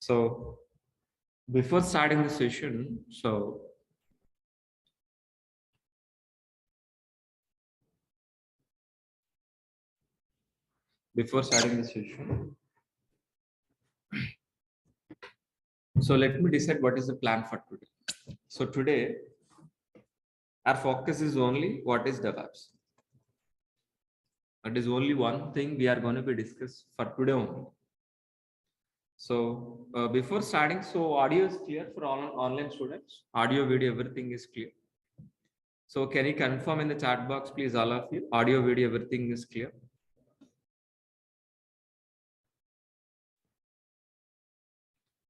So before starting the session, so let me decide what is the plan for today. So today our focus is only what is DevOps. That is only one thing we are going to be discussed for today only. So before starting, so audio is clear for all online students. Audio, video, everything is clear. So can you confirm in the chat box, please, all of you? Audio, video, everything is clear.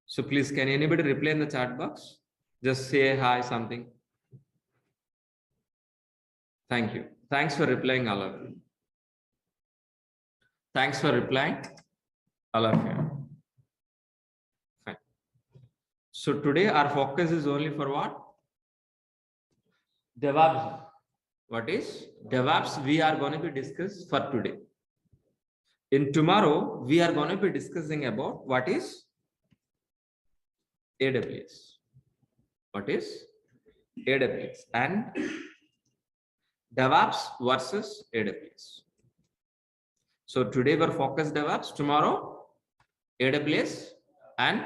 So please, can anybody reply in the chat box? Just say hi, something. Thank you. Thanks for replying, all of you. Thanks for replying, all of you. Fine. So today our focus is only for what? DevOps. What is DevOps? We are going to be discussed for today. In tomorrow, we are going to be discussing about what is AWS. What is AWS and DevOps versus AWS. So today we're focused DevOps, tomorrow AWS and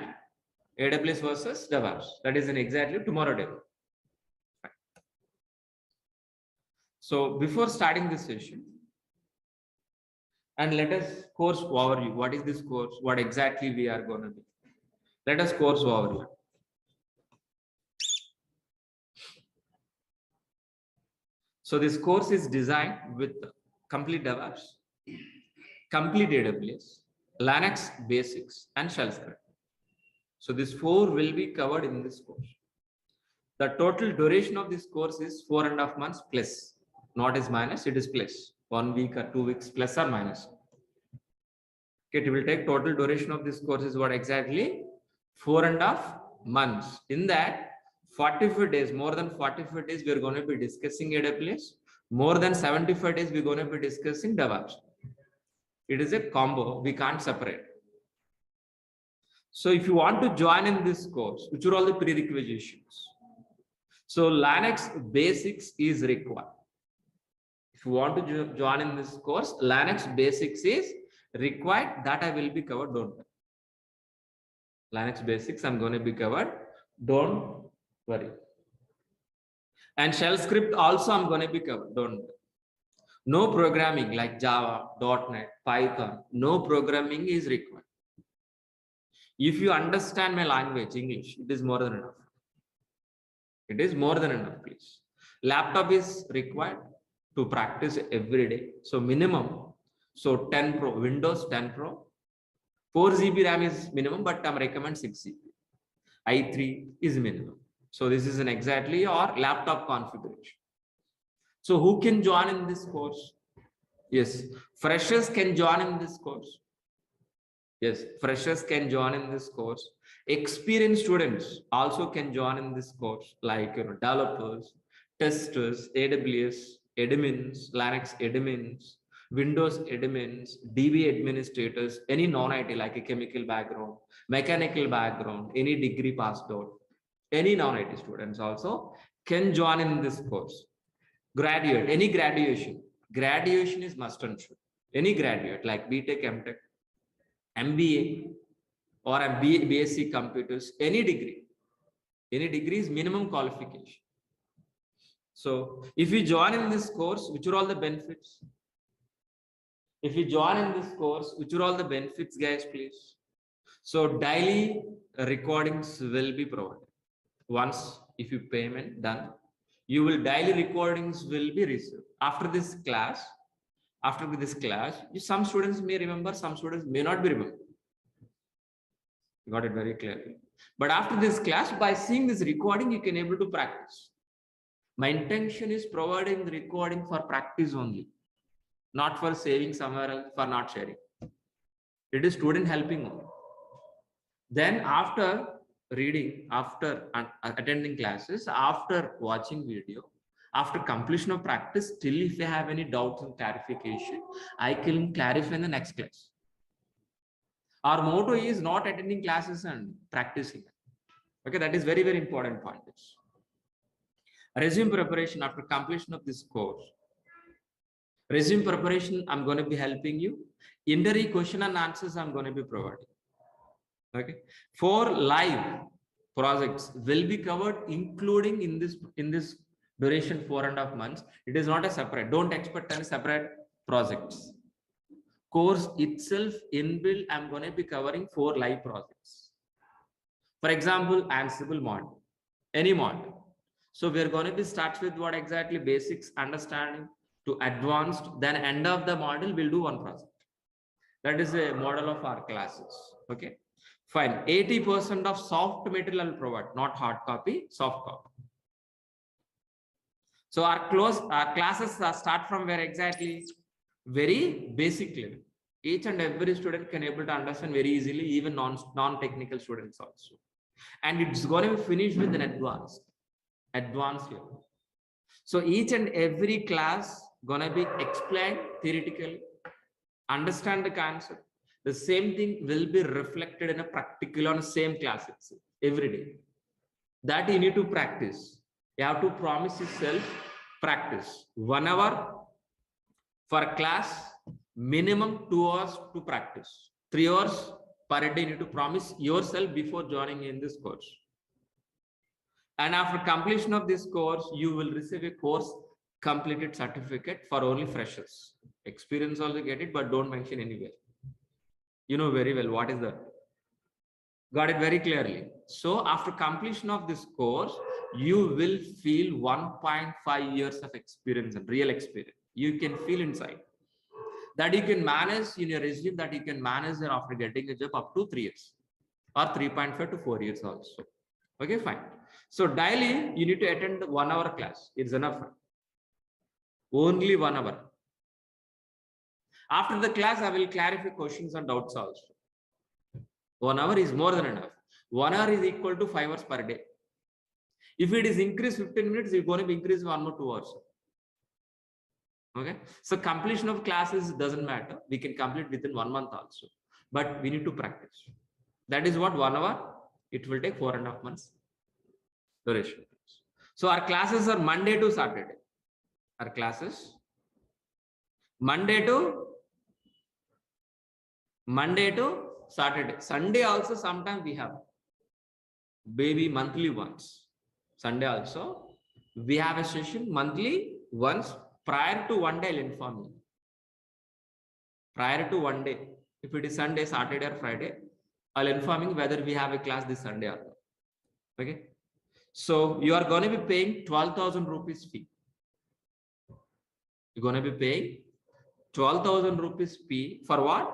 AWS versus DevOps. That is in exactly tomorrow day. So before starting this session, and let us course overview. What is this course? What exactly we are going to do? Let us course overview. So this course is designed with complete DevOps, complete AWS, Linux basics, and shell script. So these four will be covered in this course. The total duration of this course is 4.5 months plus, not is minus, it is plus. 1 week or 2 weeks plus or minus. Okay, it will take total duration of this course is what exactly 4.5 months. In that 45 days, more than 45 days, we are going to be discussing AWS. More than 75 days, we're going to be discussing DevOps. It is a combo, we can't separate. So if you want to join in this course, which are all the prerequisites? So Linux basics is required. If you want to join in this course, Linux basics is required. That I will be covered, don't worry. Linux basics I'm going to be covered, don't worry. And shell script also I'm going to be covered, don't worry. No programming like Java, .NET, Python, no programming is required. If you understand my language, English, it is more than enough. It is more than enough, please. Laptop is required to practice every day. So minimum, so 10 Pro, Windows 10 Pro, 4 GB RAM is minimum, but I'm recommend 6 GB. i3 is minimum. So this is an exactly your laptop configuration. So who can join in this course? Yes, freshers can join in this course. Yes, freshers can join in this course. Experienced students also can join in this course, like developers, testers, AWS admins, Linux admins, Windows admins, DB administrators, any non-IT like a chemical background, mechanical background, any degree passed out, any non-IT students also can join in this course. Graduate, any graduation is must and should. Any graduate like BTech, MTech, MBA or a BSc computers, any degree is minimum qualification. So if you join in this course, which are all the benefits? If you join in this course, which are all the benefits, guys, please? So daily recordings will be provided. Once if you payment done, you will daily recordings will be received. After this class, some students may remember, some students may not be remember. You got it very clearly. But after this class, by seeing this recording, you can able to practice. My intention is providing the recording for practice only, not for saving somewhere else, for not sharing. It is student helping only. Then after reading, after attending classes, after watching video, after completion of practice, still if you have any doubts and clarification, I can clarify in the next class. Our motto is not attending classes and practicing. Okay, that is very, very important point. Resume preparation after completion of this course. Resume preparation, I'm going to be helping you. Interview question and answers, I'm going to be providing. Okay, for live projects will be covered, including in this duration 4.5 months. It is not a separate. Don't expect any separate projects. Course itself inbuilt, I'm going to be covering 4 live projects. For example, Ansible model, any model. So we're going to be start with what exactly basics, understanding to advanced, then end of the model, we'll do one project. That is a model of our classes. Okay, fine. 80% of soft material I'll provide, not hard copy, soft copy. So our classes start from where exactly? Very basic level. Each and every student can able to understand very easily, even non-technical students also. And it's going to be finished with an advanced level. So each and every class gonna be explained theoretically, understand the concept. The same thing will be reflected in a practical on the same class itself every day. That you need to practice. You have to promise yourself practice 1 hour for a class, minimum 2 hours to practice. 3 hours per day you need to promise yourself before joining in this course. And after completion of this course, you will receive a course completed certificate for only freshers. Experience also get it, but don't mention anywhere. You know very well what is that. Got it very clearly. So after completion of this course, you will feel 1.5 years of experience and real experience. You can feel inside that you can manage in your resume, that you can manage after getting a job up to 3 years or 3.5 to 4 years also. Okay, fine. So daily you need to attend the 1 hour class. It's enough. Only 1 hour. After the class, I will clarify questions and doubts also. 1 hour is more than enough. 1 hour is equal to 5 hours per day. If it is increased 15 minutes, it's going to be increased 1 or 2 hours. Okay. So completion of classes doesn't matter. We can complete within 1 month also. But we need to practice. That is what 1 hour. It will take 4.5 months duration. So our classes are Monday to Saturday. Our classes Monday to Saturday. Sunday also sometimes we have baby monthly once. Sunday also we have a session monthly once. Prior to 1 day, I'll inform you. Prior to 1 day, if it is Sunday, Saturday, or Friday, I'll inform you whether we have a class this Sunday or not. Okay. So you are going to be paying 12,000 rupees fee. You're going to be paying 12,000 rupees fee for what?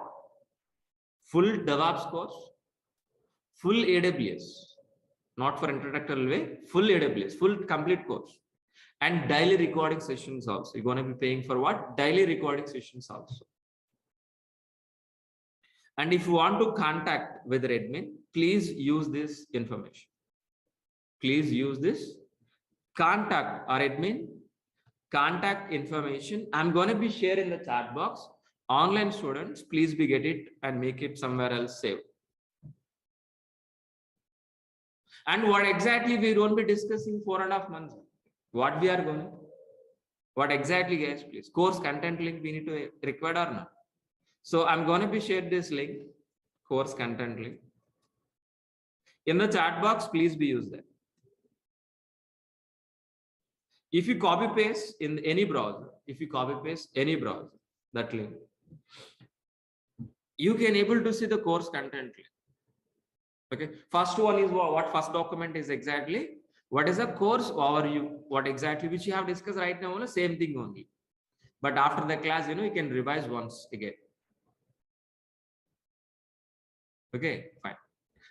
Full DEVOPS course, full AWS, not for introductory way, full AWS, full complete course, and daily recording sessions also. You're going to be paying for what? Daily recording sessions also. And if you want to contact with admin, please use this information. Please use this. Contact our admin, contact information. I'm going to be sharing the chat box. Online students, please be get it and make it somewhere else save. And what exactly we won't be discussing 4.5 months. What we are going? What exactly, guys? Please. Course content link we need to require or not. So I'm going to be share this link, course content link. In the chat box, please be used that. If you copy paste in any browser, that link, you can able to see the course content link. Okay. First one is what first document is exactly. What is a course overview? What exactly which you have discussed right now? Same thing only. But after the class, you can revise once again. Okay, fine.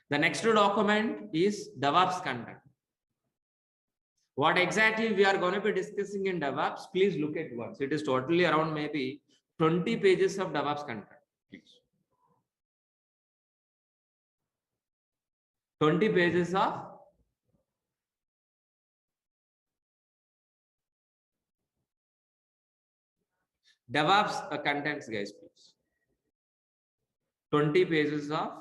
The next document is DEVOPS content. What exactly we are going to be discussing in DEVOPS, please look at once. It is totally around maybe 20 pages of DEVOPS content. Please. 20 pages of DEVOPS contents, guys, please. 20 pages of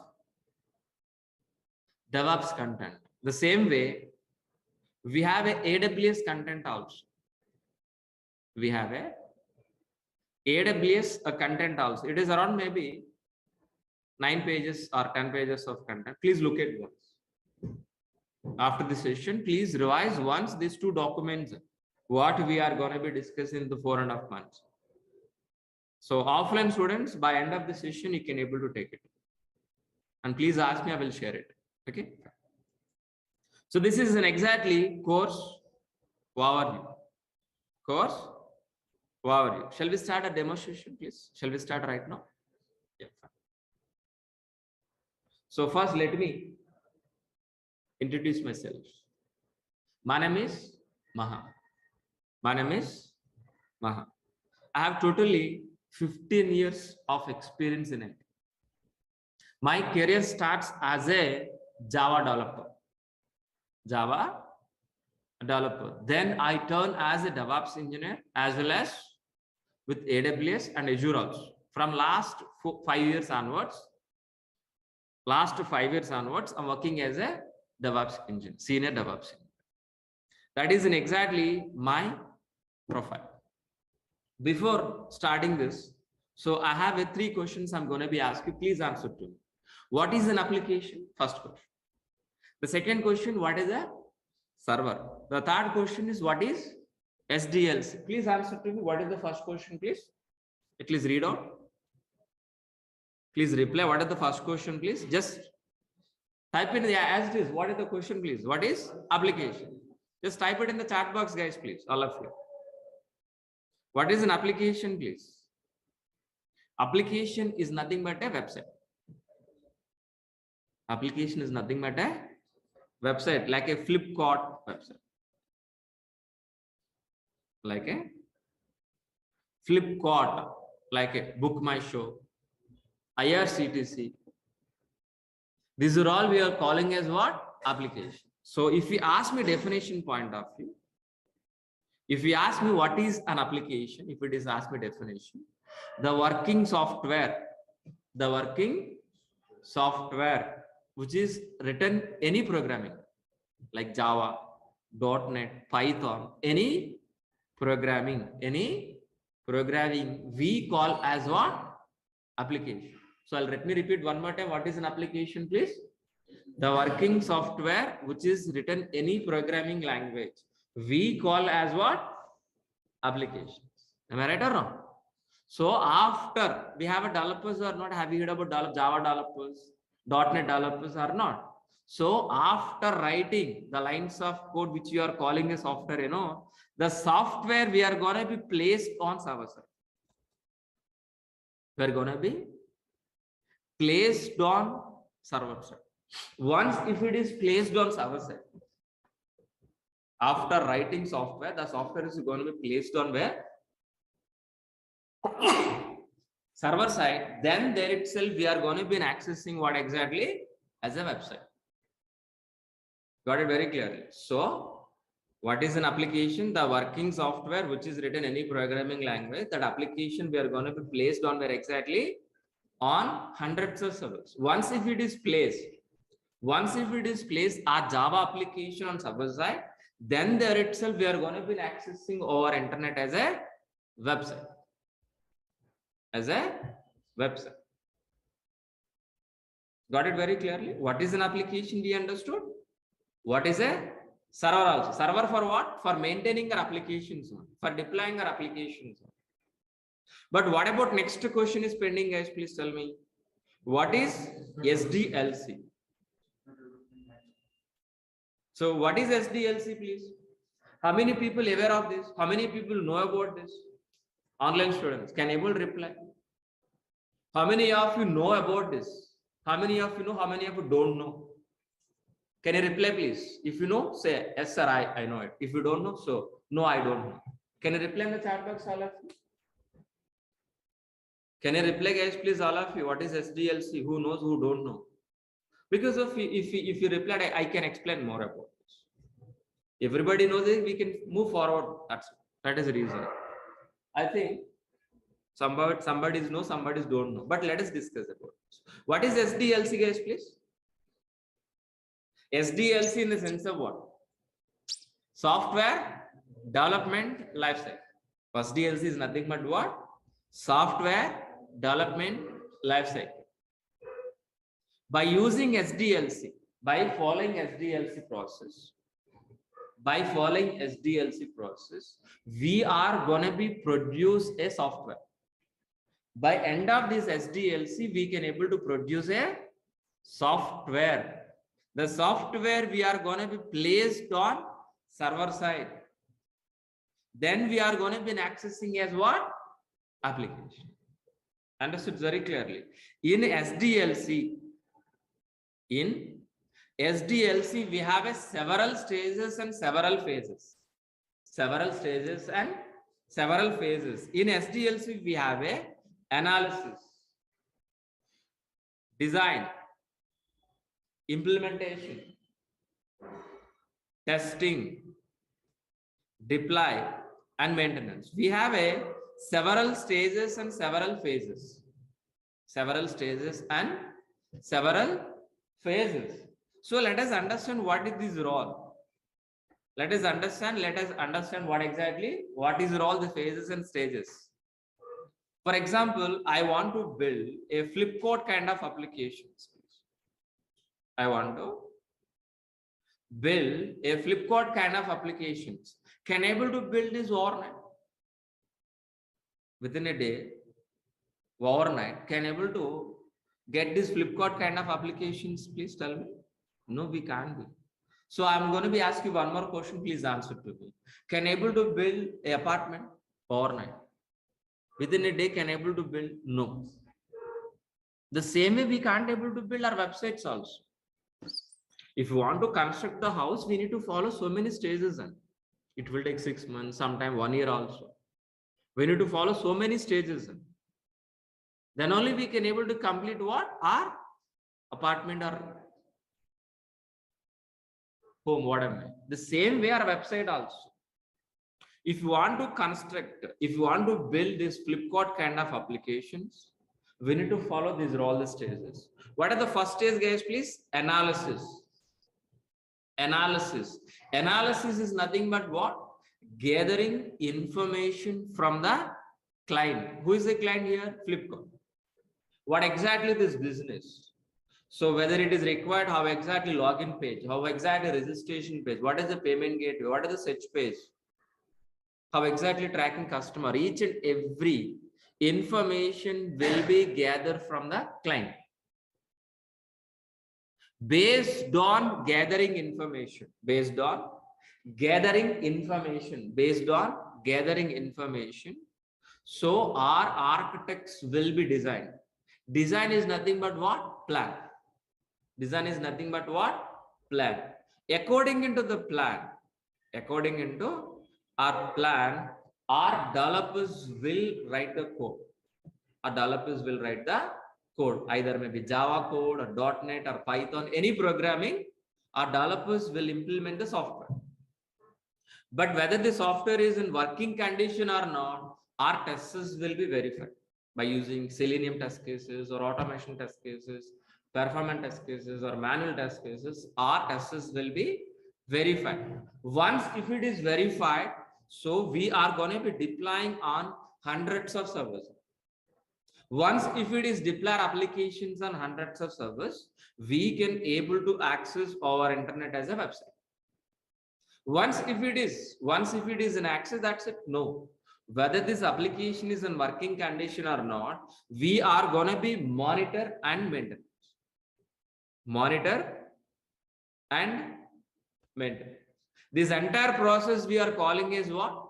DevOps content. The same way, we have a AWS content also. We have a AWS content also. It is around maybe 9 pages or 10 pages of content. Please look at once. After the session, please revise once these two documents, what we are going to be discussing in the 4.5 months. So offline students, by end of the session, you can able to take it. And please ask me, I will share it. Okay. So this is an exactly course overview. Course overview. Shall we start a demonstration, please? Shall we start right now? Yeah. So first, let me introduce myself. My name is Maha. My name is Maha. I have totally 15 years of experience in it. My career starts as a Java developer. Then I turn as a DevOps engineer as well as with AWS and Azure also. From last 5 years onwards, I'm working as a DevOps engineer, senior DevOps engineer. That is in exactly my profile. Before starting this, so I have 3 questions I'm going to be asking. Please answer to me. What is an application? First question. The second question, what is a server? The third question is, what is SDLC? Please answer to me. What is the first question, please? Please read out. Please reply. What is the first question, please? Just type in as it is. What is the question, please? What is application? Just type it in the chat box, guys, please. All of you. What is an application, please? Application is nothing but a website. Application is nothing but a website, like a Flipkart website. Like a Flipkart, like a Book My Show, IRCTC. These are all we are calling as what? Application. So if you ask me definition point of view, if you ask me what is an application, if it is ask me definition, the working software which is written any programming like Java, .NET, Python, any programming we call as what? Application. So let me repeat one more time. What is an application, please? The working software which is written any programming language we call as what? Applications. Am I right or wrong? So after we have a developers or not, have you heard about Java developers, .NET developers or not? So after writing the lines of code which you are calling a software, the software we are going to be placed on server side. We are going to be placed on server side. Once if it is placed on server side, after writing software, the software is going to be placed on where? Server side. Then there itself we are going to be accessing what exactly? As a website. Got it very clearly. So what is an application? The working software which is written any programming language. That application we are going to be placed on where exactly? On hundreds of servers. Once if it is placed a Java application on server side, then there itself we are going to be accessing over internet as a website. Got it very clearly? What is an application? We understood. What is a server also? Server for what? For maintaining our applications, for deploying our applications. But what about next question is pending, guys? Please tell me. What is SDLC? So what is SDLC, please? How many people aware of this? How many people know about this? Online students can able to reply. How many of you know about this? How many of you know? How many of you don't know? Can you reply, please? If you know, say yes, sir. I know it. If you don't know, so no, I don't know. Can you reply in the chat box, all of you? Can you reply, guys, please, all of you? What is SDLC? Who knows? Who don't know? Because if you replied, I can explain more about this. Everybody knows it. We can move forward. That is the reason. I think Somebody knows, somebody don't know. But let us discuss about this. What is SDLC, guys, please? SDLC in the sense of what? Software development lifecycle. SDLC is nothing but what? Software development lifecycle. By using SDLC, by following SDLC process, we are going to be produce a software. By end of this SDLC, we can able to produce a software. The software we are going to be placed on server side. Then we are going to be accessing as what? Application. Understood very clearly. In SDLC, we have a several stages and several phases. In SDLC, we have a analysis, design, implementation, testing, deploy, and maintenance. We have a several stages and several phases. So let us understand what is this role. Let us understand what is role, the phases and stages. For example, I want to build a flipchart kind of applications. I want to build a flipchart kind of applications. Can able to build this overnight? Within a day, overnight, can able to get this flipchart kind of applications? Please tell me. No, we can't be. So I'm going to be asking you one more question. Please answer to me. Can able to build an apartment overnight? Within a day, can able to build? No. The same way we can't able to build our websites also. If you want to construct the house, we need to follow so many stages, and it will take 6 months, sometime 1 year also. We need to follow so many stages, and then only we can able to complete what? Our apartment or home, whatever. The same way our website also. If you want to construct, if you want to build this flipchart kind of applications, we need to follow these all the stages. What are the first stage, guys, please? Analysis is nothing but what? Gathering information from the client. Who is the client here? Flipchart. What exactly this business? So whether it is required, how exactly login page, how exactly registration page, what is the payment gateway, what is the search page, how exactly tracking customer, each and every information will be gathered from the client. Based on gathering information, so our architects will be designed. Design is nothing but what? Plan. According into the plan, our plan, our developers will write the code. Either maybe Java code or .NET or Python, any programming, our developers will implement the software. But whether the software is in working condition or not, our testers will be verified by using Selenium test cases or automation test cases, performance test cases or manual test cases. Our testers will be verified. Once if it is verified, so we are going to be deploying on hundreds of servers. Once if it is deploy applications on hundreds of servers, we can able to access our internet as a website. Once if it is an access, that's it. No, whether this application is in working condition or not, we are going to be monitor and maintain. This entire process we are calling as what?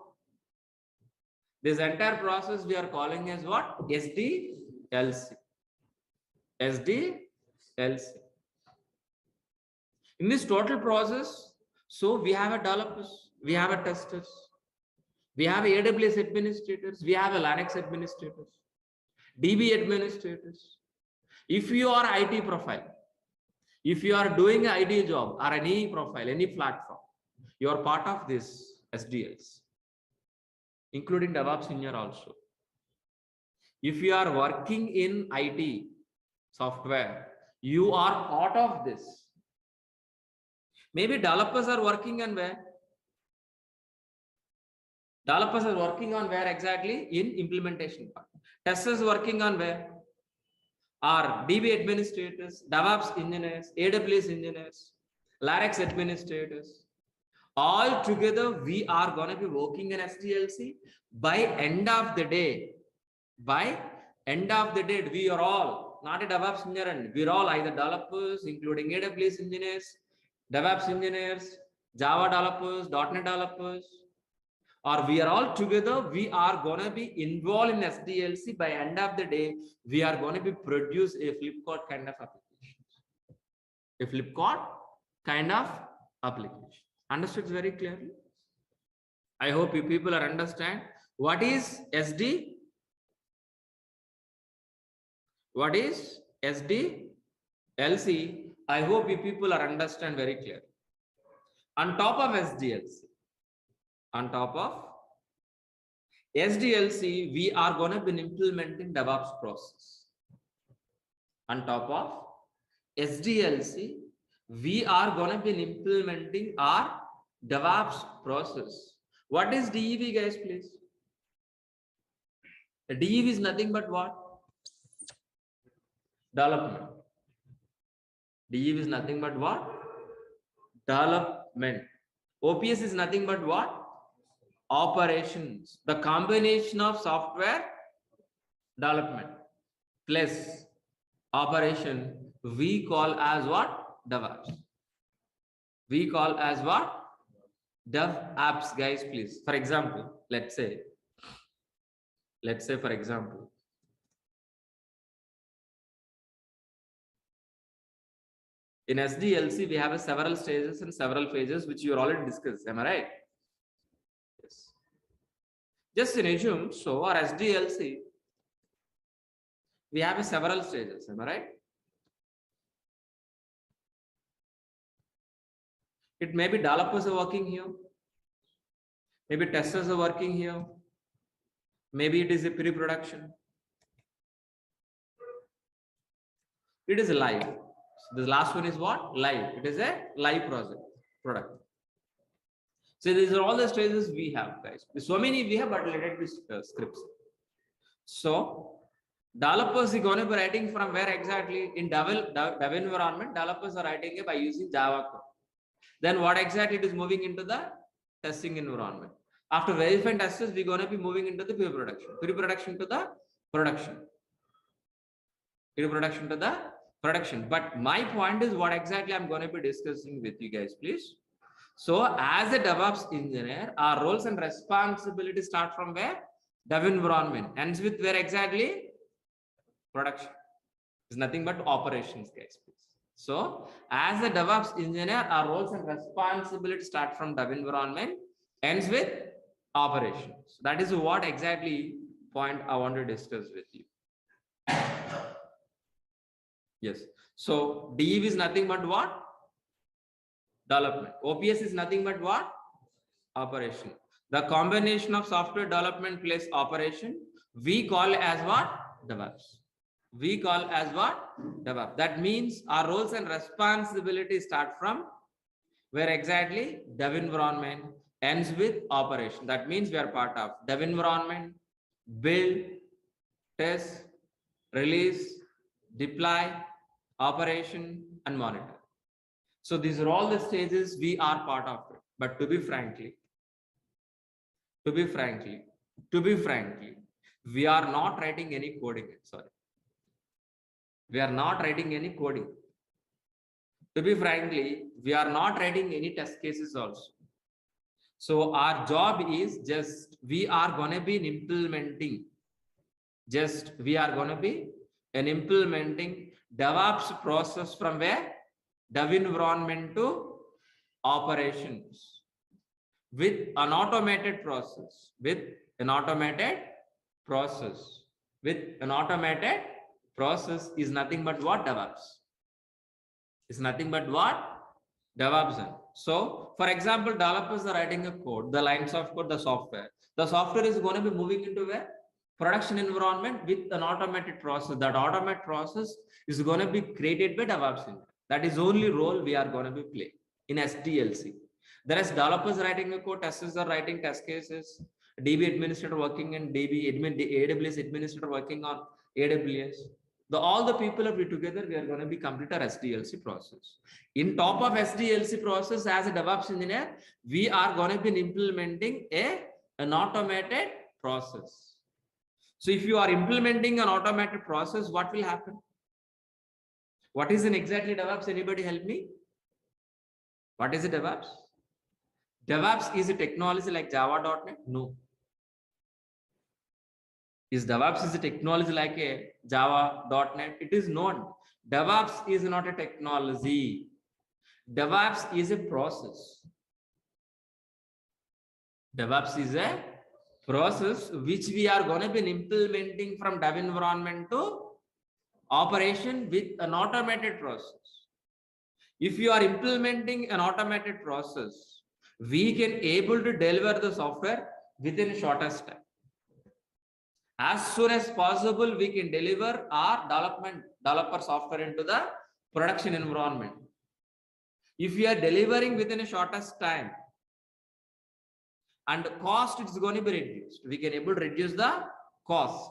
SDLC. In this total process, so we have a developers, we have a testers, we have AWS administrators, we have a Linux administrators, DB administrators. If you are IT profile, if you are doing an IT job or any profile, any platform, you are part of this SDLC, including DevOps engineer also. If you are working in IT software, you are part of this. Maybe developers are working on where? Developers are working on where exactly? In implementation part. Testers working on where? Are DB administrators, DevOps engineers, AWS engineers, Linux administrators. All together, we are going to be working in SDLC. By end of the day, we are all not a DevOps engineer, we are all either developers, including AWS engineers, DevOps engineers, Java developers, .NET developers, or we are all together, we are going to be involved in SDLC. By end of the day, we are going to be produce a Flipkart kind of application. A Flipkart kind of application. Understood very clearly? I hope you people are understand. What is SD? What is SDLC? I hope you people are understand very clearly. On top of SDLC, we are going to be implementing DevOps process. On top of SDLC, we are going to be implementing our DevOps process. What is DEV, guys, please? DEV is nothing but what? Development. DEV is nothing but what? Development. OPS is nothing but what? Operations. The combination of software development plus operation, we call as what? DevOps. We call as what? DevOps, guys, please. For example, let's say for example, in SDLC, we have several stages and several phases, which you already discussed. Am I right? Yes. Just in assume, so our SDLC, we have several stages. Am I right? It may be developers are working here. Maybe testers are working here. Maybe it is a pre-production. It is live. So the last one is what? Live. It is a live product. So these are all the stages we have, guys. So many we have, but let it be scripts. So developers are going to be writing from where exactly? In dev environment, developers are writing it by using Java code. Then what exactly it is moving into the testing environment. After verifying testers, we're going to be moving into the pre-production. Pre-production to the production. Pre-production to the production. But my point is what exactly I'm going to be discussing with you guys, please. So as a DevOps engineer, our roles and responsibilities start from where? Dev environment. Ends with where exactly? Production. It's nothing but operations, guys, please. So as a DevOps engineer, our roles and responsibilities start from dev environment, ends with operations. That is what exactly point I want to discuss with you. Yes. So DEV is nothing but what? Development. OPS is nothing but what? Operation. The combination of software development plus operation, we call as what? DevOps. We call as what? DevOps. That means our roles and responsibilities start from where exactly? Dev environment, ends with operation. That means we are part of dev environment, build, test, release, deploy, operation, and monitor. So these are all the stages we are part of it. But to be frankly, we are not writing any coding. Sorry. We are not writing any coding. To be frankly, we are not writing any test cases also. So our job is just, we are going to be implementing DevOps process from where? Dev environment to operations with an automated process, process is nothing but what? DevOps. Is nothing but what? DevOps. So, for example, developers are writing a code, the lines of code, the software. The software is going to be moving into where? production environment with an automated process. That automated process is going to be created by DevOps engineer. That is only role we are going to be playing in SDLC. There is developers writing a code, testers are writing test cases, DB administrator working in AWS administrator working on AWS. All the people of it together, we are going to be complete our SDLC process. In top of SDLC process, as a DevOps engineer, we are going to be implementing an automated process. So if you are implementing an automated process, what will happen? What is an exactly DevOps? Anybody help me? What is a DevOps? DevOps is a technology like Java.NET? No. Is DevOps is a technology like a Java.NET? It is not. DevOps is not a technology. DevOps is a process. DevOps is a process which we are going to be implementing from dev environment to operation with an automated process. If you are implementing an automated process, we can able to deliver the software within shortest time. As soon as possible, we can deliver our developer software into the production environment. If we are delivering within a shortest time, and cost is going to be reduced, we can able to reduce the cost,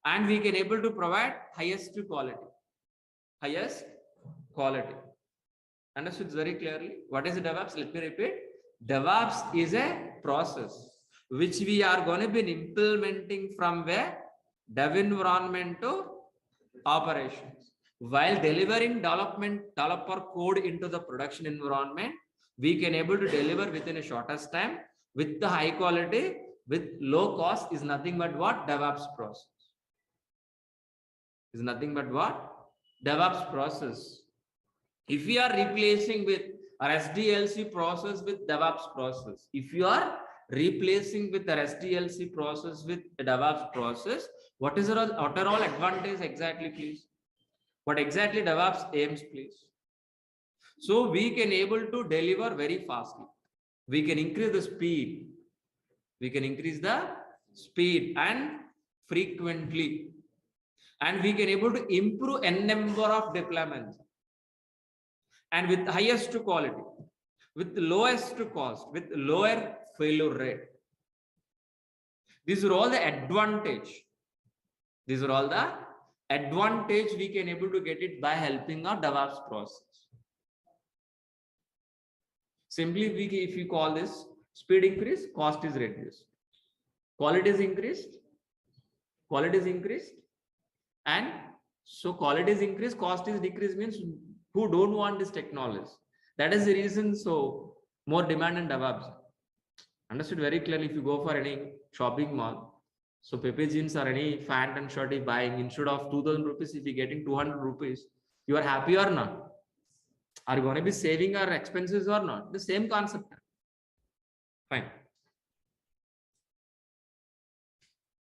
and we can able to provide highest quality. Understood very clearly? What is DevOps? Let me repeat. DevOps is a process which we are going to be implementing from where dev environment to operations. While delivering developer code into the production environment, we can able to deliver within a shortest time with the high quality, with low cost. Is nothing but what? DevOps process. Is nothing but what? DevOps process. If we are replacing with our SDLC process with DevOps process, if you are replacing with the SDLC process with a DevOps process, what is our overall advantage exactly, please? What exactly DevOps aims, please? So we can able to deliver very fastly. We can increase the speed. We can increase the speed and frequently. And we can able to improve n number of deployments. And with highest quality, with lowest cost, with lower failure rate. These are all the advantage. These are all the advantage we can able to get it by helping our DevOps process. Simply, if you call this speed increase, cost is reduced. Quality is increased. Quality is increased. And so quality is increased, cost is decreased, means who don't want this technology. That is the reason. So more demand in DevOps. Understood very clearly. If you go for any shopping mall, so Pepe jeans or any pant and shirt is buying, instead of 2,000 rupees, if you're getting 200 rupees, you are happy or not? Are you going to be saving our expenses or not? The same concept. Fine.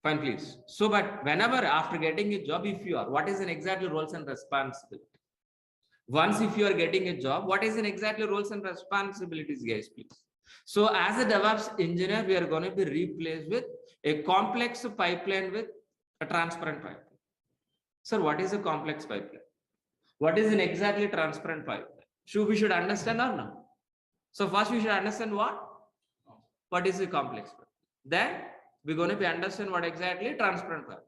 Fine, please. So, but whenever after getting a job, if you are, what is an exactly roles and responsibility? Once if you are getting a job, what is an exactly roles and responsibilities, guys, please? So as a DevOps engineer, we are going to be replaced with a complex pipeline with a transparent pipeline. Sir, what is a complex pipeline? What is an exactly transparent pipeline? We should understand or not? So first we should understand what is a complex pipeline. Then we're going to be understand what exactly transparent pipeline.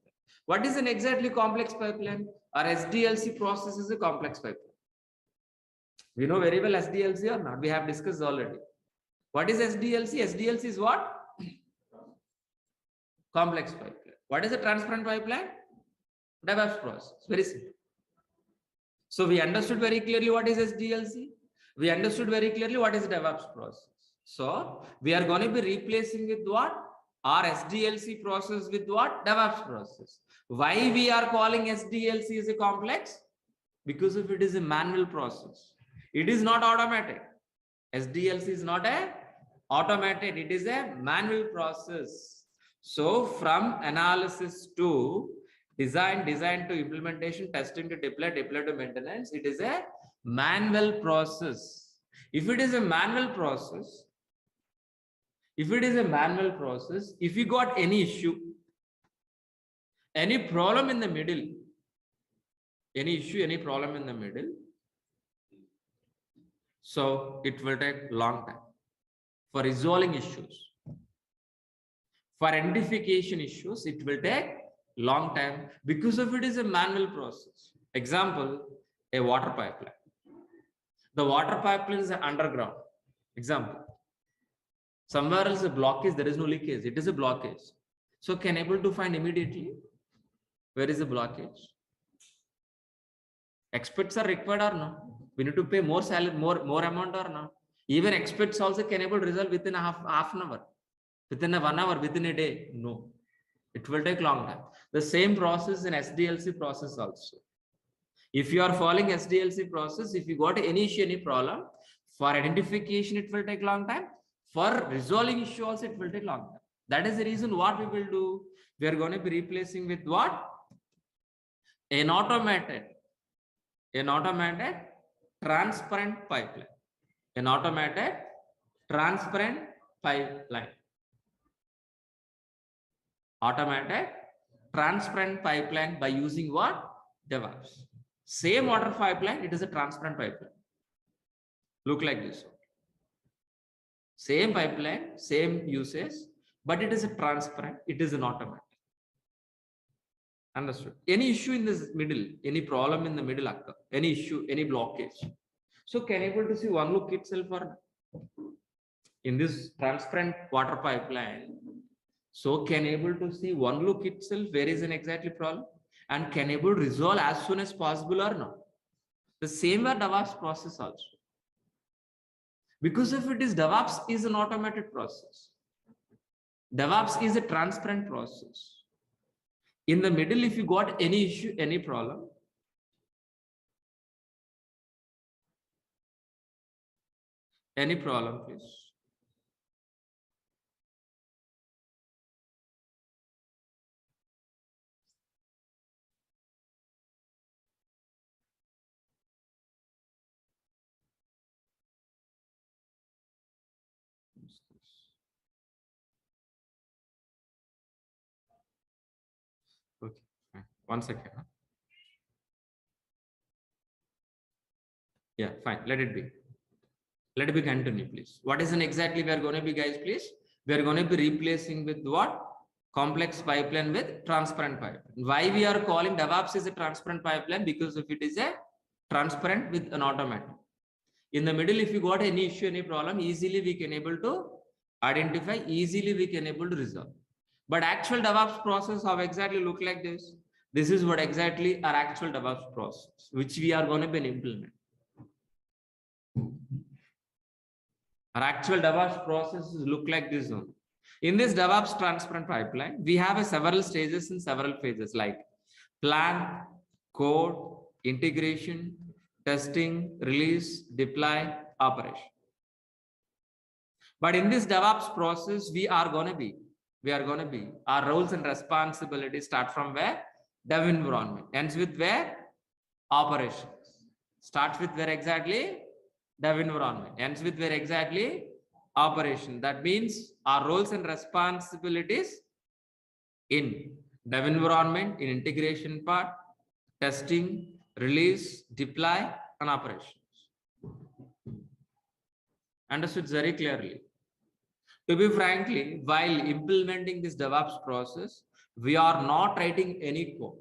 What is an exactly complex pipeline? Our SDLC process is a complex pipeline. We know very well SDLC or not? We have discussed already. What is SDLC? SDLC is what? Complex pipeline. What is a transparent pipeline? DevOps process. Very simple. So we understood very clearly what is SDLC. We understood very clearly what is DevOps process. So we are going to be replacing with what? Our SDLC process with what? DevOps process. Why we are calling SDLC as a complex? Because if it is a manual process. It is not automated. SDLC is not a automated. It is a manual process. So from analysis to design to implementation, testing to deploy to maintenance, it is a manual process. If it is a manual process, if you got any issue, Any problem in the middle, any issue, any problem in the middle, so it will take long time for resolving issues. For identification issues, it will take long time because of it is a manual process. Example, a water pipeline. The water pipeline is underground. Example, somewhere else a blockage, there is no leakage, it is a blockage. So can able to find immediately where is the blockage? Experts are required or no? We need to pay more salary, more amount or no? Even experts also can able to resolve within half an hour, within a 1 hour, within a day. No, it will take long time. The same process in SDLC process also. If you are following SDLC process, if you got any issue, any problem, for identification it will take long time. For resolving issue also it will take long time. That is the reason what we will do. We are going to be replacing with what? An automated transparent pipeline. An automated transparent pipeline. Automated transparent pipeline by using what? DEVOPS. Same water pipeline, it is a transparent pipeline. Look like this. Same pipeline, same usage, but it is a transparent, it is an automatic. Understood? Any issue in this middle, any problem in the middle occur, any issue, any blockage. So can able to see one look itself or in this transparent water pipeline. So can able to see one look itself where is an exactly problem and can able to resolve as soon as possible or not. The same way DEVOPS process also. Because if it is DEVOPS is an automated process. DEVOPS is a transparent process. In the middle, if you got any issue, any problem, please. Okay, fine. 1 second. Yeah, fine. Let it be. Let it be continue, please. What is an exactly we are going to be, guys, please? We are going to be replacing with what? Complex pipeline with transparent pipeline. Why we are calling DEVOPS is a transparent pipeline? Because if it is a transparent with an automatic. In the middle, if you got any issue, any problem, easily we can able to identify, easily we can able to resolve. But actual DEVOPS process, how exactly look like this? This is what exactly our actual DEVOPS process, which we are going to be implement. Our actual DEVOPS processes look like this one. In this DEVOPS transparent pipeline, we have several stages and several phases like plan, code, integration, testing, release, deploy, operation. But in this DEVOPS process, we are going to be, our roles and responsibilities start from where? Dev environment. Ends with where? Operations. Starts with where exactly? Dev environment. Ends with where exactly? Operation. That means our roles and responsibilities in dev environment, in integration part, testing, release, deploy, and operations. Understood very clearly. To be frankly, while implementing this DEVOPS process, we are not writing any code.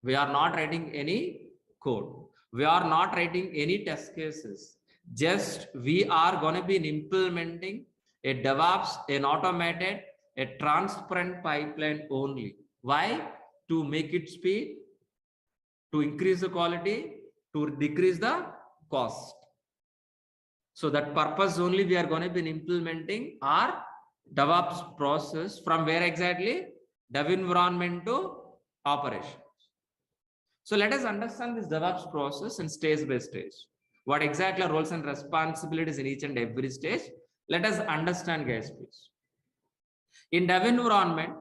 We are not writing any code. We are not writing any test cases. Just we are going to be implementing a DEVOPS, an automated, a transparent pipeline only. Why? To make it speed, to increase the quality, to decrease the cost. So that purpose only we are going to be implementing our DEVOPS process from where exactly? Dev environment to operations. So let us understand this DEVOPS process in stage by stage. What exactly are roles and responsibilities in each and every stage? Let us understand, guys, please. In dev environment,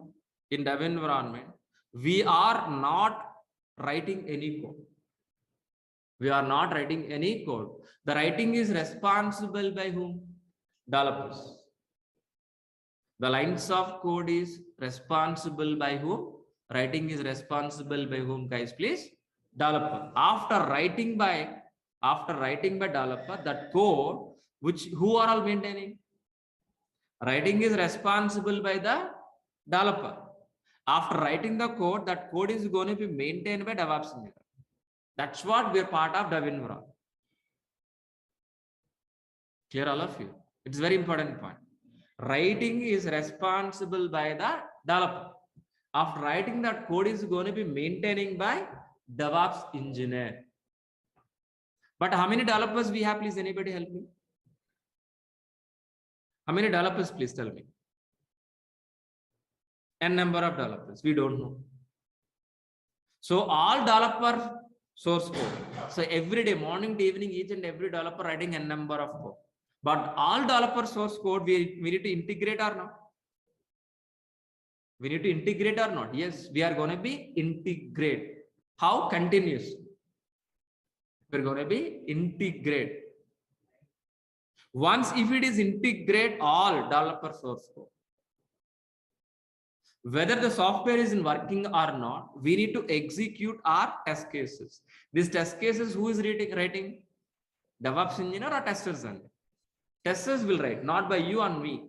we are not writing any code. We are not writing any code. The writing is responsible by whom? Developers. The lines of code is responsible by whom? Writing is responsible by whom, guys? Please, developer. After writing by developer, that code which who are all maintaining? Writing is responsible by the developer. After writing the code, that code is going to be maintained by DevOps engineer. That's what we are part of dev environment. Clear, all of you? It's very important point. Writing is responsible by the developer. After writing, that code is going to be maintaining by DevOps engineer. But how many developers we have? Please, anybody help me? How many developers? Please tell me. N number of developers. We don't know. So all developer source code. So every day, morning to evening, each and every developer writing N number of code. But all developer source code, we need to integrate or not? We need to integrate or not? Yes, we are going to be integrate. How? Continuous. We're going to be integrate. Once if it is integrate all developer source code, whether the software is working or not, we need to execute our test cases. These test cases, who is writing? DevOps engineer or testers? Testers will write, not by you and me.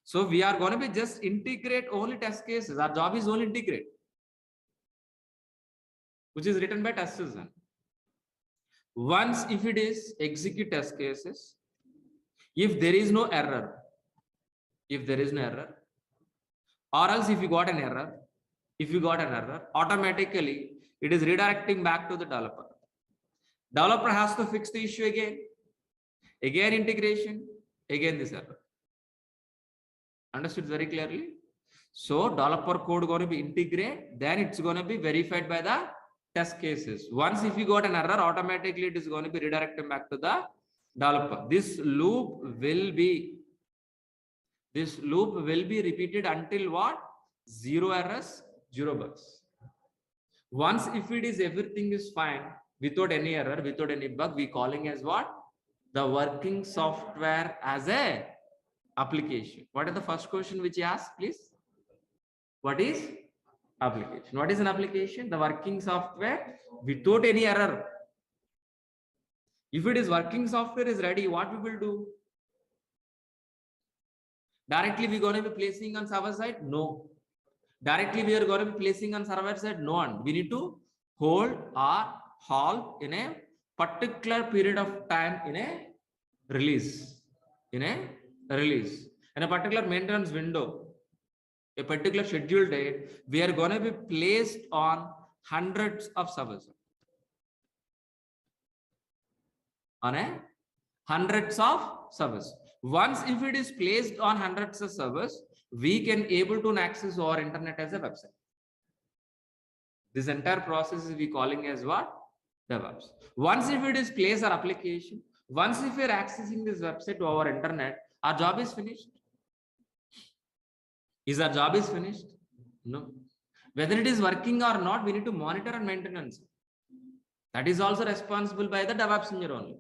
So we are going to be just integrate only test cases. Our job is only integrate, which is written by testers. Once if it is execute test cases, if there is no error, or else if you got an error, automatically it is redirecting back to the developer. Developer has to fix the issue again integration, again this error. Understood very clearly? So developer code going to be integrate, then it's going to be verified by the test cases. Once if you got an error, automatically it is going to be redirected back to the developer. This loop will be repeated until what? 0 errors, 0 bugs. Once if it is everything is fine, without any error, without any bug, we calling as what? The working software as a application. What is the first question which you asked, please? What is application? What is an application? The working software without any error. If it is working software is ready, what we will do? Directly we are going to be placing on server side? No. Directly we are going to be placing on server side? No one. We need to hold or halt in a particular period of time in a release. In a particular maintenance window, a particular scheduled date, we are going to be placed on hundreds of servers. Once if it is placed on hundreds of servers, we can able to access our internet as a website. This entire process is we calling as what? DevOps. Once if it is placed our application, once if we are accessing this website to our internet, our job is finished. Is our job is finished? No. Whether it is working or not, we need to monitor and maintenance. That is also responsible by the DevOps engineer only.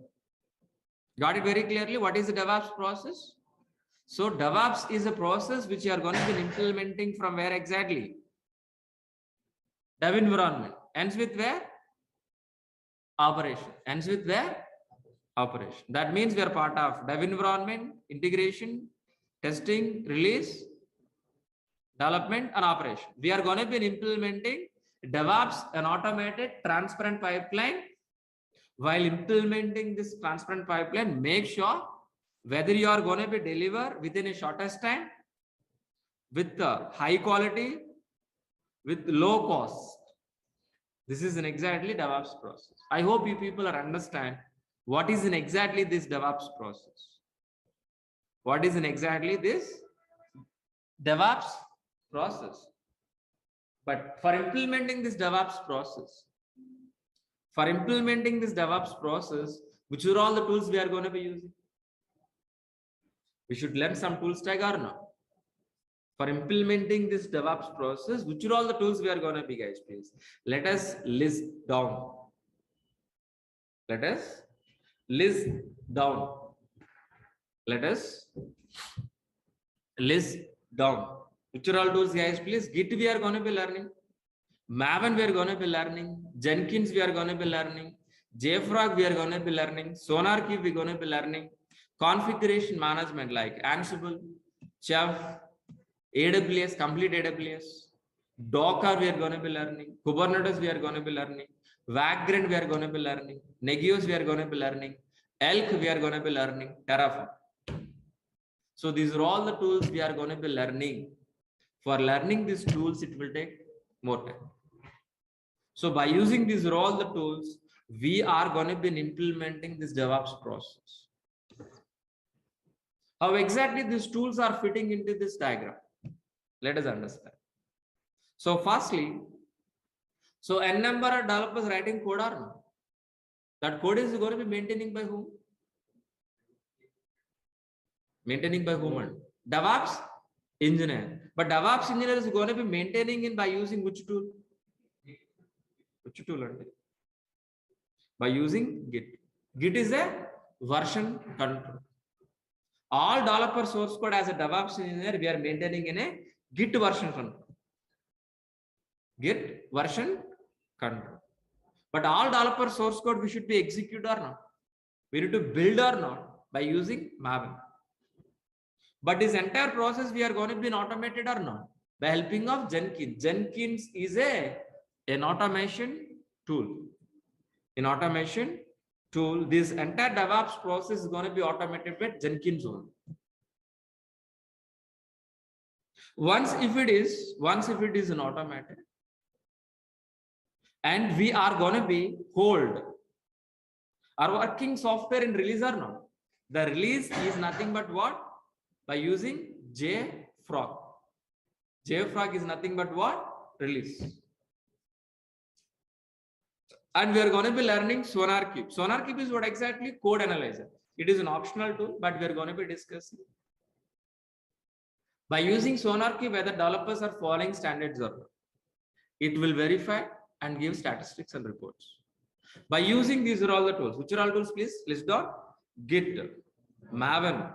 Got it very clearly? What is the DevOps process? So DevOps is a process which you are going to be implementing from where exactly? Dev environment. Ends with where? Operation. Ends with where? Operation. That means we are part of dev environment, integration, testing, release, development, and operation. We are going to be implementing DevOps, an automated transparent pipeline. While implementing this transparent pipeline, make sure whether you are going to be deliver within a shortest time, with high quality, with low cost. This is an exactly DevOps process. I hope you people are understand what is in exactly this DevOps process. What is in exactly this DevOps process. But for implementing this DevOps process, which are all the tools we are going to be using? We should learn some tools tag or not? For implementing this DevOps process, which are all the tools we are going to be, guys, please? Let us list down. Let us list down. Which are all tools, guys? Please, Git we are going to be learning. Maven we are going to be learning. Jenkins we are going to be learning. JFrog we are going to be learning. SonarQube we are going to be learning. Configuration management like Ansible, Chef, AWS, complete AWS. Docker we are going to be learning. Kubernetes we are going to be learning. Vagrant we are going to be learning. Negios we are going to be learning. Elk we are going to be learning. Terraform. So these are all the tools we are going to be learning. For learning these tools, it will take more time. So by using these are all the tools, we are going to be implementing this DevOps process. How exactly these tools are fitting into this diagram? Let us understand. So firstly, so n number of developers writing code or no? That code is going to be maintaining by whom? Maintaining by whom? DevOps engineer. But DevOps engineer is going to be maintaining it by using which tool? Which tool? By using Git. Git is a version control. All developer source code as a DevOps engineer, we are maintaining in a Git version control. Git version control. But all developer source code we should be execute or not? We need to build or not by using Maven. But this entire process we are going to be automated or not by helping of Jenkins. Jenkins is an automation tool. In automation tool, this entire DevOps process is going to be automated by Jenkins only. Once if it is an automated, and we are going to be hold our working software in release or not. The release is nothing but what? By using JFrog. JFrog is nothing but what? Release. And we are going to be learning SonarQube. SonarQube is what exactly? Code analyzer. It is an optional tool, but we are going to be discussing. By using SonarQube, whether developers are following standards or not, it will verify and give statistics and reports. By using these are all the tools. Which are all tools, please? List down. Git, Maven,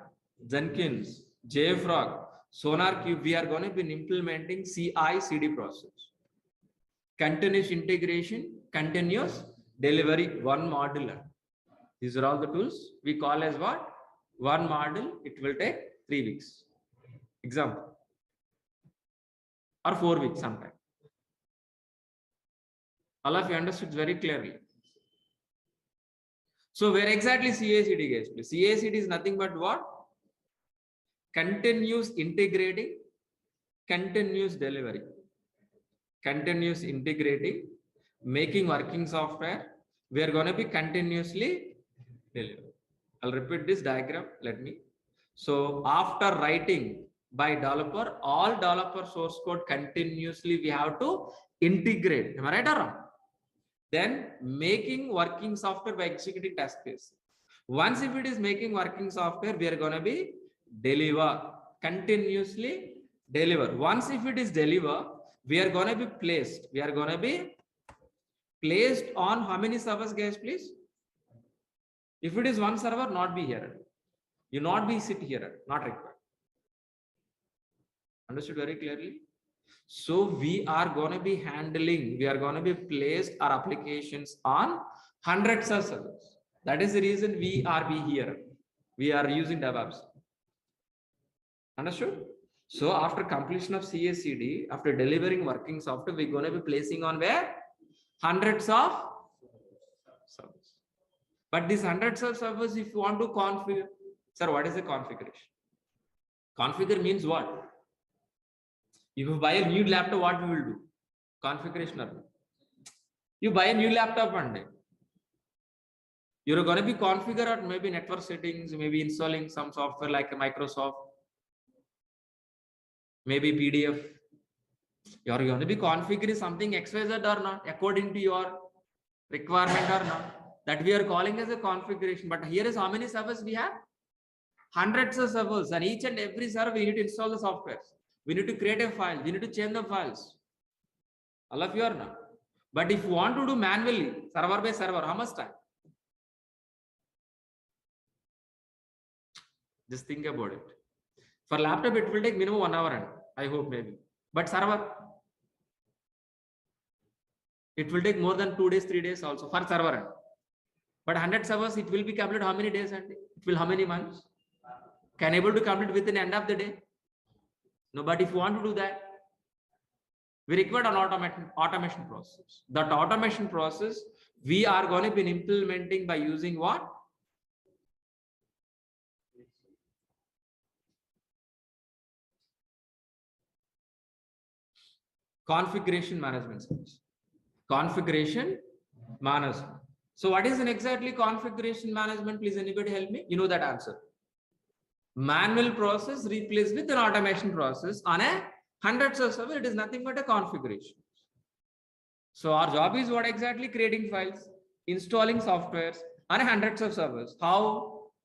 Jenkins, JFrog, SonarQube. We are going to be implementing CI/CD process. Continuous integration, continuous delivery, one module. These are all the tools we call as what? One module. It will take 3 weeks. Example. Or 4 weeks sometime. All of you understood very clearly. So where exactly CI/CD, guys? Please. CI/CD is nothing but what? Continuous integrating, continuous delivery. Continuous integrating, making working software. We are going to be continuously delivering. I'll repeat this diagram. Let me. So after writing by developer, all developer source code continuously we have to integrate. Am I right or wrong? Then making working software by executing test case. Once if it is making working software, we are going to be deliver, continuously deliver. Once if it is deliver, we are going to be placed. We are going to be placed on how many servers, guys, please? If it is one server, not be here. You not be sit here, not required. Understood very clearly? So we are going to be handling, we are going to be placed our applications on hundreds of servers. That is the reason we are here. We are using DevOps. Understood? So after completion of CI/CD, after delivering working software, we're going to be placing on where? Hundreds of servers. But these hundreds of servers, if you want to configure, sir, what is the configuration? Configure means what? If you buy a new laptop, what we will do? Configuration. You buy a new laptop one day. You're going to be configure or maybe network settings, maybe installing some software like a Microsoft, maybe PDF. You're going to be configuring something XYZ or not, according to your requirement or not. That we are calling as a configuration. But here is how many servers we have? Hundreds of servers, and each and every server we need to install the software. We need to create a file. We need to change the files. All of you are not. But if you want to do manually, server by server, how much time? Just think about it. For laptop, it will take minimum 1 hour. I hope maybe. But server, it will take more than 2 days, 3 days also for server. But 100 servers, it will be completed how many days and it will how many months? Can able to complete within the end of the day? No, but if you want to do that, we require an automation process. That automation process we are going to be implementing by using what? Configuration management service. Configuration management. So what is an exactly configuration management? Please anybody help me? You know that answer. Manual process replaced with an automation process on a hundreds of servers. It is nothing but a configuration. So our job is what exactly? Creating files, installing softwares on hundreds of servers. How?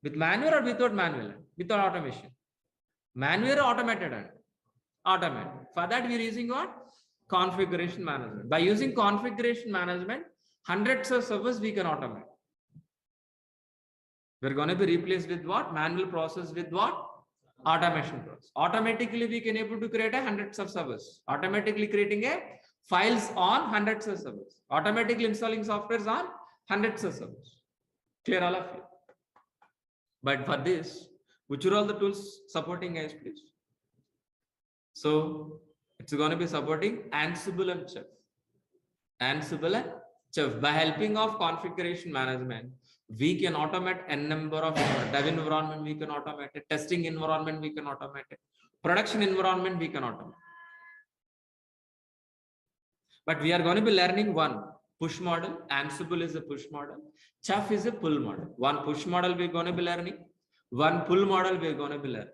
With manual or without manual? Without automation. Manual or automated? Automated. For that we are using what? Configuration management. By using configuration management, hundreds of servers we can automate. We're going to be replaced with what? Manual process with what? Automation process. Automatically we can able to create a hundreds of servers. Automatically creating a files on hundreds of servers. Automatically installing softwares on hundreds of servers. Clear all of you? But for this, which are all the tools supporting guys, please? So it's going to be supporting Ansible and Chef. Ansible and Chef. By helping of configuration management, we can automate n number of dev environment, we can automate it, testing environment, we can automate it, production environment, we can automate. But we are going to be learning one push model. Ansible is a push model. Chef is a pull model. One push model we're going to be learning. One pull model we're going to be learning.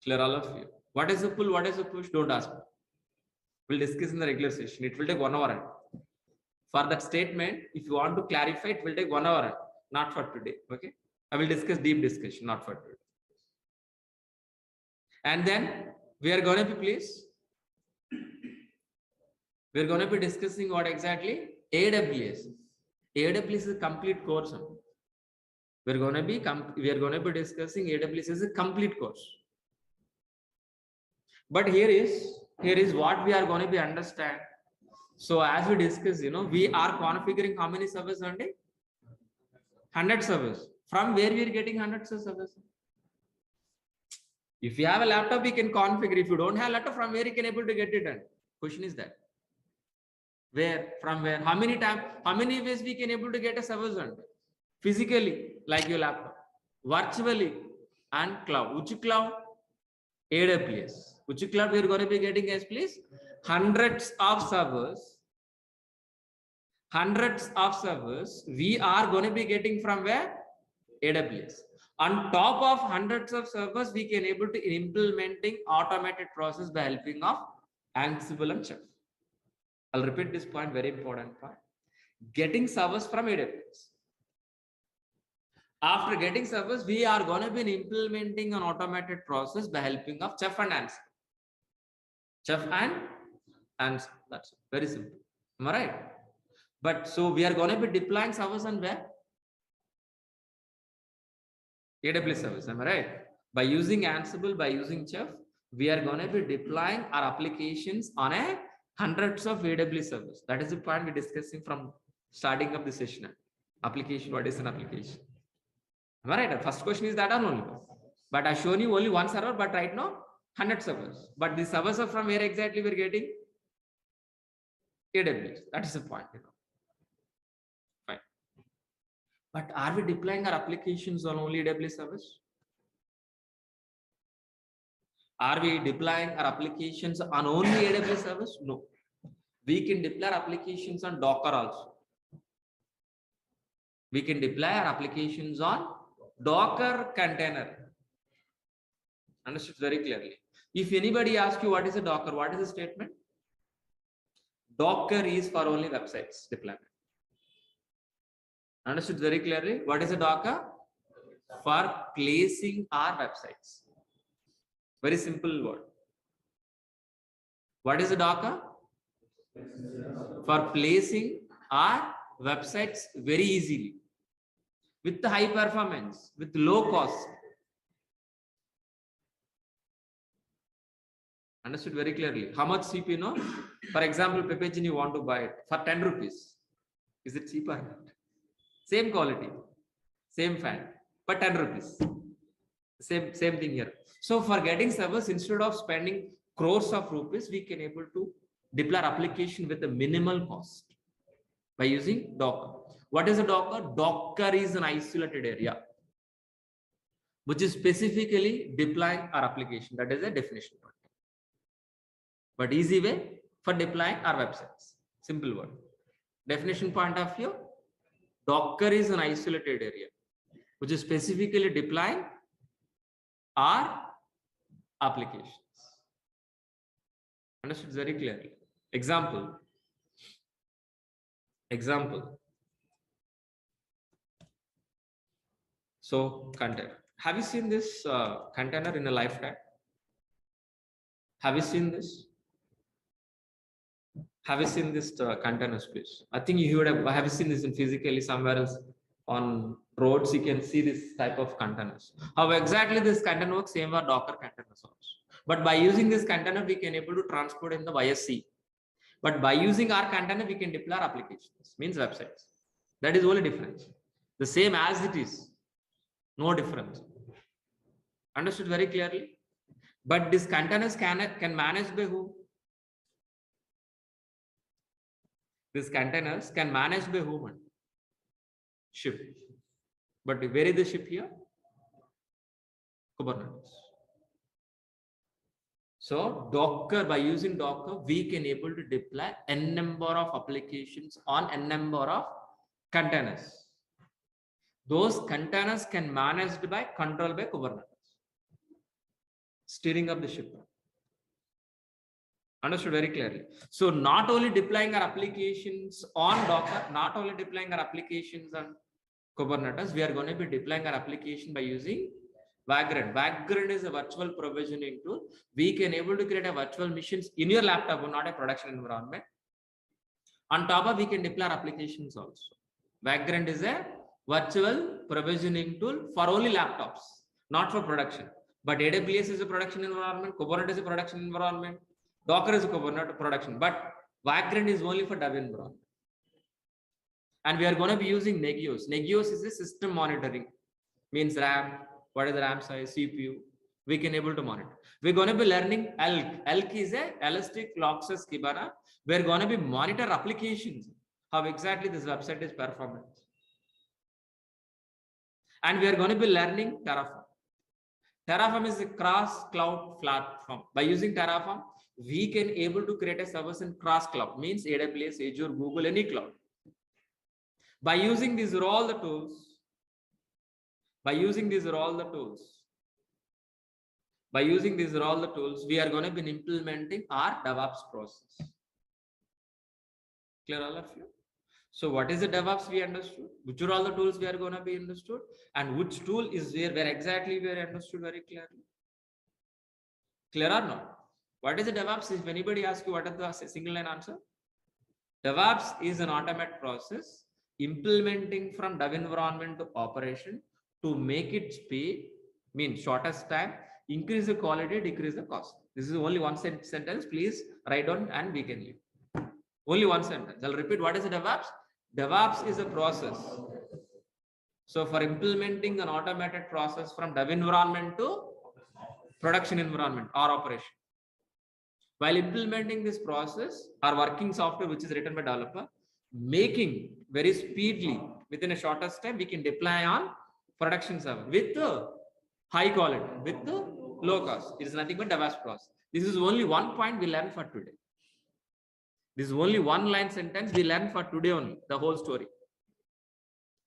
Clear all of you? What is a pull? What is a push? Don't ask me. We'll discuss in the regular session. It will take 1 hour. For that statement, if you want to clarify, it will take 1 hour, not for today. Okay. I will discuss deep discussion, not for today. And then we are going to be, please, we're going to be discussing what exactly? AWS. AWS is a complete course. We are going to be discussing AWS as a complete course. But here is what we are going to be understand. So as we discussed, we are configuring how many servers on day? 100 servers. From where we are getting hundreds of servers? If you have a laptop, we can configure. If you don't have a laptop, from where you can able to get it done? Question is that. Where? From where? How many times? How many ways we can able to get a servers on? Physically, like your laptop. Virtually and cloud. Which cloud? AWS. Which cloud we are going to be getting as please? Hundreds of servers. Hundreds of servers we are going to be getting from where? AWS. On top of hundreds of servers, we can able to implementing automated process by helping of Ansible and Chef. I'll repeat this point, very important point. Getting servers from AWS. After getting servers, we are going to be implementing an automated process by helping of Chef and Ansible. Chef and Ansible. That's very simple. Am I right? But so we are going to be deploying servers on where? AWS service. Am I right? By using Ansible, by using Chef, we are going to be deploying our applications on a hundreds of AWS servers. That is the point we're discussing from starting of the session. Application, what is an application? Am I right? First question is that or only. But I've shown you only one server, but right now 100 servers. But the servers are from where exactly we're getting? AWS. That is the point. Fine. But are we deploying our applications on only AWS servers? Are we deploying our applications on only AWS servers? No. We can deploy our applications on Docker also. We can deploy our applications on Docker container. Understood very clearly. If anybody asks you what is a Docker, what is the statement? Docker is for only websites deployment. Understood very clearly. What is a Docker? For placing our websites. Very simple word. What is a Docker? For placing our websites very easily, with the high performance, with low cost. Understood very clearly. How much cheap, you know? For example, packaging you want to buy it for 10 rupees. Is it cheap or not? Same quality, same fan, but 10 rupees. Same thing here. So for getting servers, instead of spending crores of rupees, we can able to deploy application with a minimal cost by using Docker. What is a Docker? Docker is an isolated area which is specifically deploying our application. That is a definition. But easy way for deploying our websites. Simple word. Definition point of view, Docker is an isolated area which is specifically deploying our applications. Understood very clearly. Example. So container. Have you seen this container in a lifetime? Have you seen this? Have you seen this container space? I think you would have seen this in physically somewhere else on roads. You can see this type of containers. How exactly this container works? Same are Docker containers also. But by using this container, we can able to transport in the via sea. But by using our container, we can deploy our applications, means websites. That is only difference. The same as it is, no difference. Understood very clearly. But these containers can manage by who? These containers can manage by whom? Ship. But where is the ship here? Kubernetes. So Docker, by using Docker, we can able to deploy n number of applications on n number of containers. Those containers can managed by controlled by Kubernetes. Steering up the ship. Understood very clearly. So not only deploying our applications on Docker, not only deploying our applications on Kubernetes, we are going to be deploying our application by using Vagrant. Vagrant is a virtual provisioning tool. We can able to create a virtual machines in your laptop, but not a production environment. On top of, we can deploy applications also. Vagrant is a virtual provisioning tool for only laptops, not for production. But AWS is a production environment, Kubernetes is a production environment, Docker is a Kubernetes production, but Vagrant is only for dev environment. And we are going to be using Negios. Negios is a system monitoring, means RAM, what is the RAM size, CPU, we can able to monitor. We're going to be learning ELK. ELK is a Elastic Log Access Kibana. We're going to be monitor applications, how exactly this website is performing. And we are going to be learning Terraform. Terraform is a cross cloud platform. By using Terraform, we can able to create a service in cross cloud, means AWS, Azure, Google, any cloud. By using these are all the tools, we are going to be implementing our DEVOPS process. Clear all of you? So what is the DEVOPS we understood? Which are all the tools we are going to be understood? And which tool is where exactly we are understood very clearly? Clear or not? What is the DEVOPS? If anybody asks you what is the single line answer? DEVOPS is an automated process implementing from dev environment to operation to make it speed, means shortest time, increase the quality, decrease the cost. This is only one sentence. Please write down and we can leave. Only one sentence. I'll repeat. What is the DEVOPS? DEVOPS is a process. So for implementing an automated process from dev environment to production environment or operation. While implementing this process, our working software, which is written by developer, making very speedily within a shortest time, we can deploy on production server with high quality, with low cost. It is nothing but DEVOPS process. This is only one point we learn for today. This is only one line sentence we learn for today only, the whole story.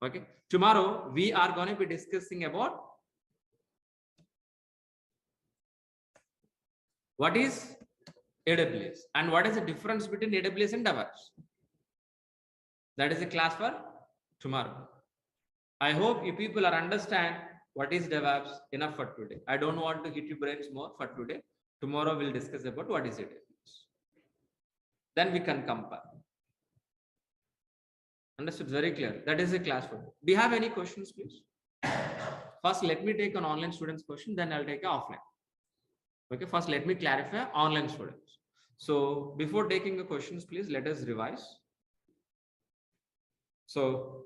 Okay. Tomorrow we are going to be discussing about what is AWS and what is the difference between AWS and DEVOPS. That is a class for tomorrow. I hope you people are understand what is DEVOPS enough for today. I don't want to hit your brains more for today. Tomorrow we'll discuss about what is AWS. Then we can compare. Understood very clear. That is a class for today. Do you have any questions, please? First, let me take an online student's question, then I'll take an offline. Okay, first let me clarify online students. So before taking the questions, please let us revise. So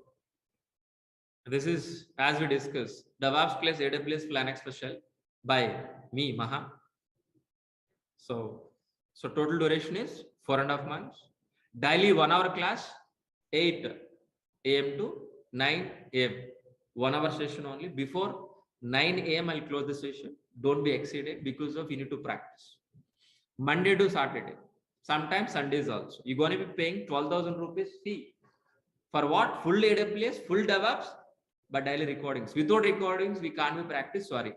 this is, as we discussed, DevOps plus AWS Linux special by me, Maha. So total duration is 4.5 months. Daily 1 hour class, 8 a.m. to 9 a.m. 1 hour session only. Before 9 a.m. I'll close the session. Don't be exceeded because of you need to practice. Monday to Saturday. Sometimes Sundays also. You're going to be paying 12,000 rupees fee. For what? Full AWS, full DevOps, but daily recordings. Without recordings, we can't be practice. Sorry.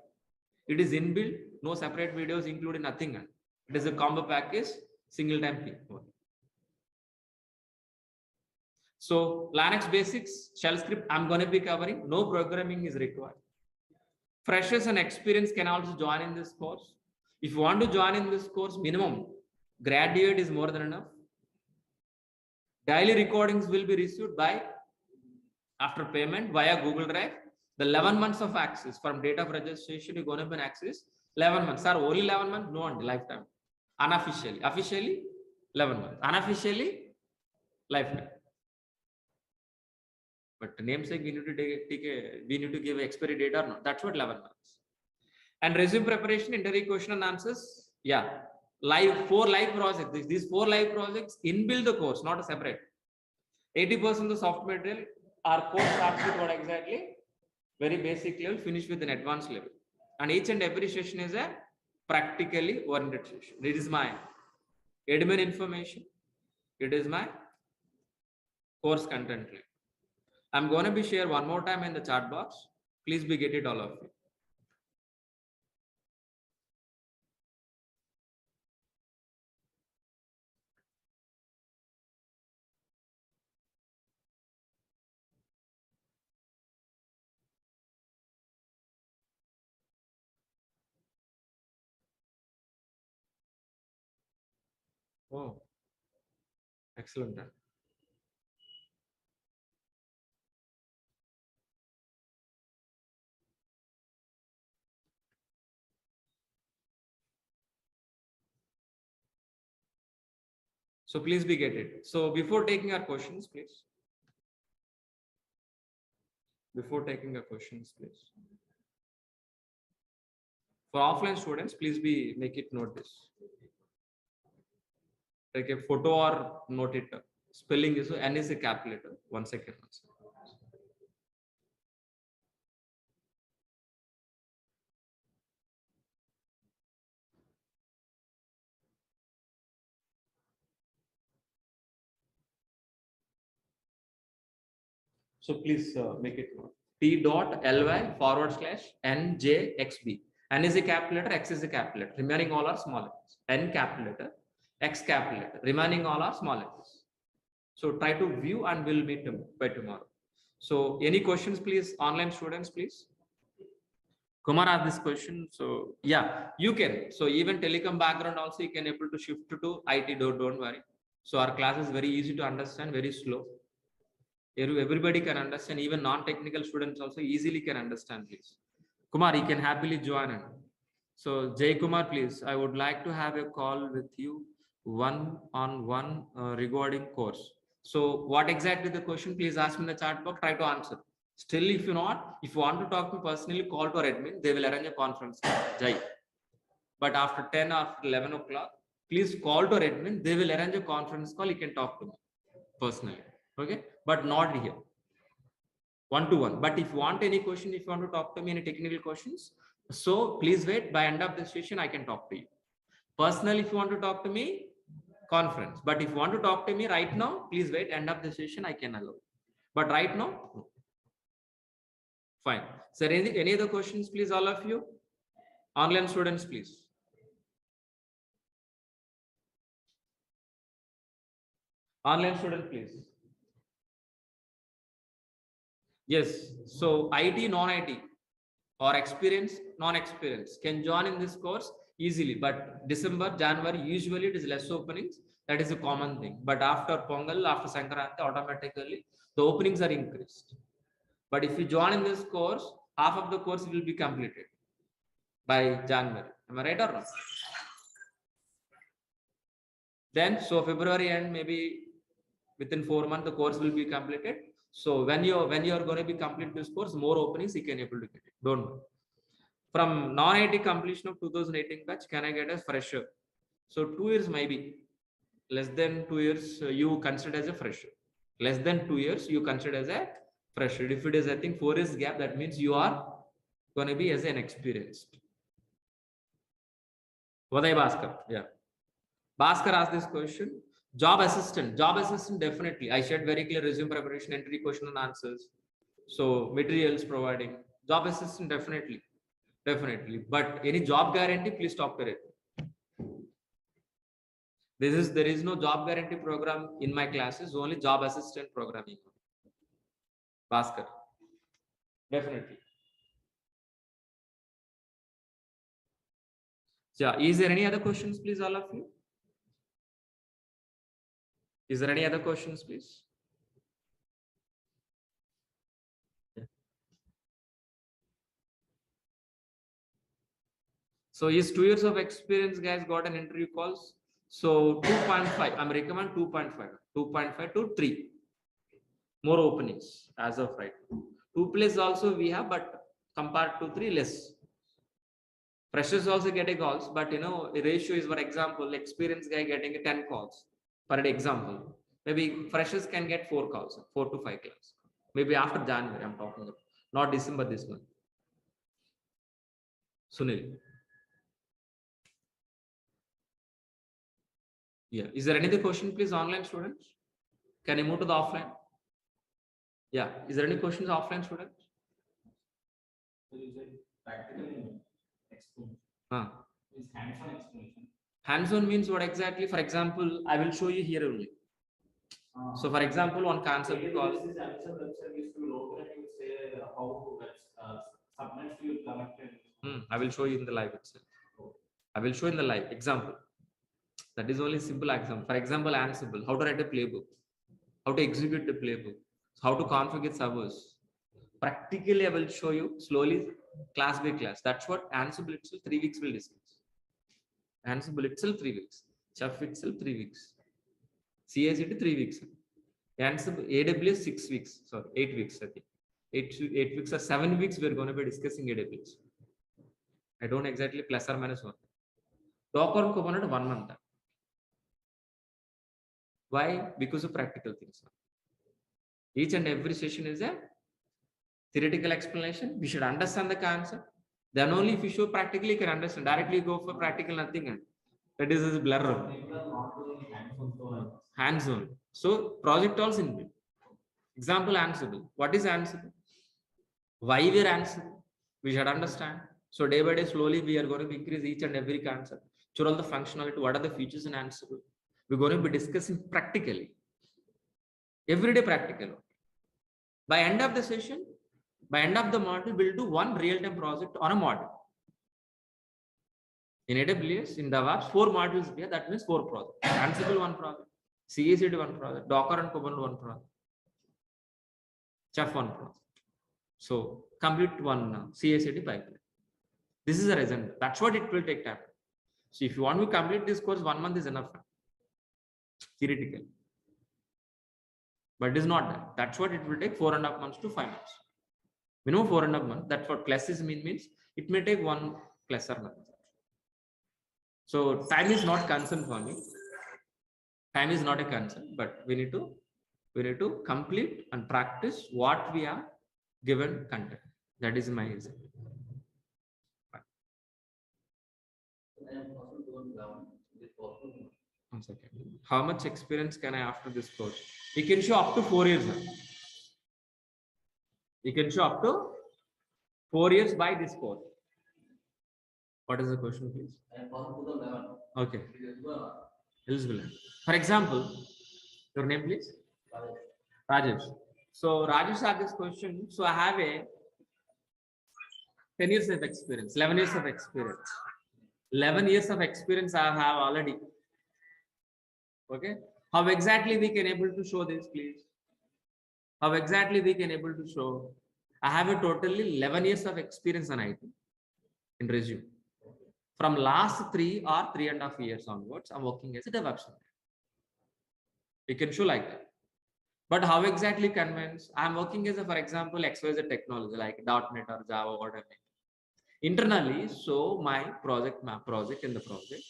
It is inbuilt, no separate videos included, nothing. It is a combo package, single time fee. So Linux basics, shell script, I'm going to be covering. No programming is required. Freshers and experience can also join in this course. If you want to join in this course, minimum graduate is more than enough. Daily recordings will be received by after payment via Google Drive. The 11 months of access from date of registration, you're going to be access 11 months. Sir, only 11 months? No, on lifetime. Unofficially. Officially, 11 months. Unofficially, lifetime. But namesake, we need to give expiry date or not. That's what 11 months. And resume preparation, interview question and answers. Yeah. Four live projects. These 4 live projects inbuilt the course, not a separate. 80% of the soft material, our course starts with what exactly? Very basic level, finish with an advanced level. And each and every session is a practically oriented session. It is my admin information. It is my course content link. I'm going to be share one more time in the chat box. Please be get it, all of you. Oh, excellent. So please be get it. So before taking our questions, please. Before taking our questions, please. For offline students, please be make it note this. Take a photo or note it. Spelling is N is a capital letter. 1 second. So please make it note. T.ly/NJXB. N is a capital letter, X is a capital letter. Remaining all are small letters. N capital letter, X capital letter. Remaining all are small letters. So try to view and we'll meet by tomorrow. So any questions, please, online students, please. Kumar asked this question. So yeah, you can. So even telecom background also you can able to shift to IT. Don't worry. So our class is very easy to understand, very slow. Everybody can understand, even non-technical students also easily can understand, please. Kumar, you can happily join. So Jay Kumar, please, I would like to have a call with you one-on-one regarding course. So what exactly the question, please ask me in the chat box, try to answer. Still, if you want to talk to me personally, call to our admin, they will arrange a conference, Jay. But after 10 or 11 o'clock, please call to our admin, they will arrange a conference call, you can talk to me personally. Okay, but not here, one-to-one. But if you want any question, if you want to talk to me any technical questions, so please wait. By end of the session, I can talk to you personally. If you want to talk to me, conference. But if you want to talk to me right now, please wait. End of the session, I can allow. But right now, no. Fine. Sir, any other questions, please, all of you? Online students, please. Online student, please. Yes. So IT, non-IT or experience, non-experience can join in this course easily. But December, January, usually it is less openings. That is a common thing. But after Pongal, after Sankaranti, automatically the openings are increased. But if you join in this course, half of the course will be completed by January. Am I right or not? Then, so February end, maybe within 4 months, the course will be completed. So when you're going to be complete this course, more openings you can able to get it. Don't know. From non-IT completion of 2018 batch, can I get a fresher? So 2 years maybe. Less than 2 years, you consider as a fresher. Less than 2 years, you consider as a fresher. If it is, I think 4 years gap, that means you are going to be as an experienced. Vaday Bhaskar, yeah. Bhaskar asked this question. Job assistant, definitely. I shared very clear resume preparation, entry question and answers. So materials providing. Job assistant, definitely. But any job guarantee, please talk to it. There is no job guarantee program in my classes, only job assistant programming. Bhaskar, definitely. Yeah, is there any other questions, please, all of you? Is there any other questions, please? Yeah. So is 2 years of experience, guys, got an interview calls? So 2.5, I'm recommend 2.5 to 3. More openings as of right. 2 places also we have, but compared to 3, less. Freshers also getting calls, but you know, the ratio is, for example, experienced guy getting 10 calls per example. Maybe freshers can get 4 calls, 4 to 5 calls. Maybe after January, I'm talking about, not December this month. Sunil. Yeah. Is there any other question, please, online students? Can you move to the offline? Yeah. Is there any questions, offline students? Practical explanation. Is hands-on explanation. Hands-on means what exactly? For example, I will show you here only. So, for example, one concept called. This is AWS website used to open and you say how to submit to your connected. I will show you in the live itself. I will show in the live example. That is only simple example. For example, Ansible, how to write a playbook, how to execute the playbook, how to configure servers. Practically, I will show you slowly, class by class. That's what Ansible itself 3 weeks will discuss. Ansible itself 3 weeks. Chef itself 3 weeks. CICD 3 weeks. Ansible AWS 6 weeks. Sorry, 8 weeks. I think 8 weeks or 7 weeks. We're going to be discussing AWS. I don't exactly plus or minus 1. Docker and Kubernetes 1 month. Why? Because of practical things. Each and every session is a theoretical explanation. We should understand the concept. Then only if you show practically, you can understand. Directly go for practical, nothing. And that is a blur. Hands-on. So project also in example, Ansible. What is Ansible? Why we are Ansible? We should understand. So day by day, slowly we are going to increase each and every concept. Show all the functionality. What are the features in Ansible? We're going to be discussing practically. Everyday practical. By end of the session, by end of the module, we'll do one real-time project on a module. In AWS, in DEVOPS, 4 modules here. That means 4 projects. Ansible 1 project, CICD 1 project, Docker and Kubernetes 1 project, Chef 1 project. So complete one CICD pipeline. This is a reason. That's what it will take time. So if you want to complete this course, 1 month is enough. Theoretical. But it is not that. That's what it will take 4.5 months to 5 months. Minimum 4.5 months. That's what plus is means it may take 1 plus or minus. So time is not concern for me. Time is not a concern, but we need to complete and practice what we are given content. That is my reason. One second. How much experience can I after this course? You can show up to 4 years. You can show up to 4 years by this course. What is the question, please? Okay. Eligible. For example, your name, please? Rajesh. So Rajesh asked this question. So I have a 10 years of experience, 11 years of experience. 11 years of experience I have already. Okay. How exactly we can able to show this, please? How exactly we can able to show? I have a totally 11 years of experience on IT in resume. From last 3 or 3.5 years onwards, I'm working as a DevOps. You can show like that. But how exactly convince? I'm working as a, for example, XYZ technology like .NET or Java or whatever. Internally, so my project in the project,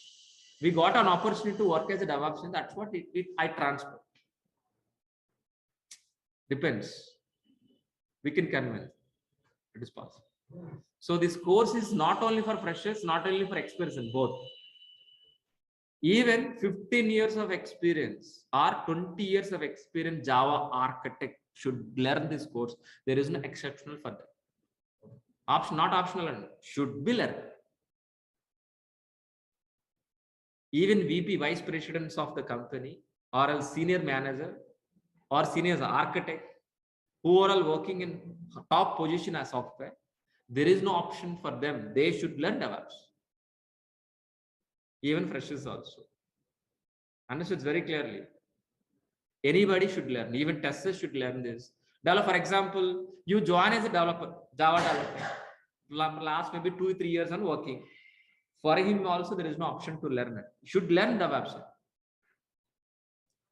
we got an opportunity to work as a DevOps, and that's what I transfer. Depends. We can convince. It is possible. So this course is not only for freshers, not only for experts, both. Even 15 years of experience or 20 years of experience Java architect should learn this course. There is no exceptional for that. Not optional, and should be learned. Even VP, vice presidents of the company, or a senior manager, or senior architect, who are all working in top position as software, there is no option for them. They should learn DevOps. Even freshers also. Understood very clearly. Anybody should learn. Even testers should learn this. Developer, for example, you join as a developer, Java developer. Last maybe 2-3 years on working. For him also, there is no option to learn it. You should learn DevOps.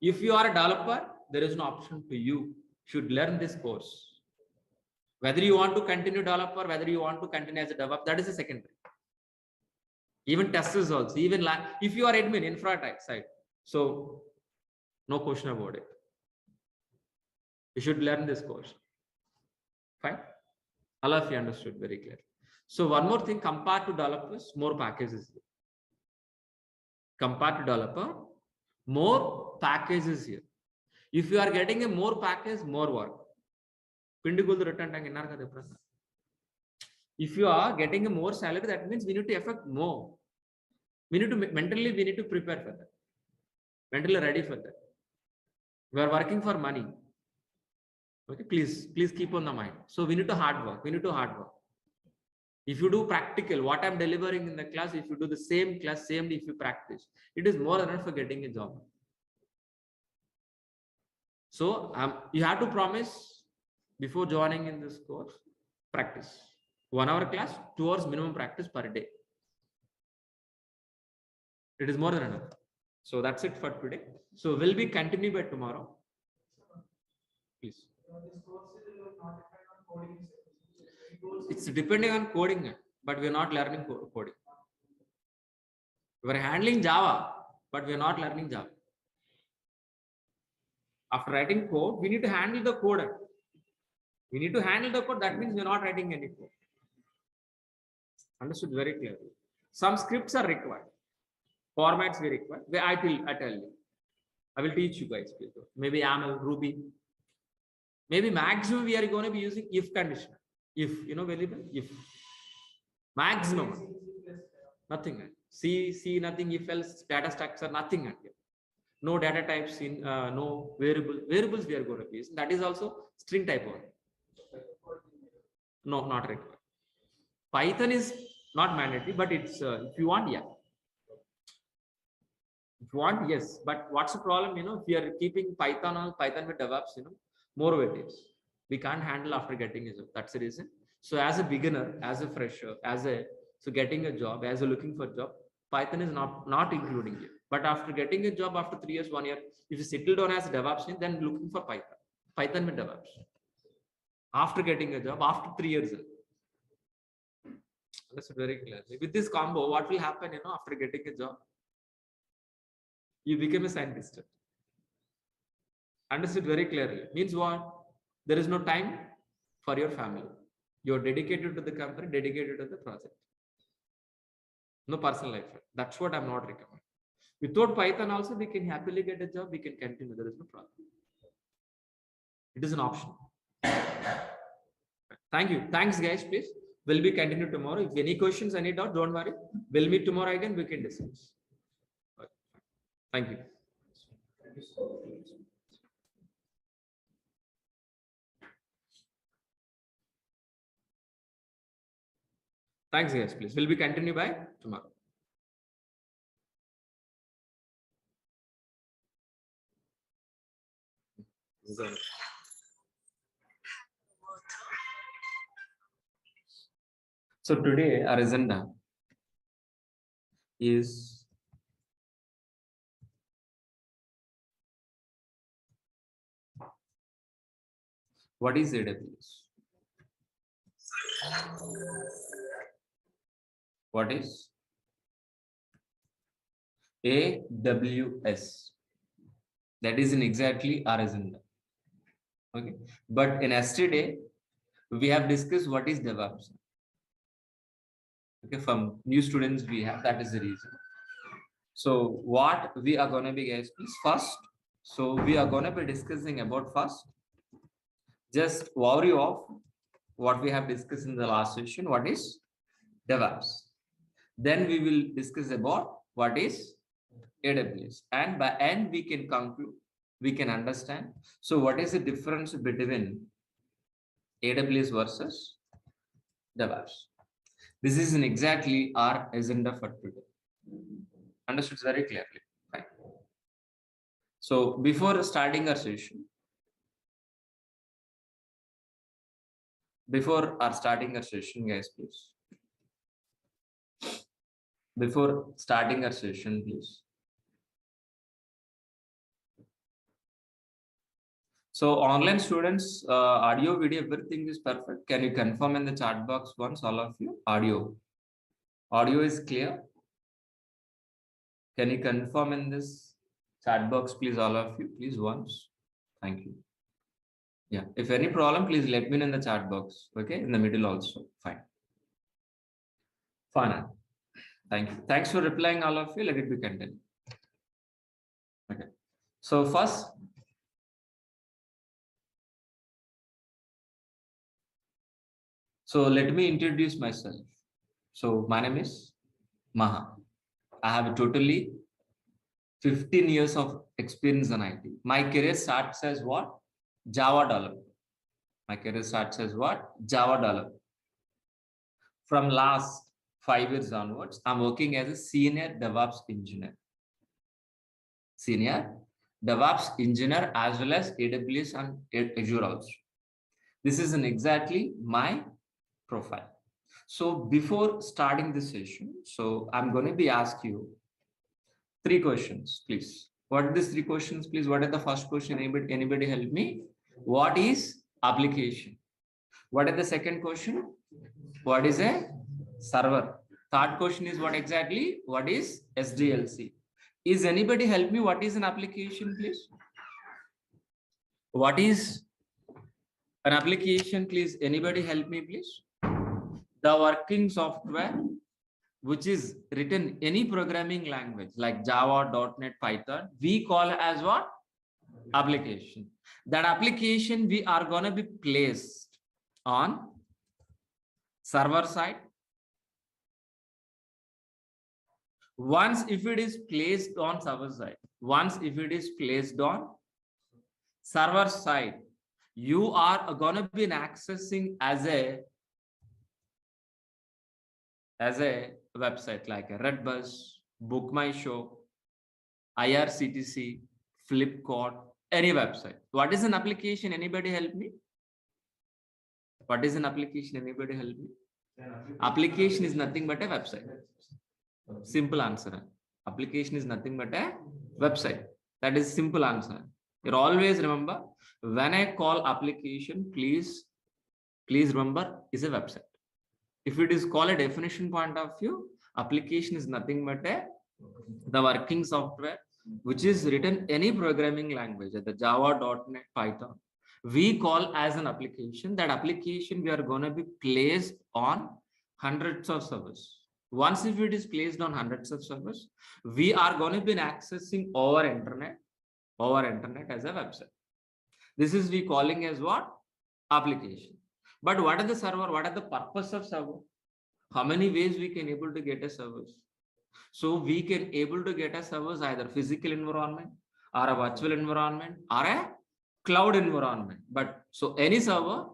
If you are a developer, there is no option to you. Should learn this course. Whether you want to continue developer, whether you want to continue as a DevOps, that is the secondary. Even testers also. Even if you are admin, infra type side, so no question about it. You should learn this course. Fine. All of you understood very clear. So one more thing, compared to developers, more packages. Compared to developer, more packages here. If you are getting a more package, more work. If you are getting a more salary, that means we need to affect more. We need to mentally, we need to prepare for that. Mentally ready for that. We are working for money. Okay, please keep on the mind. So we need to hard work. We need to hard work. If you do practical, what I'm delivering in the class, if you do the same class, same if you practice, it is more than enough for getting a job. So you have to promise before joining in this course, practice. 1 hour class, 2 hours minimum practice per day. It is more than enough. So that's it for today. So we'll be continue by tomorrow. Please. It's depending on coding, but we're not learning coding. We're handling Java, but we're not learning Java. After writing code, we need to handle the code. We need to handle the code. That means we're not writing any code. Understood very clearly. Some scripts are required. Formats we require. I tell you. I will teach you guys. Maybe YAML, Ruby. Maybe maximum we are going to be using if condition. If, variable, if. Maximum. Nothing. C, nothing, if else, data structure, nothing. No data types in, no variables we are going to use. That is also string type one. No, not required. Python is not mandatory, but it's, if you want, yeah. If you want, yes. But what's the problem, if you are keeping Python on Python with DevOps, more weightage. We can't handle after getting a job. That's the reason. So as a beginner, as a fresher, so getting a job, as a looking for a job, Python is not including it. But after getting a job after 3 years, 1 year, if you settle down as a DevOps, then looking for Python with DevOps. After getting a job, after 3 years. That's very clear. With this combo, what will happen, after getting a job? You become a scientist. Understood very clearly. Means what? There is no time for your family. You're dedicated to the company, dedicated to the project. No personal life. That's what I'm not recommending. Without Python also, we can happily get a job. We can continue. There is no problem. It is an option. Thank you. Thanks, guys. Please. We'll be continue tomorrow. If any questions, any doubt, don't worry. We'll meet tomorrow again. We can discuss. Thank you. Thanks, guys. Please. We'll be continue by tomorrow. So today our agenda is what is AWS? What is AWS? That is in exactly our agenda. Okay, but in yesterday we have discussed what is DevOps. Okay, from new students we have, that is the reason. So what we are gonna be, guys, please first. So we are gonna be discussing about first. Just overview of what we have discussed in the last session. What is DevOps? Then we will discuss about what is AWS, and by end we can conclude, we can understand. So what is the difference between AWS versus DevOps? This is in exactly our agenda for today. Understood very clearly. Fine. So before starting our session, guys, please. Before starting our session, please. So online students, audio, video, everything is perfect. Can you confirm in the chat box once, all of you? Audio is clear. Can you confirm in this chat box, please, all of you, please, once. Thank you. Yeah, if any problem, please let me know in the chat box. Okay, in the middle also. Fine. Fine. Thank you. Thanks for replying, all of you. Let it be continued. Okay. So first, so let me introduce myself. So my name is Maha. I have totally 15 years of experience in IT. My career starts as what? Java developer. My career starts as what? Java developer. From last 5 years onwards, I'm working as a senior DevOps engineer. Senior DevOps engineer as well as AWS and Azure also. This is exactly my profile. So before starting this session, so I'm going to be ask you 3 questions, please. What are these 3 questions, please? What are the first question? Anybody help me? What is application? What is the second question? What is a server? Third question is what exactly? What is SDLC? Is anybody help me? What is an application, please? What is an application, please? Anybody help me, please? The working software which is written any programming language like Java, .NET, Python, we call as what? Application. That application we are going to be placed on server side. Once if it is placed on server side, server side, you are going to be accessing as a website like a Redbus, Book My Show, IRCTC, Flipkart, any website. What is an application? Anybody help me? What is an application? Anybody help me? Application is nothing but a website. Simple answer. Application is nothing but a website. That is simple answer. You always remember, when I call application, please remember, is a website. If it is called a definition point of view, application is nothing but the working software which is written any programming language, the Java, .NET, Python, we call as an application. That application we are going to be placed on hundreds of servers. Once if it is placed on hundreds of servers, we are going to be accessing over internet as a website. This is we calling as what? Application. But what are the server? What are the purpose of server? How many ways we can able to get a service? So we can able to get a service either physical environment or a virtual environment or a cloud environment. But so any server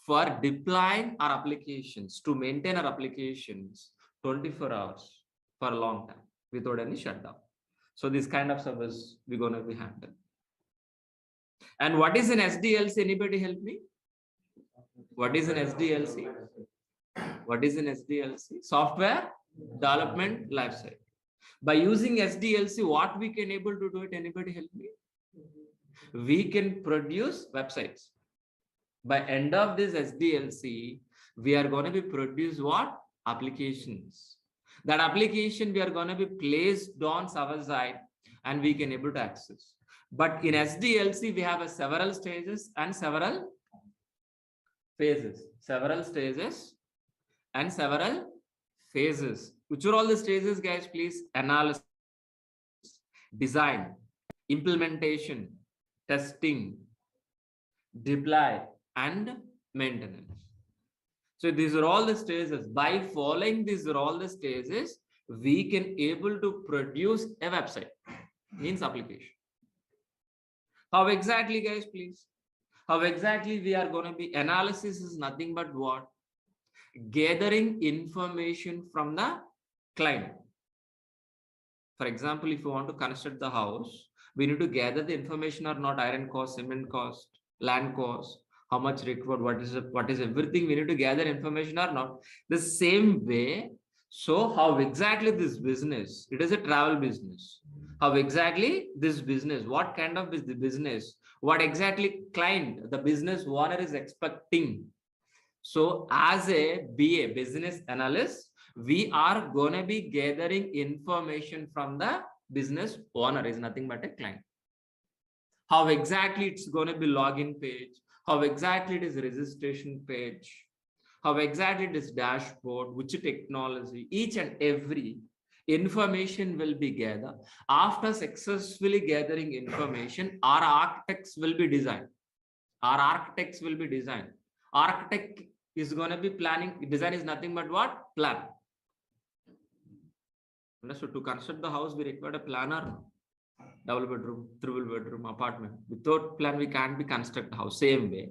for deploying our applications, to maintain our applications 24 hours for a long time without any shutdown. So this kind of service we're going to be handling. And what is an SDLC? Anybody help me? What is an SDLC? What is an SDLC? Software Development Lifecycle. By using SDLC, what we can able to do it? Anybody help me? We can produce websites. By end of this SDLC, we are going to be produce what? Applications. That application we are going to be placed on server side and we can able to access. But in SDLC, we have a several stages and several phases. Several stages and several phases. Which are all the stages, guys? Please, analysis, design, implementation, testing, deploy, and maintenance. So these are all the stages. By following these are all the stages, we can able to produce a website, means application. How exactly, guys, please? How exactly we are going to be? Analysis is nothing but what? Gathering information from the client. For example, if you want to construct the house, we need to gather the information or not: iron cost, cement cost, land cost, how much required, what is everything. We need to gather information or not. The same way. So how exactly this business? It is a travel business. How exactly this business? What kind of business? What exactly client, the business owner is expecting? So as a BA, business analyst, we are going to be gathering information from the business owner, is nothing but a client. How exactly it's going to be login page, how exactly it is registration page, how exactly it is dashboard, which technology, each and every information will be gathered. After successfully gathering information, our architects will be designed. Our architects will be designed. Architect is going to be planning. Design is nothing but what? Plan. So to construct the house, we require a planner. Double bedroom, triple bedroom, apartment. Without plan, we can't be construct the house. Same way,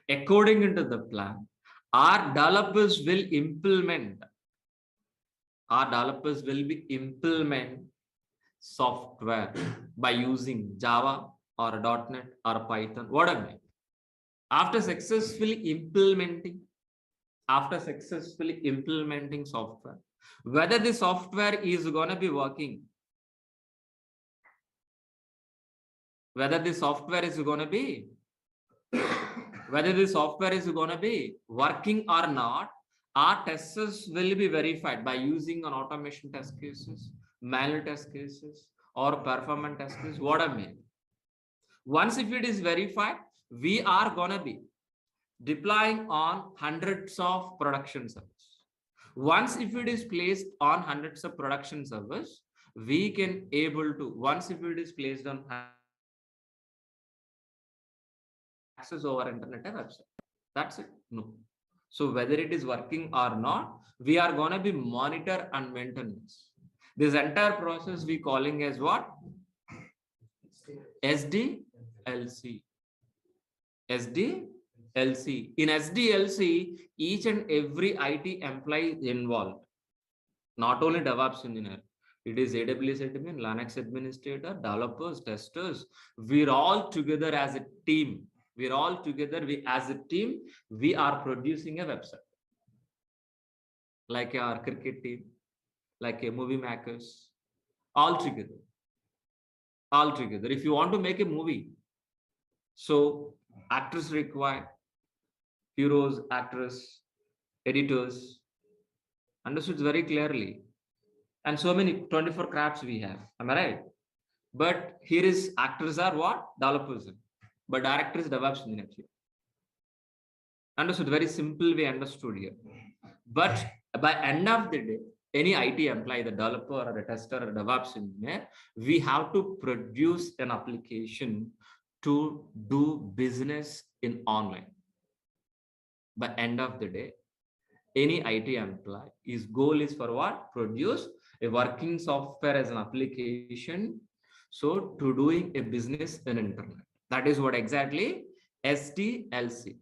according into the plan, our developers will implement. Our developers will be implement software by using Java or .NET or Python, whatever. After successfully implementing software, whether the software is going to be working, whether the software is going to be working or not, our testers will be verified by using an automation test cases, manual test cases, or performance test cases, what I mean. Once if it is verified, we are going to be deploying on hundreds of production servers. Once if it is placed on hundreds of production servers, we can able to, once if it is placed on access over internet and website. That's it. No. So whether it is working or not, we are going to be monitor and maintenance. This entire process we calling as what? SDLC. SDLC. In SDLC, each and every IT employee is involved. Not only DevOps engineer. It is AWS admin, Linux administrator, developers, testers. We're all together as a team. We're all together. As a team, we are producing a website. Like our cricket team, like a movie makers, all together. All together. If you want to make a movie, so actors required, heroes, actors, editors, understood very clearly. And so many 24 crafts we have. Am I right? But here is actors are what? Developers. But director is DevOps engineer here. Understood? Very simple way understood here. But by end of the day, any IT employee, the developer or a tester or a DevOps engineer, we have to produce an application to do business in online. By end of the day, any IT employee, his goal is for what? Produce a working software as an application. So to doing a business in internet. That is what exactly SDLC.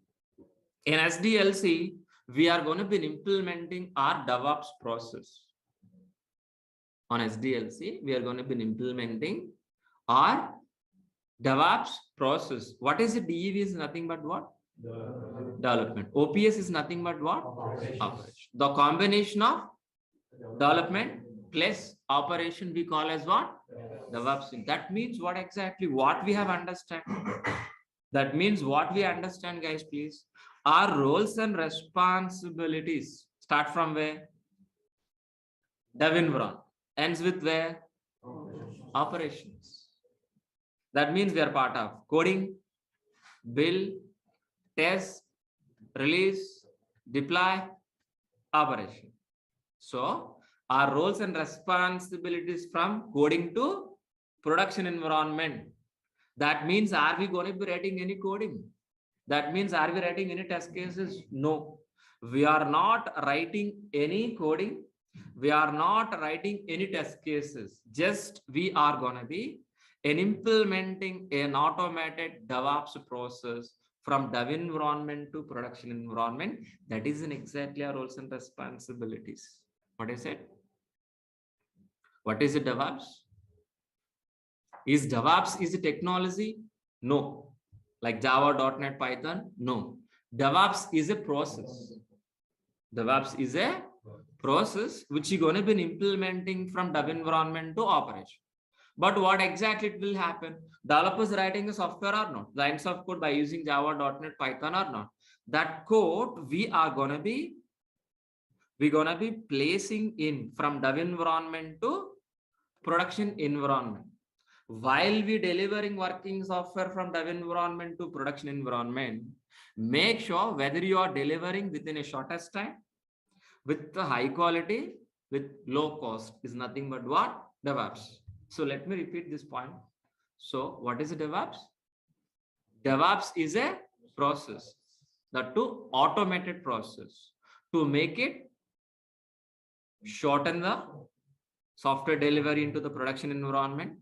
In SDLC, we are going to be implementing our DevOps process. On SDLC, we are going to be implementing our DevOps process. What is it? DEV is nothing but what? Development. OPS is nothing but what? Operation. The combination of development, plus operation we call as what? DevOps. That means what exactly? What we have understand? That means what we understand, guys, please. Our roles and responsibilities start from where? Dev environment. Ends with where? Operations. That means we are part of coding, build, test, release, deploy, operation. So our roles and responsibilities from coding to production environment. That means, are we going to be writing any coding? That means, are we writing any test cases? No, we are not writing any coding. We are not writing any test cases. Just we are going to be implementing an automated DevOps process from dev environment to production environment. That is in exactly our roles and responsibilities. What I said? What is a DevOps? Is DevOps is a technology? No. Like Java, .NET, Python? No. DevOps is a process. DevOps is a process which you're going to be implementing from dev environment to operation. But what exactly it will happen? Developers writing a software or not? Lines of code by using Java, .NET, Python or not? That code we're gonna be placing in from dev environment to production environment. While we delivering working software from dev environment to production environment, make sure whether you are delivering within a shortest time, with the high quality, with low cost is nothing but what? DevOps. So let me repeat this point. So what is a DevOps? DevOps is a process, that to automated process to make it shorten the software delivery into the production environment,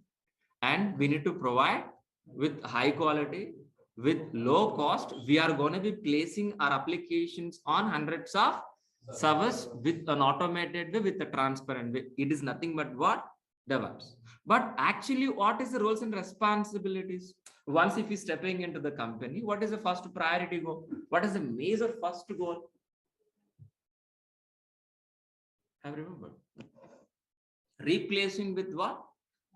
and we need to provide with high quality, with low cost. We are going to be placing our applications on hundreds of servers with an automated way, with a transparent way. It is nothing but what? DevOps. But actually, what is the roles and responsibilities? Once if you're stepping into the company, what is the first priority goal? What is the major first goal? Have remembered? Replacing with what?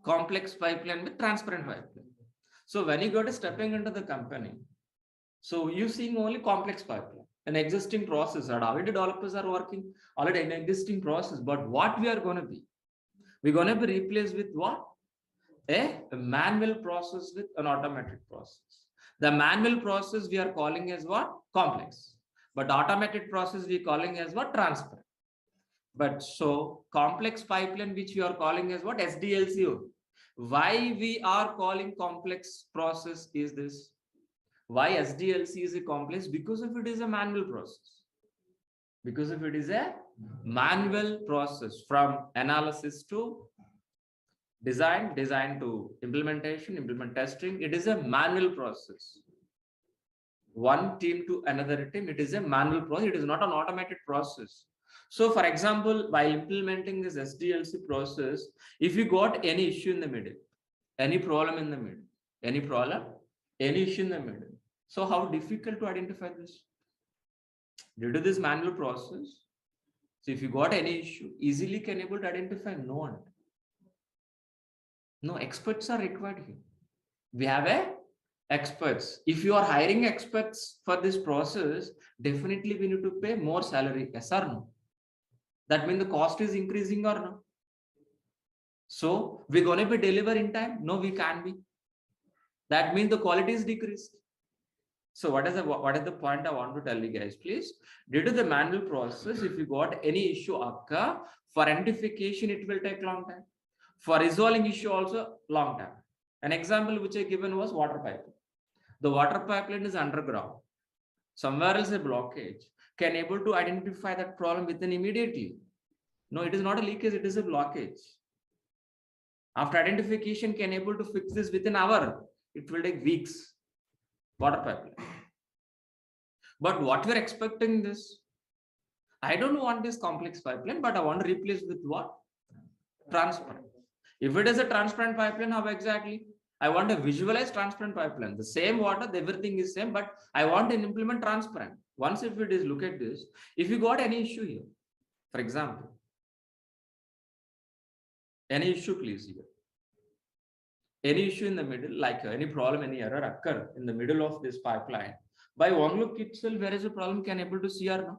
Complex pipeline with transparent pipeline. So when you go to stepping into the company, so you seeing only complex pipeline, an existing process that already developers are working, already an existing process. But what we are going to be? We're going to be replaced with what? A manual process with an automated process. The manual process we are calling as what? Complex. But automated process we are calling as what? Transparent. But so complex pipeline, which we are calling as what? SDLC. Why we are calling complex process is this? Why SDLC is a complex? Because if it is a manual process. Because if it is a manual process from analysis to design to implementation, implement testing, it is a manual process. One team to another team, it is a manual process. It is not an automated process. So for example, while implementing this SDLC process, if you got any issue in the middle, any problem in the middle, any issue in the middle. So how difficult to identify this? Due to this manual process, so if you got any issue, easily can able to identify? No one. No, experts are required here. We have experts. If you are hiring experts for this process, definitely we need to pay more salary. Yes or no? That means the cost is increasing or no? So we're going to be deliver in time? No, we can't be. That means the quality is decreased. So what is the point I want to tell you guys, please? Due to the manual process, if you got any issue occur, for identification, it will take long time. For resolving issue also long time. An example which I given was water pipeline. The water pipeline is underground. Somewhere else a blockage. Can able to identify that problem within immediately? No, it is not a leakage, it is a blockage. After identification, can able to fix this within an hour. It will take weeks. Water pipeline. But what we're expecting this? I don't want this complex pipeline, but I want to replace with what? Transparent. If it is a transparent pipeline, how exactly? I want to visualize transparent pipeline. The same water, everything is same, but I want to implement transparent. Once if it is, look at this. If you got any issue here, for example, Any issue, please? Here. Any issue in the middle, like any problem, any error occur in the middle of this pipeline. By one look itself, where is the problem, can able to see or not?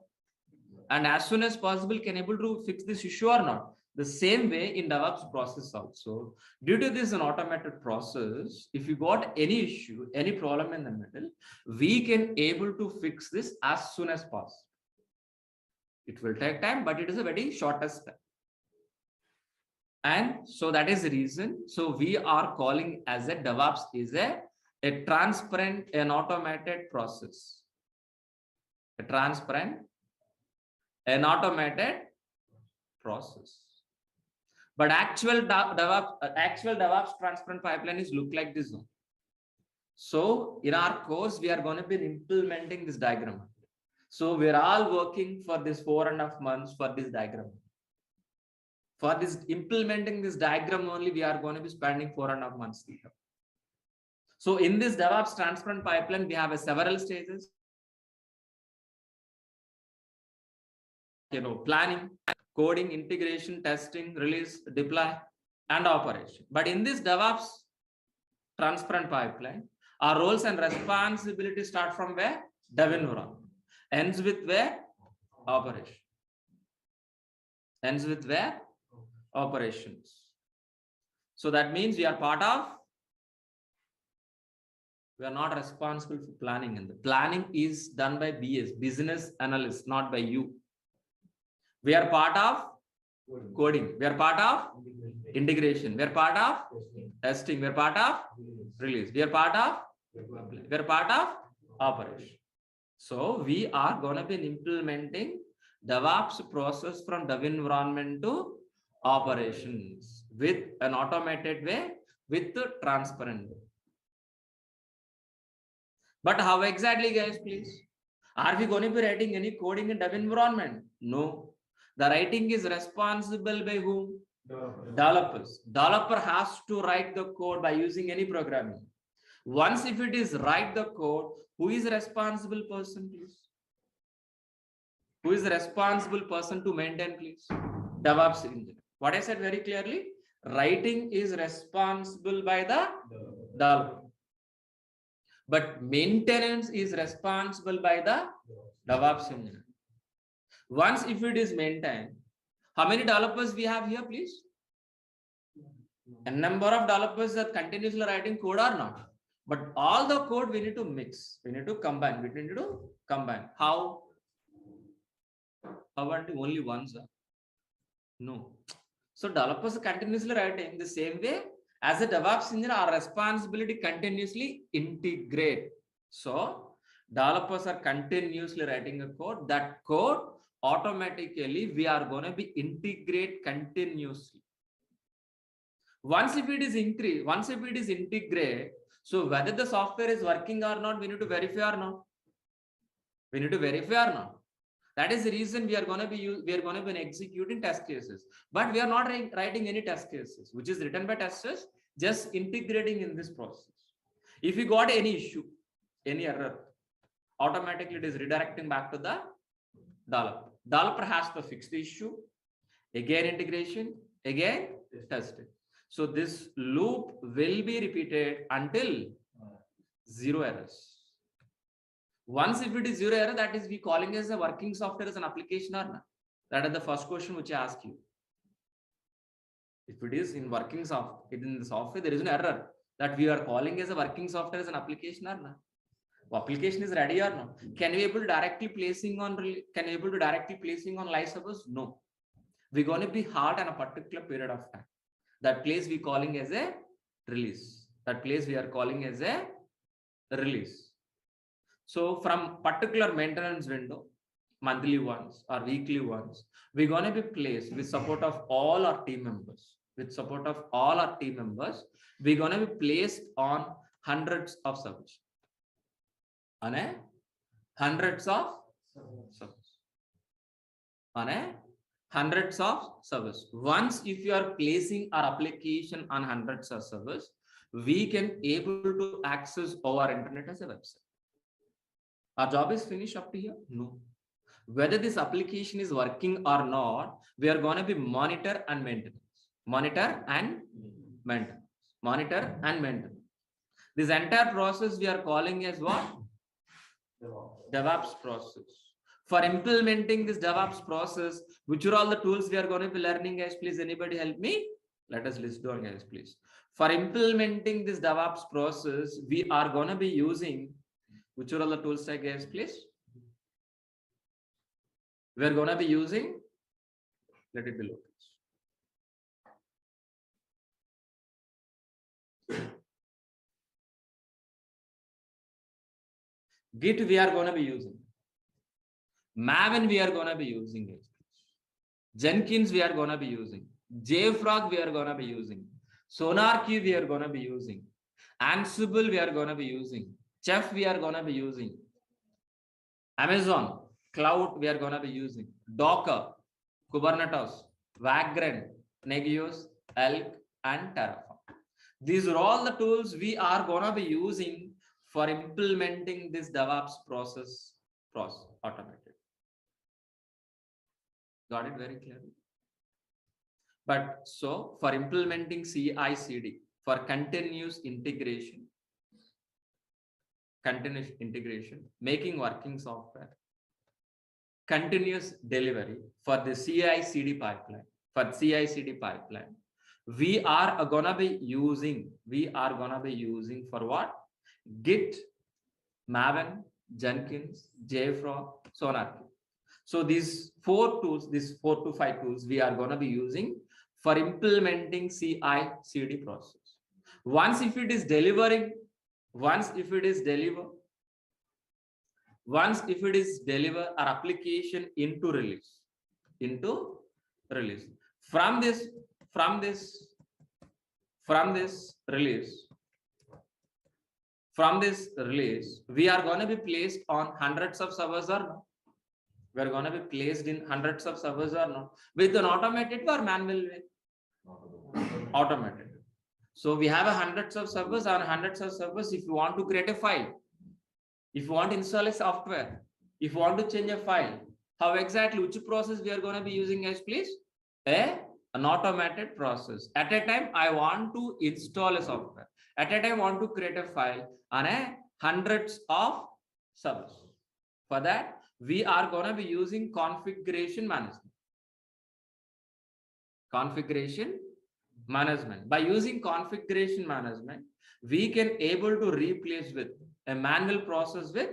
And as soon as possible, can able to fix this issue or not? The same way in DevOps process also. Due to this an automated process, if you got any issue, any problem in the middle, we can able to fix this as soon as possible. It will take time, but it is a very shortest step. And so that is the reason. So we are calling as a DevOps is a transparent and automated process. A transparent and automated process. But actual DevOps transparent pipeline is look like this one. So in our course, we are going to be implementing this diagram. So we're all working for this 4.5 months for this diagram. For this implementing this diagram only, we are going to be spending 4.5 months here. So in this DevOps transparent pipeline, we have several stages. Planning, coding, integration, testing, release, deploy, and operation. But in this DevOps transparent pipeline, our roles and responsibilities start from where? Dev environment. Ends with where? Operation. Ends with where? Operations. So that means we are not responsible for planning, and the planning is done by BS, business analyst, not by you. We are part of coding. We are part of integration. We are part of testing. We are part of release. We are part of operation. So we are going to be implementing DevOps process from dev environment to operations with an automated way, with the transparent way. But how exactly, guys, please? Are we going to be writing any coding in dev environment? No. The writing is responsible by whom? Developers. Developer has to write the code by using any programming. Once if it is write the code, who is the responsible person, please? Who is the responsible person to maintain, please? DevOps engineer. What I said very clearly, writing is responsible by the developer. But maintenance is responsible by the DevOps engineer. Once if it is maintained, how many developers we have here, please? A number of developers that continuously writing code or not. But all the code we need to mix. We need to combine. We need to combine. How? How about only one, sir? No. So developers are continuously writing the same way as a DevOps engineer. Our responsibility continuously integrate. So developers are continuously writing a code. That code automatically we are going to be integrate continuously. Once if it is increase, once if it is integrate, so whether the software is working or not, we need to verify or not. We need to verify or not. That is the reason we are going to be executing test cases, but we are not writing any test cases, which is written by testers, just integrating in this process. If you got any issue, any error, automatically it is redirecting back to the developer. Developer has to fix the issue, again integration, again testing. So this loop will be repeated until zero errors. Once if it is zero error, that is we calling as a working software as an application or not. That is the first question which I ask you. If it is in working software, in the software, there is an error that we are calling as a working software as an application or not. Application is ready or not. Can we able to directly placing on live servers? No. We're going to be hard on a particular period of time. That place we calling as a release. That place we are calling as a release. So from particular maintenance window, monthly ones or weekly ones, we're going to be placed with support of all our team members. With support of all our team members, we're going to be placed on hundreds of servers. On a hundreds of servers. On a hundreds of servers. Once if you are placing our application on hundreds of servers, we can able to access our internet as a website. Our job is finished up to here? No. Whether this application is working or not, we are going to be monitor and maintenance. Monitor and maintenance. Monitor and maintenance. This entire process we are calling as what? DevOps process. For implementing this DevOps process, which are all the tools we are going to be learning, guys? Please, anybody help me? Let us list down, guys, please. For implementing this DevOps process, we are going to be using, which are all the tools, guys, please? We are going to be using, let it be low. Git we are going to be using. Maven we are going to be using. Jenkins we are going to be using. JFrog we are going to be using. SonarQube we are going to be using. Ansible we are going to be using. Chef we are going to be using. Amazon Cloud we are going to be using. Docker, Kubernetes, Vagrant, Negios, Elk, and Terraform. These are all the tools we are going to be using for implementing this DevOps process automated. Got it very clearly? But so for implementing CI/CD, for continuous integration, making working software, continuous delivery for the CI/CD pipeline, we are gonna be using for what? Git, Maven, Jenkins, JFrog, SonarQube. So these 4 tools, these 4 to 5 tools, we are going to be using for implementing CI/CD process. Once if it is deliver our application into release. From this release, we are going to be placed on hundreds of servers or no? We are going to be placed in hundreds of servers or no? With an automated or manual way? Automated. So we have hundreds of servers. On hundreds of servers, if you want to create a file, if you want to install a software, if you want to change a file, how exactly, which process we are going to be using, guys, please? An automated process. At a time, I want to install a software. At a time, I want to create a file on hundreds of servers. For that, we are going to be using configuration management. By using configuration management, we can able to replace with a manual process with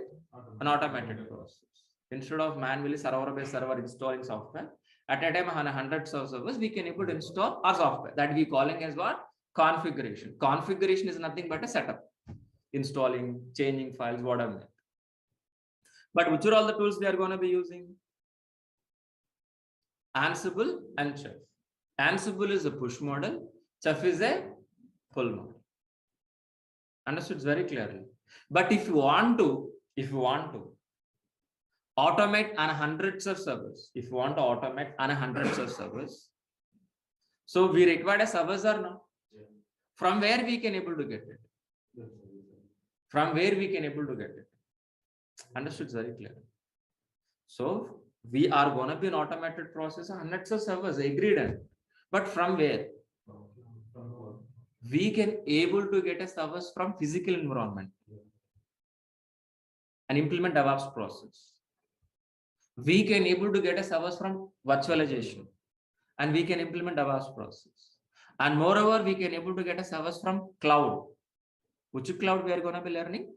an automated process. Instead of manually server by server installing software, at a time on hundreds of servers, we can able to install our software. That we calling as what? Configuration. Configuration is nothing but a setup. Installing, changing files, whatever. But which are all the tools we are going to be using? Ansible and Chef. Ansible is a push model. Chef is a pull model. Understood very clearly. But if you want to automate on hundreds of servers, so we require a servers or no? From where we can able to get it? Understood very clear. So we are going to be an automated process of hundreds of servers, agreed. But from where? We can able to get a servers from physical environment and implement DevOps process. We can able to get a servers from virtualization and we can implement DevOps process. And moreover, we can able to get a servers from cloud. Which cloud we are going to be learning?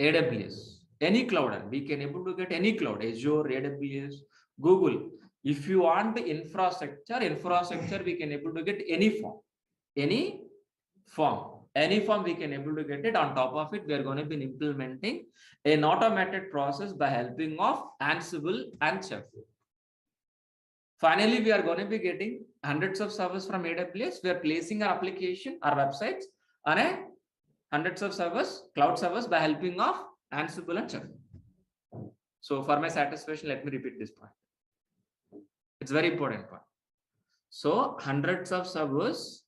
AWS. Any cloud, we can able to get any cloud, Azure, AWS, Google. If you want the infrastructure, we can able to get any form we can able to get it. On top of it, we are going to be implementing an automated process by helping of Ansible and Chef. Finally, we are going to be getting hundreds of servers from AWS. We are placing our application, our websites on hundreds of servers, cloud servers by helping of Ansible and Chef. So for my satisfaction, let me repeat this point. It's very important point. So hundreds of servers,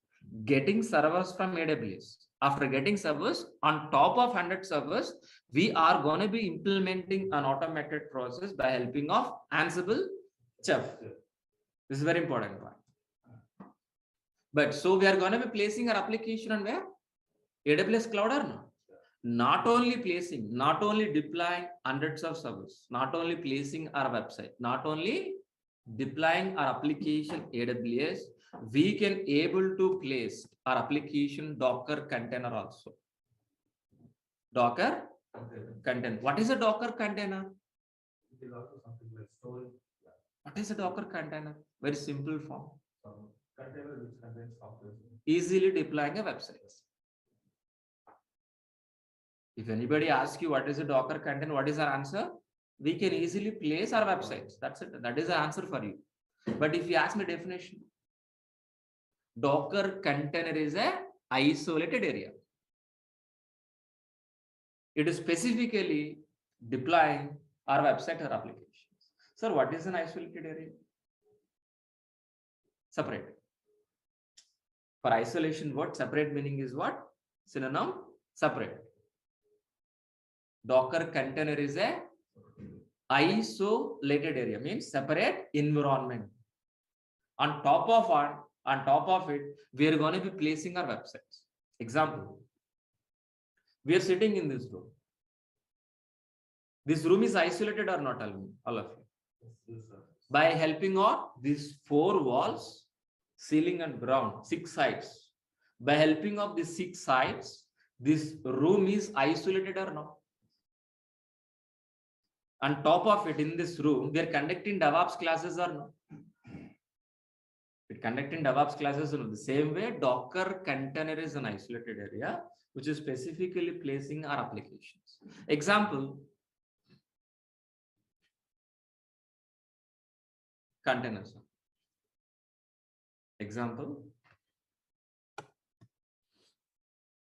getting servers from AWS. After getting servers, on top of 100 servers, we are going to be implementing an automated process by helping of Ansible, Chef. This is very important point. But so we are going to be placing our application on where? AWS cloud or not? Not only placing, not only deploying hundreds of servers, not only placing our website, not only deploying our application AWS, we can able to place our application Docker container also. Docker container. What is a Docker container? It is also something like storage. What is a Docker container? Very simple form. Container which contains software. Easily deploying a website. If anybody asks you what is a Docker container, what is our answer? We can easily place our websites. That's it. That is the answer for you. But if you ask me definition, Docker container is a isolated area. It is specifically deploying our website or applications. Sir, what is an isolated area? Separate. For isolation, what separate meaning is what? Synonym, separate. Docker container is a isolated area, means separate environment. On top of it, we are going to be placing our websites. Example, we are sitting in this room. This room is isolated or not, all of you? Yes, sir. By helping of these 4 walls, ceiling and ground, 6 sides. By helping of these 6 sides, this room is isolated or not? On top of it, in this room, we are conducting DEVOPS classes or not? We're conducting DEVOPS classes in the same way. Docker container is an isolated area, which is specifically placing our applications. Example, containers. Example,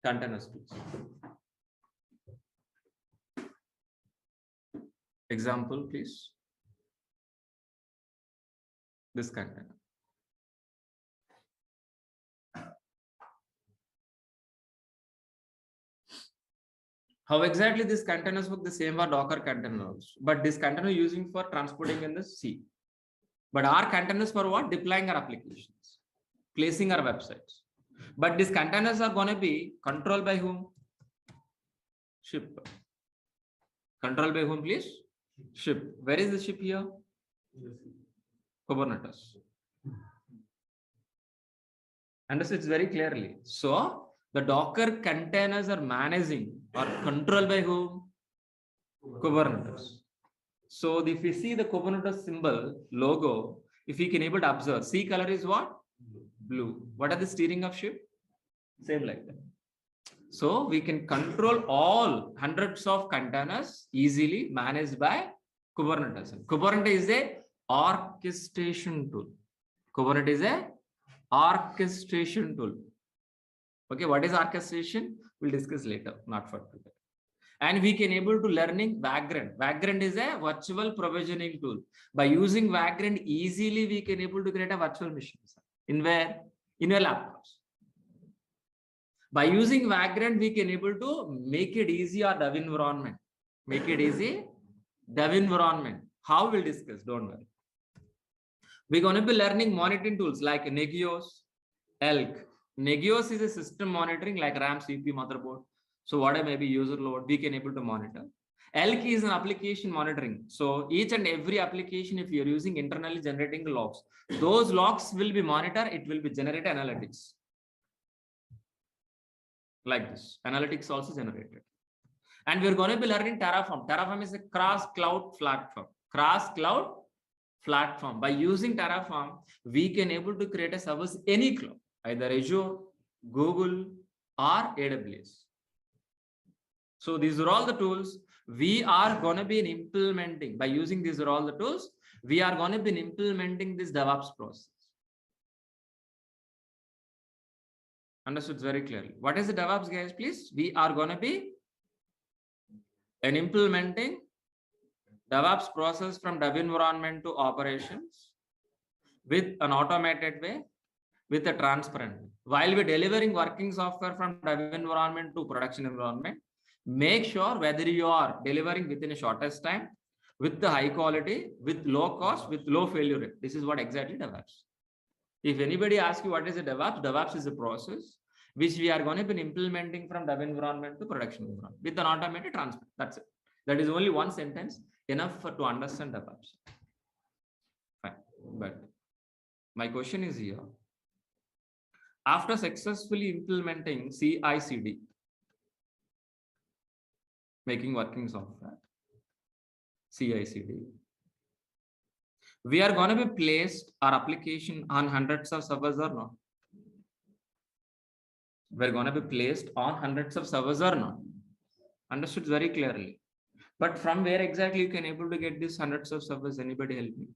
containers, please. Example, please. This container. How exactly these containers work? The same are Docker containers, but this container using for transporting in the sea. But our containers for what? Deploying our applications, placing our websites. But these containers are going to be controlled by whom? Ship. Controlled by whom, please? Ship. Where is the ship here? Kubernetes. Understood very clearly. So the Docker containers are managing or controlled by whom? Kubernetes. So if we see the Kubernetes symbol, logo, if we can able to observe, sea color is what? Blue. What are the steering of ship? Same like that. So we can control all hundreds of containers easily managed by Kubernetes. Kubernetes is a orchestration tool. Kubernetes is a orchestration tool. Okay, what is orchestration? We'll discuss later, not for today. And we can able to learning Vagrant. Vagrant is a virtual provisioning tool. By using Vagrant, easily we can able to create a virtual machine. In where? In your laptops. By using Vagrant, we can able to make it easy or dev environment. Make it easy, dev environment. How we'll discuss, don't worry. We're going to be learning monitoring tools like Nagios, Elk. Nagios is a system monitoring like RAM, CPU, motherboard. So whatever may be user load, we can able to monitor. Elk is an application monitoring. So each and every application, if you're using internally generating logs, those logs will be monitored. It will be generate analytics. Like this, analytics also generated. And we're going to be learning Terraform. Terraform is a cross-cloud platform. Cross-cloud platform. By using Terraform, we can able to create a service any cloud, either Azure, Google, or AWS. So these are all the tools we are going to be implementing. By using these are all the tools, we are going to be implementing this DevOps process. Understood very clearly. What is the DevOps, guys, please? We are going to be implementing DevOps process from dev environment to operations with an automated way, with a transparent way. While we're delivering working software from dev environment to production environment, make sure whether you are delivering within a shortest time, with the high quality, with low cost, with low failure rate. This is what exactly DevOps. If anybody asks you what is a DevOps, DevOps is a process which we are going to be implementing from dev environment to production environment with an automated transfer. That's it. That is only one sentence enough to understand DevOps. Fine. But my question is here. After successfully implementing CI/CD, making working software, CI/CD, we are going to be placed our application on hundreds of servers or not? We're going to be placed on hundreds of servers or not? Understood very clearly. But from where exactly you can able to get these hundreds of servers? Anybody help me?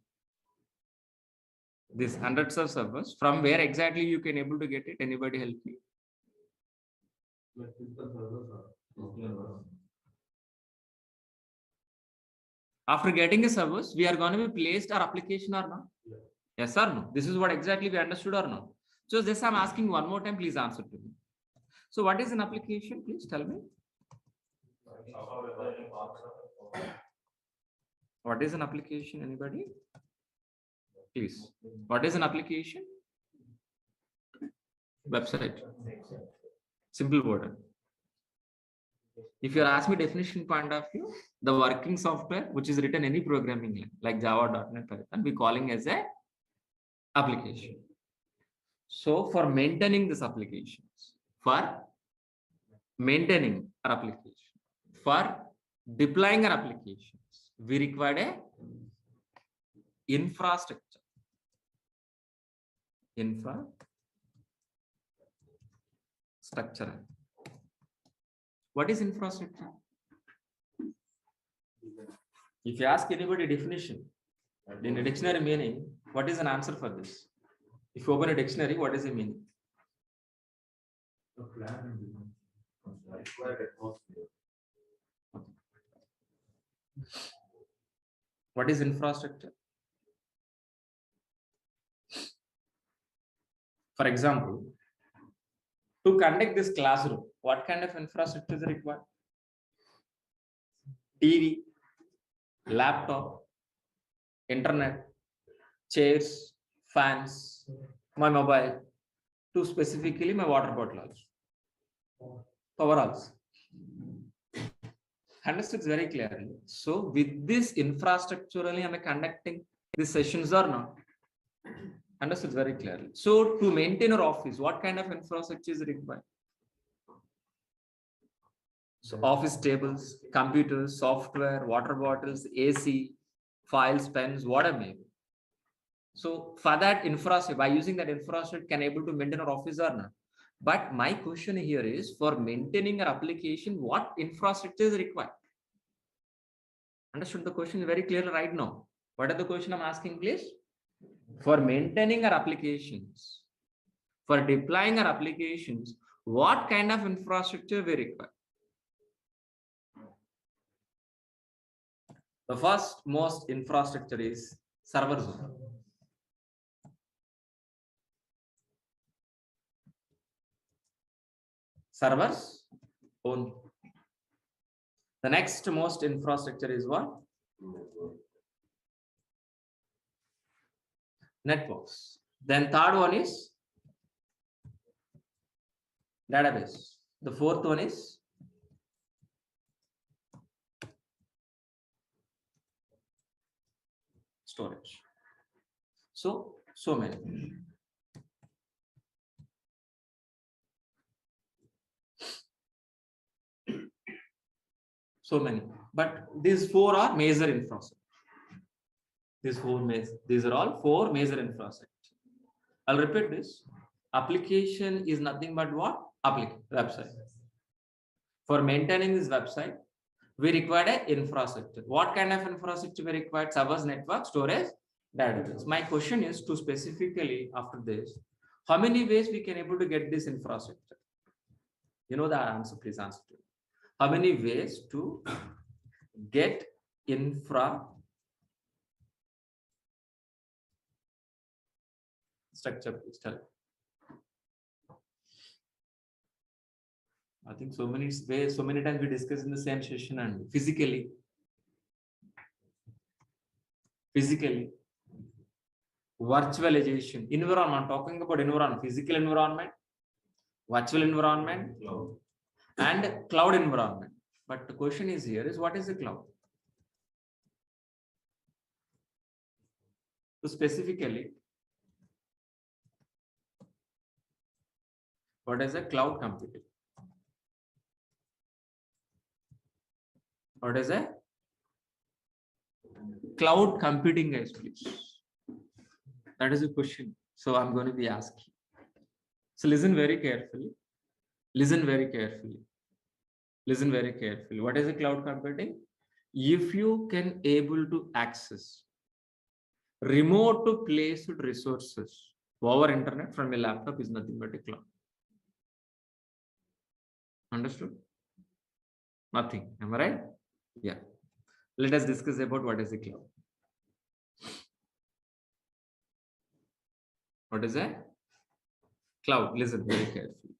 These hundreds of servers, from where exactly you can able to get it? Anybody help me? After getting the servers, we are going to be placed our application or not? Yes or no? This is what exactly we understood or no? So this I'm asking one more time, please answer to me. So what is an application? Please tell me. What is an application? Anybody? Please. What is an application? Website. Simple word. If you ask me definition point of view, the working software which is written any programming language like Java, .NET, Python, we calling as a application. So for maintaining this applications, for maintaining our application, for deploying our applications, we require a infrastructure. Infrastructure. What is infrastructure? If you ask anybody definition in a dictionary meaning, what is an answer for this? If you open a dictionary, what is the meaning? What is infrastructure? For example, to conduct this classroom, what kind of infrastructure is required? TV, laptop, internet, chairs, fans, my mobile, to specifically my water bottle also. Power also. Understood very clearly. So with this infrastructurally am I conducting these sessions or not? Understood very clearly. So to maintain our office, what kind of infrastructure is required? So office tables, computers, software, water bottles, AC, files, pens, whatever may be. So for that infrastructure, by using that infrastructure, can able to maintain our office or not? But my question here is, for maintaining our application, what infrastructure is required? Understood the question very clearly right now. What are the question I'm asking, please? For maintaining our applications, for deploying our applications, what kind of infrastructure we require? The first most infrastructure is server zone. Servers only. The next most infrastructure is what? Networks. Then third one is database. The fourth one is storage. So many. So many. But these four are major infrastructure. These are all four major infrastructure. I'll repeat this. Application is nothing but what? Website. For maintaining this website, we require an infrastructure. What kind of infrastructure we require? Servers, network, storage, database. My question is to specifically after this, how many ways we can able to get this infrastructure? You know the answer, please answer to me. How many ways to get infrastructure, please tell. I think so many ways, so many times we discuss in the same session and physically. Virtualization, environment, talking about environment, physical environment, virtual environment, and cloud environment. But the question is here is what is the cloud? So specifically, what is a cloud computing? What is a cloud computing, guys, please? That is a question. So I'm going to be asking. So listen very carefully. Listen very carefully. Listen very carefully. What is a cloud computing? If you can able to access remote placed resources over internet from a laptop is nothing but a cloud. Understood? Nothing. Am I right? Yeah. Let us discuss about what is a cloud. What is a cloud? Listen very carefully.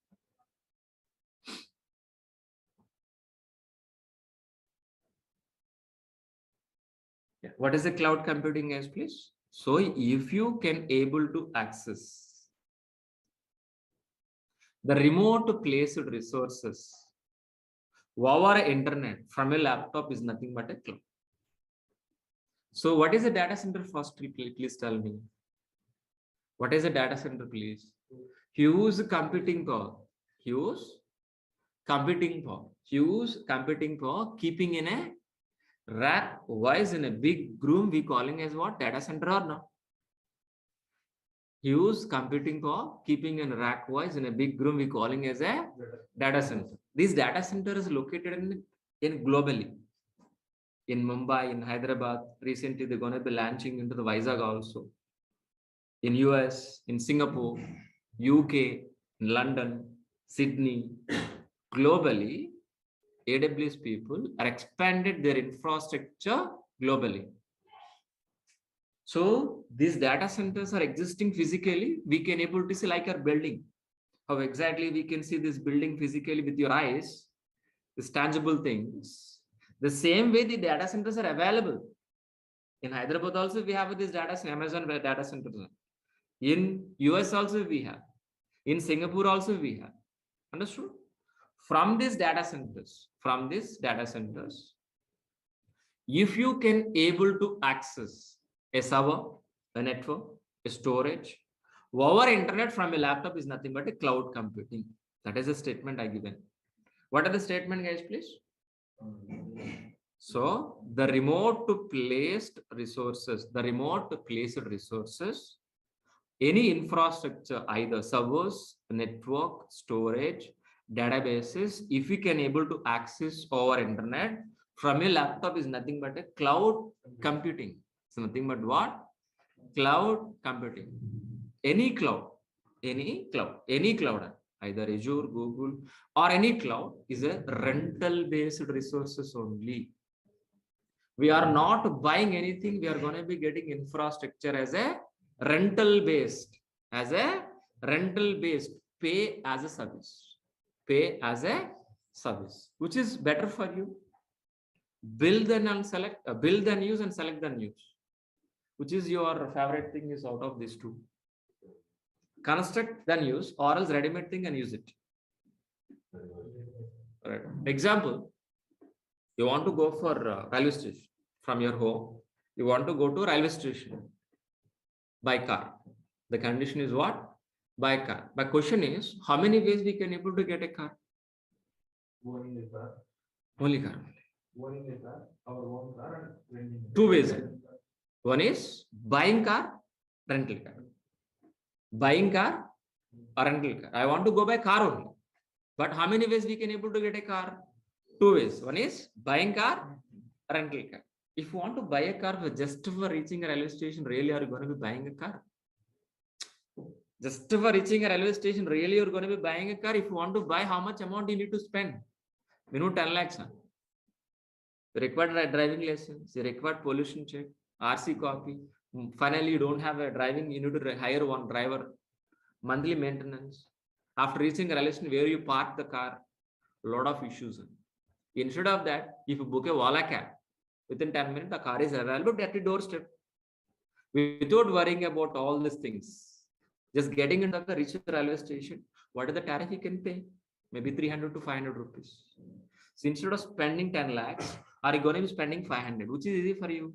Yeah. What is a cloud computing, guys, please? So if you can able to access the remote placed resources over internet from a laptop is nothing but a cloud. So what is a data center first? Please tell me. What is a data center, please? Huge computing power. Huge computing power. Huge computing power keeping in a rack wise in a big room we calling as what? Data center or no? Huge computing power keeping in rack wise in a big room we calling as a data center. This data center is located in globally. In Mumbai, in Hyderabad, recently they're going to be launching into the Vizag also. In US, in Singapore, UK, in London, Sydney, globally, AWS people are expanded their infrastructure globally. So these data centers are existing physically. We can able to see like our building. How exactly we can see this building physically with your eyes, these tangible things. The same way the data centers are available. In Hyderabad also we have this data center, Amazon data centers. In US also we have. In Singapore also we have. Understood? From these data centers, if you can able to access a server, a network, a storage, over internet from a laptop is nothing but a cloud computing. That is a statement I given. What are the statement, guys, please? So the remote placed resources, any infrastructure, either servers, network, storage, databases, if you can able to access over internet from a laptop is nothing but a cloud computing. So nothing but what? Cloud computing. Any cloud, either Azure, Google, or any cloud is a rental based resources only. We are not buying anything. We are going to be getting infrastructure as a rental based, pay as a service, which is better for you. Build and use and select and use. Which is your favorite thing is out of these two? Construct then use, or else ready-made thing and use it. Right. Example, you want to go for railway station from your home. You want to go to railway station by car. The condition is what? By car. My question is, how many ways we can able to get a car? Only car. Only car. Our own car and renting. Two ways. One is buying car, rental car. Buying car or rental car. I want to go by car only. But how many ways we can able to get a car? Two ways. One is buying car, rental car. If you want to buy a car for just for reaching a railway station, really are you going to be buying a car? Just for reaching a railway station, really you're going to be buying a car. If you want to buy, how much amount you need to spend? Minimum 10 lakhs. Huh? You require driving license, you require pollution check, RC copy. Finally, you don't have a driving, you need to hire one driver, monthly maintenance. After reaching a railway station, where you park the car, a lot of issues. Instead of that, if you book a Wala cab, within 10 minutes, the car is available at your doorstep. without worrying about all these things. Just getting into the reach railway station, what is the tariff you can pay? Maybe 300 to 500 rupees. So instead of spending 10 lakhs, are you going to be spending 500, which is easy for you?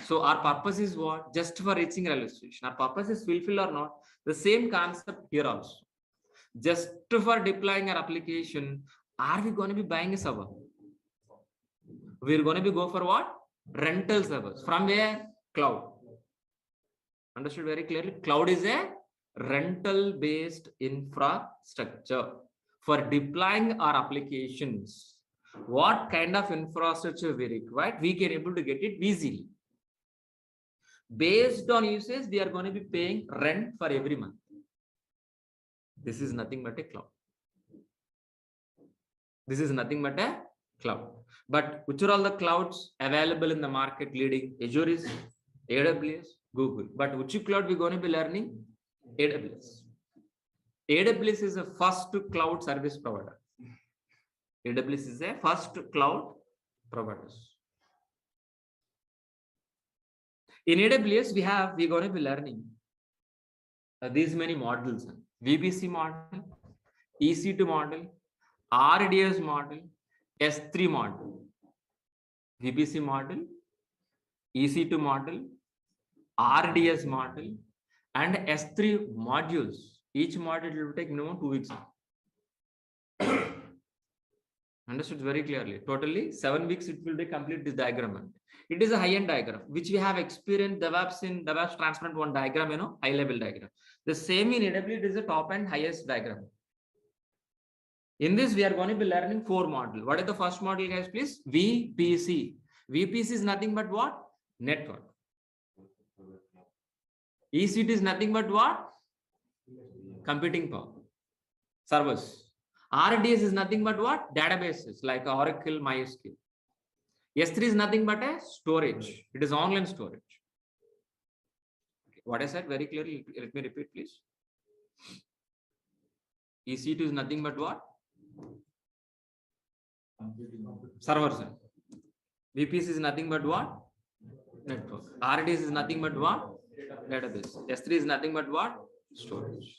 So our purpose is what? Just for reaching railway station. Our purpose is fulfilled or not? The same concept here also. Just for deploying our application, are we going to be buying a server? We're going to be go for what? Rental servers. From where? Cloud. Understood very clearly? Cloud is a rental-based infrastructure for deploying our applications. What kind of infrastructure we require, we can able to get it easily. Based on usage, we are going to be paying rent for every month. This is nothing but a cloud. This is nothing but a cloud. But which are all the clouds available in the market leading? Azure is, AWS, Google. But which cloud we're going to be learning? AWS. AWS is a first cloud service provider. AWS is a first cloud provider. In AWS, we're going to be learning these many models: VPC model, EC2 model, RDS model, S3 model, VPC model, EC2 model, RDS model, and S3 modules. Each module will take minimum 2 weeks. Understood very clearly. Totally 7 weeks it will be complete this diagram. It is a high-end diagram, which we have experienced DEVOPS in DEVOPS Transparent one diagram, high-level diagram. The same in AWS, it is a top and highest diagram. In this, we are going to be learning 4 modules. What is the first module, guys, please? VPC. VPC is nothing but what? Network. EC2 is nothing but what? Computing power. Servers. RDS is nothing but what? Databases like Oracle, MySQL. S3 is nothing but a storage. It is online storage. What I said very clearly, let me repeat, please. EC2 is nothing but what? Servers. VPC is nothing but what? Network. RDS is nothing but what? Database. S3 is nothing but what? Storage.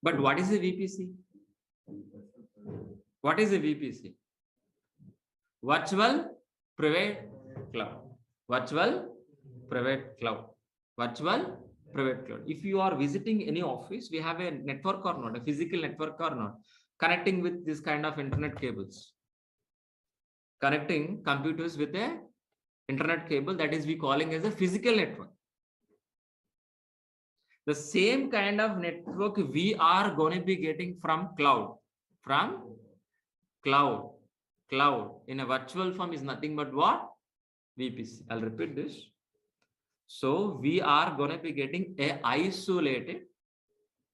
But what is a VPC? What is a VPC? Virtual Private Cloud. Virtual Private Cloud. Virtual Private Cloud. If you are visiting any office, we have a network or not, a physical network or not, connecting with this kind of internet cables. Connecting computers with a internet cable, that is we calling as a physical network. The same kind of network we are going to be getting from cloud. From cloud. Cloud in a virtual form is nothing but what? VPC. I'll repeat this. So we are going to be getting a isolated,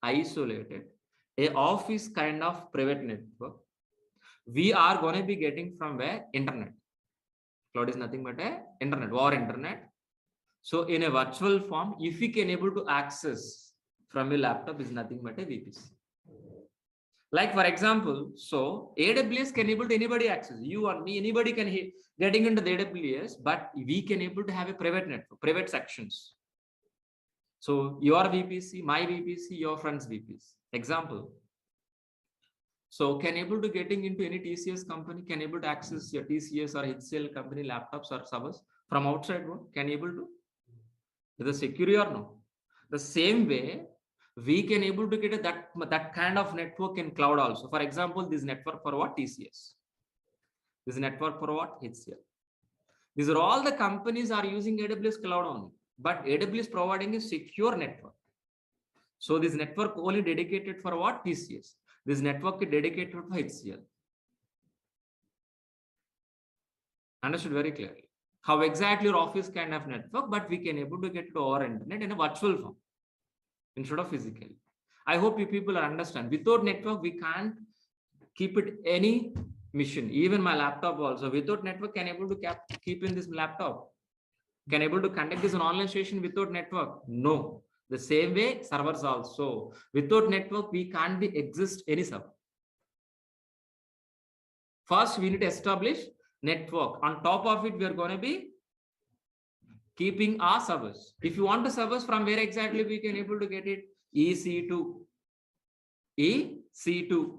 a office kind of private network. We are going to be getting from where? Internet. Cloud is nothing but a internet or internet. So in a virtual form, if we can able to access from your laptop is nothing but a VPC. Like for example, so AWS can able to anybody access, you or me, anybody can getting into the AWS, but we can able to have a private network, private sections. So your VPC, my VPC, your friend's VPC. Example. So can able to getting into any TCS company, can able to access your TCS or HCL company laptops or servers from outside world, can able to? Is it secure or no? The same way, we can able to get that kind of network in cloud also. For example, this network for what? TCS. This network for what? HCL. These are all the companies are using AWS cloud only, but AWS providing a secure network. So this network only dedicated for what? TCS. This network is dedicated for HCL. Understood very clearly. How exactly your office kind of network, but we can able to get to our internet in a virtual form instead of physically. I hope you people understand. Without network, we can't keep it any mission. Even my laptop also, without network, can able to keep in this laptop. Can able to conduct this an online session without network? No. The same way, servers also. Without network, we can't be exist any server. First, we need to establish network. On top of it, we are going to be keeping our servers. If you want to servers, from where exactly we can able to get it? EC2. EC2.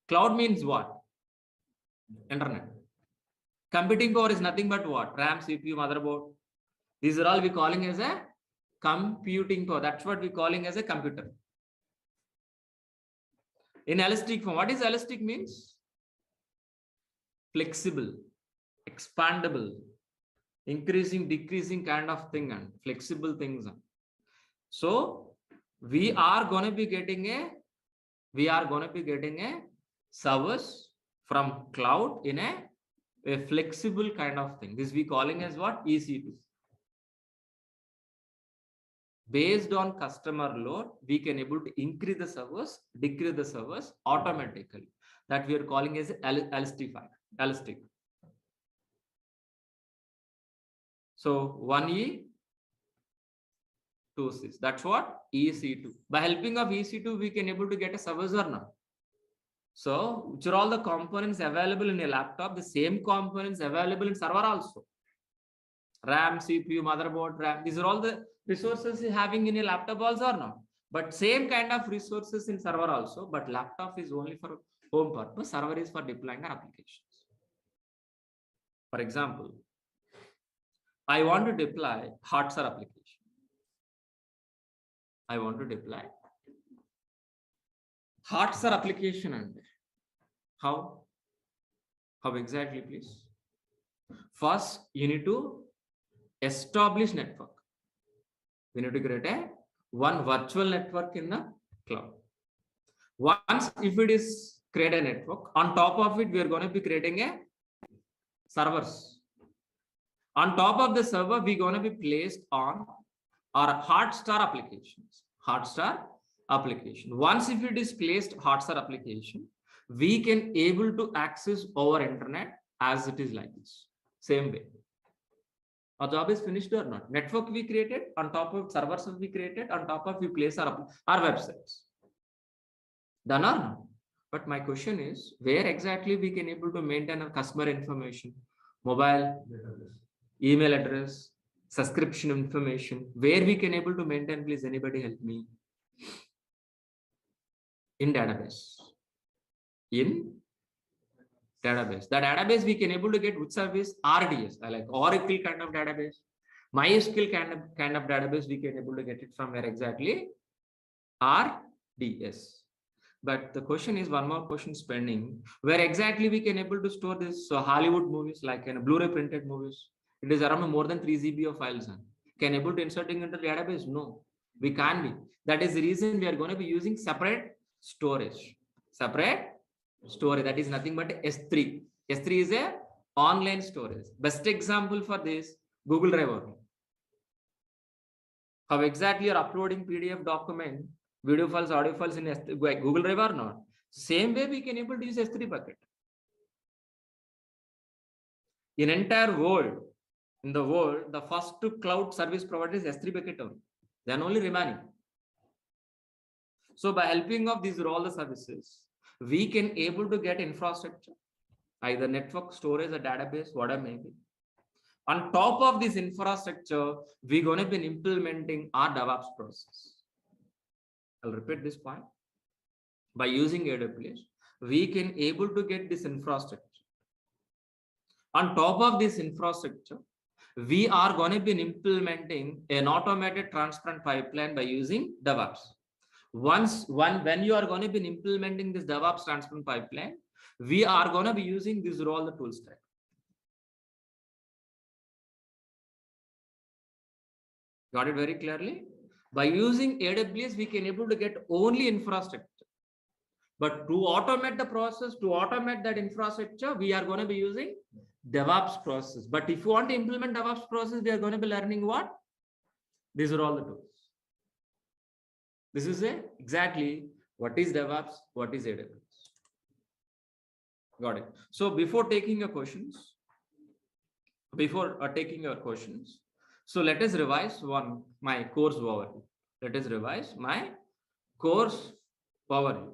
Cloud means what? Internet. Computing power is nothing but what? RAM, CPU, motherboard. These are all we calling as a computing power. That's what we calling as a computer. In elastic form, what is elastic means? Flexible, expandable, increasing, decreasing kind of thing, and flexible things. So we are going to be getting a service from cloud in a flexible kind of thing. This we calling as what? EC2. Based on customer load, we can able to increase the servers, decrease the servers automatically. That we are calling as elastic. So 1E, 2C. That's what? EC2. By helping of EC2, we can able to get a servers or not. So which are all the components available in a laptop? The same components available in server also. RAM, CPU, motherboard, RAM. These are all the resources having in a laptop also or not. But same kind of resources in server also. But laptop is only for home purpose. Server is for deploying our applications. For example, I want to deploy Maha Sir application. I want to deploy Maha Sir application. And how exactly, please? First, you need to establish network. We need to create one virtual network in the cloud. Once if it is create a network, on top of it, we are going to be creating a servers. On top of the server, we're going to be placed on our Maha Sir applications. Maha Sir application. Once if it is placed Maha Sir application, we can able to access our internet as it is like this. Same way. Our job is finished or not? Network we created, on top of servers we created, on top of we place our websites. Done or not? But my question is, where exactly we can able to maintain our customer information, mobile, email address, subscription information, where we can able to maintain? Please, anybody help me. In database. In database. The database we can able to get which service? RDS. I like Oracle kind of database. MySQL kind of database we can able to get it from where exactly? RDS. But the question is, one more question pending. Where exactly we can able to store this? So Hollywood movies, like in Blu-ray printed movies. It is around more than 3 GB of files. Can able to inserting into the database? No, we can't be. That is the reason we are going to be using separate storage. Separate storage. That is nothing but S3. S3 is a online storage. Best example for this, Google Drive. How exactly you're uploading PDF document, video files, audio files in Google Drive or not? Same way we can able to use S3 bucket. In entire world, the first cloud service provider is S3 bucket only. Then only remaining. So by helping of these all the services, we can able to get infrastructure, either network, storage, or database, whatever may be. On top of this infrastructure, we're going to be implementing our DEVOPS process. I'll repeat this point. By using AWS, we can able to get this infrastructure. On top of this infrastructure, we are going to be implementing an automated transparent pipeline by using DEVOPS. When you are going to be implementing this DEVOPS transparent pipeline, we are going to be using these all the tool stack. Got it very clearly? By using AWS, we can able to get only infrastructure. But to automate the process, to automate that infrastructure, we are going to be using DEVOPS process. But if you want to implement DEVOPS process, we are going to be learning what? These are all the tools. This is exactly what is DEVOPS, what is AWS. Got it. So before taking your questions, so let us revise my course overview. Let us revise my course overview.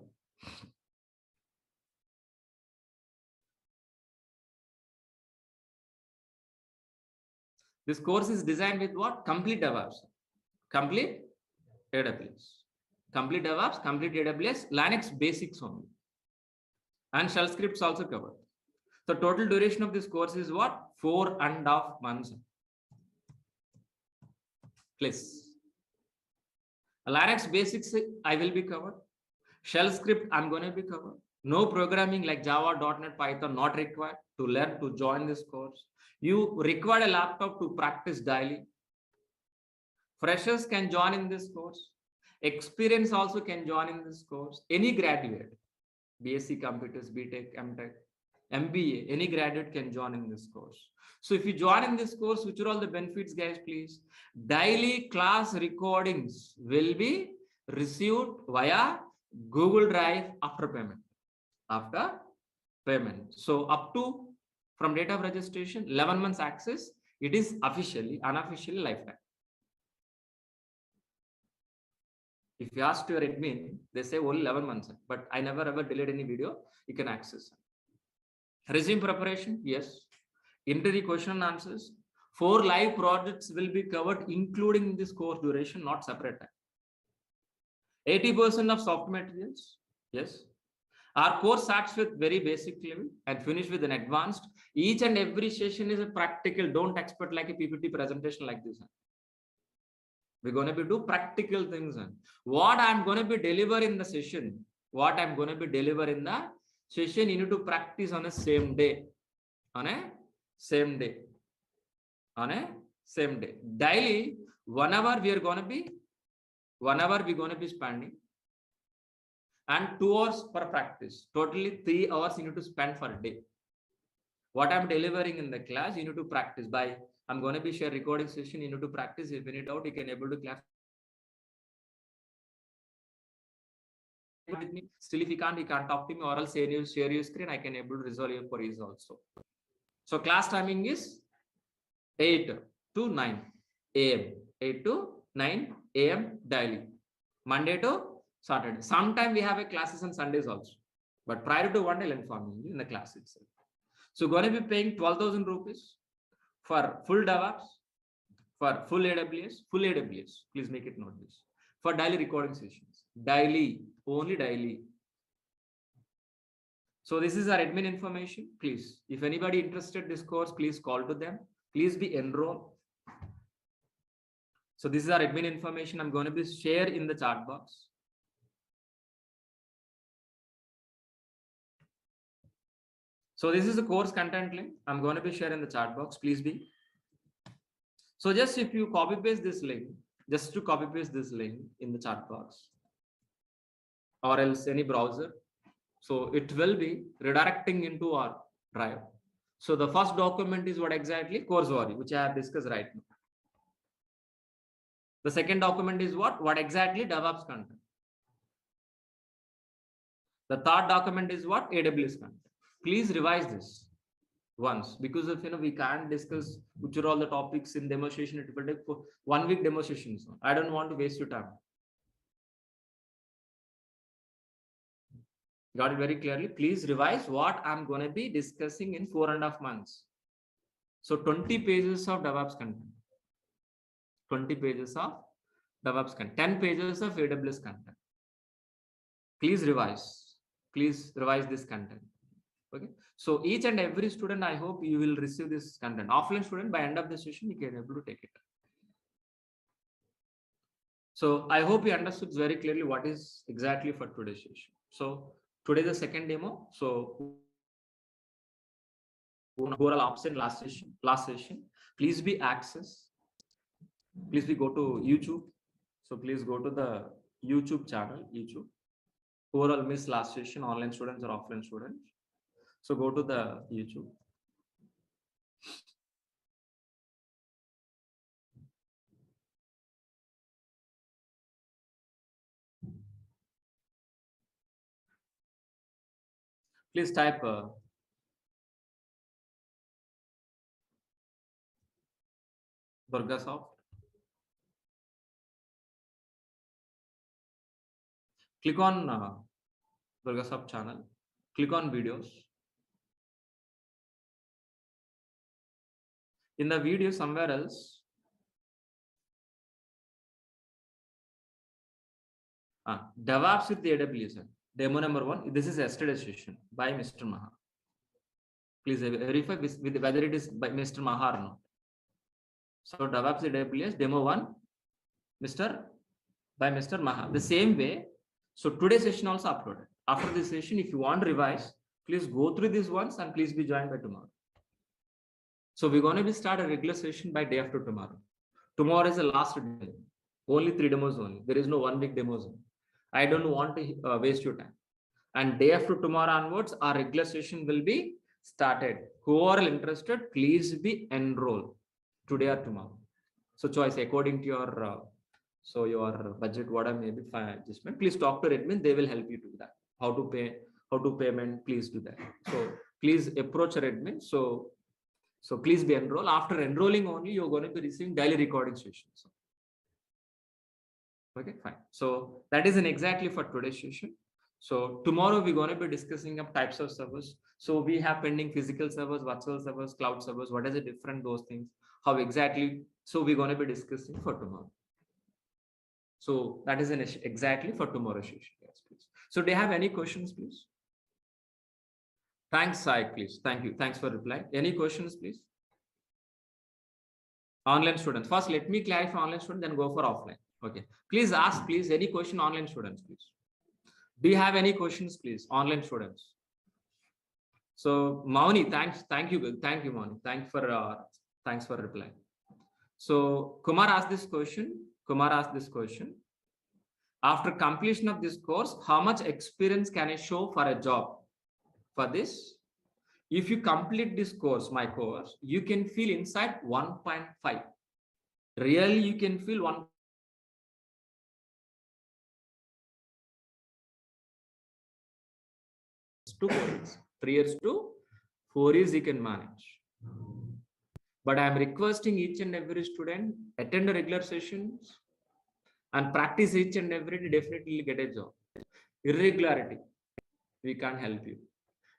This course is designed with what? Complete DevOps, complete AWS, complete DevOps, complete AWS, Linux basics only, and shell scripts also covered. The total duration of this course is what? 4.5 months. Please. Linux basics I will be covered. Shell script I'm going to be covered. No programming like Java, .NET, Python not required to learn to join this course. You require a laptop to practice daily. Freshers can join in this course. Experience also can join in this course. Any graduate, BSc Computers, BTech, MTech, MBA, any graduate can join in this course. So if you join in this course, which are all the benefits, guys, please? Daily class recordings will be received via Google Drive after payment. After payment. So up to from date of registration, 11 months access, it is officially, unofficially lifetime. If you ask your admin, they say only 11 months, but I never ever delayed any video, you can access. Resume preparation, yes. Interview question and answers. 4 live projects will be covered, including this course duration, not separate time. 80% of soft materials, yes. Our course starts with very basic level and finish with an advanced. Each and every session is a practical. Don't expect like a PPT presentation like this. We're going to be do practical things. What I'm going to be deliver in the session, you need to practice on a same day. On a same day. On a same day. Daily, 1 hour we're going to be spending. And 2 hours per practice. Totally 3 hours you need to spend for a day. What I'm delivering in the class, you need to practice by. I'm going to be share recording session. You need to practice. If any doubt, you can able to class with me. Still, if you can't talk to me, or else share your screen. I can able to resolve your queries also. So class timing is 8 to 9 a.m. 8 to 9 a.m. daily, Monday to Saturday. Sometimes we have a classes on Sundays also, but prior to one day, I'll inform you in the class itself. So going to be paying 12,000 rupees for full DevOps, for full AWS, please make it note this, for daily recording sessions, daily, only daily. So this is our admin information. Please, if anybody interested in this course, please call to them. Please be enrolled. So this is our admin information. I'm going to be share in the chat box. So this is the course content link. I'm going to be sharing the chat box. Please be. So just if you copy paste this link, just to copy paste this link in the chat box, or else any browser. So it will be redirecting into our drive. So the first document is what exactly? Course body, which I have discussed right now. The second document is what? What exactly? DevOps content. The third document is what? AWS content. Please revise this once, because if we can't discuss which are all the topics in demonstration, it will take for 1 week demonstrations. I don't want to waste your time. Got it very clearly. Please revise what I'm going to be discussing in 4.5 months. So 20 pages of DevOps content, 20 pages of DevOps content, 10 pages of AWS content. Please revise this content. Okay. So each and every student, I hope you will receive this content. Offline student, by end of the session, you can able to take it. So I hope you understood very clearly what is exactly for today's session. So today the second demo. So overall option last session. Please be access. Please be go to YouTube. So please go to the YouTube channel. YouTube. Overall miss last session, online students or offline students. So go to the YouTube. Please type Durga Soft. Click on Durga Soft channel. Click on videos. in the video somewhere else. DevOps with AWS. Demo number 1. This is yesterday's session by Mr. Maha. Please verify with whether it is by Mr. Maha or not. So DevOps AWS demo 1, by Mr. Maha. The same way. So today's session also uploaded. After this session, if you want to revise, please go through this once and please be joined by tomorrow. So we're going to be start a regular session by day after tomorrow. Tomorrow is the last day. Only 3 demos only. There is no 1 week demos. I don't want to waste your time. And day after tomorrow onwards, our regular session will be started. Who are interested, please be enrolled today or tomorrow. So choice according to your your budget, whatever may be adjustment. Please talk to admin. They will help you do that. How to pay, how to payment. Please do that. So please approach your admin. So please be enrolled. After enrolling only, you're going to be receiving daily recording sessions. Okay, fine. So that is exactly for today's session. So tomorrow we're going to be discussing of types of servers. So we have pending physical servers, virtual servers, cloud servers. What is the different those things? How exactly? So we're going to be discussing for tomorrow. So that is exactly for tomorrow's session. Yes, please. So do you have any questions, please? Thanks, Sai, please. Thank you. Thanks for reply. Any questions, please? Online students. First, let me clarify online student, then go for offline. Okay. Please ask, please, any question online students, please. Do you have any questions, please? Online students. So Mauni, thanks. Thank you. Thank you, Mauni. Thanks for replying. So Kumar asked this question. After completion of this course, how much experience can I show for a job? For this, if you complete this course, my course, you can feel inside 1.5. Really, you can feel 1. 2 years, 3 years to 4 years you can manage. But I am requesting each and every student attend the regular sessions and practice each and every day. Definitely get a job. Irregularity, we can't help you.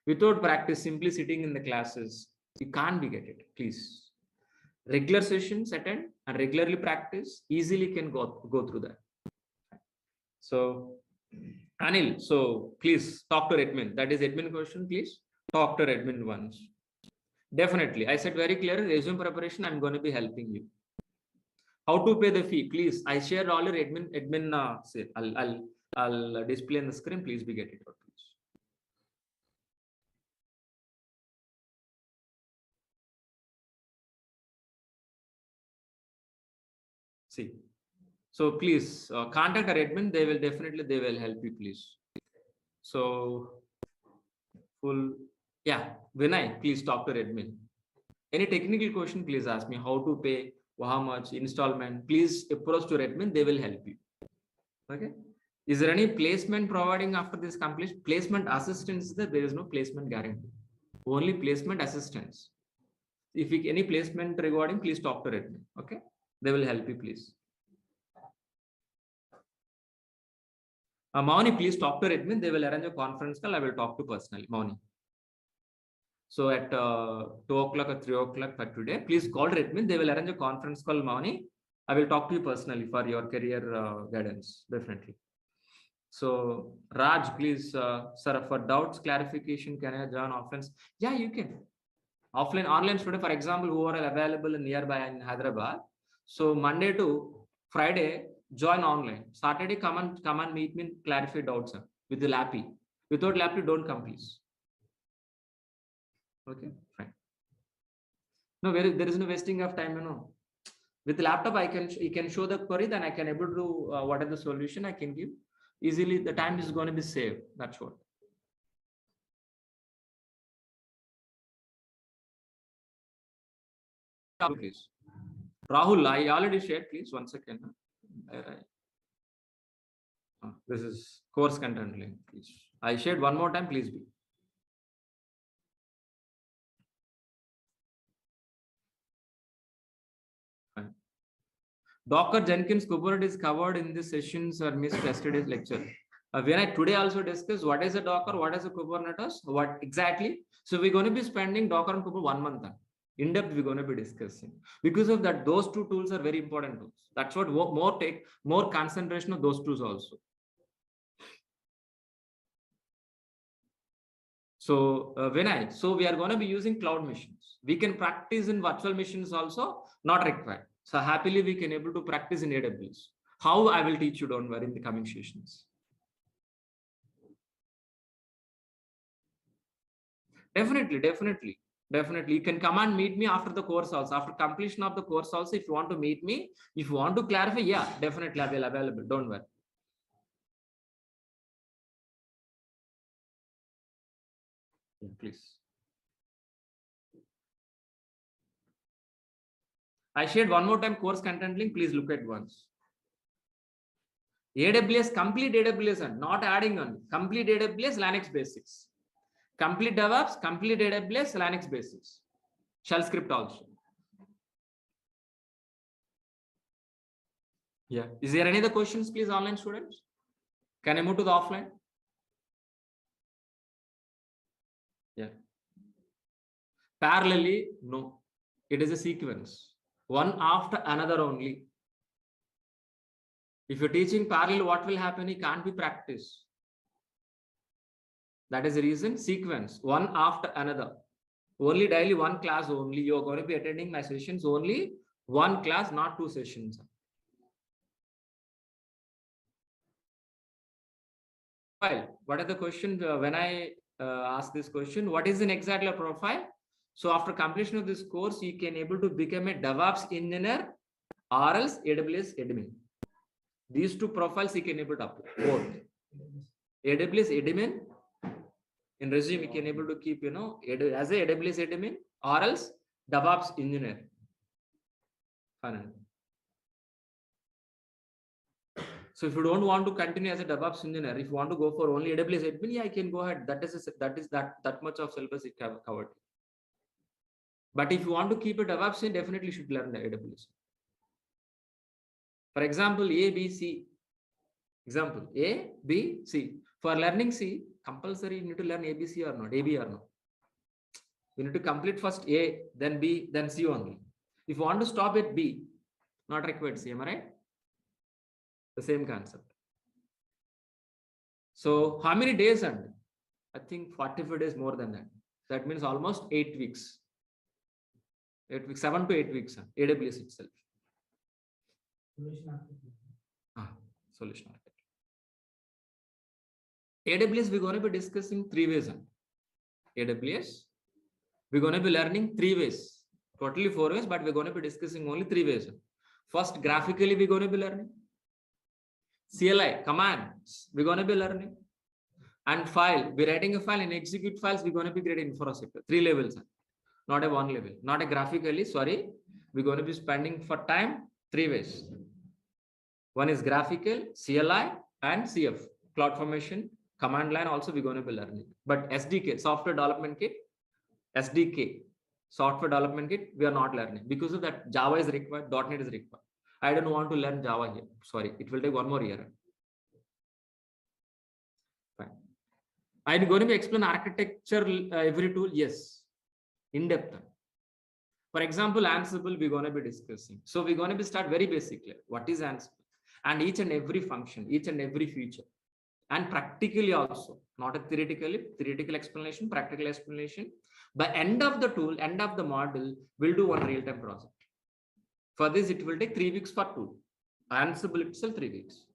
Without practice, simply sitting in the classes, you can't be get it. Please, regular sessions attend and regularly practice. Easily can go through that. So Anil, so please talk to admin. That is admin question. Please talk to admin once. Definitely, I said very clear. Resume preparation. I'm going to be helping you. How to pay the fee? Please, I shared all your admin. Say, I'll display on the screen. Please be get it out. Please. See. So please contact our admin. They will help you, please. So Vinay, please talk to admin. Any technical question, please ask me. How to pay, how much, installment, please approach to admin. They will help you. Okay. Is there any placement providing after this completion? Placement assistance, there is no placement guarantee. Only placement assistance. If any placement regarding, please talk to admin. Okay. They will help you, please. Mauni, please talk to admin. They will arrange a conference call. I will talk to personally. Mauni. So at 2 o'clock or 3 o'clock for today, please call admin. They will arrange a conference call, Mauni. I will talk to you personally for your career guidance. Definitely. So Raj, please, sir, for doubts, clarification, can I join offline? Yeah, you can. Offline, online student, for example, who are available nearby in Hyderabad. So Monday to Friday, join online. Saturday, come and meet me and clarify doubts, sir, with the lappy. Without lappy, don't come, please. Okay, fine. No, there is no wasting of time, you know. With the laptop, you can show the query, then I can able to do what is the solution I can give. Easily, the time is going to be saved. That's what. Please. Rahul, I already shared, please. 1 second. This is course content link, please. I shared one more time, please be. Fine. Docker, Jenkins, Kubernetes covered in this sessions or missed yesterday's lecture. When I today also discuss what is a Docker, what is a Kubernetes, what exactly. So we're going to be spending Docker and Kubernetes 1 month. In depth, we're going to be discussing. Because of that, those two tools are very important tools. That's what take more concentration of those tools also. So we are going to be using cloud machines. We can practice in virtual machines also, not required. So happily we can able to practice in AWS. How I will teach you, don't worry, in the coming sessions. Definitely. You can come and meet me after the course also. After completion of the course also, if you want to meet me, if you want to clarify, yeah, definitely I will available. Don't worry. Yeah, please. I shared one more time course content link. Please look at once. AWS, complete AWS, and not adding on. Complete AWS, Linux basics. Complete DevOps, complete AWS, Linux basics. Shell script also. Yeah. Is there any other questions, please, online students? Can I move to the offline? Yeah. Parallelly, no. It is a sequence. One after another only. If you're teaching parallel, what will happen? It can't be practiced. That is the reason. Sequence, one after another. Only daily one class only. You're going to be attending my sessions only one class, not two sessions. What are the questions when I ask this question? What is an exactly profile? So after completion of this course, you can able to become a DevOps engineer or else AWS admin. These two profiles you can able to upload both. AWS admin in resume you can able to keep, as a AWS admin or else DevOps engineer. Fine. So if you don't want to continue as a DevOps engineer, if you want to go for only AWS admin, yeah, I can go ahead. That much of syllabus it covered. But if you want to keep a DevOps, you definitely should learn the AWS. For example, A, B, C. Example, A, B, C. For learning C, compulsory you need to learn A, B, C or not, A, B or not. You need to complete first A, then B, then C only. If you want to stop at B, not required C, am I right? The same concept. So how many days? And I think 45 days more than that. That means almost 8 weeks. 8 weeks, 7 to 8 weeks. AWS itself. Solution architect. AWS, we're going to be discussing 3 ways. AWS, we're going to be learning 3 ways. Totally 4 ways, but we're going to be discussing only 3 ways. First, graphically, we're going to be learning. CLI, commands, we're going to be learning. And file, we're writing a file and execute files, we're going to be creating infrastructure. 3 levels, not a 1 level, not a graphically, sorry. We're going to be spending for time 3 ways. One is graphical, CLI, and CF, cloud formation, command line also we're going to be learning. But SDK, software development kit, SDK, software development kit, we are not learning. Because of that, Java is required, .NET is required. I don't want to learn Java here. Sorry, it will take 1 more year. Fine. I'm going to be explain architecture every tool, yes, in depth. For example, Ansible we're going to be discussing. So we're going to be start very basically. What is Ansible? And each and every function, each and every feature. And practically also, not a theoretical explanation, practical explanation. By end of the tool, end of the model, we'll do one real-time project. For this, it will take 3 weeks for tool. Ansible itself 3 weeks.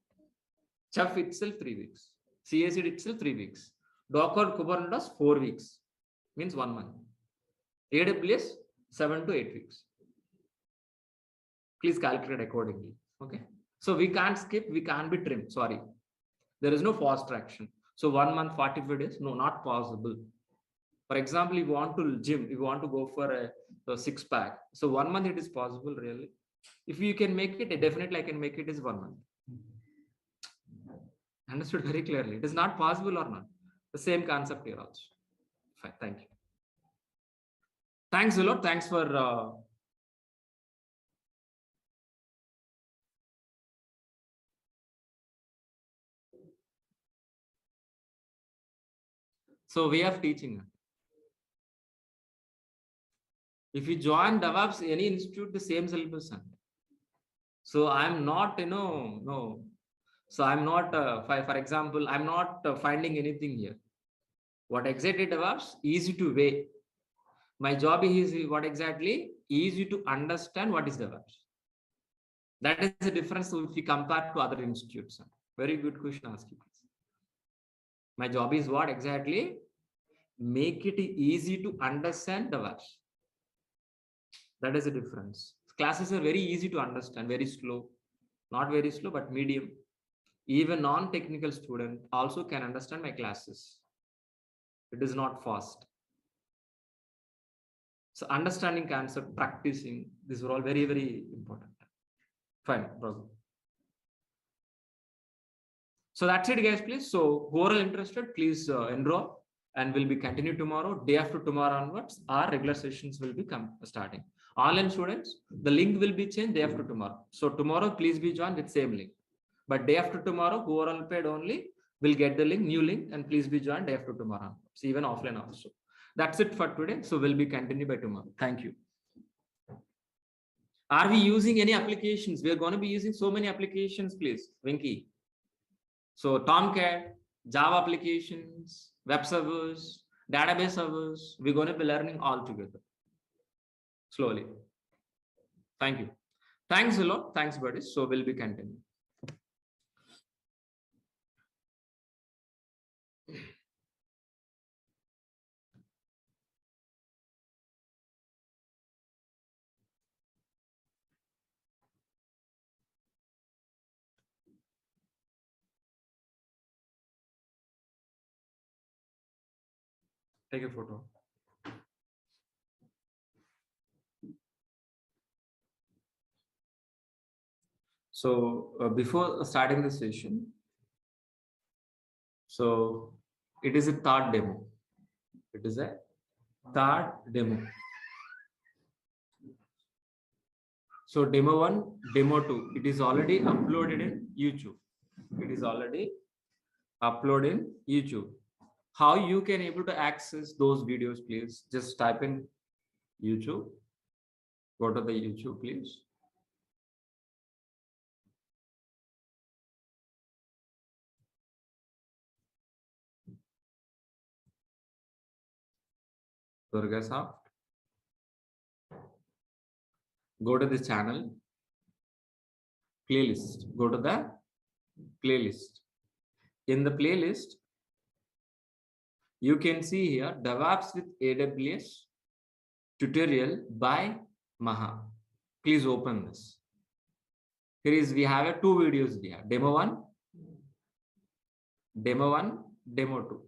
Chef itself 3 weeks. CAC itself 3 weeks. Docker Kubernetes 4 weeks. Means 1 month. AWS 7 to 8 weeks. Please calculate accordingly. Okay. So we can't skip, we can't be trimmed. Sorry. There is no fast traction. So 1 month, 45 days, no, not possible. For example, if you want to gym, if you want to go for a 6-pack, so 1 month it is possible really. If you can make it, definitely I can make it is 1 month. Understood very clearly. It is not possible or not. The same concept here also. Fine, thank you. Thanks a lot. Thanks for so way of teaching. If you join DevOps, any institute, the same syllabus. So I'm not, no. So I'm not, for example, I'm not finding anything here. What exactly DevOps? Easy to weigh. My job is what exactly? Easy to understand what is DevOps. That is the difference if you compare to other institutes. Very good question asked you. My job is what exactly? Make it easy to understand DevOps. That is the difference. Classes are very easy to understand, very slow. Not very slow, but medium. Even non-technical student also can understand my classes. It is not fast. So understanding concept, practicing, these are all very, very important. Fine, bro. So that's it, guys, please. So who are interested, please enroll, and will be continued tomorrow. Day after tomorrow onwards, our regular sessions will be starting. Online students, the link will be changed day after tomorrow. So tomorrow, please be joined with same link. But day after tomorrow, who are unpaid only will get the link, new link, and please be joined day after tomorrow. So even offline also. That's it for today. So we'll be continued by tomorrow. Thank you. Are we using any applications? We are going to be using so many applications, please. Winky. So Tomcat, Java applications, web servers, database servers, we're going to be learning all together. Slowly. Thank you. Thanks a lot. Thanks, buddies. So we'll be continuing. Take a photo. So before starting the session, so it is a third demo. It is a third demo. So demo 1, demo 2, it is already uploaded in YouTube. It is already uploaded in YouTube. How you can able to access those videos, please just type in YouTube. Go to the YouTube, please. Durga Soft. Go to the channel. Playlist. Go to the playlist. In the playlist, you can see here DevOps with AWS tutorial by Maha. Please open this. Here is, we have two videos here. Demo 1, demo 2.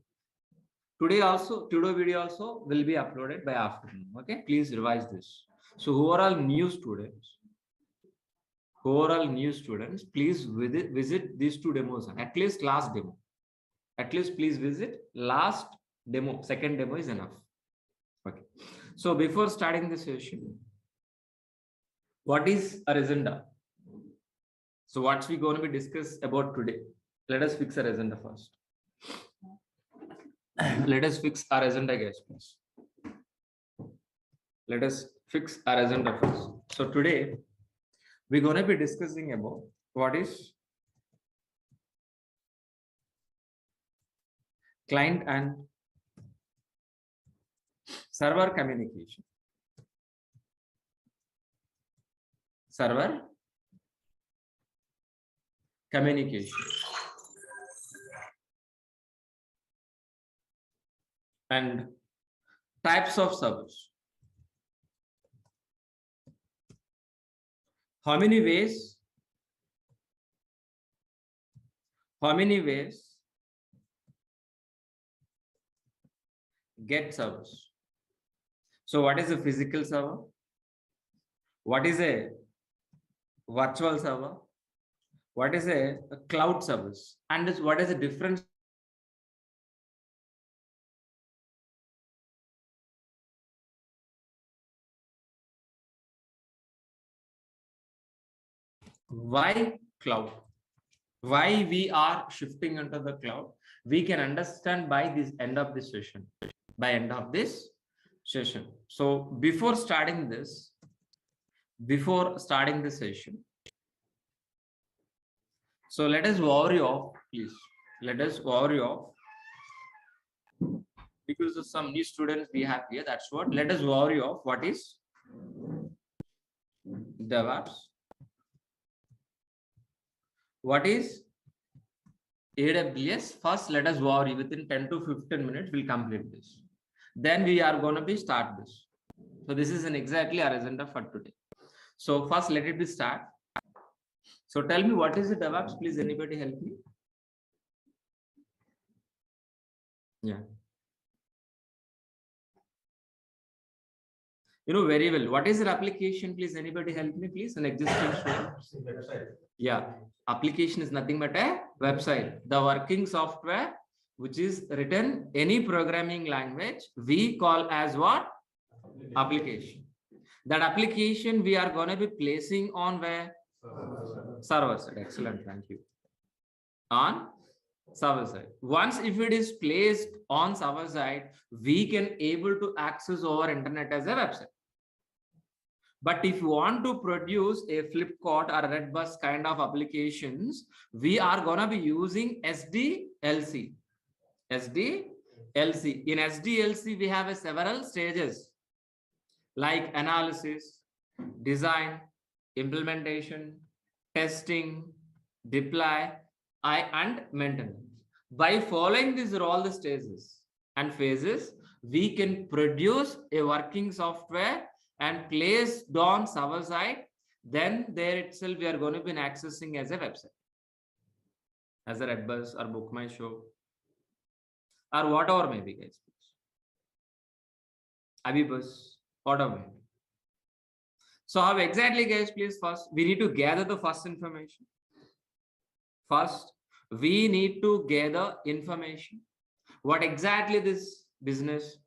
Today video also will be uploaded by afternoon. Okay, please revise this. So who are all new students? Please visit these two demos. At least last demo. At least please visit last demo. Second demo is enough. Okay. So before starting the session, what is our agenda? So what's we going to be discuss about today? Let us fix our agenda first. Let us fix our agenda, guys, please. Let us fix our agenda first. So today we're going to be discussing about what is client and server communication. Server communication. And types of servers. How many ways get servers? So what is a physical server? What is a virtual server? What is a cloud service? And what is the difference? Why cloud? Why we are shifting into the cloud? We can understand by this end of this session. By end of this session. So before starting the session, so let us worry off, please. Let us worry off, because of some new students we have here. That's what. Let us worry off what is DevOps. What is AWS? First, let us worry. Within 10 to 15 minutes, we'll complete this. Then we are going to be start this. So this is exactly our agenda for today. So first, let it be start. So tell me, what is the DevOps? Please, anybody help me? Yeah. You know very well. What is an application? Please, anybody help me, please? An existing student. Yeah. Application is nothing but a website. The working software, which is written any programming language, we call as what? Application. That application we are going to be placing on where? Server side. Excellent. Thank you. On server side. Once if it is placed on server side, we can able to access over internet as a website. But if you want to produce a Flipkart or a Redbus kind of applications, we are going to be using SDLC. SDLC. In SDLC, we have several stages like analysis, design, implementation, testing, deploy, and maintenance. By following these are all the stages and phases, we can produce a working software and place on server side. Then there itself we are going to be accessing as a website, as a Redbus or Book My Show or whatever maybe, guys. Abibus, whatever maybe. So how exactly, guys, please? First we need to gather the first information. First we need to gather information. What exactly this business,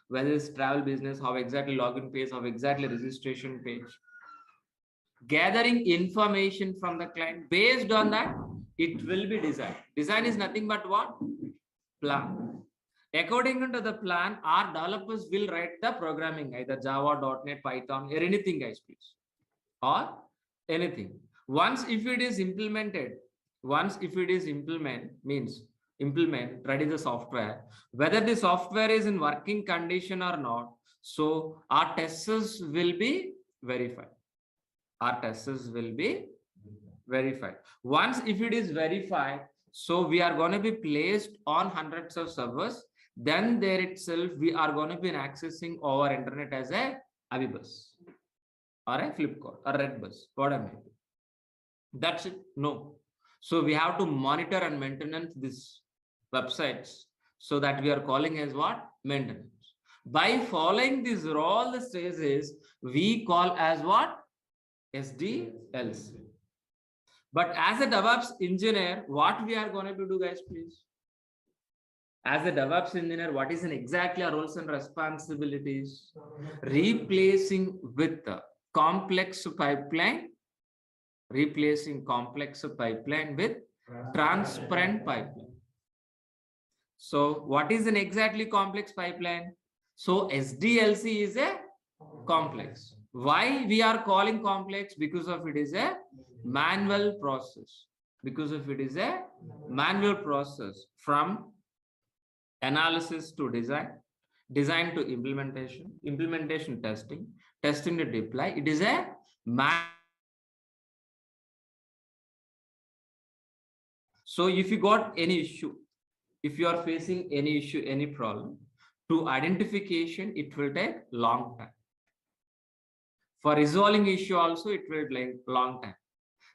whether it's travel business, how exactly login page, how exactly registration page. Gathering information from the client. Based on that, it will be design. Design is nothing but what? Plan. According to the plan, our developers will write the programming, either Java, .NET, Python, or anything, guys, please. Or anything. Once if it is implemented, implement, ready the software, whether the software is in working condition or not. So our testers will be verified. Once if it is verified, so we are going to be placed on hundreds of servers. Then there itself we are going to be accessing over internet as a Abibus or a Flipkart or Redbus, whatever. That's it. No. So we have to monitor and maintain these websites. So that we are calling as what? Maintenance. By following these all the stages, we call as what? SDLC. But as a DevOps engineer, what we are going to do, guys, please? As a DevOps engineer, what is exactly our roles and responsibilities? Replacing with the complex pipeline. Replacing complex pipeline with transparent pipeline. So what is an exactly complex pipeline? So SDLC is a complex. Why we are calling complex? Because of it is a manual process. From analysis to design to implementation testing to deploy. It is a So if you got any issue, if you are facing any issue, any problem, to identification, it will take long time. For resolving issue also, it will take long time.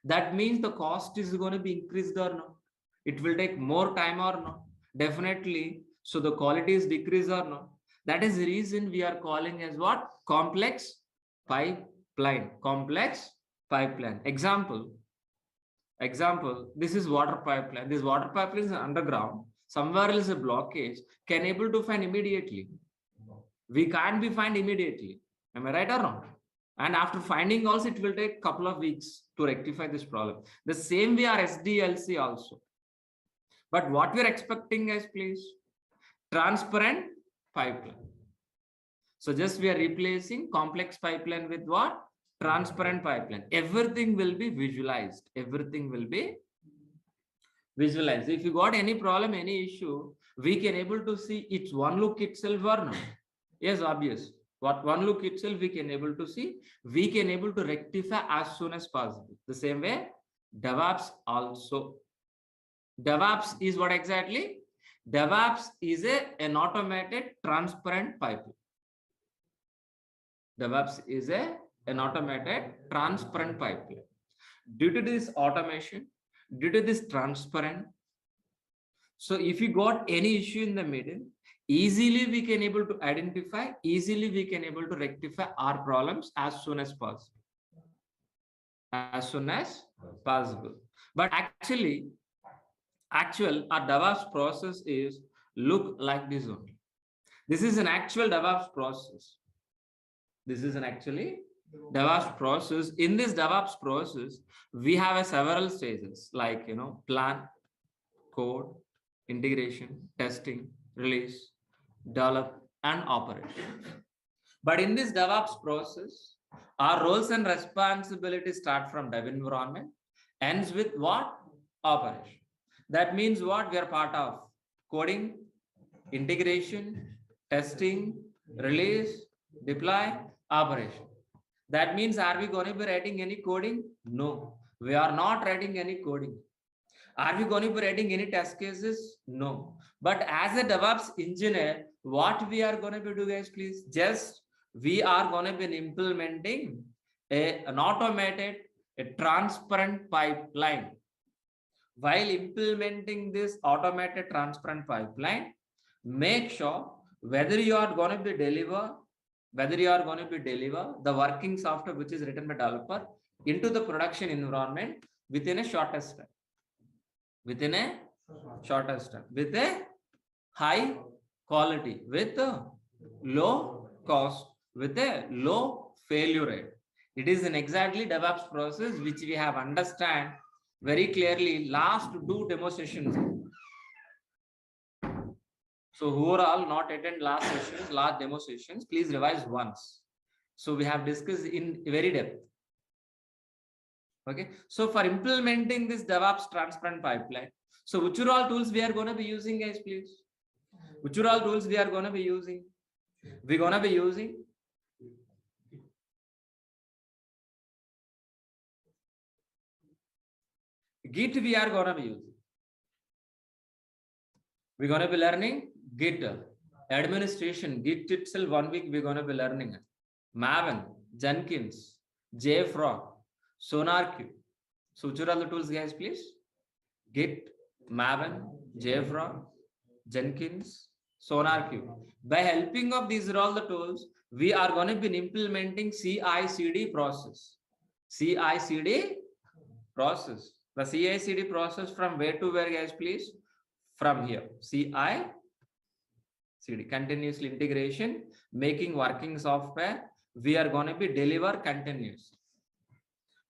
That means the cost is going to be increased or not. It will take more time or not. Definitely. So the quality is decreased or not. That is the reason we are calling as what? Complex pipeline. Example, this is water pipeline. This water pipeline is underground. Somewhere else a blockage. Can able to find immediately? We can't be find immediately. Am I right or not? And after finding also, it will take a couple of weeks to rectify this problem. The same way our SDLC also. But what we are expecting is, please, transparent pipeline. So just we are replacing complex pipeline with what? Transparent pipeline. Everything will be visualized. Everything will be visualized. If you got any problem, any issue, we can able to see it's one look itself or not. Yes, obvious. What one look itself we can able to see, we can able to rectify as soon as possible. The same way, DevOps also. DevOps is what exactly? DevOps is an automated transparent pipeline. DevOps is an automated transparent pipeline. Due to this automation, due to this transparent, so if you got any issue in the middle, easily we can able to identify, easily we can able to rectify our problems as soon as possible. As soon as possible. But actually, our DevOps process is look like this only. This is an actual DevOps process. This is an actually DevOps process. In this DevOps process, we have several stages like, plan, code, integration, testing, release, develop, and operation. But in this DevOps process, our roles and responsibilities start from dev environment, ends with what? Operation. That means what? We are part of coding, integration, testing, release, deploy, operation. That means, are we going to be writing any coding? No, we are not writing any coding. Are we going to be writing any test cases? No. But as a DevOps engineer, what we are going to be doing, guys, please? Just we are going to be implementing an automated, a transparent pipeline. While implementing this automated transparent pipeline, make sure whether you are going to be deliver the working software which is written by developer into the production environment within a shortest time. Within a shortest time, with a high quality, with a low cost, with a low failure rate. It is an exactly DevOps process which we have understand very clearly last 2 demo sessions. So who are all not attend last demo sessions, please revise once. So we have discussed in very depth. Okay, so for implementing this DevOps transparent pipeline, so which are all tools we are going to be using, guys, please? Which are all tools we are going to be using? We're going to be using Git. We are going to be using. We're going to be learning Git administration. Git itself 1 week we're going to be learning it. Maven, Jenkins, JFrog, SonarQube. So which are all the tools, guys, please? Git, Maven, JFrog, Jenkins, SonarQube. By helping of these are all the tools, we are going to be implementing CI/CD process. CI/CD process. The CI/CD process from where to where, guys, please? From here. CI/CD, continuously integration, making working software. We are going to be deliver continuously.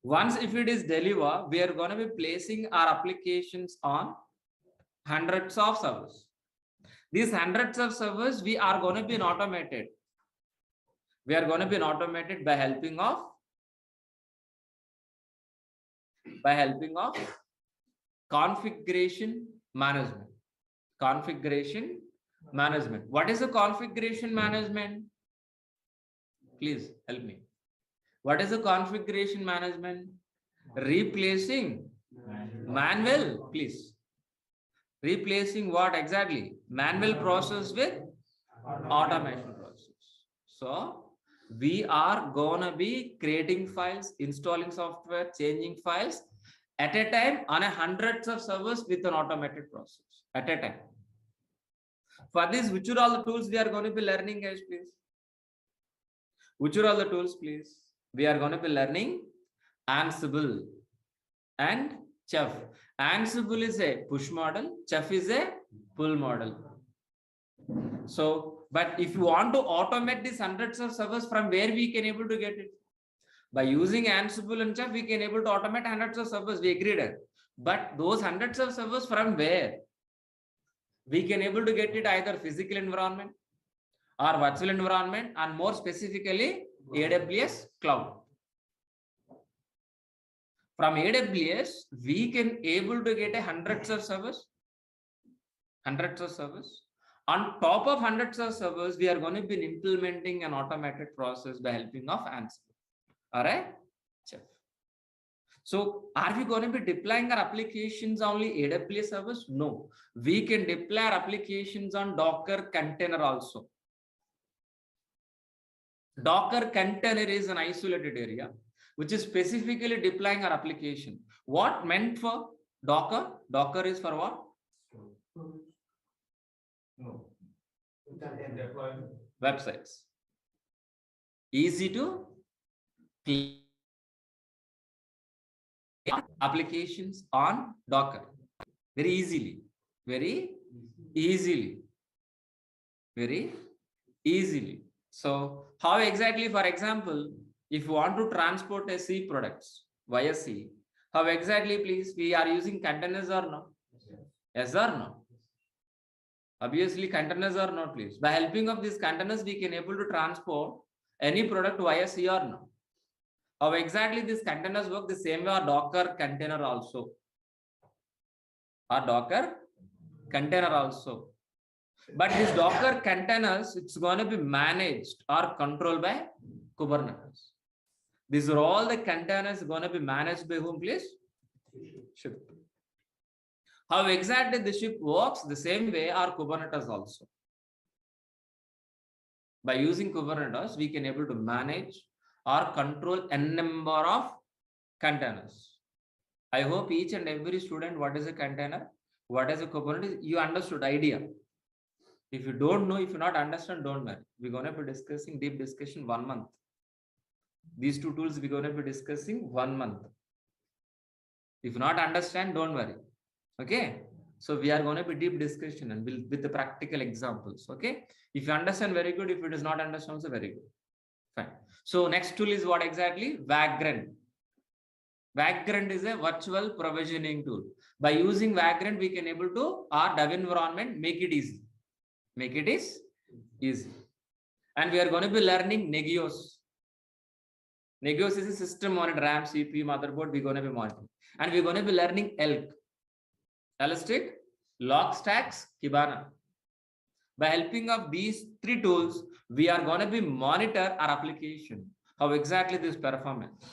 Once if it is deliver, we are going to be placing our applications on hundreds of servers. These hundreds of servers, we are going to be automated. We are going to be automated by helping of configuration management. Configuration management. What is the configuration management? Please help me. What is the configuration management? Replacing manual, please. Replacing what exactly? Manual process with automation process. So we are gonna be creating files, installing software, changing files at a time on hundreds of servers with an automated process at a time. For this, which are all the tools we are going to be learning, guys, please? Which are all the tools, please? We are going to be learning Ansible and Chef. Ansible is a push model, Chef is a pull model. So, but if you want to automate these hundreds of servers, from where we can able to get it? By using Ansible and Chef, we can able to automate hundreds of servers. We agreed it. But those hundreds of servers from where? We can able to get it either physical environment, or virtual environment, and more specifically AWS cloud. From AWS, we can able to get a hundreds of servers. On top of hundreds of servers, we are going to be implementing an automated process by helping of Ansible. All right, Chef. So are we going to be deploying our applications only AWS servers? No, we can deploy our applications on Docker container also. Docker container is an isolated area which is specifically deploying our application. What meant for Docker? Docker is for what? No. Websites. Easy to clean applications on Docker. Very easily. Very easily. Very easily. So how exactly, for example, if you want to transport a C products via C, how exactly, please, we are using containers or no? Yes or no? Obviously, containers or not, please. By helping of these containers, we can able to transport any product via C or no? How exactly these containers work? The same way our Docker container also. Our Docker container also. But these Docker containers, it's going to be managed or controlled by Kubernetes. These are all the containers going to be managed by whom, please? Ship. How exactly the ship works? The same way our Kubernetes also. By using Kubernetes, we can able to manage or control a number of containers. I hope each and every student, what is a container? What is a Kubernetes? You understood idea. If you don't know, if you not understand, don't worry. We're going to be discussing deep discussion 1 month. These two tools we're going to be discussing 1 month. If you not understand, don't worry. Okay. So we are going to be deep discussion and with the practical examples. Okay. If you understand, very good. If it is not understand, also very good. Fine. So next tool is what exactly? Vagrant. Vagrant is a virtual provisioning tool. By using Vagrant, we can able to our dev environment make it easy. Make it is easy. And we are going to be learning Nagios. Nagios is a system on a RAM, CPU, motherboard. We're going to be monitoring. And we're going to be learning ELK. Elastic, Logstacks, Kibana. By helping of these three tools, we are going to be monitor our application. How exactly this performance.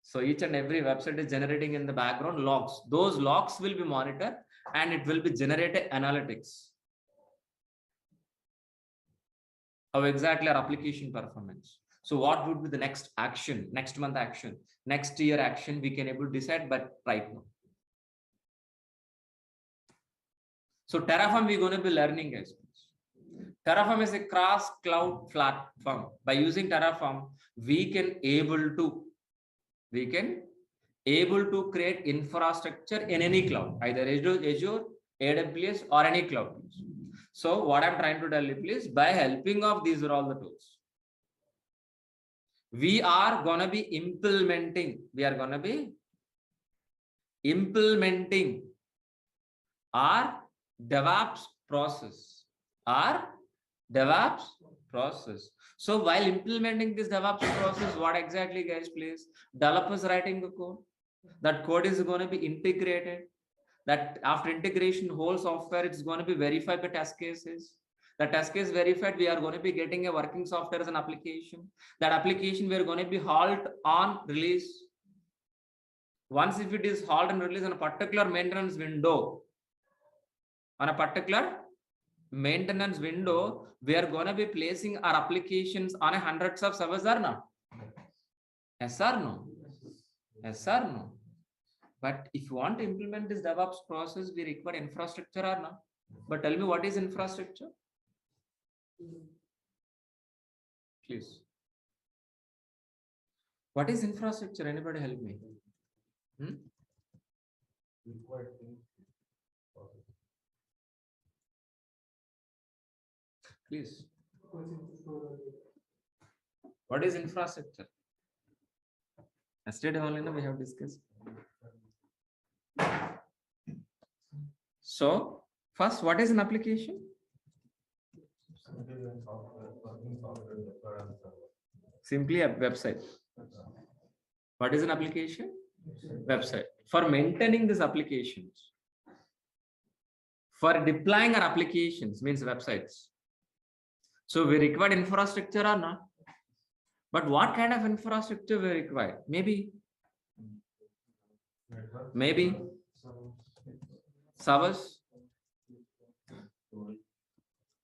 So each and every website is generating in the background logs. Those logs will be monitored and it will be generated analytics. How exactly our application performance. So what would be the next action, next month action, next year action, we can able to decide, but right now. So Terraform, we're going to be learning, guys. Terraform is a cross cloud platform. By using Terraform, we can able to create infrastructure in any cloud, either Azure, AWS, or any cloud. So what I'm trying to tell you, please, by helping of these are all the tools. We are going to be implementing our DevOps process. So while implementing this DevOps process, what exactly, guys, please? Developers writing the code. That code is going to be integrated. That after integration, whole software, it's going to be verified by test cases. The test case verified, we are going to be getting a working software as an application. That application, we are going to be halt on release. Once if it is halt and release on a particular maintenance window, we are going to be placing our applications on a hundreds of servers or not? Yes or no? Yes or no? But if you want to implement this DevOps process, we require infrastructure or not? But tell me, what is infrastructure? Please. What is infrastructure? Anybody help me? Please. What is infrastructure? Yesterday only we have discussed. So first, what is an application? Simply a website. What is an application? Website. For maintaining these applications, for deploying our applications means websites. So we require infrastructure or not? But what kind of infrastructure we require? Maybe servers,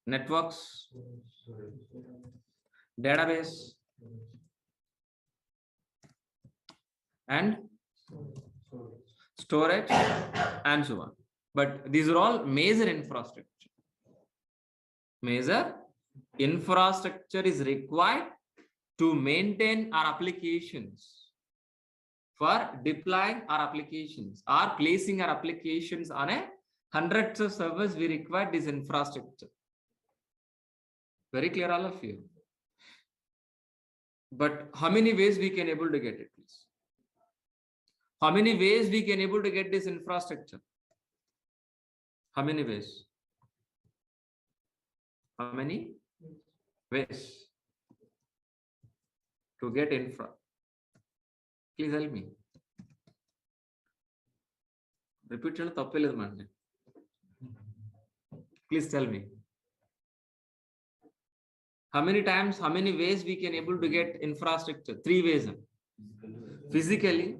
networks, database, and storage, and so on. But these are all major infrastructure. Major infrastructure is required to maintain our applications, for deploying our applications or placing our applications on a hundreds of servers. We require this infrastructure. Very clear, all of you. But how many ways we can able to get it, please? How many ways we can able to get this infrastructure? How many ways? How many ways to get infra? Please help me. Repeat it. Please tell me. How many times, how many ways we can able to get infrastructure? 3 ways. Physically,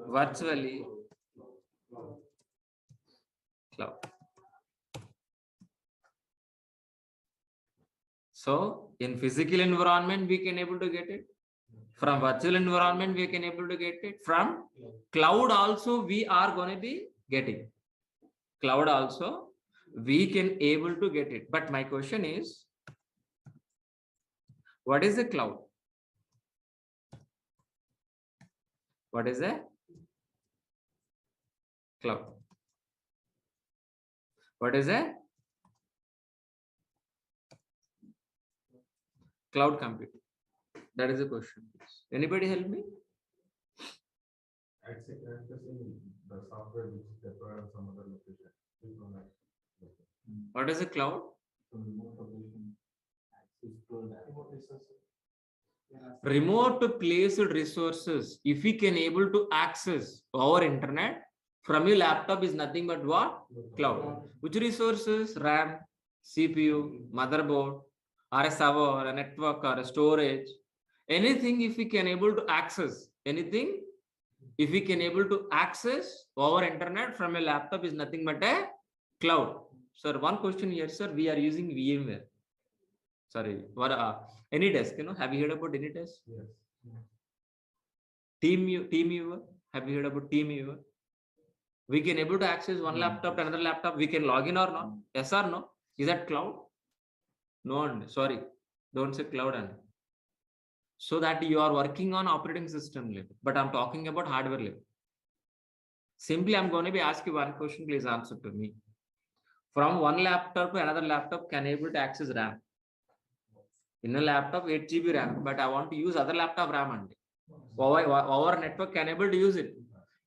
virtually, cloud. So in physical environment, we can able to get it. From virtual environment, we can able to get it. From cloud also, we are going to be getting. Cloud also, we can able to get it. But my question is, what is a cloud? What is a cloud? What is a cloud computing? That is the question. Anybody help me? The software which is deployed on some other location. What is a cloud? Remote placed resources. If we can able to access our internet from your laptop is nothing but what? Cloud. Which resources? RAM, CPU, motherboard, or a server, or a network, or a storage. Anything if we can able to access, anything if we can able to access our internet from a laptop is nothing but a cloud. Sir, one question here, sir. We are using VMware. Sorry, what AnyDesk? Have you heard about AnyDesk? Yes. TeamViewer. Have you heard about TeamViewer? We can able to access one laptop to another laptop. We can log in or not? Yes or no? Is that cloud? No, sorry. Don't say cloud. So that you are working on operating system level, but I'm talking about hardware level. Simply, I'm going to be asking you one question. Please answer to me. From one laptop to another laptop, can able to access RAM? In a laptop, 8 GB RAM, but I want to use other laptop RAM only. Our network can able to use it.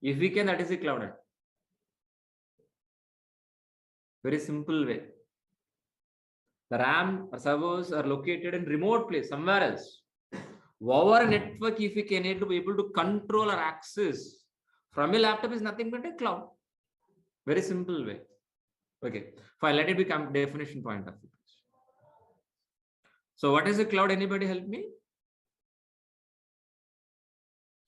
If we can, that is a cloud. Very simple way. The RAM servers are located in remote place, somewhere else. Our network, if we can be able to control or access from a laptop, is nothing but a cloud. Very simple way. Okay, fine. Let it become definition point of view. So, what is a cloud? Anybody help me?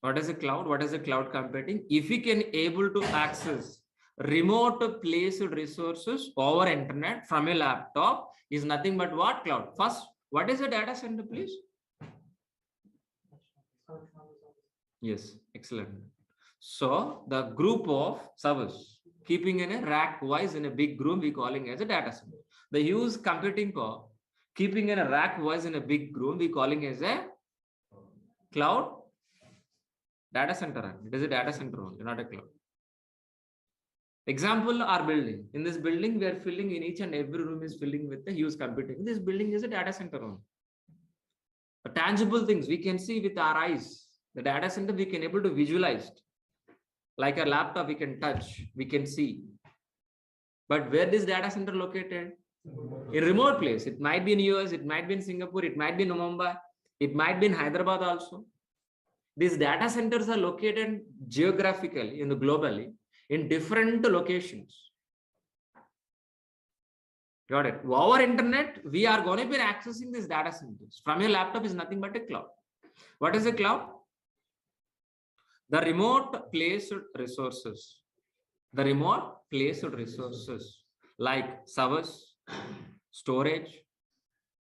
What is a cloud? What is a cloud computing? If we can able to access remote placed resources over internet from a laptop, is nothing but what? Cloud. First, what is a data center, please? Yes, excellent. So the group of servers keeping in a rack wise in a big room, we calling as a data center. The huge computing power keeping in a rack wise in a big room, we calling as a cloud data center. It is a data center only, not a cloud. Example, our building. In this building, we are filling in each and every room is filling with the huge computing. This building is a data center only. Tangible things we can see with our eyes. The data center we can able to visualize. Like a laptop we can touch, we can see. But where this data center located? In remote place, it might be in US, it might be in Singapore, it might be in Mumbai, it might be in Hyderabad also. These data centers are located geographically in the globally in different locations. Got it? Over internet, we are going to be accessing these data centers. From your laptop is nothing but a cloud. What is a cloud? The remote placed resources. The remote placed resources like servers, storage,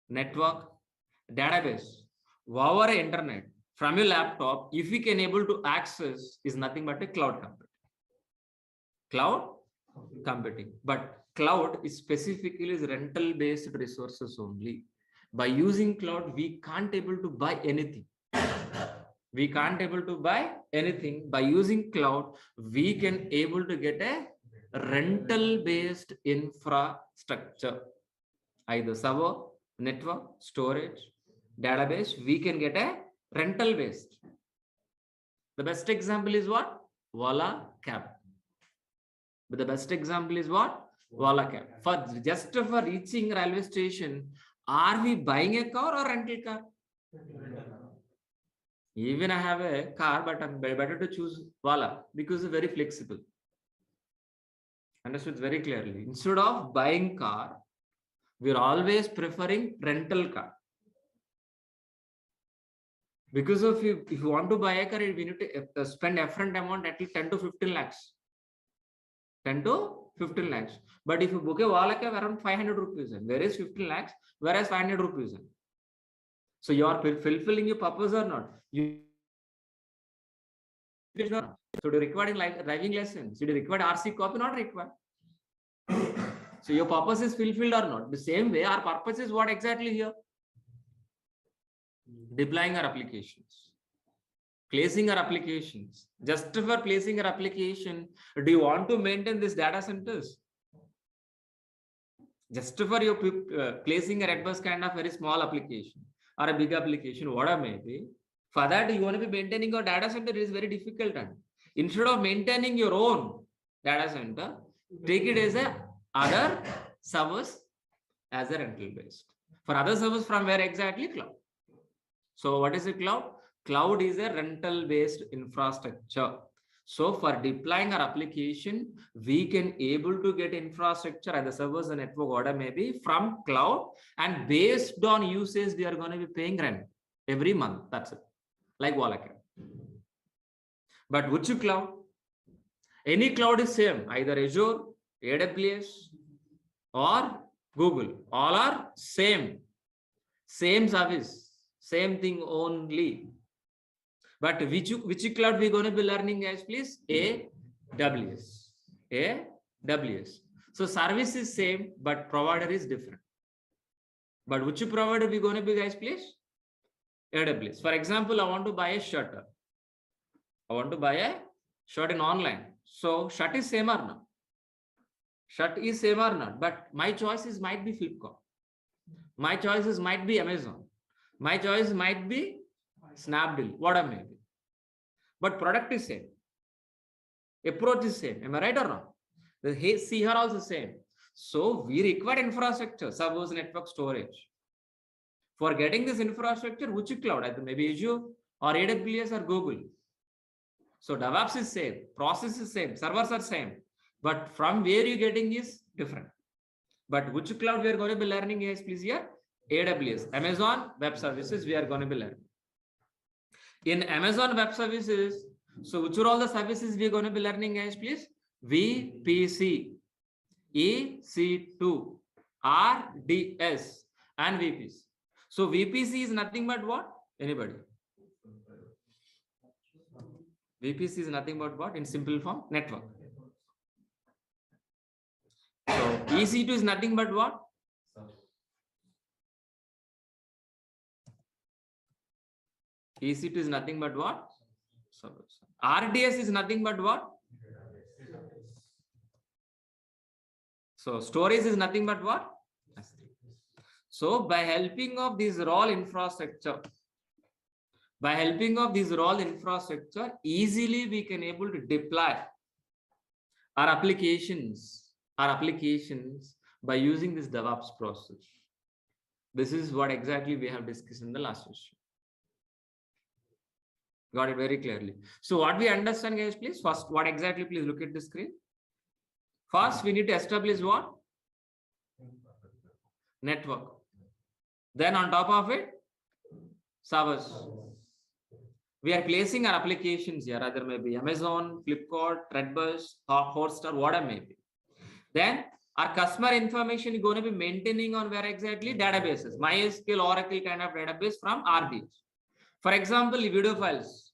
network, database, over internet from your laptop, if we can able to access, is nothing but a cloud computing. Cloud computing, but cloud is specifically is rental based resources only. By using cloud, we can't able to buy anything. We can't able to buy anything. By using cloud, we can able to get a rental based infrastructure, either server, network, storage, database. We can get a rental based. The best example is what? Wala cab. But the best example is what? Wala cab. For just for reaching railway station, are we buying a car or rental car? Even I have a car, but I'm better to choose Wala because it's very flexible. Understood very clearly. Instead of buying car, we're always preferring rental car. Because if you want to buy a car, we need to spend upfront amount at least 10 to 15 lakhs. 10 to 15 lakhs. But if you book a Wala cab around 500 rupees, where is 15 lakhs, whereas 500 rupees. So you are fulfilling your purpose or not? You so do you require driving license? Do you require RC copy? Not required. So your purpose is fulfilled or not? The same way, our purpose is what exactly here? Deploying our applications, placing our applications. Just for placing our application, do you want to maintain these data centers? Just for your placing a red bus kind of very small application or a big application, whatever may be, for that you want to be maintaining your data center, it is very difficult. And instead of maintaining your own data center, take it as a other service as a rental based. For other service from where exactly? Cloud. So what is a cloud? Cloud is a rental based infrastructure. So for deploying our application, we can able to get infrastructure and the servers and network order maybe from cloud, and based on usage, we are going to be paying rent every month. That's it. Like Wala cab. But which cloud? Any cloud is same, either Azure, AWS or Google. All are same service, same thing only. But which cloud we're going to be learning, guys, please? AWS. AWS. So service is same, but provider is different. But which provider we're going to be, guys, please? AWS. For example, I want to buy a shirt. I want to buy a shirt in online. So shirt is same or not? Shirt is same or not? But my choices might be Flipkart. My choices might be Amazon. My choice might be Snapdeal, whatever may be. But product is same. Approach is same. Am I right or not? The see here also same. So we require infrastructure, servers, network, storage. For getting this infrastructure, which cloud? Either maybe Azure or AWS or Google. So DevOps is same, process is same, servers are same. But from where you getting is different. But which cloud we are going to be learning is, please, here? AWS, Amazon Web Services, we are going to be learning. In Amazon Web Services, so which are all the services we are going to be learning, guys, please? VPC, EC2, RDS, and VPC. So VPC is nothing but what? Anybody? VPC is nothing but what? In simple form, network. So EC2 is nothing but what? EC2 is nothing but what? RDS is nothing but what? So storage is nothing but what? So by helping of this raw infrastructure, easily we can able to deploy our applications by using this DevOps process. This is what exactly we have discussed in the last session. Got it very clearly. So what we understand, guys, please, first, what exactly, please look at the screen. First, we need to establish what? Network. Then on top of it, servers. We are placing our applications here, either maybe Amazon, Flipkart, Redbus, Hotstar, whatever may be. Then our customer information is going to be maintaining on where exactly? Databases, MySQL, Oracle kind of database from RDS. For example, video files,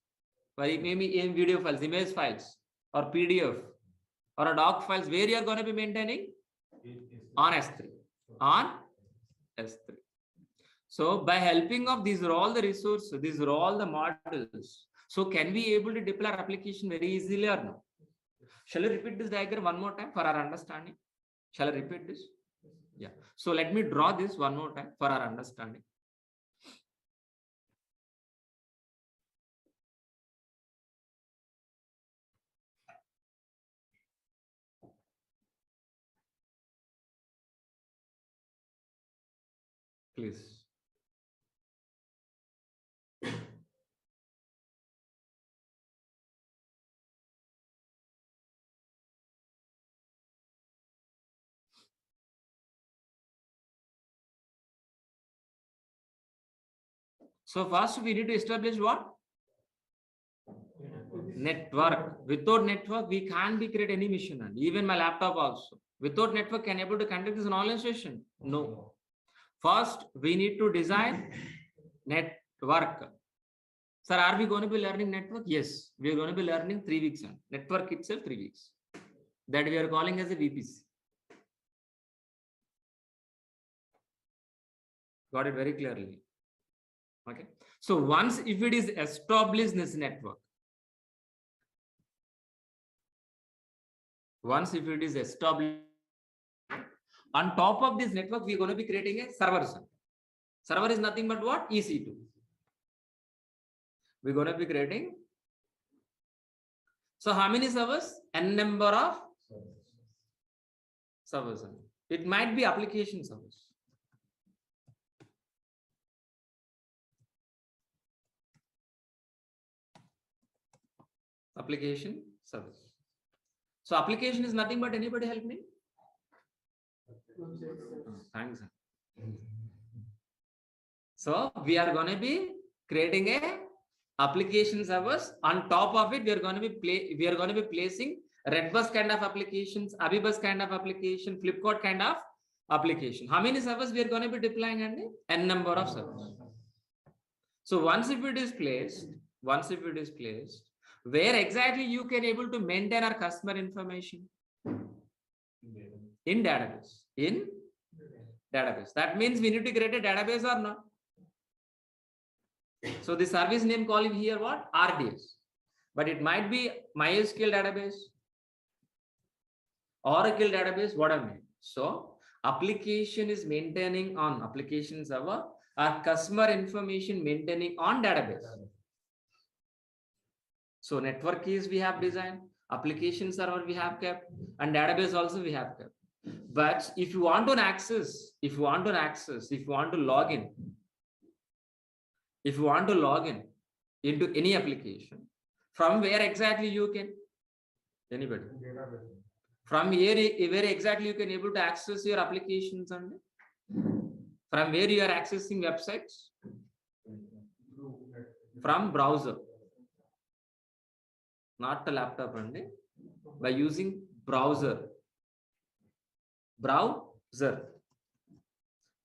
maybe in video files, image files, or PDF, or a doc files, where you are going to be maintaining? On S3. On S3. So by helping of these are all the resources, these are all the models. So can we able to deploy our application very easily or no? Shall I repeat this diagram one more time for our understanding? Shall I repeat this? Yeah. So let me draw this one more time for our understanding. Please. So first we need to establish what? Network. Without network, we can't be create any mission. And even my laptop also. Without network, can able to conduct this online session? No. First, we need to design network. Sir, are we going to be learning network? Yes, we are going to be learning 3 weeks. On network itself 3 weeks. That we are calling as a VPC. Got it very clearly. Okay. So once if it is established this network, once if it is established, on top of this network, we're going to be creating a server. Server is nothing but what? EC2. We're going to be creating. So how many servers? N number of servers. It might be application servers. Application service. So application is nothing but anybody help me? Thanks. So we are going to be creating a application servers. On top of it, we are going to be placing Redbus kind of applications, Abibus kind of application, Flipkart kind of application. How many servers we are going to be deploying? And n number of servers. So once if it is placed, where exactly you can able to maintain our customer information? In database. In database. That means we need to create a database or not? So the service name calling here what? RDS. But it might be MySQL database, Oracle database, whatever. So application is maintaining on application server, our customer information maintaining on database. So network keys we have designed, application server we have kept, and database also we have kept. But if you want to access, if you want to log in into any application, from where exactly you can? Anybody? From where exactly you can able to access your applications and from where you are accessing websites? From browser. Not the laptop only, by using browser,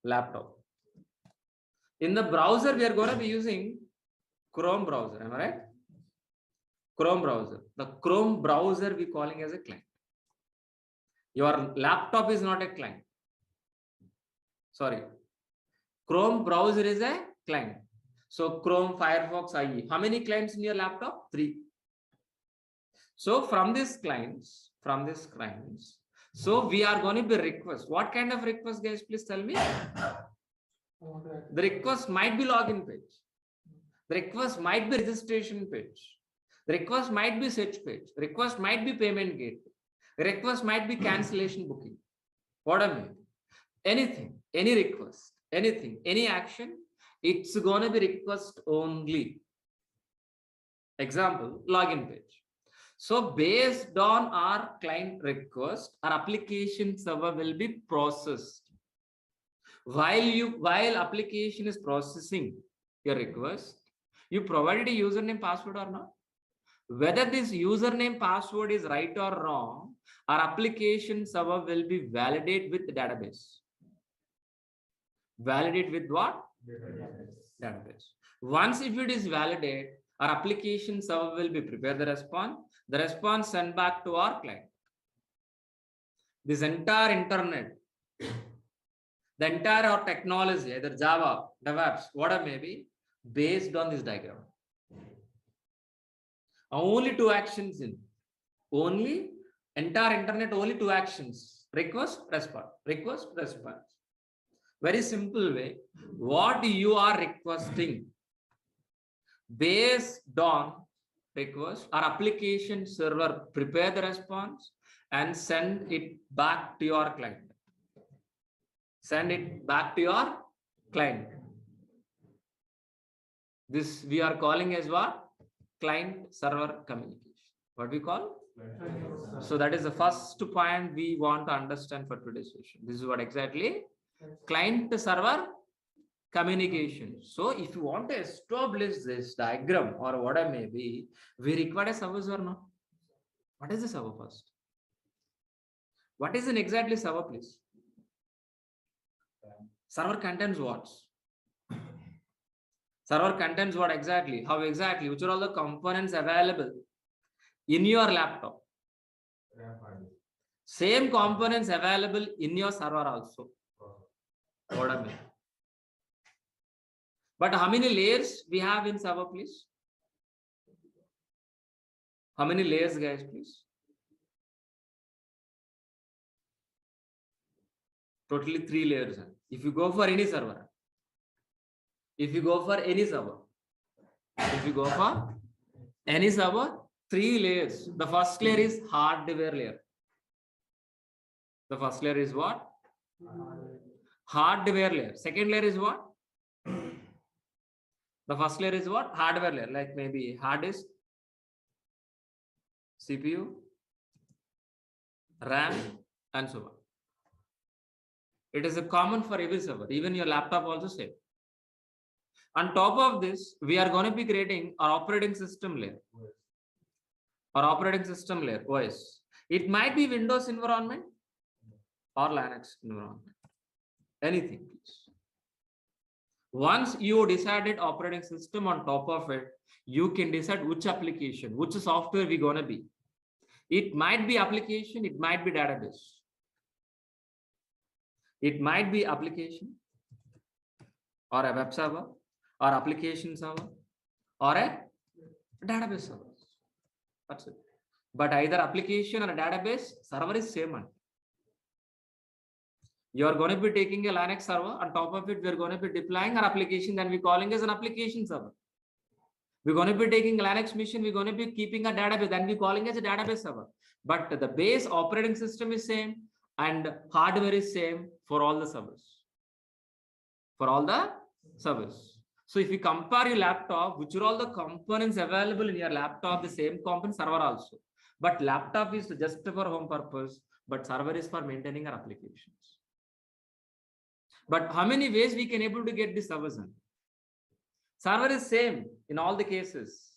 laptop. In the browser, we are going to be using Chrome browser. Am I right? Chrome browser. The Chrome browser we calling as a client. Your laptop is not a client. Sorry. Chrome browser is a client. So Chrome, Firefox, IE. How many clients in your laptop? 3. So from these clients, so we are going to be request. What kind of request, guys? Please tell me. The request might be login page. The request might be registration page. The request might be search page. The request might be payment gateway. The request might be cancellation booking. What I mean. anything, any request, anything, any action, it's going to be request only. Example, login page. So based on our client request, our application server will be processed. While application is processing your request, you provided a username password or not? Whether this username password is right or wrong, our application server will be validate with the database. Validate with what? Database. Once if it is validate, our application server will be prepare the response sent back to our client. This entire internet, the entire our technology, either Java, DEVOPS, whatever may be, based on this diagram. Only two actions in. Only entire internet, only two actions. Request, response. Request, response. Very simple way. What you are requesting, based on request, our application server prepare the response and send it back to your client. Send it back to your client. This we are calling as what? Client server communication. What we call? So that is the first point we want to understand for today's session. This is what exactly client server communication. So if you want to establish this diagram or whatever may be, we require a service or not? What is the server first? What is an exactly server, please? Server contains what? Server contains what exactly? How exactly? Which are all the components available in your laptop? Same components available in your server also. What I mean. But how many layers we have in server, please? How many layers, guys, please? Totally 3 layers. If you go for any server, if you go for any server, 3 layers. The first layer is hardware layer. The first layer is what? Hardware layer. Second layer is what? The first layer is what? Hardware layer, like maybe hard disk, CPU, RAM, and so on. It is a common for every server, even your laptop also same. On top of this, we are going to be creating our operating system layer. Our operating system layer, OS. It might be Windows environment or Linux environment. Anything, please. Once you decided operating system, on top of it, you can decide which application, which software we're going to be. It might be application, it might be database. It might be application or a web server or application server or a database server. That's it. But either application or a database server is same one. You are going to be taking a Linux server. On top of it, we are going to be deploying our application, then we're calling as an application server. We're going to be taking a Linux machine. We're going to be keeping a database, then we're calling as a database server. But the base operating system is same and hardware is same for all the servers. For all the servers. So if you compare your laptop, which are all the components available in your laptop, the same component server also. But laptop is just for home purpose, but server is for maintaining our applications. But how many ways we can able to get this servers in? Server is same in all the cases.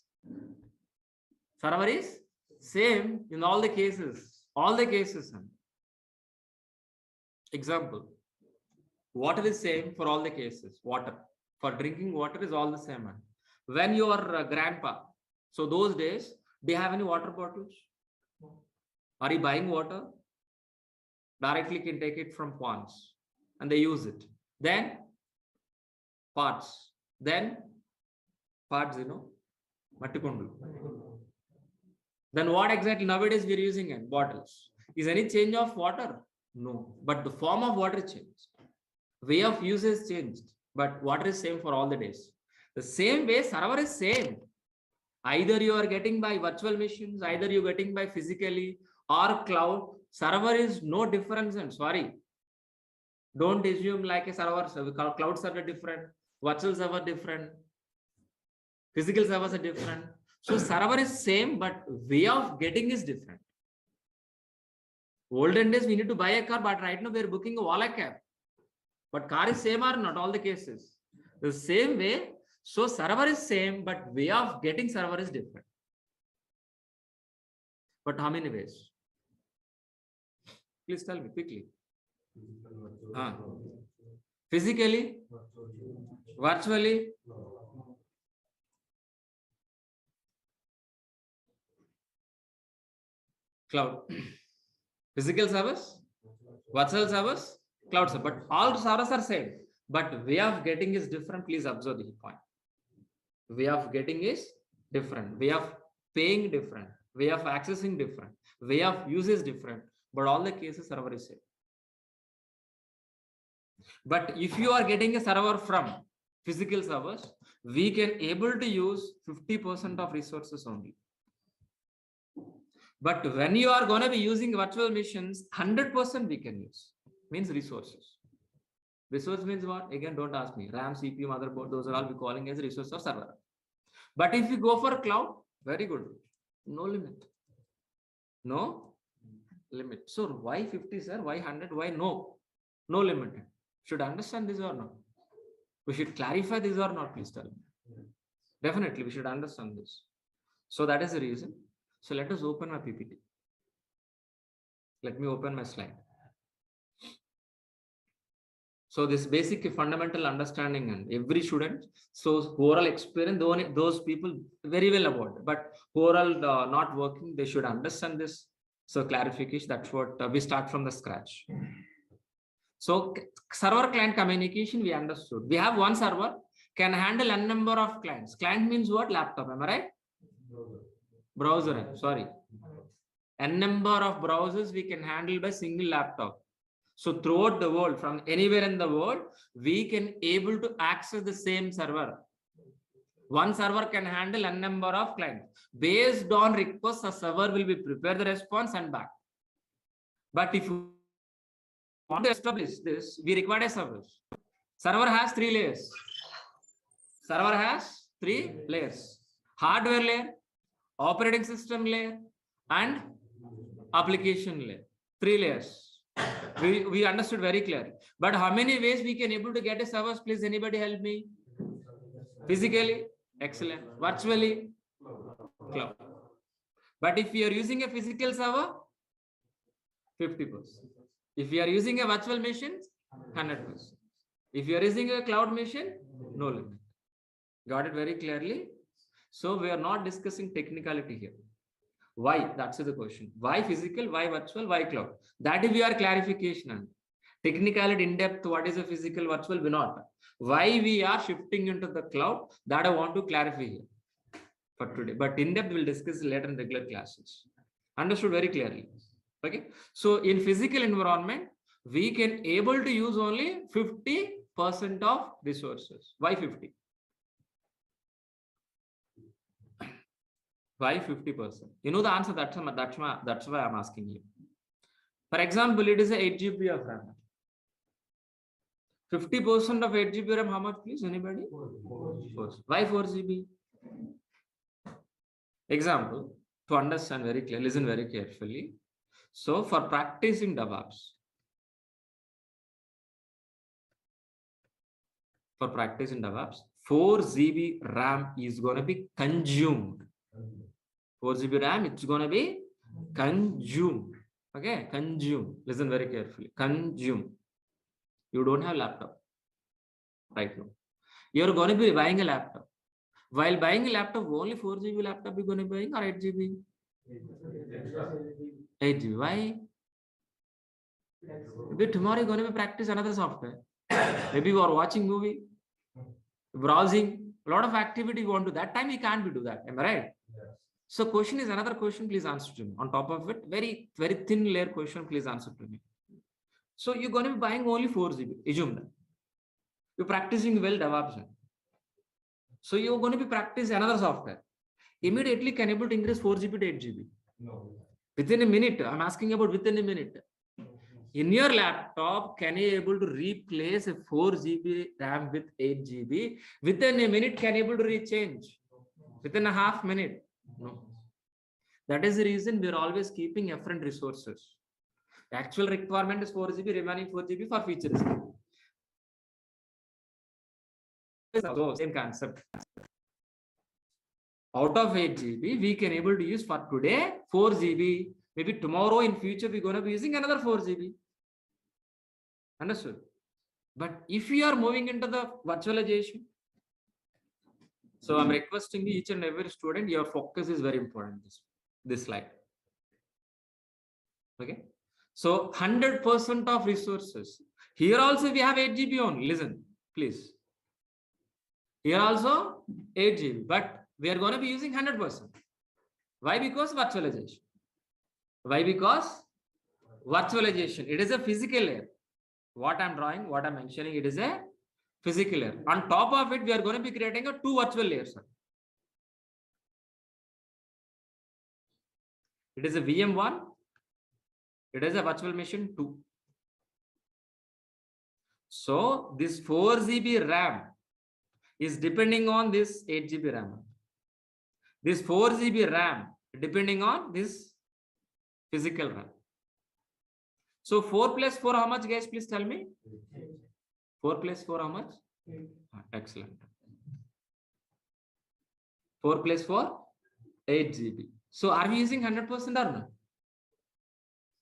Server is same in all the cases. All the cases. Example. Water is same for all the cases. Water. For drinking water is all the same. When your grandpa, so those days, they have any water bottles? Are you buying water? Directly can take it from ponds. And they use it. Then pots. Then pots, Mattikundu. Then what exactly nowadays we are using in bottles? Is any change of water? No. But the form of water changed. Way of use is changed. But water is same for all the days. The same way server is same. Either you are getting by virtual machines, either you're getting by physically or cloud. Server is no difference. And sorry. Don't assume like a server, cloud server different, virtual server different, physical servers are different. So server is same, but way of getting is different. Olden days, we need to buy a car, but right now we are booking a Ola cab. But car is same or not, all the cases. The same way, so server is same, but way of getting server is different. But how many ways? Please tell me quickly. Physically, virtually, cloud. Physical servers, virtual servers, cloud server. But all servers are same. But way of getting is different. Please observe the point. Way of getting is different. Way of paying different. Way of accessing different. Way of use is different. But all the cases server is same. But if you are getting a server from physical servers, we can able to use 50% of resources only. But when you are going to be using virtual machines, 100% we can use. Means resources. Resource means what? Again, don't ask me. RAM, CPU, motherboard, those are all we calling as resource of server. But if you go for cloud, very good. No limit. No limit. So why 50, sir? Why 100? Why no? No limit. Should understand this or not? We should clarify this or not, please tell me. Definitely, we should understand this. So that is the reason. So let us open my PPT. Let me open my slide. So this basic fundamental understanding and every student, so overall experience, those people very well about it, but overall not working, they should understand this. So clarification, that's what we start from the scratch. So server client communication, we understood. We have one server, can handle n number of clients. Client means what? Laptop, am I right? Browser, sorry. N number of browsers we can handle by single laptop. So throughout the world, from anywhere in the world, we can able to access the same server. One server can handle n number of clients. Based on request, a server will be prepare the response and back. But if you want to establish this, we require a server. Server has 3 layers. Server has 3 layers. Hardware layer, operating system layer, and application layer. 3 layers. We understood very clearly. But how many ways we can able to get a server? Please, anybody help me? Physically, excellent. Virtually, cloud. But if you are using a physical server, 50%. If you are using a virtual machine, 100%. If you are using a cloud machine, no limit. Got it very clearly? So we are not discussing technicality here. Why? That's the question. Why physical? Why virtual? Why cloud? That is your clarification. Technicality in depth, what is a physical, virtual? We not. Why we are shifting into the cloud? That I want to clarify here for today. But in depth, we'll discuss later in regular classes. Understood very clearly. Okay. So in physical environment, we can able to use only 50% of resources. Why 50? Why 50%? You know the answer. That's why I'm asking you. For example, it is a 8 GB of RAM. 50% of 8 GB RAM, how much, please? Anybody? 4. Why 4 GB? Example, to understand very clearly, listen very carefully. So for practicing DEVOPS, 4 GB RAM is going to be consumed. 4 GB RAM, it's going to be consumed. Okay, consume. Listen very carefully. Consume. You don't have laptop right now. You're going to be buying a laptop. While buying a laptop, only 4 GB laptop you're going to be buying or 8 GB? 8 GB. Why? Maybe tomorrow you're going to be practice another software. Maybe you are watching movie, browsing, a lot of activity you want to do. That time you can't be do that. Am I right? Yes. So question is another question, please answer to me. On top of it, very, very thin layer question, please answer to me. So you're going to be buying only 4 GB. Assume that. You're practicing well DEVOPS. So you're going to be practice another software. Immediately can able to increase 4 GB to 8 GB. No. Within a minute. I'm asking about within a minute. In your laptop, can you able to replace a 4 GB RAM with 8 GB within a minute? Can you able to rechange within a half minute? No. That is the reason we are always keeping efficient resources. The actual requirement is 4 GB, remaining 4 GB for features. So same concept. Out of 8 GB, we can able to use for today 4 GB. Maybe tomorrow in future we're going to be using another 4 GB. Understood? But if you are moving into the virtualization, so I'm requesting each and every student, your focus is very important. This slide. Okay. So 100% of resources. Here also we have 8 GB only. Listen, please. Here also 8 GB, but we are going to be using 100%. Why? Because virtualization. Why? Because virtualization. It is a physical layer. What I'm drawing, what I'm mentioning, it is a physical layer. On top of it, we are going to be creating a 2 virtual layers. It is a VM1. It is a virtual machine 2. So this 4 GB RAM is depending on this 8 GB RAM. This 4 GB RAM depending on this physical RAM. So 4 plus 4 how much, guys? Please tell me. 4 plus 4 how much? Excellent. 4 plus 4, 8 GB. So are we using 100% or no?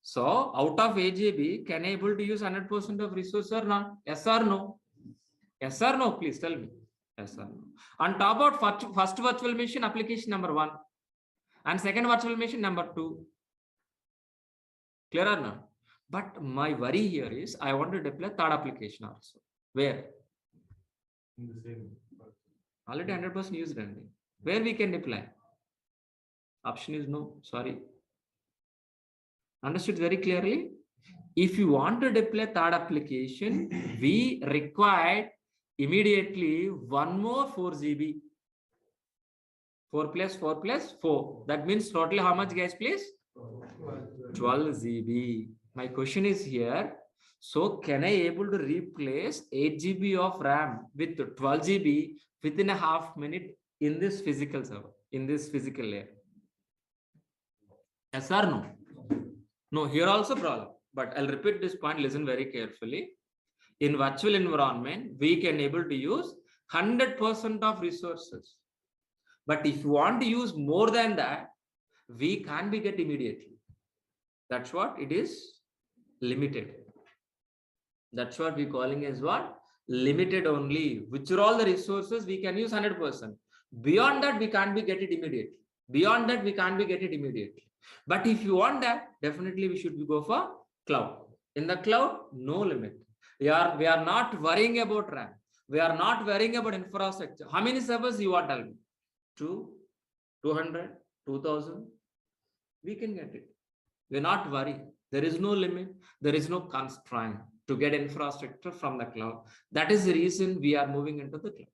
So out of 8 GB, can I able to use 100% of resource or not? Yes or no? Yes or no? Please tell me. Yes or no? On top of first virtual machine application number 1 and second virtual machine number 2. Clear or not? But my worry here is I want to deploy third application also. Where? In the same. Already 100% used. Where we can deploy? Option is no. Sorry. Understood very clearly? If you want to deploy third application, we require immediately one more 4 GB. 4 plus 4 plus 4. That means totally how much, guys, please? 12 GB. My question is here. So can I able to replace 8 GB of RAM with 12 GB within a half minute in this physical server, in this physical layer? Yes or no? No, here also problem. But I'll repeat this point. Listen very carefully. In virtual environment, we can able to use 100% of resources. But if you want to use more than that, we can't be get immediately. That's what it is. Limited. That's what we're calling as what? Limited only. Which are all the resources we can use 100%. Beyond that, we can't be get it immediately. Beyond that, we can't be get it immediately. But if you want that, definitely we should go for cloud. In the cloud, no limit. We are not worrying about RAM. We are not worrying about infrastructure. How many servers you want? Tell me. 2, 200, 2000. We can get it. We're not worried. There is no limit. There is no constraint to get infrastructure from the cloud. That is the reason we are moving into the cloud.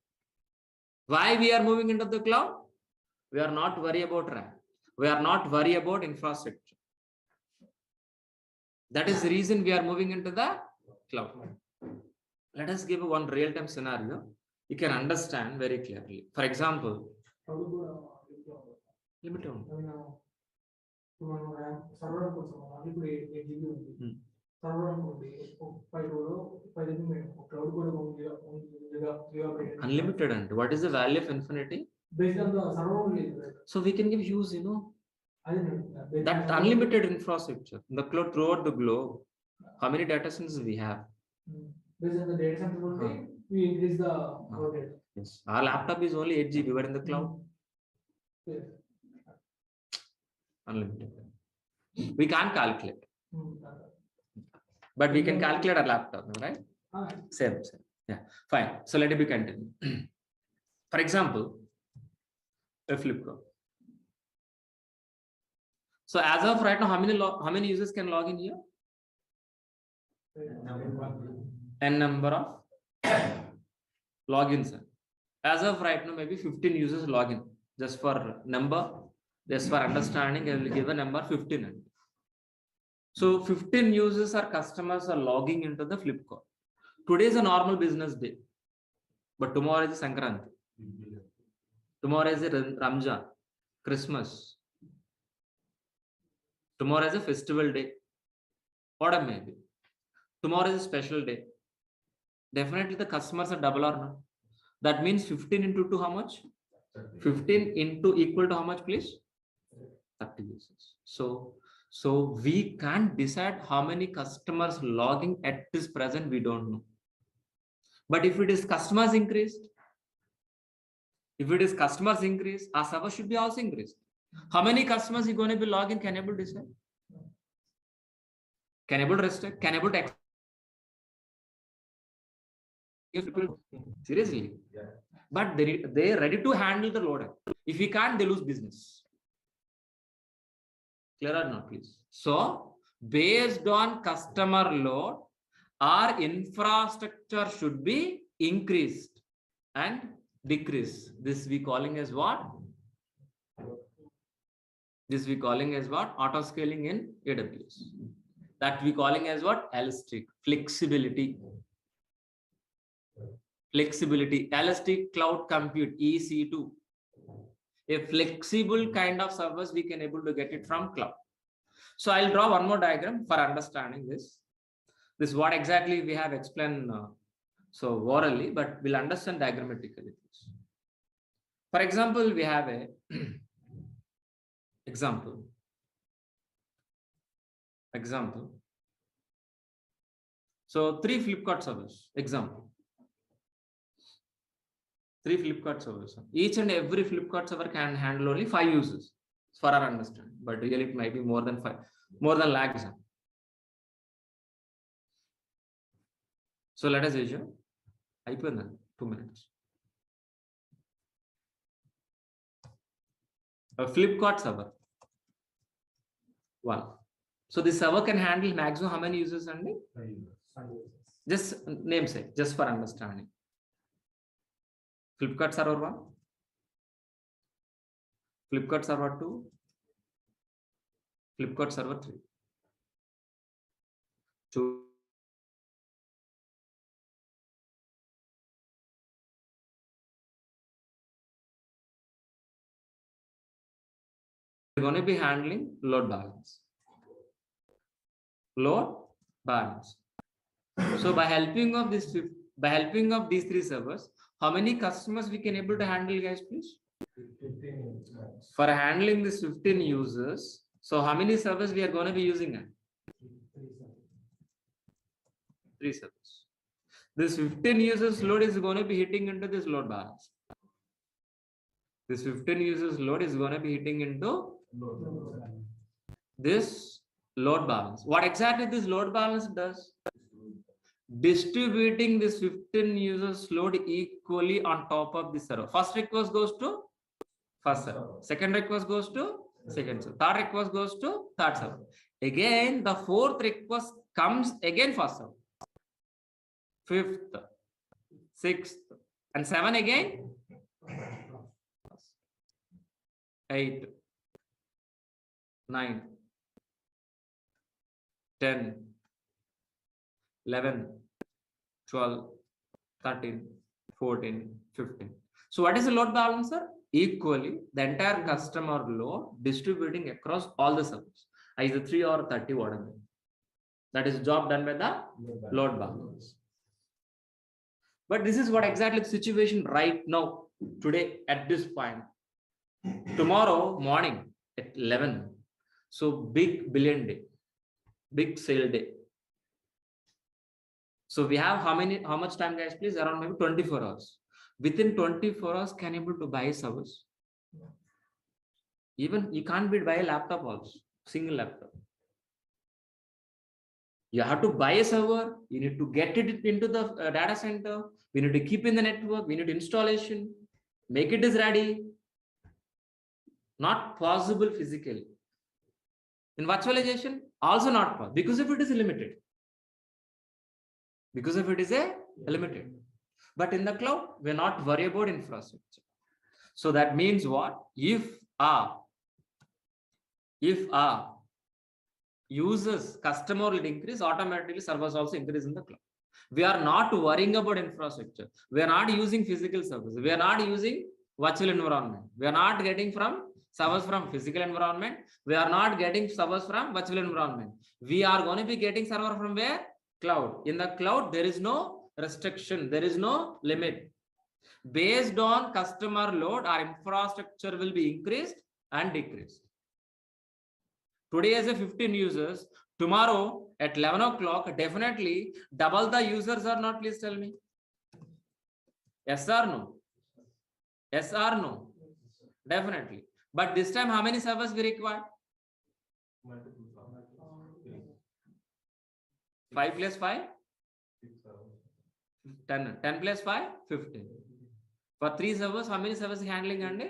Why we are moving into the cloud? We are not worried about RAM. We are not worried about infrastructure. That is the reason we are moving into the cloud. Let us give one real-time scenario. You can understand very clearly. For example, limit on. Unlimited. And what is the value of infinity? Based on the server. So we can give use, that unlimited infrastructure in the cloud throughout the globe. How many data centers we have? Based on the data center only, we increase the data. Yes. Our laptop is only 8 GB, but in the cloud, Yes. unlimited. We can't calculate, but we can calculate our laptop, right? Same. Yeah, fine. So let it be continued. For example, a Flipkart. So as of right now, how many users can log in here? N number of logins. As of right now, maybe 15 users log in. Just for number, just for understanding, I will give a number 15. So 15 users or customers are logging into the Flipkart. Today is a normal business day, but tomorrow is Sankranti. Tomorrow is a Ramjan, Christmas. Tomorrow is a festival day. Or maybe. Tomorrow is a special day. Definitely the customers are double or not. That means 15 into 2 how much? 15 into equal to how much, please? 30 users. So we can't decide how many customers logging at this present, we don't know. But if it is customers increased, our server should be also increased. How many customers are going to be logging? Can able decide? Can able restrict? Can able to seriously? Yeah. But they are ready to handle the load. If we can't, they lose business. Clear or not, please? So based on customer load, our infrastructure should be increased and decreased. This we calling as what? This we calling as what? Auto scaling in AWS. That we calling as what? Elastic flexibility. Flexibility, elastic cloud compute, EC2. A flexible kind of service we can able to get it from cloud. So I'll draw one more diagram for understanding this. This is what exactly we have explained so orally, but we'll understand diagrammatically. For example, we have a example. So 3 Flipkart servers, example. 3 Flipkart servers. Each and every Flipkart server can handle only 5 users for our understanding, but really it might be more than 5, more than lakhs. So let us assume, 2 minutes. A Flipkart server, 1. So this server can handle maximum how many users only? Just namesake, just for understanding. Flipkart server 1, Flipkart server 2, Flipkart server 3. 2. We're going to be handling load balance. So by helping of these 3 servers, how many customers we can able to handle, guys, please? 15. For handling this 15 users, so how many servers we are going to be using? 3 servers. This 15 users load is going to be hitting into this load balance. This 15 users load is going to be hitting into this load balance. What exactly this load balance does? Distributing this 15 users load equally on top of the server. First request goes to first server. Second request goes to second server. Third request goes to third server. Again, the 4th request comes again first server. 5th, 6th, and 7 again. 8, 9, 10, 11, 12, 13, 14, 15. So what is the load balancer? Equally, the entire customer load distributing across all the servers, either 3 or 30, whatever. That is job done by the load balance. But this is what exactly the situation right now, today, at this point. Tomorrow morning at 11. So big billion day, big sale day. So we have how much time, guys, please? Around maybe 24 hours. Within 24 hours, can you able to buy servers? Even you can't buy a laptop also, single laptop. You have to buy a server. You need to get it into the data center. We need to keep in the network. We need installation. Make it is ready. Not possible physically. In virtualization, also not possible because if it is limited. Limited. But in the cloud, we're not worried about infrastructure. So that means what? If users, customer will increase, automatically servers also increase in the cloud. We are not worrying about infrastructure. We are not using physical servers. We are not using virtual environment. We are not getting from servers from physical environment. We are not getting servers from virtual environment. We are going to be getting server from where? Cloud. In the cloud, there is no restriction. There is no limit. Based on customer load, our infrastructure will be increased and decreased. Today as a 15 users, tomorrow at 11 o'clock, definitely double the users or not, please tell me. Yes or no? Yes or no? Definitely. But this time how many servers we require? 5 plus 5? 10. 10 plus 5? 15. For 3 servers, how many servers handling? And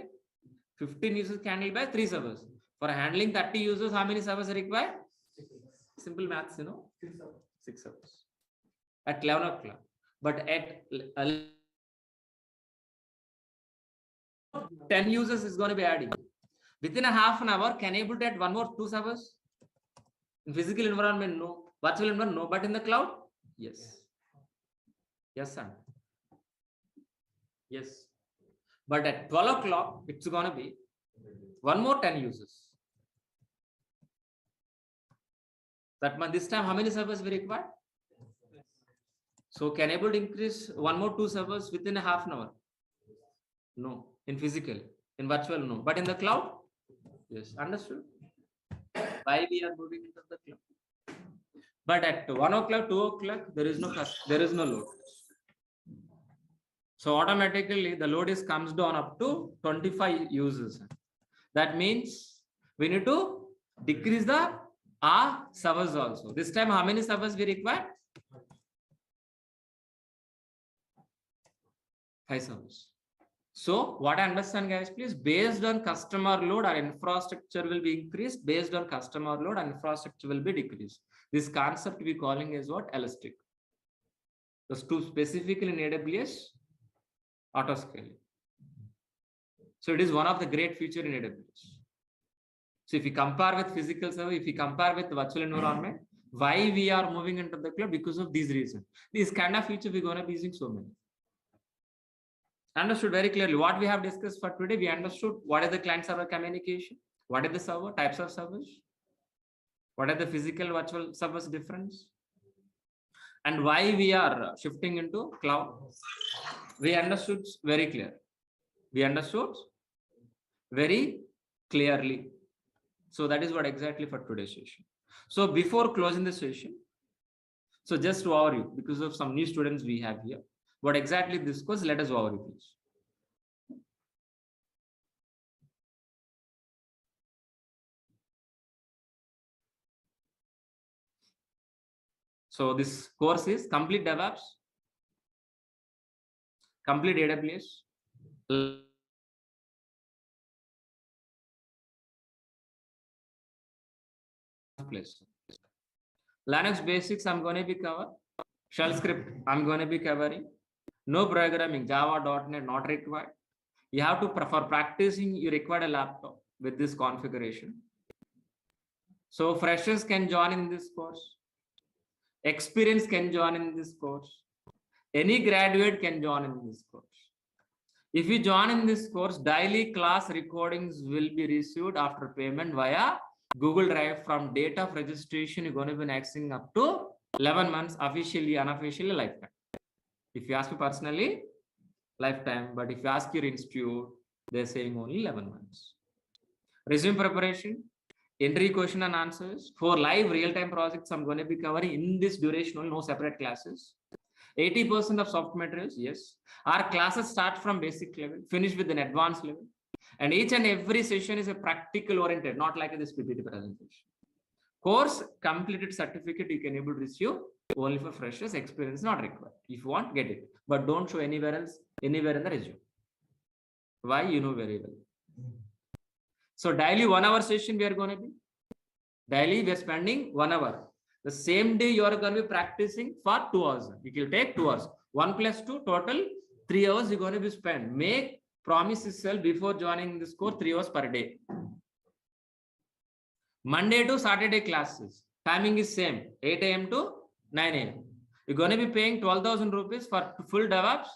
15 users handled by 3 servers. For handling 30 users, how many servers are required? Simple maths, 6 servers. At 11 o'clock. But at 10 users is going to be adding. Within a half an hour, can able to add 1 more 2 servers? In physical environment, no. Virtual environment, no. But in the cloud, yes. Yes, sir. Yes. But at 12 o'clock, it's going to be 1 more 10 users. That means this time, how many servers we require? So can able to increase 1 more 2 servers within a half an hour? No. In physical, in virtual, no. But in the cloud, yes. Understood? Why we are moving into the cloud? But at 1 o'clock, 2 o'clock, there is no load. So automatically the load comes down up to 25 users. That means we need to decrease the servers also. This time, how many servers we require? 5 servers. So what I understand, guys, please, based on customer load, our infrastructure will be increased. Based on customer load, our infrastructure will be decreased. This concept we calling is what? Elastic. Those two specifically in AWS, autoscaling. So it is one of the great feature in AWS. So if you compare with physical server, if you compare with virtual environment, why we are moving into the cloud? Because of these reasons. These kind of feature we're going to be using so many. Understood very clearly. What we have discussed for today, we understood what is the client server communication, what is the server, types of servers, what are the physical virtual servers difference, and why we are shifting into cloud. We understood very clear. We understood very clearly. So that is what exactly for today's session. So before closing the session, so just to overview, because of some new students we have here, what exactly this course, let us overview, please. So this course is complete DevOps, complete AWS, place. Linux basics I'm going to be covering. Shell script I'm going to be covering. No programming, Java, .NET not required. You have to, for practicing, you require a laptop with this configuration. So freshers can join in this course. Experience can join in this course. Any graduate can join in this course. If you join in this course, daily class recordings will be received after payment via Google Drive from date of registration. You're going to be accessing up to 11 months, officially, unofficially, lifetime. If you ask me personally, lifetime. But if you ask your institute, they're saying only 11 months. Resume preparation, entry question and answers. For live real-time projects, I'm going to be covering in this duration only, no separate classes. 80% of soft materials, yes. Our classes start from basic level, finish with an advanced level. And each and every session is a practical oriented, not like this PPT presentation. Course completed certificate you can able to receive only for freshers, experience not required. If you want, get it. But don't show anywhere else, anywhere in the resume. Why? You know very well. So daily 1 hour session we are going to be. Daily we are spending 1 hour. The same day you are going to be practicing for 2 hours. It will take 2 hours. 1 plus 2 total 3 hours you're going to be spent. Make promise yourself before joining this course 3 hours per day. Monday to Saturday classes. Timing is same, 8 a.m. to 9 a.m. You're going to be paying 12,000 rupees for full DevOps,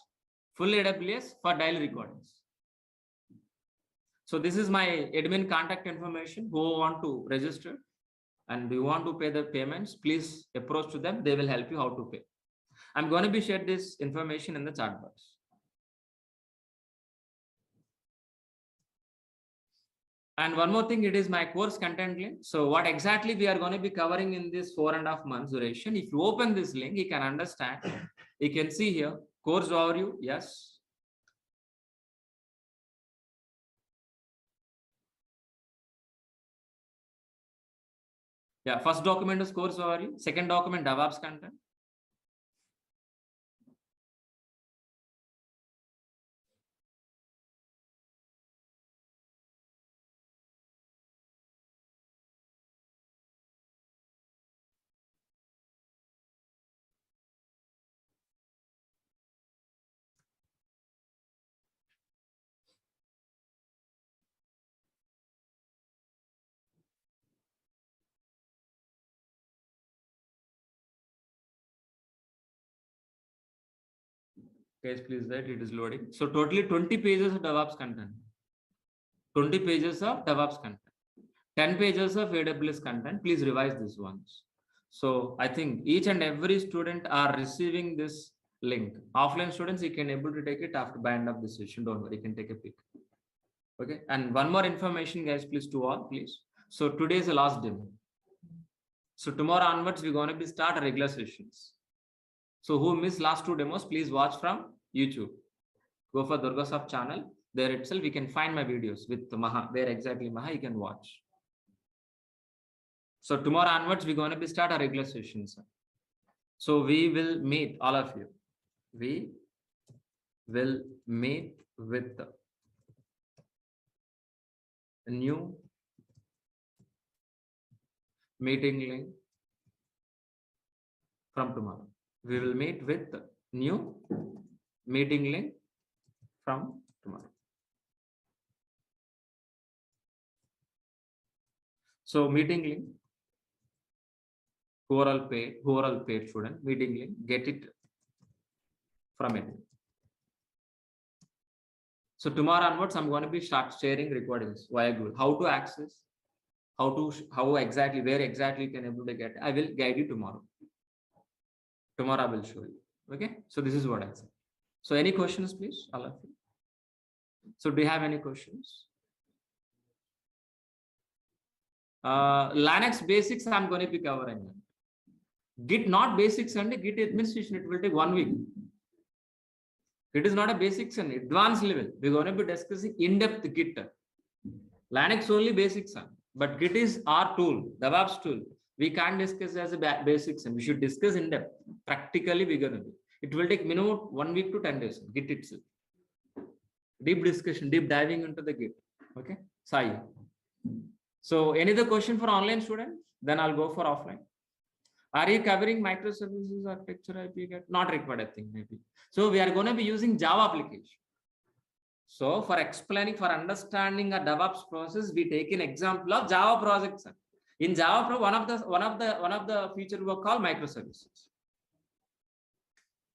full AWS for daily recordings. So this is my admin contact information. Who want to register and you want to pay the payments, please approach to them. They will help you how to pay. I'm going to be share this information in the chat box. And one more thing, it is my course content link. So what exactly we are going to be covering in this 4.5 months duration. If you open this link, you can understand. You can see here, course overview, yes. Yeah, first document is course overview. Second document, DevOps content. Guys, please wait, it is loading. So totally 20 pages of DevOps content. 20 pages of DevOps content. 10 pages of AWS content. Please revise these ones. So I think each and every student are receiving this link. Offline students, you can able to take it after by end of the session. Don't worry, you can take a peek. Okay. And one more information, guys, please to all, please. So today is the last demo. So tomorrow onwards, we're going to be start regular sessions. So who missed last 2 demos, please watch from YouTube. Go for Durga channel. There itself, we can find my videos with Maha. Where exactly Maha, you can watch. So tomorrow onwards, we're going to be start our regular sessions. So we will meet all of you. We will meet with a new meeting link from tomorrow. We will meet with the new meeting link from tomorrow. So meeting link, who are all paid student, meeting link, get it from it. So tomorrow onwards, I'm going to be start sharing recordings via Google. How to access, how exactly, where exactly you can able to get. I will guide you tomorrow. Tomorrow I will show you. Okay. So this is what I said. So any questions, please, all of you? So do you have any questions? Linux basics, I'm going to be covering. Git not basics and Git administration, it will take 1 week. It is not a basics and advanced level. We're going to be discussing in-depth Git. Linux only basics, but Git is our tool, DevOps tool. We can't discuss as a basics and we should discuss in depth. Practically, we're going to be. It will take minimum 1 week to 10 days. Git itself. Deep discussion, deep diving into the Git. Okay. Sai. So any other question for online students? Then I'll go for offline. Are you covering microservices architecture IP get? Not required, I think, maybe. So we are going to be using Java application. So for explaining, for understanding a DevOps process, we take an example of Java projects. In Java, one of the features were called microservices.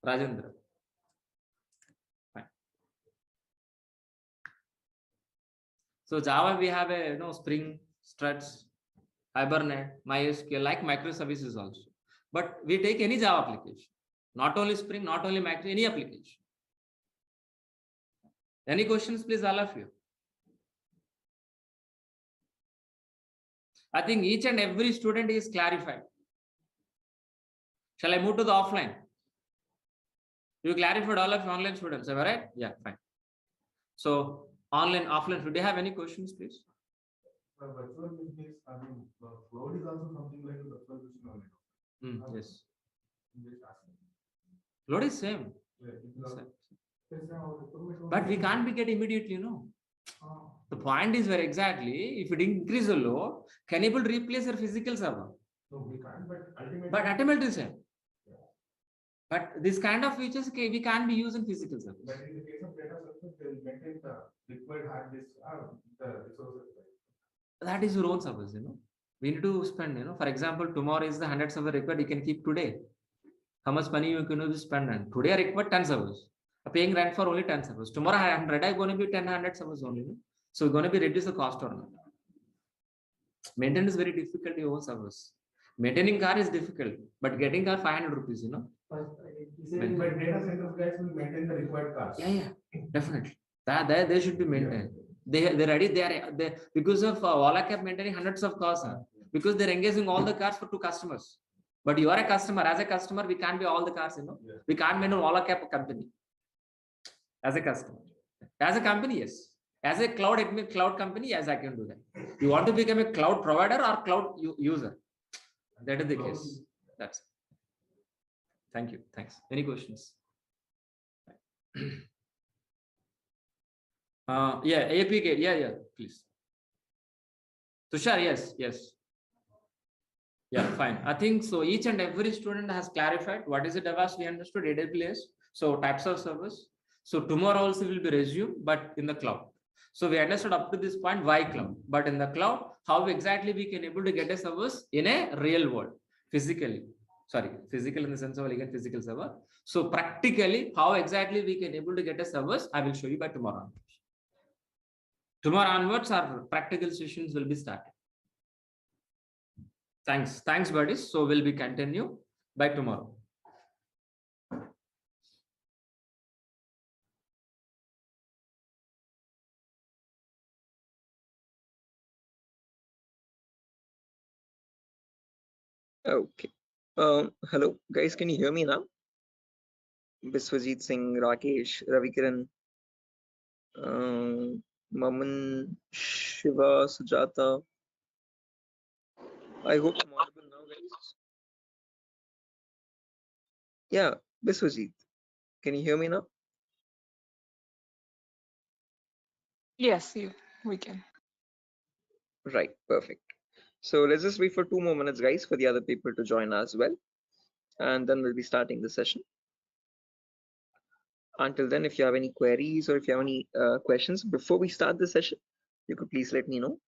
Rajendra. Fine. So Java, we have a Spring, Struts, Hibernate, MySQL, like microservices also. But we take any Java application, not only Spring, not only micro, any application. Any questions, please, all of you? I think each and every student is clarified. Shall I move to the offline? You clarified all of online students, am I right? Yeah, fine. So online, offline, do you have any questions, please? Virtual business, I mean, cloud is also something like a virtual business only. Yes. Load is same. But we can't be get immediately, The point is where exactly, if it increase the load, can able to replace your physical server? No, we can't, but ultimately same. Yeah. But this kind of features we can't be using physical servers. But in the case of data services, they will maintain the required hard disk, the resources. That is your own service, We need to spend, for example, tomorrow is the 100 server required, you can keep today. How much money you can spend? And today I require 10 servers. I'm paying rent for only 10 servers. Tomorrow 100, I'm going to be 100 servers only. So we're going to be reduce the cost or not. Maintenance is very difficult, your own servers. Maintaining car is difficult, but getting car 500 rupees, But data centers guys will maintain the required cars. Yeah, definitely. That they should be maintained. They're ready. They because of Ola kept maintaining hundreds of cars, because they're engaging all the cars for 2 customers. But you are a customer. As a customer, we can't be all the cars. Yeah. We can't maintain Ola cap company. As a customer, as a company, yes. As a cloud company, yes, I can do that. You want to become a cloud provider or cloud user? That is the case. That's it. Thank you. Thanks. Any questions? Yeah, AP gate. Yeah, please. Tushar, yes. Yeah, fine. I think so. Each and every student has clarified what is the DEVOPS we understood, AWS. So types of service. So tomorrow also will be resumed, but in the cloud. So we understood up to this point why cloud, but in the cloud, how exactly we can able to get a service in a real world, physically. Sorry, physical in the sense of again physical server. So practically, how exactly we can able to get a service, I will show you by tomorrow. Tomorrow onwards, our practical sessions will be started. Thanks, buddies. So we'll be continue by tomorrow. Okay. Hello, guys. Can you hear me now? Biswajit Singh, Rakesh, Ravikiran, Maman, Shiva, Sujata. I hope I'm audible now, guys. Yeah, Biswajit. Can you hear me now? Yes, we can. Right, perfect. So let's just wait for 2 more minutes, guys, for the other people to join as well. And then we'll be starting the session. Until then, if you have any queries or if you have any questions before we start the session, you could please let me know.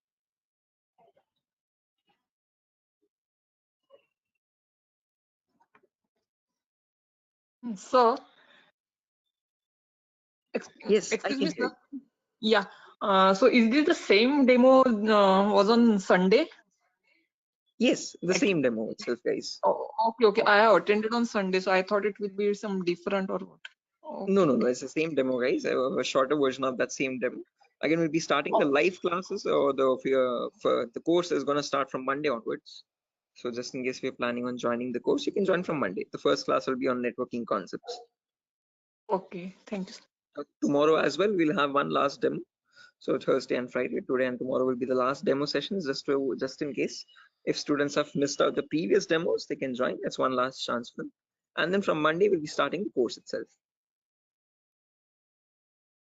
So, Yes, I excuse can me, hear sir. Yeah. So is this the same demo was on Sunday? Yes, the same demo itself, guys. Oh, okay. I have attended on Sunday, so I thought it would be some different or what. Okay. No, it's the same demo, guys. A shorter version of that same demo. Again, we'll be starting the live classes, or the course is going to start from Monday onwards. So just in case we're planning on joining the course, you can join from Monday. The first class will be on networking concepts. Okay, thank you. Tomorrow as well, we'll have one last demo. So Thursday and Friday, today and tomorrow will be the last demo sessions, just in case if students have missed out the previous demos, they can join. That's one last chance for them. And then from Monday, we'll be starting the course itself.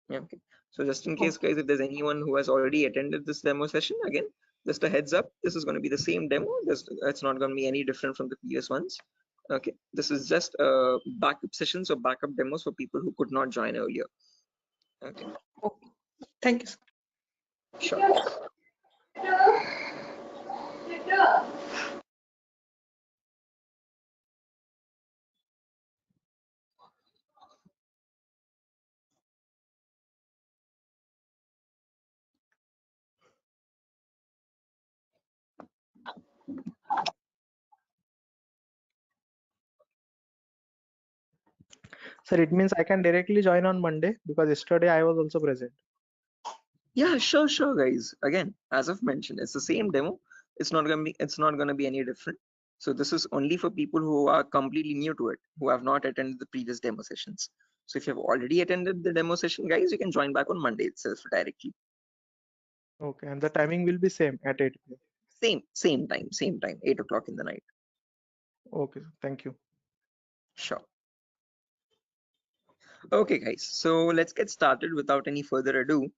Yeah, okay. So just in case, guys, if there's anyone who has already attended this demo session, again, just a heads up, this is going to be the same demo. It's not going to be any different from the previous ones. Okay, this is just backup sessions or backup demos for people who could not join earlier. Okay. Thank you. Sure. Sir, it means I can directly join on Monday because yesterday I was also present. Yeah, sure, guys. Again, as I've mentioned, it's the same demo. It's not gonna be any different. So this is only for people who are completely new to it, who have not attended the previous demo sessions. So if you have already attended the demo session, guys, you can join back on Monday itself directly. Okay, and the timing will be same at 8 p.m. Same time, 8 o'clock in the night. Okay, thank you. Sure. Okay, guys, so let's get started without any further ado.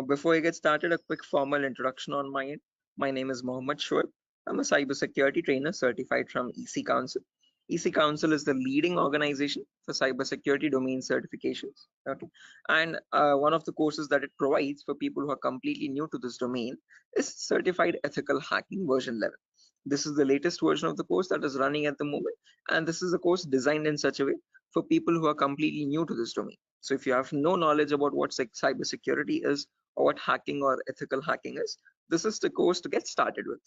Before I get started, a quick formal introduction on my end. My name is Maha Sir. I'm a cybersecurity trainer certified from EC Council. EC Council is the leading organization for cybersecurity domain certifications. Okay, and one of the courses that it provides for people who are completely new to this domain is Certified Ethical Hacking version 11. This is the latest version of the course that is running at the moment, and this is a course designed in such a way for people who are completely new to this domain. So if you have no knowledge about what cybersecurity is or what hacking or ethical hacking is, this is the course to get started with.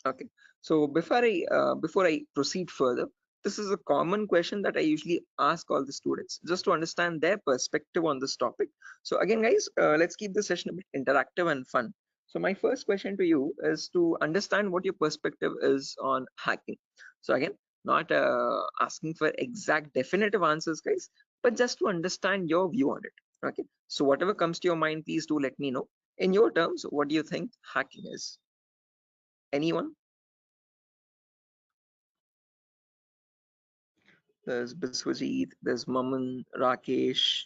Okay, so before I proceed further, this is a common question that I usually ask all the students just to understand their perspective on this topic. So again, guys, let's keep the session a bit interactive and fun. So my first question to you is to understand what your perspective is on hacking. So again, not asking for exact definitive answers, guys, but just to understand your view on it. Okay, so whatever comes to your mind, please do let me know. In your terms, what do you think hacking is? Anyone? There's Biswajit, there's Maman, Rakesh,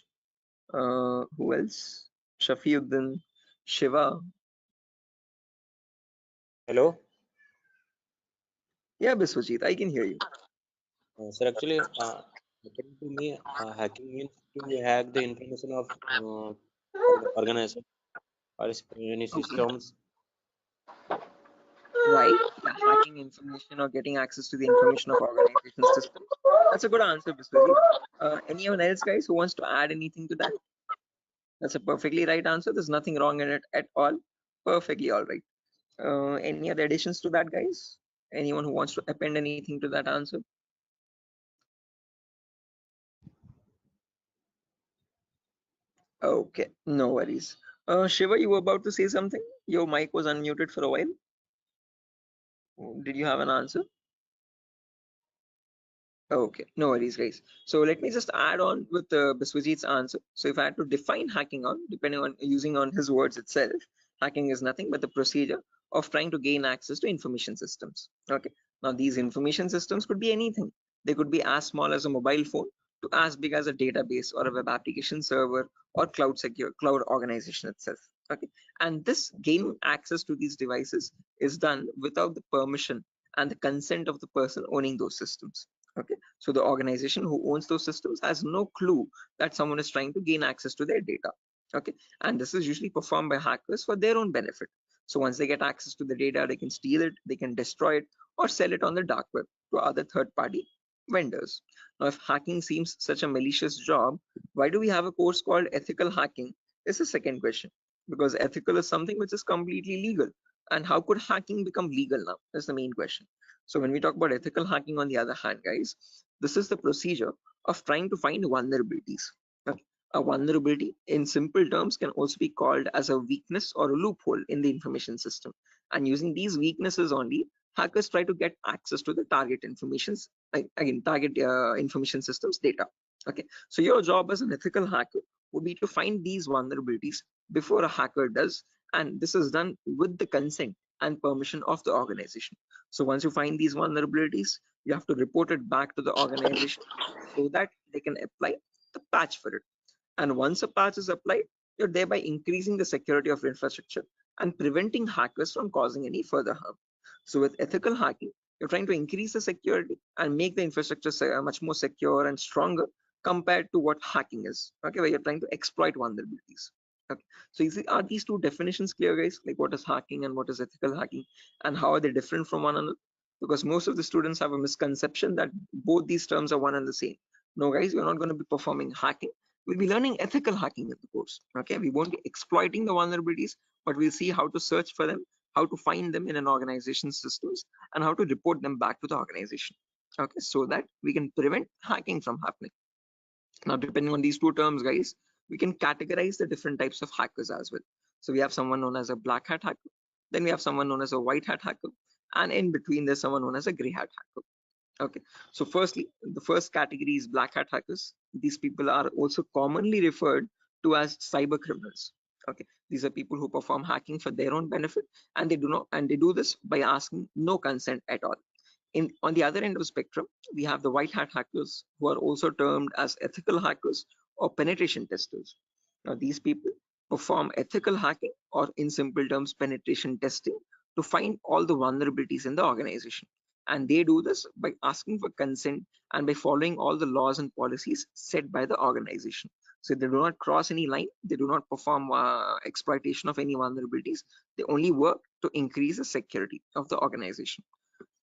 who else? Shafiuddin, Shiva. Hello, Yeah, Biswajit, I can hear you. sir. Actually, according to me, hacking means to hack the information of organization or any Okay, systems. right. Yeah, hacking information or getting access to the information of organization systems. That's a good answer, Biswajit. Anyone else, guys, who wants to add anything to that? That's a perfectly right answer. There's nothing wrong in it at all. Perfectly all right. Any other additions to that, guys? Anyone who wants to append anything to that answer? Okay, no worries. Shiva, you were about to say something? Your mic was unmuted for a while. Did you have an answer? Okay, no worries, guys. So let me just add on with Biswajit's answer. So if I had to define hacking on, depending on using on his words itself, hacking is nothing but the procedure of trying to gain access to information systems. Okay, now these information systems could be anything. They could be as small as a mobile phone to as big as a database or a web application server or cloud organization itself. Okay, and this gaining access to these devices is done without the permission and the consent of the person owning those systems. Okay, so the organization who owns those systems has no clue that someone is trying to gain access to their data. Okay, and this is usually performed by hackers for their own benefit. So once they get access to the data, they can steal it, they can destroy it, or sell it on the dark web to other third-party vendors. Now, if hacking seems such a malicious job, why do we have a course called ethical hacking? Is the second question. Because ethical is something which is completely legal. And how could hacking become legal now? That's the main question. So when we talk about ethical hacking, on the other hand, guys, this is the procedure of trying to find vulnerabilities. Okay. A vulnerability, in simple terms, can also be called as a weakness or a loophole in the information system. And using these weaknesses only, hackers try to get access to the target information systems data. Okay. So your job as an ethical hacker would be to find these vulnerabilities before a hacker does, and this is done with the consent and permission of the organization. So once you find these vulnerabilities, you have to report it back to the organization so that they can apply the patch for it. And once a patch is applied, you're thereby increasing the security of infrastructure and preventing hackers from causing any further harm. So with ethical hacking, you're trying to increase the security and make the infrastructure much more secure and stronger compared to what hacking is. Okay, where you're trying to exploit vulnerabilities. Okay, so are these two definitions clear, guys? Like what is hacking and what is ethical hacking, and how are they different from one another? Because most of the students have a misconception that both these terms are one and the same. No, guys, we're not going to be performing hacking. We'll be learning ethical hacking in the course. Okay, we won't be exploiting the vulnerabilities, but we'll see how to search for them, how to find them in an organization's systems, and how to report them back to the organization. Okay, so that we can prevent hacking from happening. Now, depending on these two terms, guys, we can categorize the different types of hackers as well. So we have someone known as a black hat hacker, then we have someone known as a white hat hacker, and in between there's someone known as a gray hat hacker. Okay, so firstly, the first category is black hat hackers. These people are also commonly referred to as cyber criminals. Okay, these are people who perform hacking for their own benefit, and they do this by asking no consent at all. On the other end of the spectrum, we have the white hat hackers, who are also termed as ethical hackers or penetration testers. Now, these people perform ethical hacking, or in simple terms, penetration testing, to find all the vulnerabilities in the organization. and they do this by asking for consent and by following all the laws and policies set by the organization. So they do not cross any line, they do not perform exploitation of any vulnerabilities, they only work to increase the security of the organization.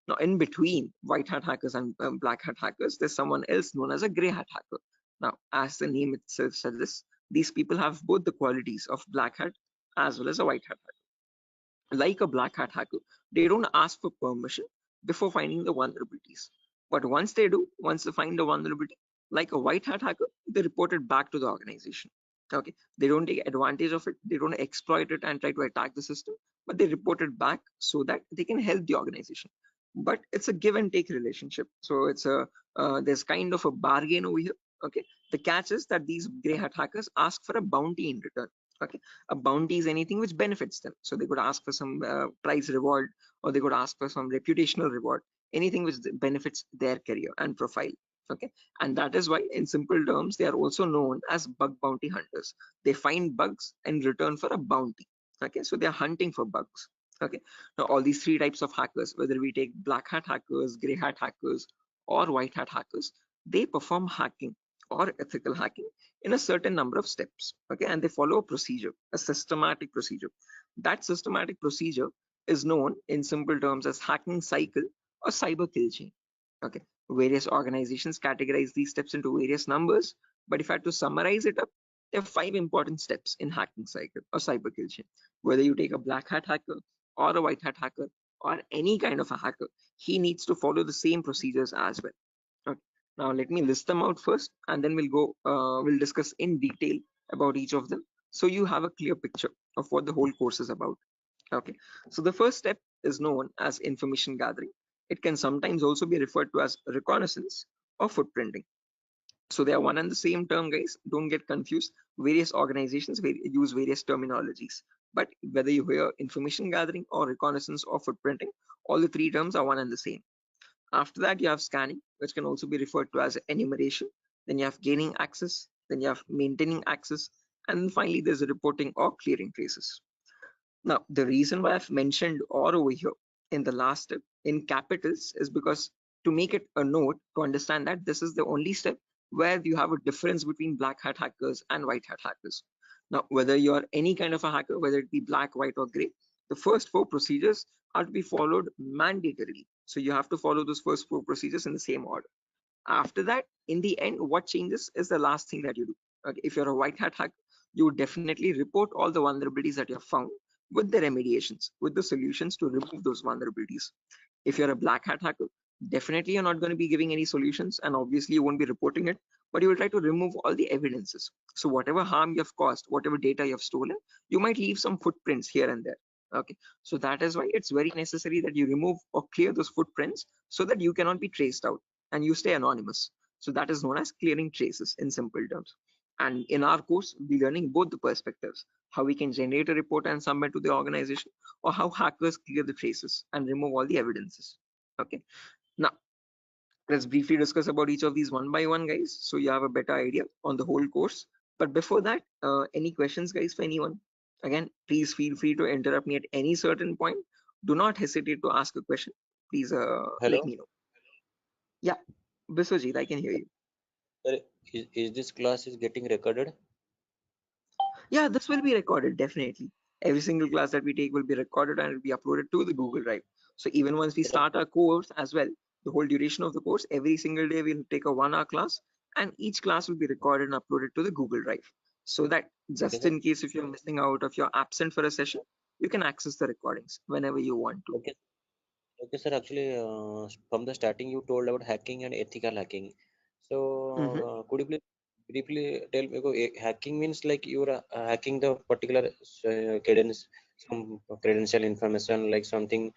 Now, in between white hat hackers and black hat hackers, there's someone else known as a gray hat hacker. Now, as the name itself suggests, these people have both the qualities of black hat as well as a white hat hacker. Like a black hat hacker, they don't ask for permission before finding the vulnerabilities. But once they do, once they find the vulnerability, like a white hat hacker, they report it back to the organization. Okay, they don't take advantage of it, they don't exploit it and try to attack the system, but they report it back so that they can help the organization. But it's a give and take relationship, so it's a there's kind of a bargain over here. Okay, the catch is that these gray hat hackers ask for a bounty in return. Okay, a bounty is anything which benefits them, so they could ask for some prize reward, or they could ask for some reputational reward, anything which benefits their career and profile. Okay, and that is why in simple terms they are also known as bug bounty hunters. They find bugs in return for a bounty. Okay, so they are hunting for bugs. Okay, now all these three types of hackers, whether we take black hat hackers, gray hat hackers, or white hat hackers, they perform hacking or ethical hacking in a certain number of steps. Okay, and they follow a procedure, a systematic procedure. That systematic procedure is known in simple terms as hacking cycle or cyber kill chain. Okay, various organizations categorize these steps into various numbers, but if I had to summarize it up, there are 5 important steps in hacking cycle or cyber kill chain. Whether you take a black hat hacker or a white hat hacker or any kind of a hacker, he needs to follow the same procedures as well. Okay. Now let me list them out first, and then we'll discuss in detail about each of them, so you have a clear picture of what the whole course is about. Okay, so the first step is known as information gathering. It can sometimes also be referred to as reconnaissance or footprinting. So they are one and the same term, guys. Don't get confused. Various organizations use various terminologies, but whether you hear information gathering or reconnaissance or footprinting, all the 3 terms are one and the same. After that, you have scanning, which can also be referred to as enumeration. Then you have gaining access, then you have maintaining access, and then finally there's a reporting or clearing traces. Now, the reason why I've mentioned or over here in the last step in capitals is because to make it a note to understand that this is the only step where you have a difference between black hat hackers and white hat hackers. Now, whether you're any kind of a hacker, whether it be black, white, or gray, the first 4 procedures are to be followed mandatorily. So you have to follow those first 4 procedures in the same order. After that, in the end, what changes is the last thing that you do. Okay, if you're a white hat hacker, you would definitely report all the vulnerabilities that you have found with the remediations, with the solutions to remove those vulnerabilities. If you're a black hat hacker, definitely you're not going to be giving any solutions, and obviously you won't be reporting it, but you will try to remove all the evidences. So whatever harm you have caused, whatever data you have stolen, you might leave some footprints here and there. Okay, so that is why it's very necessary that you remove or clear those footprints so that you cannot be traced out and you stay anonymous. So that is known as clearing traces in simple terms. And in our course, we'll be learning both the perspectives, how we can generate a report and submit to the organization, or how hackers clear the traces and remove all the evidences. Okay, now let's briefly discuss about each of these one by one, guys, so you have a better idea on the whole course. But before that, any questions, guys, for anyone? Again, please feel free to interrupt me at any certain point. Do not hesitate to ask a question. Please let me know. Yeah, Biswajit, I can hear you. Sir, is this class is getting recorded? Yeah, this will be recorded, definitely. Every single class that we take will be recorded and it will be uploaded to the Google Drive. So even once we start our course as well, the whole duration of the course, every single day we'll take a 1-hour class, and each class will be recorded and uploaded to the Google Drive. So that just in case if you're missing out, if you're absent for a session, you can access the recordings whenever you want to. Okay. Okay, sir. Actually, from the starting, you told about hacking and ethical hacking. So, could you please briefly tell me? Hacking means like you're hacking the particular cadence, some credential information, like something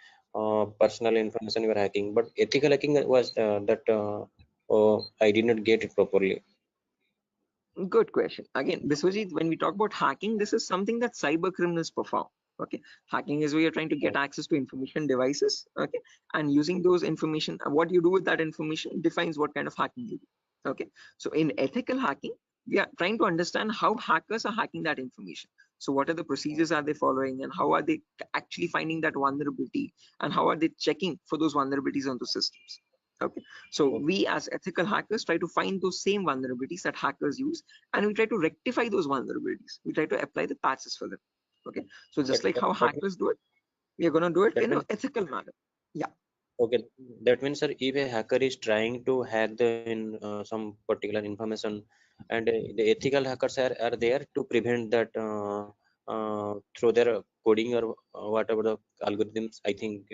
personal information you are hacking. But ethical hacking was that I did not get it properly. Good question. Again, Biswajit, when we talk about hacking, this is something that cyber criminals perform. Okay, hacking is where you're trying to get access to information devices. Okay, and using those information, what you do with that information defines what kind of hacking you do. Okay, so in ethical hacking, we are trying to understand how hackers are hacking that information. So what are the procedures are they following, and how are they actually finding that vulnerability, and how are they checking for those vulnerabilities onto systems? Okay, so we as ethical hackers try to find those same vulnerabilities that hackers use, and we try to rectify those vulnerabilities. We try to apply the patches for them. Okay, so just like how hackers do it, we are going to do it that in an means ethical manner. Yeah. okay. That means, sir, if a hacker is trying to hack the in some particular information, and the ethical hackers are there to prevent that through their coding or whatever the algorithms. I think.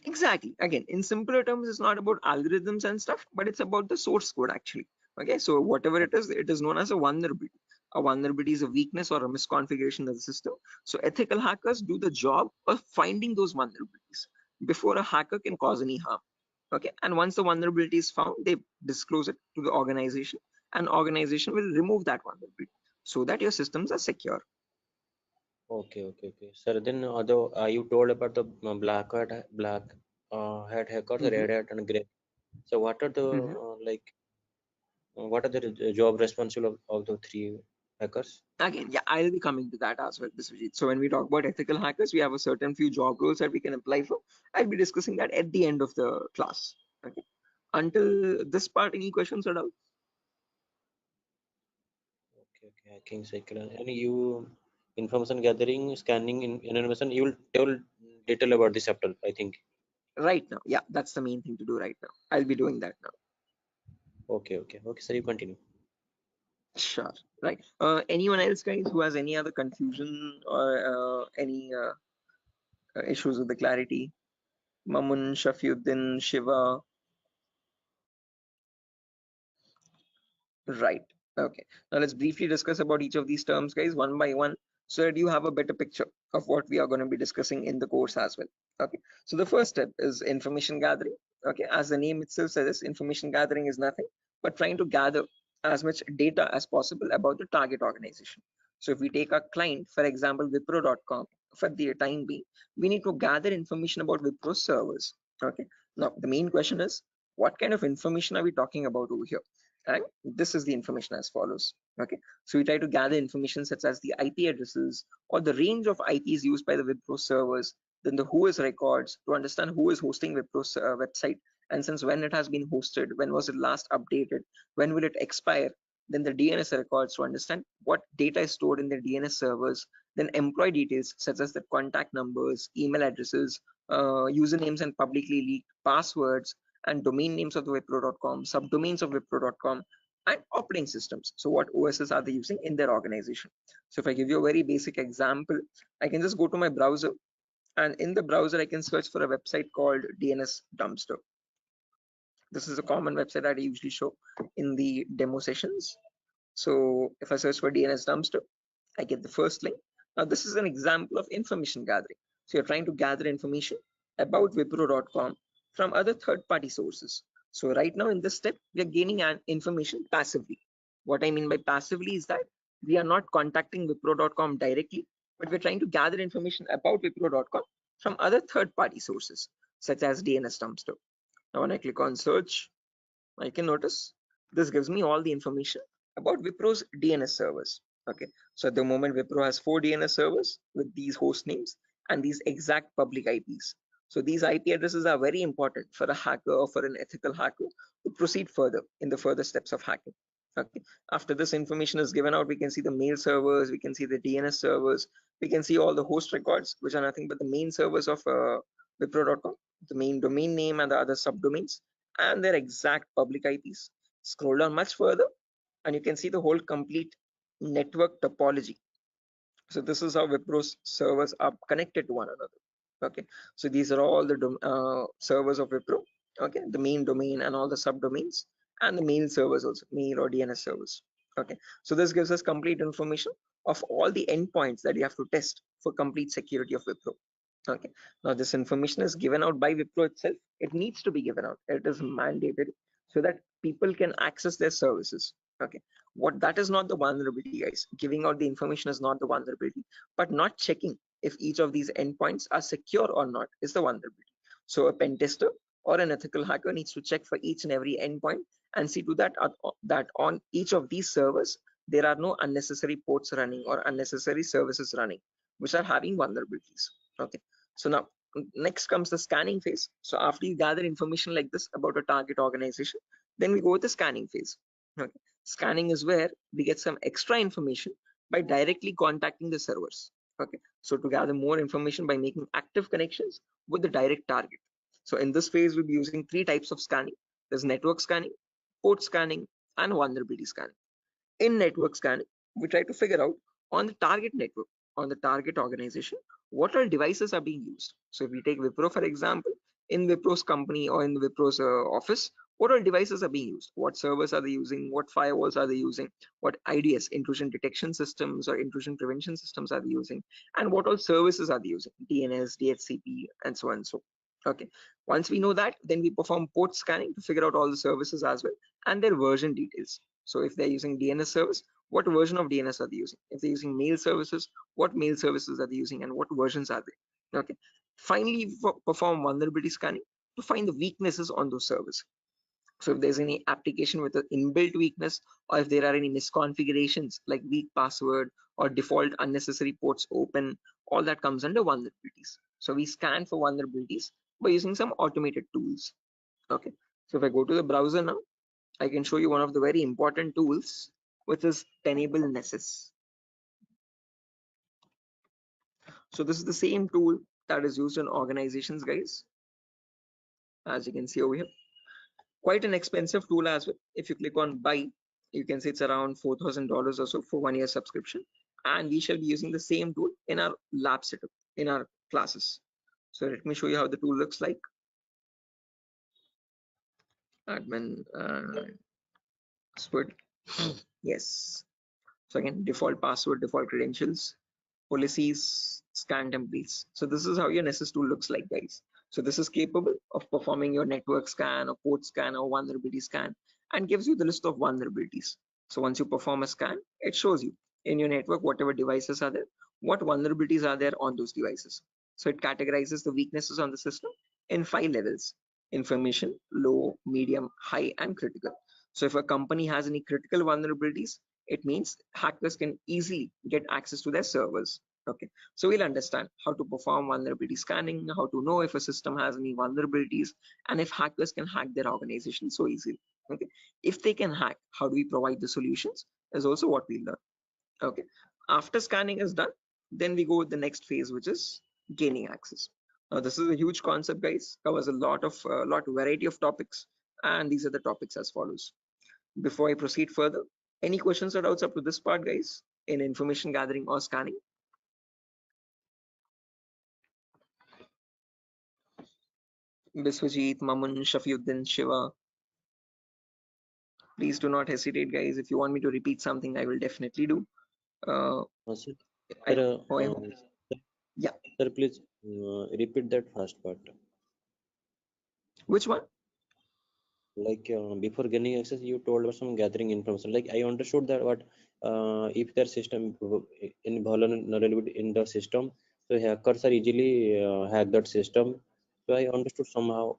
Exactly. Again, in simpler terms, it's not about algorithms and stuff, but it's about the source code actually. Okay, so whatever it is known as a vulnerability. A vulnerability is a weakness or a misconfiguration of the system. So ethical hackers do the job of finding those vulnerabilities before a hacker can cause any harm. Okay, and once the vulnerability is found, they disclose it to the organization, and organization will remove that vulnerability so that your systems are secure. Okay. Sir, then although you told about the black hat hackers, Mhm, red hat, and gray. So what are the mhm. what are the job responsible of the three hackers? Again, yeah, I'll be coming to that as well, Biswajit. So when we talk about ethical hackers, we have a certain few job roles that we can apply for. I'll be discussing that at the end of the class. Okay. Until this part, any questions or doubts? Okay, hacking cycle. And you information gathering, scanning, in information. You will tell detail about this chapter, I think. Right now, yeah, that's the main thing to do right now. I'll be doing that now. Okay. Sir, you continue. Sure. Right. Anyone else, guys, who has any other confusion or any issues with the clarity? Mamun, Shafiuddin, Shiva. Right. Okay. Now let's briefly discuss about each of these terms, guys, one by one, so that you have a better picture of what we are going to be discussing in the course as well. Okay. So the first step is information gathering. Okay. As the name itself says, information gathering is nothing but trying to gather as much data as possible about the target organization. So if we take a client, for example, Wipro.com, for the time being, we need to gather information about Wipro servers. Okay. Now the main question is, what kind of information are we talking about over here? And this is the information as follows. Okay, so we try to gather information such as the IP addresses or the range of IPs used by the Wipro servers, then the who is records to understand who is hosting Wipro's website, and since when it has been hosted, when was it last updated, when will it expire, then the DNS records to understand what data is stored in the DNS servers, then employee details such as the contact numbers, email addresses, usernames and publicly leaked passwords, and domain names of the Wipro.com, subdomains of Wipro.com, and operating systems. So what OSs are they using in their organization? So if I give you a very basic example, I can just go to my browser, and in the browser, I can search for a website called DNS Dumpster. This is a common website that I usually show in the demo sessions. So if I search for DNS Dumpster, I get the first link. Now this is an example of information gathering. So you're trying to gather information about Wipro.com from other third-party sources. So right now in this step, we are gaining information passively. What I mean by passively is that we are not contacting Wipro.com directly, but we're trying to gather information about Wipro.com from other third-party sources, such as DNS Dumpster. Now when I click on search, I can notice this gives me all the information about Wipro's DNS servers. Okay, so at the moment Wipro has 4 DNS servers with these host names and these exact public IPs. So these IP addresses are very important for a hacker or for an ethical hacker to proceed further in the further steps of hacking. Okay, after this information is given out, we can see the mail servers, we can see the DNS servers, we can see all the host records, which are nothing but the main servers of Wipro.com, the main domain name and the other subdomains, and their exact public IPs. Scroll down much further and you can see the whole complete network topology. So this is how Wipro's servers are connected to one another. Okay, so these are all the servers of Wipro. Okay, the main domain and all the subdomains, and the mail servers also, mail or DNS servers. Okay, so this gives us complete information of all the endpoints that you have to test for complete security of Wipro. Okay, now this information is given out by Wipro itself. It needs to be given out. It is mandated so that people can access their services. Okay, what that is not the vulnerability, guys. Giving out the information is not the vulnerability, but not checking if each of these endpoints are secure or not is the vulnerability. So a pen tester or an ethical hacker needs to check for each and every endpoint and see to that that on each of these servers there are no unnecessary ports running or unnecessary services running, which are having vulnerabilities. Okay. So now next comes the scanning phase. So after you gather information like this about a target organization, then we go with the scanning phase. Okay. Scanning is where we get some extra information by directly contacting the servers. Okay. So to gather more information by making active connections with the direct target. So in this phase, we'll be using 3 types of scanning. There's network scanning, port scanning, and vulnerability scanning. In network scanning, we try to figure out on the target network, on the target organization, what all devices are being used. So if we take Wipro, for example, in Wipro's company or in Wipro's office, what all devices are being used? What servers are they using? What firewalls are they using? What IDS, intrusion detection systems or intrusion prevention systems are they using? And what all services are they using? DNS, DHCP, and so on and so. Okay. Once we know that, then we perform port scanning to figure out all the services as well and their version details. So if they're using DNS service, what version of DNS are they using? If they're using mail services, what mail services are they using and what versions are they? Okay. Finally, perform vulnerability scanning to find the weaknesses on those servers. So if there's any application with an inbuilt weakness, or if there are any misconfigurations like weak password or default unnecessary ports open, all that comes under vulnerabilities. So we scan for vulnerabilities by using some automated tools. Okay. So if I go to the browser now, I can show you one of the very important tools, which is Tenable Nessus. So this is the same tool that is used in organizations, guys. As you can see over here, quite an expensive tool as well. If you click on buy, you can see it's around $4,000 or so for 1 year subscription. And we shall be using the same tool in our lab setup, in our classes. So let me show you how the tool looks like. Admin password. Yes. So again, default password, default credentials, policies, scan templates. So this is how your Nessus tool looks like, guys. So this is capable of performing your network scan or port scan or vulnerability scan and gives you the list of vulnerabilities. So once you perform a scan, it shows you in your network, whatever devices are there, what vulnerabilities are there on those devices. So it categorizes the weaknesses on the system in 5 levels: information, low, medium, high, and critical. So if a company has any critical vulnerabilities, it means hackers can easily get access to their servers. Okay, so we'll understand how to perform vulnerability scanning, how to know if a system has any vulnerabilities, and if hackers can hack their organization so easily. Okay, if they can hack, how do we provide the solutions is also what we learn. Okay, after scanning is done, then we go with the next phase, which is gaining access. Now this is a huge concept, guys, covers a lot of variety of topics, and these are the topics as follows. Before I proceed further, any questions or doubts up to this part, guys, in information gathering or scanning? Biswajit, Mamun, Shafiuddin, Shiva. Please do not hesitate, guys. If you want me to repeat something, I will definitely do. Sir, Yeah. Sir, please repeat that first part. Which one? Like before gaining access, you told about some gathering information. Like I understood that what if their system in vulnerability in the system, so hackers are easily hack that system. So I understood somehow.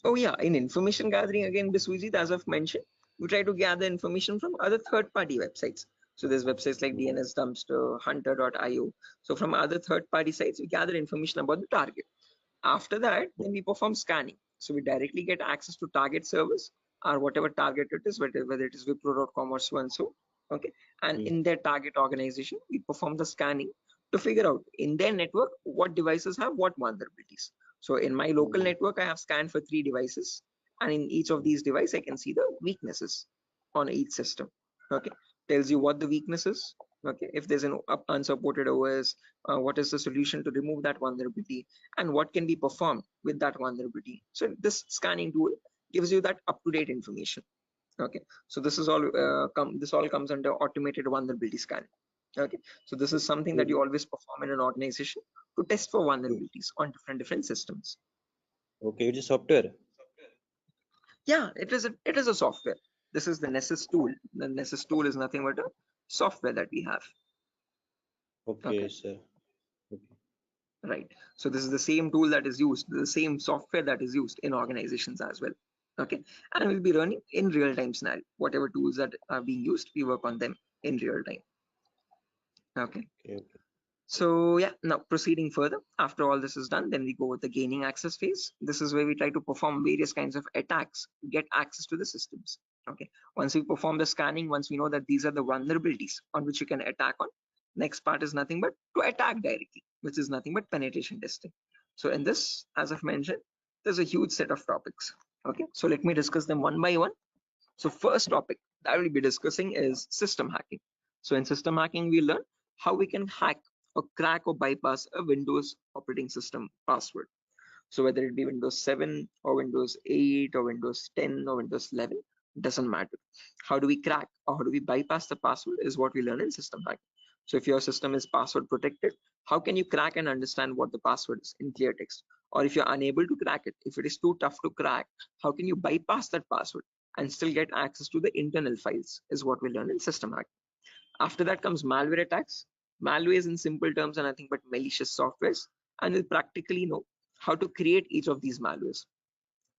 Oh yeah, in information gathering, again, Biswajit, as I've mentioned, we try to gather information from other third-party websites. So there's websites like DNS Dumpster, Hunter.io. So from other third-party sites, we gather information about the target. After that, then we perform scanning. So we directly get access to target servers or whatever target it is, whether it is Wipro.com or so and so. Okay. And in their target organization, we perform the scanning to figure out in their network what devices have what vulnerabilities. So in my local network, I have scanned for 3 devices, and in each of these devices, I can see the weaknesses on each system. Okay. Tells you what the weakness is. Okay. If there's an unsupported OS, what is the solution to remove that vulnerability, and what can be performed with that vulnerability. So this scanning tool gives you that up-to-date information. Okay, so this is all this all comes under automated vulnerability scanning. Okay, so this is something that you always perform in an organization to test for vulnerabilities on different systems. Okay, it is software. Yeah, it is a software. This is the Nessus tool. The Nessus tool is nothing but a software that we have. Okay, sir. Okay. Right. So this is the same tool that is used, the same software that is used in organizations as well. Okay, and we'll be running in real-time scenario. Whatever tools that are being used, we work on them in real time. Okay. Okay. So yeah, now proceeding further, after all this is done, then we go with the gaining access phase. This is where we try to perform various kinds of attacks to get access to the systems. Okay, once we perform the scanning, once we know that these are the vulnerabilities on which you can attack on, next part is nothing but to attack directly, which is nothing but penetration testing. So in this, as I've mentioned, there's a huge set of topics. Okay, so let me discuss them one by one. So first topic that we'll be discussing is system hacking. So in system hacking, we learn how we can hack or crack or bypass a Windows operating system password. So whether it be Windows 7 or Windows 8 or Windows 10 or Windows 11, doesn't matter. How do we crack or how do we bypass the password is what we learn in system hacking. So if your system is password protected, how can you crack and understand what the password is in clear text? Or if you're unable to crack it, if it is too tough to crack, how can you bypass that password and still get access to the internal files is what we learn in system hacking. After that comes malware attacks. Malwares in simple terms are nothing but malicious softwares, and we'll practically know how to create each of these malwares.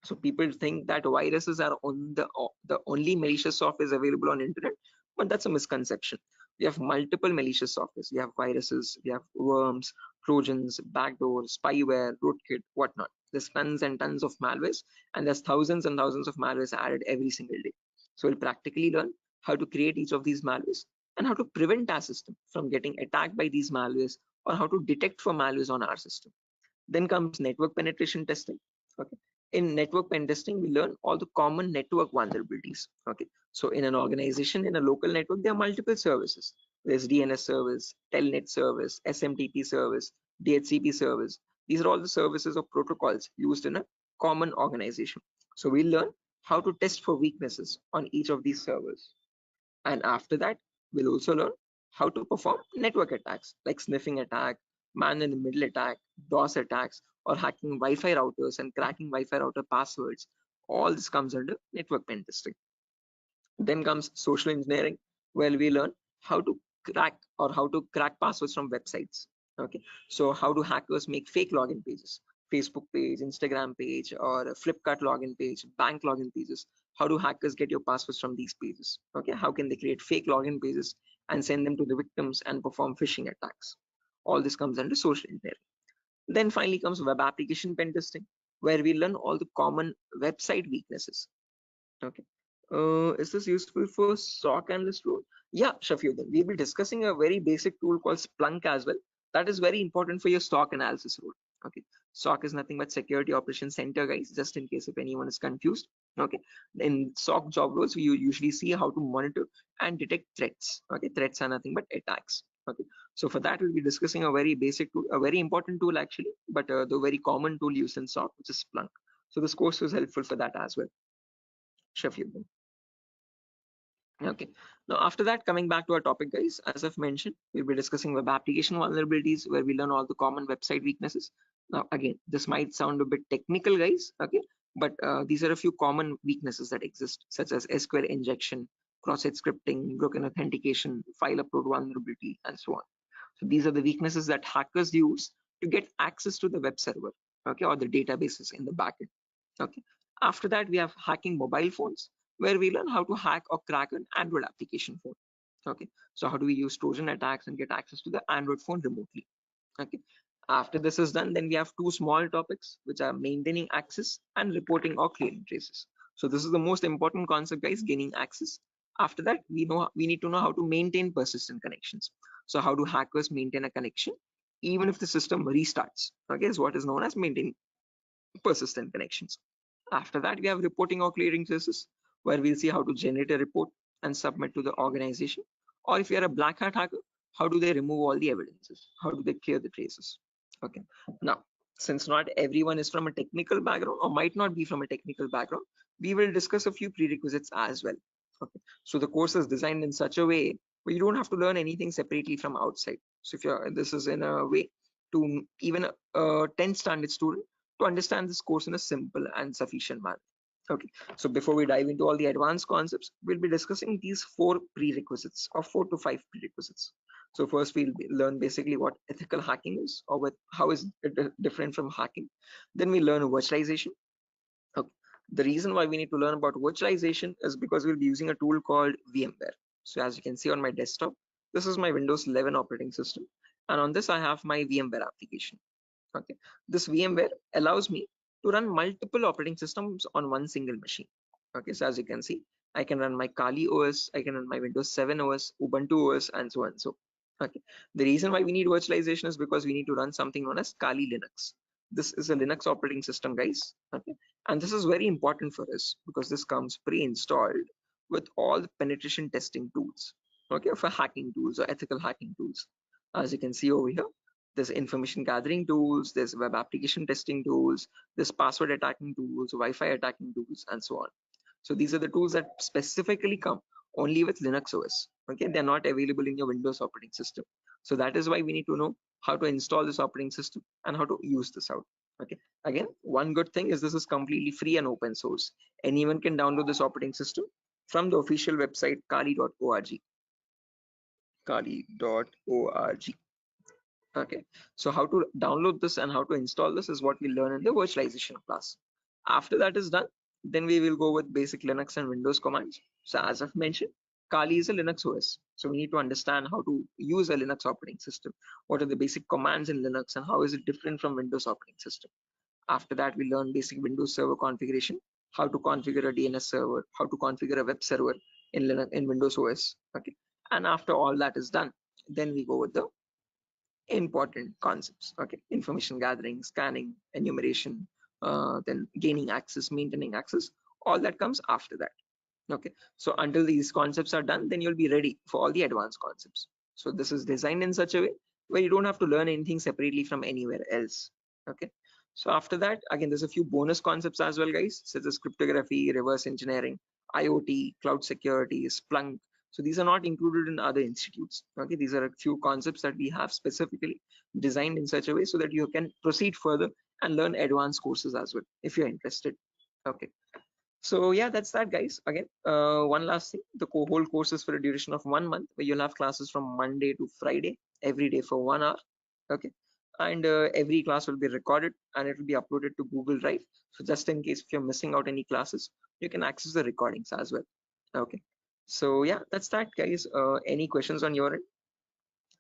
So people think that viruses are on the only malicious software is available on internet, but that's a misconception. We have multiple malicious softwares. We have viruses, we have worms, trojans, backdoors, spyware, rootkit, whatnot. There's tons and tons of malwares, and there's thousands and thousands of malwares added every single day. So we'll practically learn how to create each of these malwares and how to prevent our system from getting attacked by these malwares, or how to detect for malwares on our system. Then comes network penetration testing. Okay. In network pen testing, we learn all the common network vulnerabilities. Okay. So in an organization, in a local network, there are multiple services. There's DNS service, Telnet service, SMTP service, DHCP service. These are all the services or protocols used in a common organization. So we learn how to test for weaknesses on each of these servers. And after that, we'll also learn how to perform network attacks like sniffing attack, man in the middle attack, DOS attacks, or hacking Wi-Fi routers and cracking Wi-Fi router passwords. All this comes under network pen testing. Then comes social engineering, where we learn how to crack passwords from websites. Okay, so how do hackers make fake login pages, Facebook page, Instagram page, or a Flipkart login page, bank login pages? How do hackers get your passwords from these pages? Okay, how can they create fake login pages and send them to the victims and perform phishing attacks? All this comes under social engineering. Then finally comes web application pen testing, where we learn all the common website weaknesses. Okay. Is this useful for SOC analyst role? Yeah, Shafiuddin. We'll be discussing a very basic tool called Splunk as well. That is very important for your SOC analysis role. Okay. SOC is nothing but Security Operations Center, guys, just in case if anyone is confused. Okay. In SOC job roles, we usually see how to monitor and detect threats. Okay. Threats are nothing but attacks. Okay. So for that, we'll be discussing a very basic tool, a very important tool actually, but the very common tool used in SOC, which is Splunk. So this course was helpful for that as well. Shafiuddin. Okay. Now, after that, coming back to our topic, guys, as I've mentioned, we'll be discussing web application vulnerabilities, where we learn all the common website weaknesses. Now, again, this might sound a bit technical, guys, okay, but these are a few common weaknesses that exist, such as SQL injection, cross-site scripting, broken authentication, file upload vulnerability, and so on. So these are the weaknesses that hackers use to get access to the web server, okay, or the databases in the backend. Okay. After that, we have hacking mobile phones, where we learn how to hack or crack an Android application phone. Okay. So how do we use Trojan attacks and get access to the Android phone remotely? Okay. After this is done, then we have two small topics, which are maintaining access and reporting or clearing traces. So this is the most important concept, guys, gaining access. After that, we need to know how to maintain persistent connections. So how do hackers maintain a connection even if the system restarts? Okay, is what is known as maintaining persistent connections. After that, we have reporting or clearing traces, where we'll see how to generate a report and submit to the organization. Or if you're a black hat hacker, how do they remove all the evidences? How do they clear the traces? Okay. Now, since not everyone is from a technical background or might not be from a technical background, we will discuss a few prerequisites as well. Okay. So the course is designed in such a way where you don't have to learn anything separately from outside. So if this is in a way to even a 10th standard student to understand this course in a simple and sufficient manner. Okay, so before we dive into all the advanced concepts, we'll be discussing these 4 prerequisites or 4 to 5 prerequisites. So first we'll learn basically what ethical hacking is, or how is it different from hacking. Then we learn virtualization. Okay. The reason why we need to learn about virtualization is because we'll be using a tool called VMware. So as you can see on my desktop, this is my Windows 11 operating system, and on this I have my VMware application. Okay, this VMware allows me to run multiple operating systems on one single machine. Okay, so as you can see, I can run my Kali OS, I can run my Windows 7 OS, Ubuntu OS, and so on. So, okay, the reason why we need virtualization is because we need to run something known as Kali Linux. This is a Linux operating system, guys. Okay, and this is very important for us because this comes pre-installed with all the penetration testing tools. Okay, for hacking tools or ethical hacking tools. As you can see over here, there's information gathering tools, there's web application testing tools, there's password attacking tools, Wi-Fi attacking tools, and so on. So these are the tools that specifically come only with Linux OS. Okay, they're not available in your Windows operating system. So that is why we need to know how to install this operating system and how to use this out. Okay, again, one good thing is this is completely free and open source. Anyone can download this operating system from the official website kali.org. Kali.org. Okay, so how to download this and how to install this is what we learn in the virtualization class. After that is done, then we will go with basic Linux and Windows commands. So as I've mentioned, Kali is a Linux OS. So we need to understand how to use a Linux operating system. What are the basic commands in Linux and how is it different from Windows operating system? After that, we learn basic Windows server configuration, how to configure a DNS server, how to configure a web server in Linux, in Windows OS. Okay, and after all that is done, then we go with the important concepts. Okay, information gathering, scanning, enumeration, then gaining access, maintaining access, all that comes after that. Okay, so until these concepts are done, then you'll be ready for all the advanced concepts. So this is designed in such a way where you don't have to learn anything separately from anywhere else. Okay, so after that, again, there's a few bonus concepts as well, guys, such as cryptography, reverse engineering, IoT, cloud security, Splunk. So these are not included in other institutes. Okay, these are a few concepts that we have specifically designed in such a way so that you can proceed further and learn advanced courses as well if you're interested. Okay, so yeah, that's that, guys. Again, one last thing, the whole course is for a duration of 1 month, where you'll have classes from Monday to Friday every day for 1 hour. Okay, and every class will be recorded and it will be uploaded to Google Drive. So just in case if you're missing out any classes, you can access the recordings as well. Okay, so yeah, that's that, guys. Any questions on your end?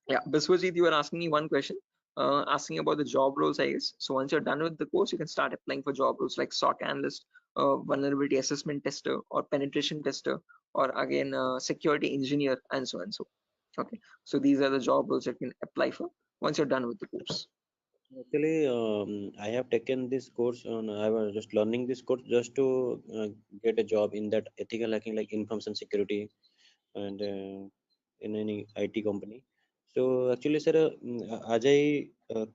Yeah, Biswajit, you were asking me one question, asking about the job roles, I guess. So once you're done with the course, you can start applying for job roles like SOC analyst, vulnerability assessment tester, or penetration tester, or again, security engineer, and so on. So, okay. So these are the job roles you can apply for once you're done with the course. Actually, I have taken this course and I was just learning this course just to get a job in that ethical hacking, like information security and in any IT company. So actually, sir, as I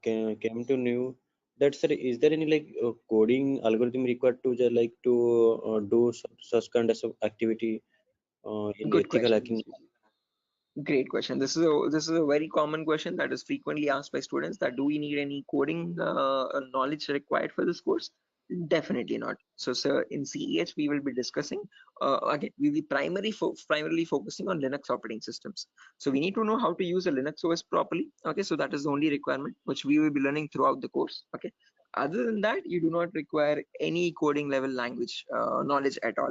came to know that, sir, is there any like coding algorithm required to just like to do such kind of activity in Good ethical question. hacking? Great question. This is a very common question that is frequently asked by students, that do we need any coding knowledge required for this course? Definitely not. So, sir, in CEH we will be discussing again. We will be primarily focusing on Linux operating systems. So we need to know how to use a Linux OS properly. Okay, so that is the only requirement which we will be learning throughout the course. Okay. Other than that, you do not require any coding level language knowledge at all.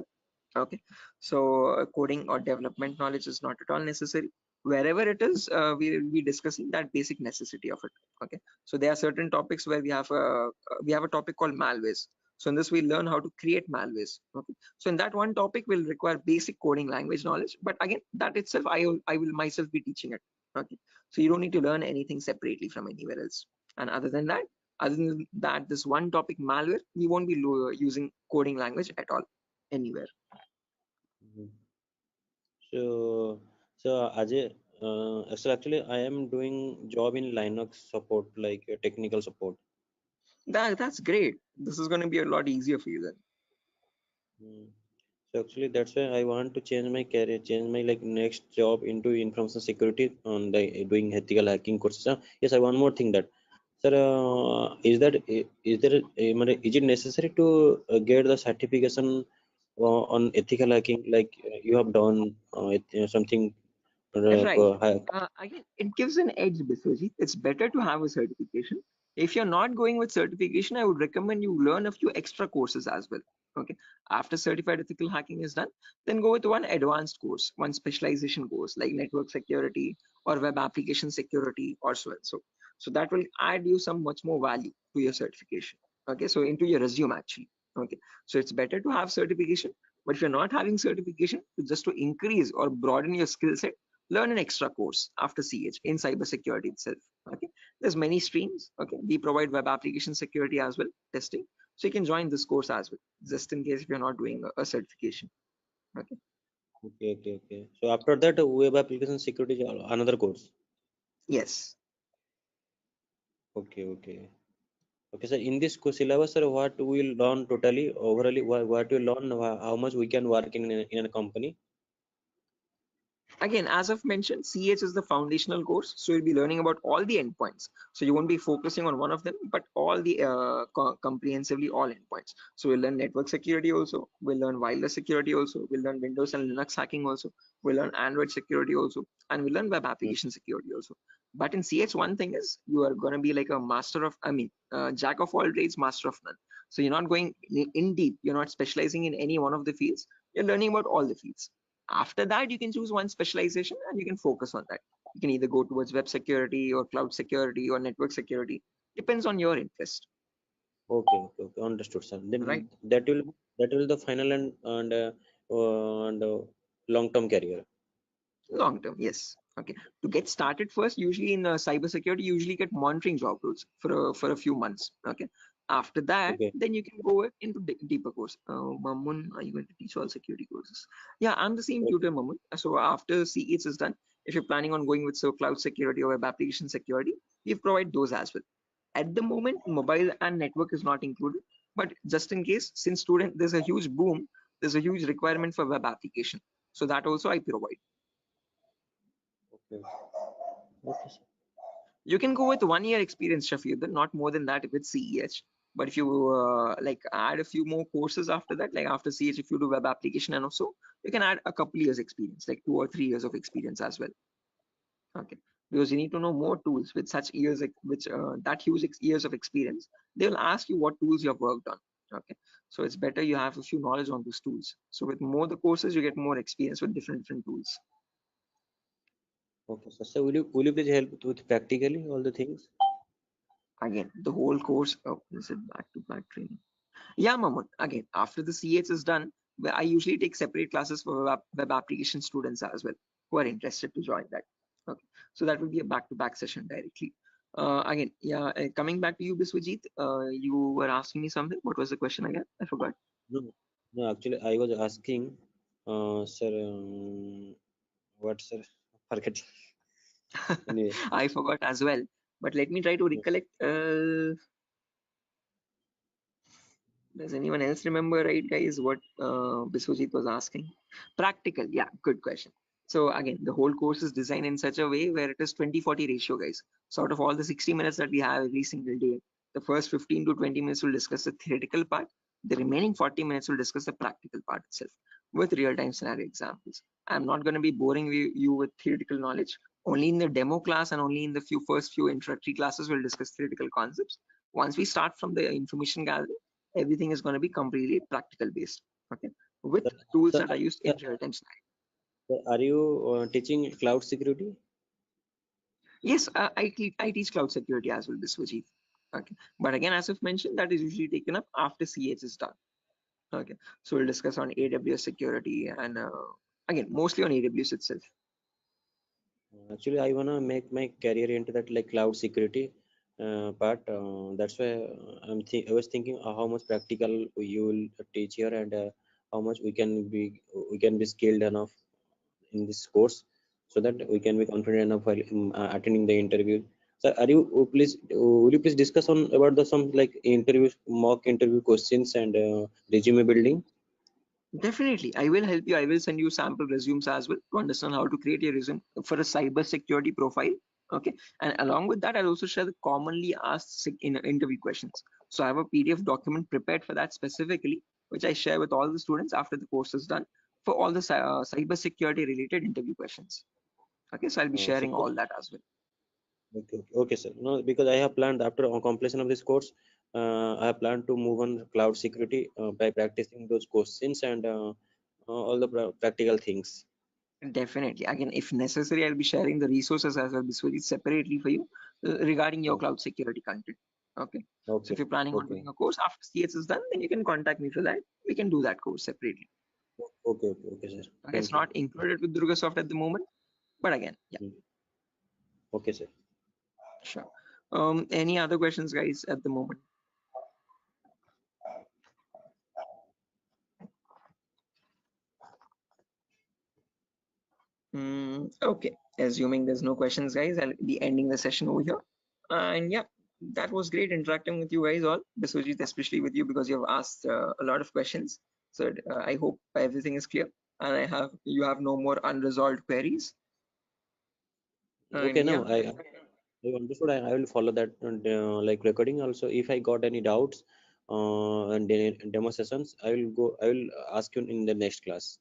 Okay, so coding or development knowledge is not at all necessary. Wherever it is, we will be discussing that basic necessity of it. Okay, so there are certain topics where we have a topic called malwares. So in this we learn how to create malwares. Okay, so in that one topic we'll require basic coding language knowledge, but again, that itself I will myself be teaching it. Okay, so you don't need to learn anything separately from anywhere else. And other than that, this one topic malware, we won't be using coding language at all anywhere. Mhm. So, Ajay, so actually, I am doing job in Linux support, like technical support. That's great. This is going to be a lot easier for you then. Mm. So actually, that's why I want to change my career, change my like next job into information security on the doing ethical hacking courses. Yes, I one more thing that, sir, is it necessary to get the certification on ethical hacking, like you have done something? Right. Again, it gives an edge, Biswajit. It's better to have a certification. If you're not going with certification, I would recommend you learn a few extra courses as well. Okay, after certified ethical hacking is done, then go with one advanced course, one specialization course like network security or web application security or so and so. So that will add you some much more value to your certification. Okay, so into your resume actually. Okay, so it's better to have certification, but if you're not having certification, just to increase or broaden your skill set, learn an extra course after CH in cybersecurity itself. Okay, there's many streams. Okay, we provide web application security as well, testing. So you can join this course as well, just in case if you're not doing a certification. Okay. Okay. So after that, web application security is another course. Yes. Okay. Okay, sir. In this syllabus, sir, what we will learn totally, overally, what we learn, how much we can work in a company. Again, as I've mentioned, CH is the foundational course, so you'll be learning about all the endpoints. So you won't be focusing on one of them, but all the comprehensively all endpoints. So we'll learn network security also, we'll learn wireless security also, we'll learn Windows and Linux hacking also, we'll learn Android security also, and we'll learn web application security also. But in CH, one thing is you are going to be like a master of, jack of all trades, master of none. So you're not going in deep, you're not specializing in any one of the fields, you're learning about all the fields. After that, you can choose one specialization and you can focus on that. You can either go towards web security or cloud security or network security. Depends on your interest. Okay. Understood, sir. Then Right. that will the final and long-term career. Long term, yes. Okay. To get started first, usually in cybersecurity, you usually get monitoring job roles for a few months. Okay. After that, Okay. then you can go into deeper course. Mamun, are you going to teach all security courses? Yeah, I'm the same tutor, Mamun. So after CEs is done, if you're planning on going with cloud security or web application security, we provide those as well. At the moment, mobile and network is not included, but just in case, since there's a huge boom, there's a huge requirement for web application. So that also I provide. Okay, sir. You can go with 1 year experience, Shafiq, not more than that with CEH. But if you like add a few more courses after that, like after CH, if you do web application and also, you can add a couple years experience, like 2 or 3 years of experience as well. Okay, because you need to know more tools with such years, which that huge years of experience. They will ask you what tools you have worked on. Okay, so it's better you have a few knowledge on those tools. So with more the courses, you get more experience with different tools. Okay, sir. So will you please help with practically all the things? Again, the whole course. Oh, is it back-to-back training? Yeah, Mahmood. Again, after the CH is done, I usually take separate classes for web application students as well who are interested to join that. Okay, so that will be a back-to-back session directly. Again, yeah, coming back to you, Biswajit, you were asking me something. What was the question again? I forgot. No, actually, I was asking, sir, what, sir? Forgetting. Anyway, I forgot as well. But let me try to recollect. Does anyone else remember, right, guys, what Biswajit was asking? Practical, yeah, good question. So again, the whole course is designed in such a way where it is 20-40 ratio, guys. So out of all the 60 minutes that we have every single day, the first 15 to 20 minutes will discuss the theoretical part. The remaining 40 minutes will discuss the practical part itself with real-time scenario examples. I'm not going to be boring you with theoretical knowledge. Only in the demo class and only in the first few introductory classes we'll discuss theoretical concepts. Once we start from the information gathering, everything is going to be completely practical based. Okay, with tools sir, that are used in real-time scenario. are you teaching cloud security? Yes, I teach cloud security as well, Biswajit. Okay, but again, as I've mentioned, that is usually taken up after CH is done. Okay, so we'll discuss on AWS security and again, mostly on AWS itself. Actually, I wanna make my career into that like cloud security part. That's why I was thinking how much practical you will teach here and how much we can be skilled enough in this course so that we can be confident enough while attending the interview. So, will you please discuss on about the some like mock interview questions and resume building? Definitely, I will help you. I will send you sample resumes as well to understand how to create a resume for a cyber security profile. Okay, and along with that, I'll also share the commonly asked in interview questions. So I have a PDF document prepared for that specifically, which I share with all the students after the course is done for all the cyber security related interview questions. Okay, so I'll be So sharing all that as well. Okay, sir. No, because I have planned after completion of this course, I have planned to move on cloud security by practicing those questions and all the practical things. Definitely. Again, if necessary, I'll be sharing the resources as well, Biswajit, separately for you regarding your Okay. cloud security content. Okay. So Okay. if you're planning on Okay. doing a course after CS is done, then you can contact me for that. We can do that course separately. Okay, sir. Okay, Thank it's you. not included with Durga Soft at the moment, but again, yeah, Okay, sir. sure. Any other questions, guys, at the moment? Okay, assuming there's no questions, guys, I'll be ending the session over here. And yeah, that was great interacting with you guys all, Biswajit, especially with you because you have asked a lot of questions. So I hope everything is clear and you have no more unresolved queries. Okay, And now yeah, I understood. I will follow that like recording also. If I got any doubts and demo sessions, I will ask you in the next class.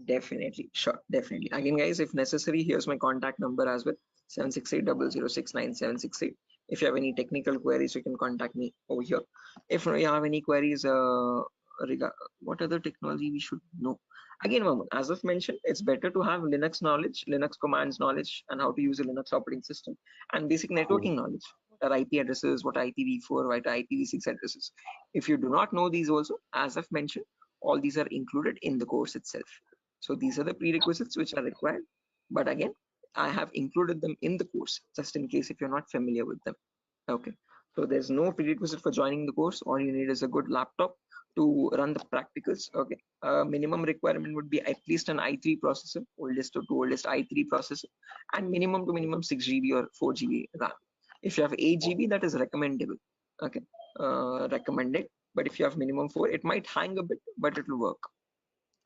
definitely, sure, definitely. Again, guys, if necessary, here's my contact number as well, 76800697768. If you have any technical queries, you can contact me over here. If you have any queries, what other technology we should know? Again, Maman, as I've mentioned, it's better to have Linux knowledge, Linux commands knowledge, and how to use a Linux operating system, and basic networking knowledge. What are IP addresses, what are IPv4, what are IPv6 addresses. If you do not know these also, as I've mentioned, all these are included in the course itself. So these are the prerequisites which are required. But again, I have included them in the course just in case if you're not familiar with them. Okay. So there's no prerequisite for joining the course. All you need is a good laptop to run the practicals. Okay. Minimum requirement would be at least an i3 processor, oldest to oldest i3 processor, and minimum to minimum 6 GB or 4 GB RAM. If you have 8 GB, that is recommendable. Okay. Recommended. But if you have minimum 4, it might hang a bit, but it will work.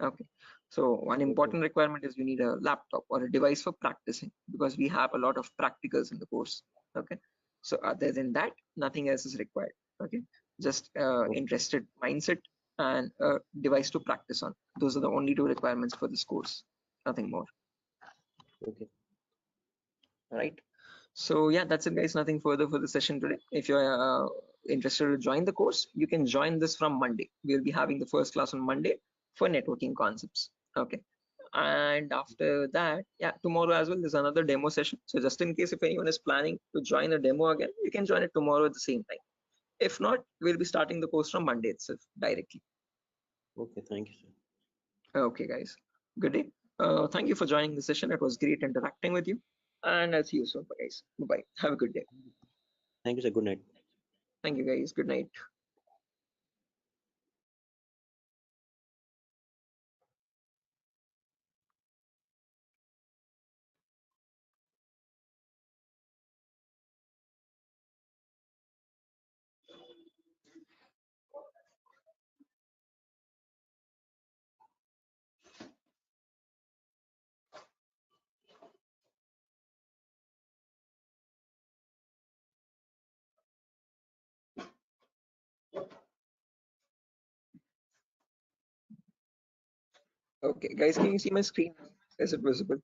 Okay. So one important requirement is you need a laptop or a device for practicing because we have a lot of practicals in the course. Okay. So other than that, nothing else is required. Okay. Just interested mindset and a device to practice on. Those are the only two requirements for this course. Nothing more. Okay. All right. So yeah, that's it, guys. Nothing further for the session today. If you're interested to join the course, you can join this from Monday. We'll be having the first class on Monday for networking concepts. Okay. And after that, yeah, tomorrow as well, there's another demo session. So just in case if anyone is planning to join a demo again, you can join it tomorrow at the same time. If not, we'll be starting the course from Monday itself directly. Okay, thank you, sir. Okay, guys. Good day. Thank you for joining the session. It was great interacting with you. And I'll see you soon, guys. Bye-bye. Have a good day. Thank you, sir. Good night. Thank you, guys. Good night. Okay, guys, can you see my screen? Is it visible?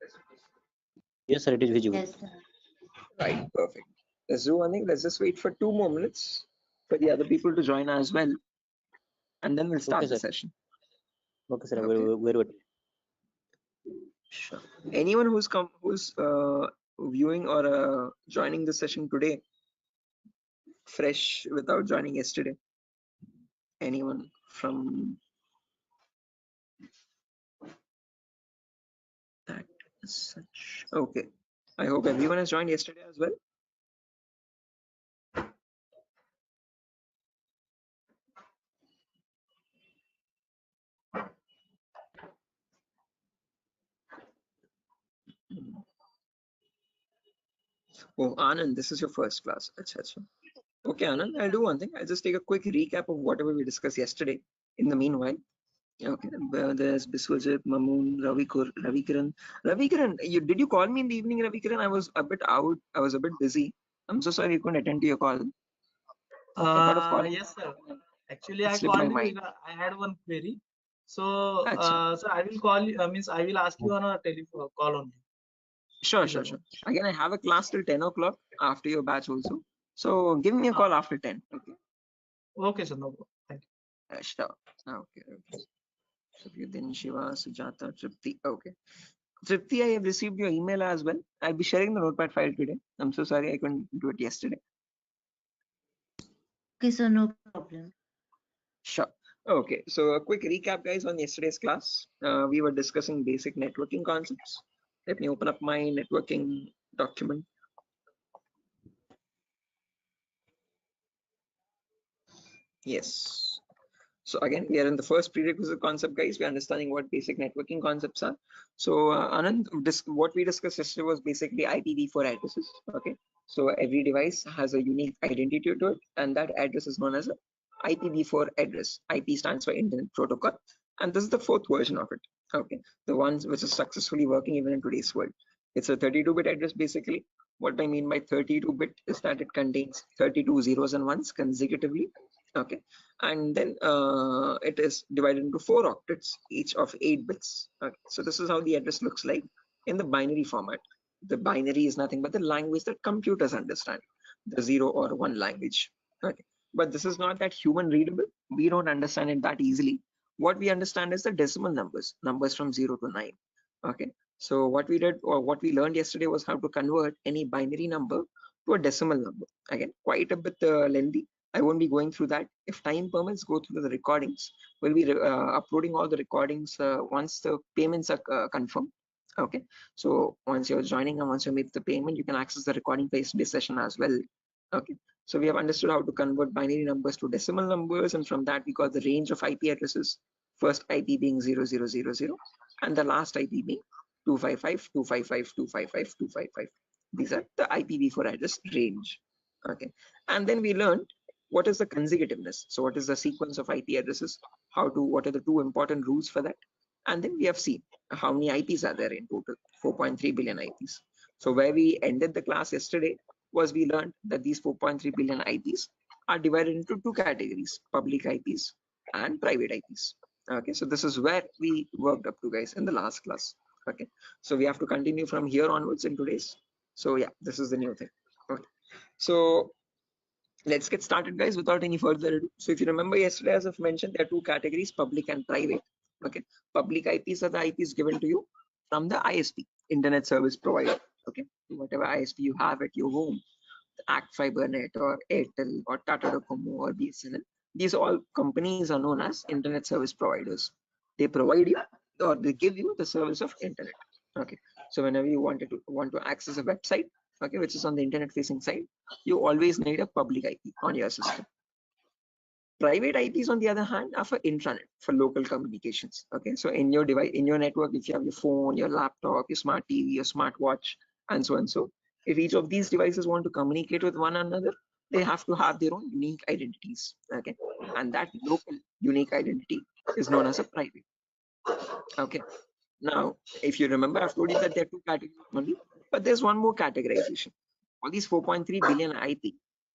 Yes, sir. It is visible. Yes, sir. Right, perfect. Let's do one thing. Let's just wait for 2 more minutes for the other people to join as well, and then we'll start Okay, the sir. session. Okay, sir. Okay. Very Sure. Anyone who's viewing or joining the session today, fresh without joining yesterday? Anyone from that such? Okay. I hope everyone has joined yesterday as well. Oh, Anand, this is your first class. Achha. Okay, Anand, I'll do one thing. I'll just take a quick recap of whatever we discussed yesterday. In the meanwhile, okay, there's Biswajit, Mamoon, Ravikiran. Ravikiran, did you call me in the evening, Ravikiran? I was a bit out. I was a bit busy. I'm so sorry you couldn't attend to your call. I thought of calling. Yes, sir. Actually, It I slipped my called you mind. because I had one query. So, Achha. sir, I will call you. Means I will ask you on a telephone call only. Sure. Again, I have a class till 10 o'clock after your batch also. So give me a call after 10. Okay. Okay, sir. No problem. Thank you. Sure. Okay. Then Shiva, Sujata, Tripti. Okay. Tripti, I have received your email as well. I'll be sharing the notepad file today. I'm so sorry I couldn't do it yesterday. Okay, sir, no problem. Sure. Okay. So a quick recap, guys, on yesterday's class. We were discussing basic networking concepts. Let me open up my networking document. Yes. So again, we are in the first prerequisite concept, guys. We're understanding what basic networking concepts are. So Anand, what we discussed yesterday was basically IPv4 addresses. Okay. So every device has a unique identity to it, and that address is known as a IPv4 address. IP stands for Internet Protocol, and this is the fourth version of it. Okay, the ones which is successfully working even in today's world. It's a 32-bit address basically. What I mean by 32-bit is that it contains 32 zeros and ones consecutively. Okay, and then it is divided into 4 octets, each of 8 bits. Okay, so this is how the address looks like in the binary format. The binary is nothing but the language that computers understand, the 0 or 1 language. Okay, but this is not that human readable. We don't understand it that easily. What we understand is the decimal numbers from 0 to 9. Okay, so what we did, or what we learned yesterday, was how to convert any binary number to a decimal number. Again, quite a bit lengthy. I won't be going through that. If time permits, go through the recordings. We'll be uploading all the recordings once the payments are confirmed. Okay, so once you're joining and once you make the payment, you can access the recording for yesterday's session as well. Okay, so we have understood how to convert binary numbers to decimal numbers, and from that we got the range of IP addresses. First IP being 0000, and the last IP being 255.255.255.255. These are the IPv4 address range. Okay, and then we learned what is the consecutiveness. So what is the sequence of IP addresses? What are the 2 important rules for that? And then we have seen how many IPs are there in total, 4.3 billion IPs. So where we ended the class yesterday was we learned that these 4.3 billion IPs are divided into 2 categories, public IPs and private IPs. Okay, so this is where we worked up to, guys, in the last class. Okay, so we have to continue from here onwards in today's. So yeah, this is the new thing. Okay, so let's get started, guys, without any further ado. So if you remember yesterday, as I've mentioned, there are 2 categories, public and private. Okay, public IPs are the IPs given to you from the ISP, Internet Service Provider. Okay, whatever ISP you have at your home, Act FiberNet or Airtel or Tata Docomo or BSNL, these all companies are known as Internet Service Providers. They provide you, or they give you, the service of internet. Okay, so whenever you want to access a website, okay, which is on the internet facing side, you always need a public IP on your system. Private IPs, on the other hand, are for intranet, for local communications. Okay, so in your device, in your network, if you have your phone, your laptop, your smart TV, your smartwatch, and so and so, if each of these devices want to communicate with one another, they have to have their own unique identities. Okay, and that local unique identity is known as a private. Okay, now if you remember, I've told you that there are 2 categories only, but there's one more categorization. All these 4.3 billion IP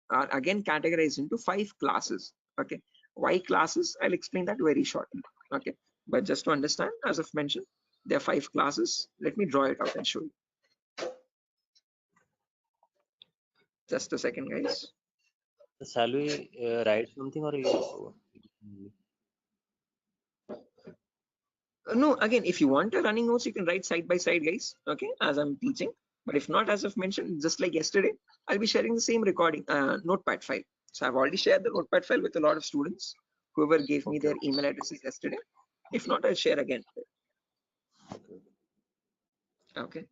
are again categorized into 5 classes. Okay, why classes? I'll explain that very shortly. Okay, but just to understand, as I've mentioned, there are 5 classes. Let me draw it out and show you. Just a second, guys. Shall we write something, or you? No, again, if you want a running notes, you can write side by side, guys. Okay, as I'm teaching. But if not, as I've mentioned, just like yesterday, I'll be sharing the same recording notepad file. So I've already shared the notepad file with a lot of students, whoever gave me their email addresses yesterday. If not, I'll share again. Okay,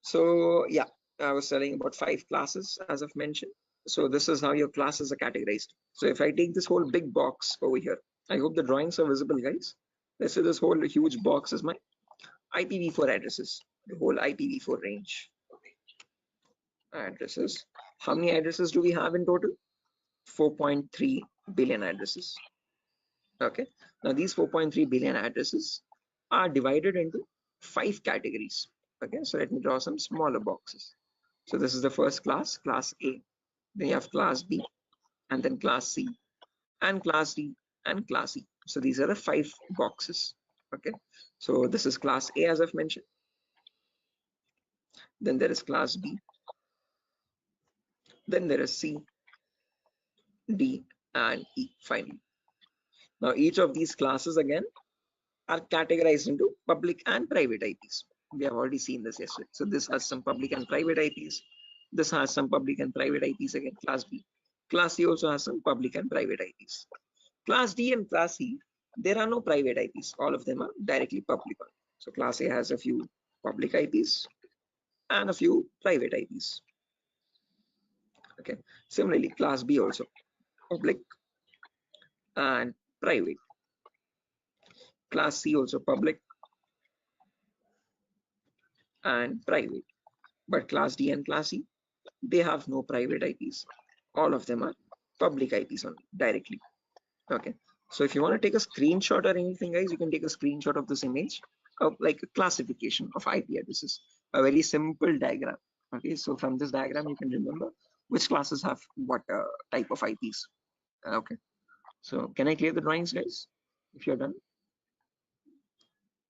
so yeah, I was telling about 5 classes, as I've mentioned. So this is how your classes are categorized. So if I take this whole big box over here, I hope the drawings are visible, guys. Let's say this whole huge box is my IPv4 addresses, the whole IPv4 range. Addresses. How many addresses do we have in total? 4.3 billion addresses. Okay, now these 4.3 billion addresses are divided into 5 categories. Okay, so let me draw some smaller boxes. So this is the first class, class A. Then you have class B, and then class C, and class D, and class E. So these are the 5 boxes. Okay, so this is class A, as I've mentioned. then there is class B, then there is C, D, and E finally. Now each of these classes again are categorized into public and private IPs. We have already seen this yesterday. So this has some public and private IPs. This has some public and private IPs again, class B. Class C also has some public and private IPs. Class D and class C, there are no private IPs. All of them are directly public. So class A has a few public IPs and a few private IPs. Okay. Similarly, class B also public and private. Class C also public and private. But class D and class E, they have no private IPs. All of them are public IPs only directly. Okay. So if you want to take a screenshot or anything, guys, you can take a screenshot of this image of like a classification of IP addresses, a very simple diagram. Okay. So from this diagram, you can remember which classes have what type of IPs. Okay. So can I clear the drawings, guys? If you're done.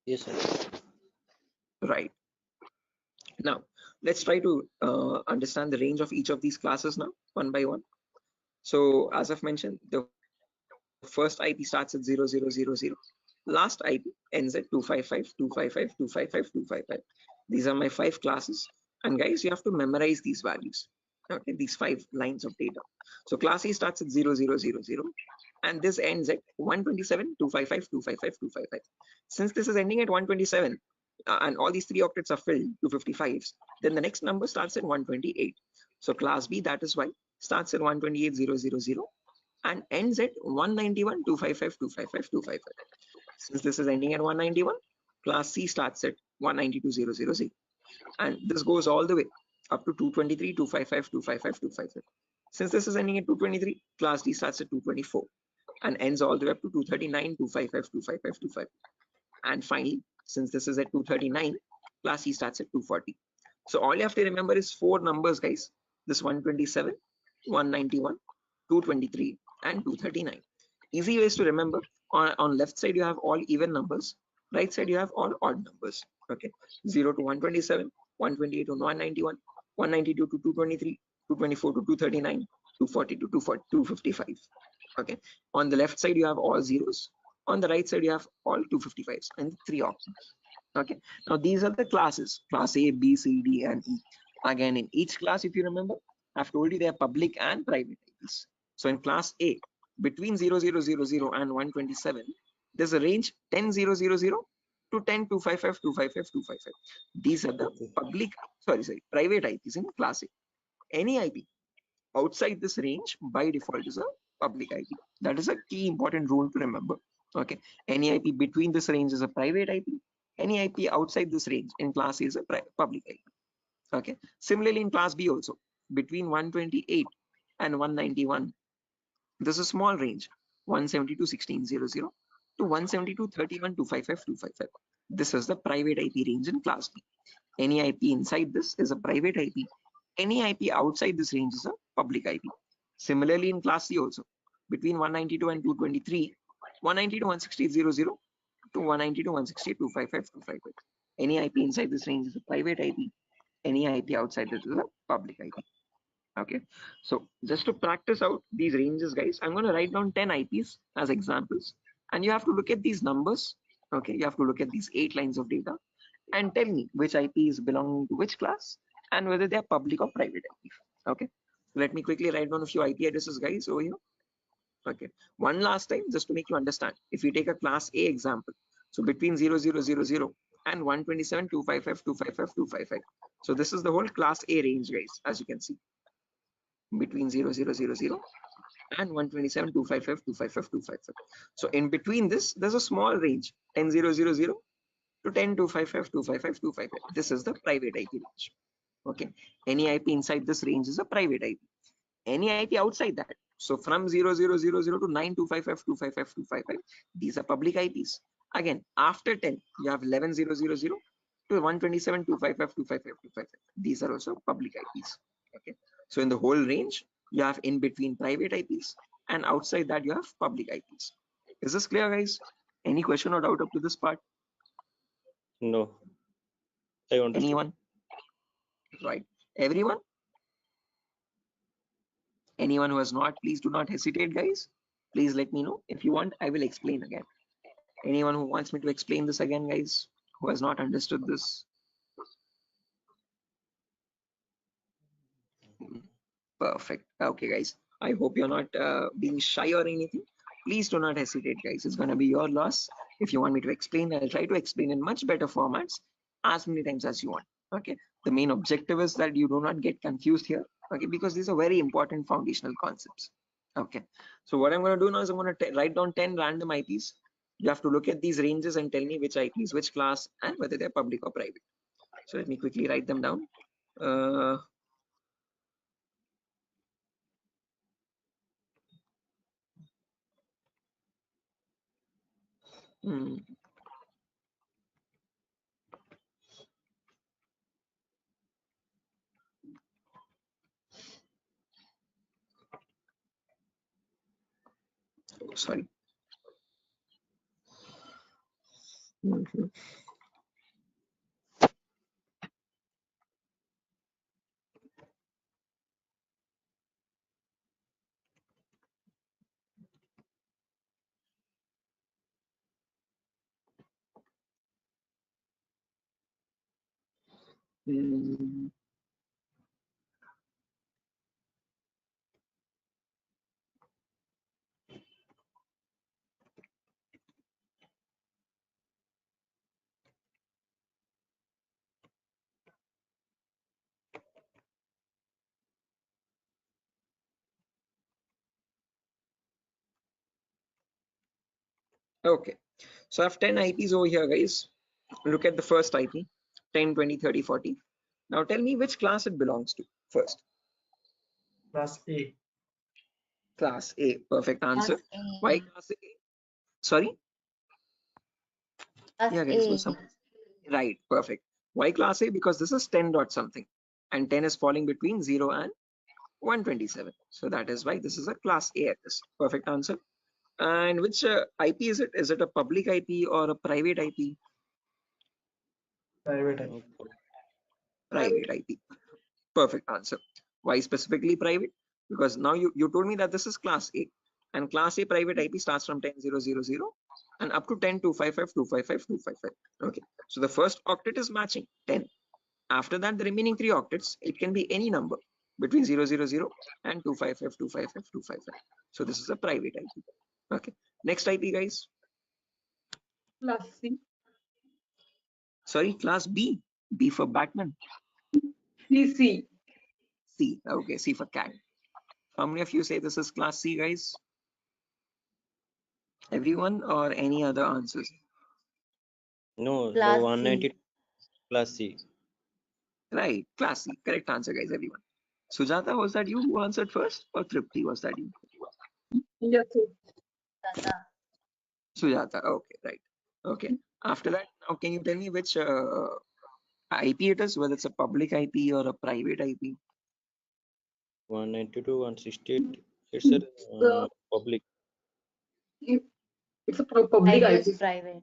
Yes, sir. Right. Now, let's try to understand the range of each of these classes now, one by one. So as I've mentioned, the first IP starts at 0000. Last IP ends at 255, 255, 255, 255. These are my 5 classes. And guys, you have to memorize these values. Okay, these 5 lines of data. So class A starts at 0000 and this ends at 127, 255, 255, 255. Since this is ending at 127 and all these 3 octets are filled to 55s, then the next number starts at 128. So class B, that is why, starts at 128,000 and ends at 191, 255, 255, 255. Since this is ending at 191, class C starts at 192,000. And this goes all the way up to 223, 255, 255, 255. Since this is ending at 223, class D starts at 224 and ends all the way up to 239, 255, 255, 255. And finally, since this is at 239, class C starts at 240. So all you have to remember is 4 numbers, guys. This 127, 191, 223, and 239. Easy ways to remember. On left side, you have all even numbers. Right side, you have all odd numbers. Okay, 0 to 127, 128 to 191, 192 to 223, 224 to 239, 240 to 255. Okay, on the left side, you have all zeros. On the right side, you have all 255s and 3 options. Okay, now these are the classes, class A, B, C, D, and E. Again, in each class, if you remember, I've told you they are public and private IPs. So in class A, between 0000 and 127, there's a range 10000 to 10255, 255, 255. These are the public, private IPs in class A. Any IP outside this range by default is a public IP. That is a key important rule to remember. Okay, any IP between this range is a private IP. Any IP outside this range in class A is a public IP. Okay, similarly in class B also, between 128 and 191, there's a small range, 172, 1600 to 172, 31, 255, 255. This is the private IP range in class B. Any IP inside this is a private IP. Any IP outside this range is a public IP. Similarly in class C also, between 192 and 223, 190 to 16800 to 190 to 168, 255, 255. Any IP inside this range is a private IP. Any IP outside this is a public IP. Okay, so just to practice out these ranges, guys, I'm going to write down 10 IPs as examples, and you have to look at these numbers. Okay, you have to look at these 8 lines of data and tell me which IP is belonging to which class and whether they are public or private IP. Okay, let me quickly write down a few IP addresses, guys, over here. Okay, one last time just to make you understand. If you take a class A example, so between 0000 and 127, 255, 255, 255. So this is the whole class A range, guys, as you can see, between 0000 and 127, 255, 255, 255. So in between this, there's a small range, 10000 to 10255, 255, 255. This is the private IP range. Okay, any IP inside this range is a private IP. Any IP outside that, so from 0000 to 9255, 255, 255, these are public IPs. Again, after 10, you have 11000 to 127, 255, 255, 255. These are also public IPs. Okay, so in the whole range, you have in between private IPs, and outside that you have public IPs. Is this clear, guys? Any question or doubt up to this part? No, I understood. Anyone? right? Everyone? Anyone who has not, please do not hesitate, guys. Please let me know. If you want, I will explain again. Anyone who wants me to explain this again, guys, who has not understood this? Perfect. Okay, guys. I hope you're not being shy or anything. Please do not hesitate, guys. It's going to be your loss. If you want me to explain, I'll try to explain in much better formats as many times as you want. Okay. The main objective is that you do not get confused here. Okay. Because these are very important foundational concepts. Okay. So what I'm going to do now is I'm going to write down 10 random IPs. You have to look at these ranges and tell me which IPs, which class, and whether they're public or private. So let me quickly write them down. Sorry. Okay, so I have 10 IPs over here, guys. Look at the first IP, 10, 20, 30, 40. Now tell me which class it belongs to first. Class A. Class A, perfect answer. Class A. Why class A? Sorry? Class Yeah, guys, A. so right, perfect. Why class A? Because this is 10 dot something, and 10 is falling between 0 and 127. So that is why this is a class A address. Perfect answer. And which IP is it? Is it a public IP or a private IP? Private IP. Private IP. Perfect answer. Why specifically private? Because now you told me that this is class A, and class A private IP starts from 10.0.0.0 and up to 10.255.255.255. Okay, so the first octet is matching 10. After that, the remaining 3 octets, it can be any number between 0.0.0 and 255.255.255. So this is a private IP. Okay, next IP, guys. Class C. Sorry, class B. B for Batman. C. C. Okay, C for cat. How many of you say this is class C, guys? Everyone, or any other answers? No, the Class 190 C. class C. Right, class C. Correct answer, guys, everyone. Sujata, was that you who answered first, or Tripti, was that you? Yes, sir. Tata. Sujata, okay, right. Okay, after that, now can you tell me which IP it is, whether it's a public IP or a private IP? 192, 168. It's a public. It's a public I IP. guess private.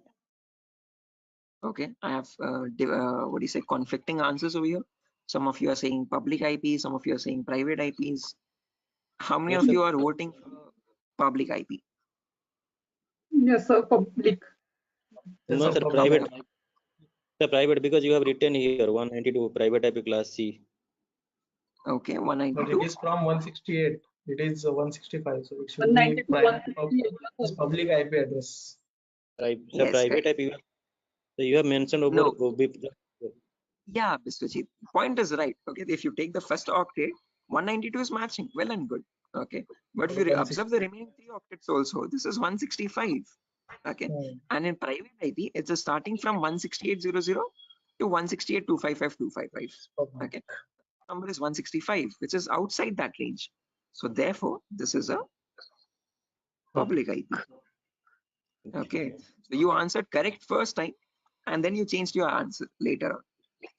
Okay, I have what do you say, conflicting answers over here. Some of you are saying public IP, some of you are saying private IPs. How many Yes, of sir. you are voting for public IP? Yes, sir. Public. No, sir, private. The private, because you have written here 192 private IP class C. Okay, But 192. it is from 168. It is 165. So it should be 192, private 168. public IP address. Sir, Yes, private correct. IP. So you have mentioned over. No. Yeah, Biswajit, point is right. Okay, if you take the first octet, 192 is matching, well and good. Okay, but if you observe the remaining 3 octets also, this is 165. Okay, and in private IP, it's starting from 168.00 to 168.255.255. Okay, number is 165, which is outside that range. So therefore, this is a public IP. Okay, so you answered correct first time, and then you changed your answer later on.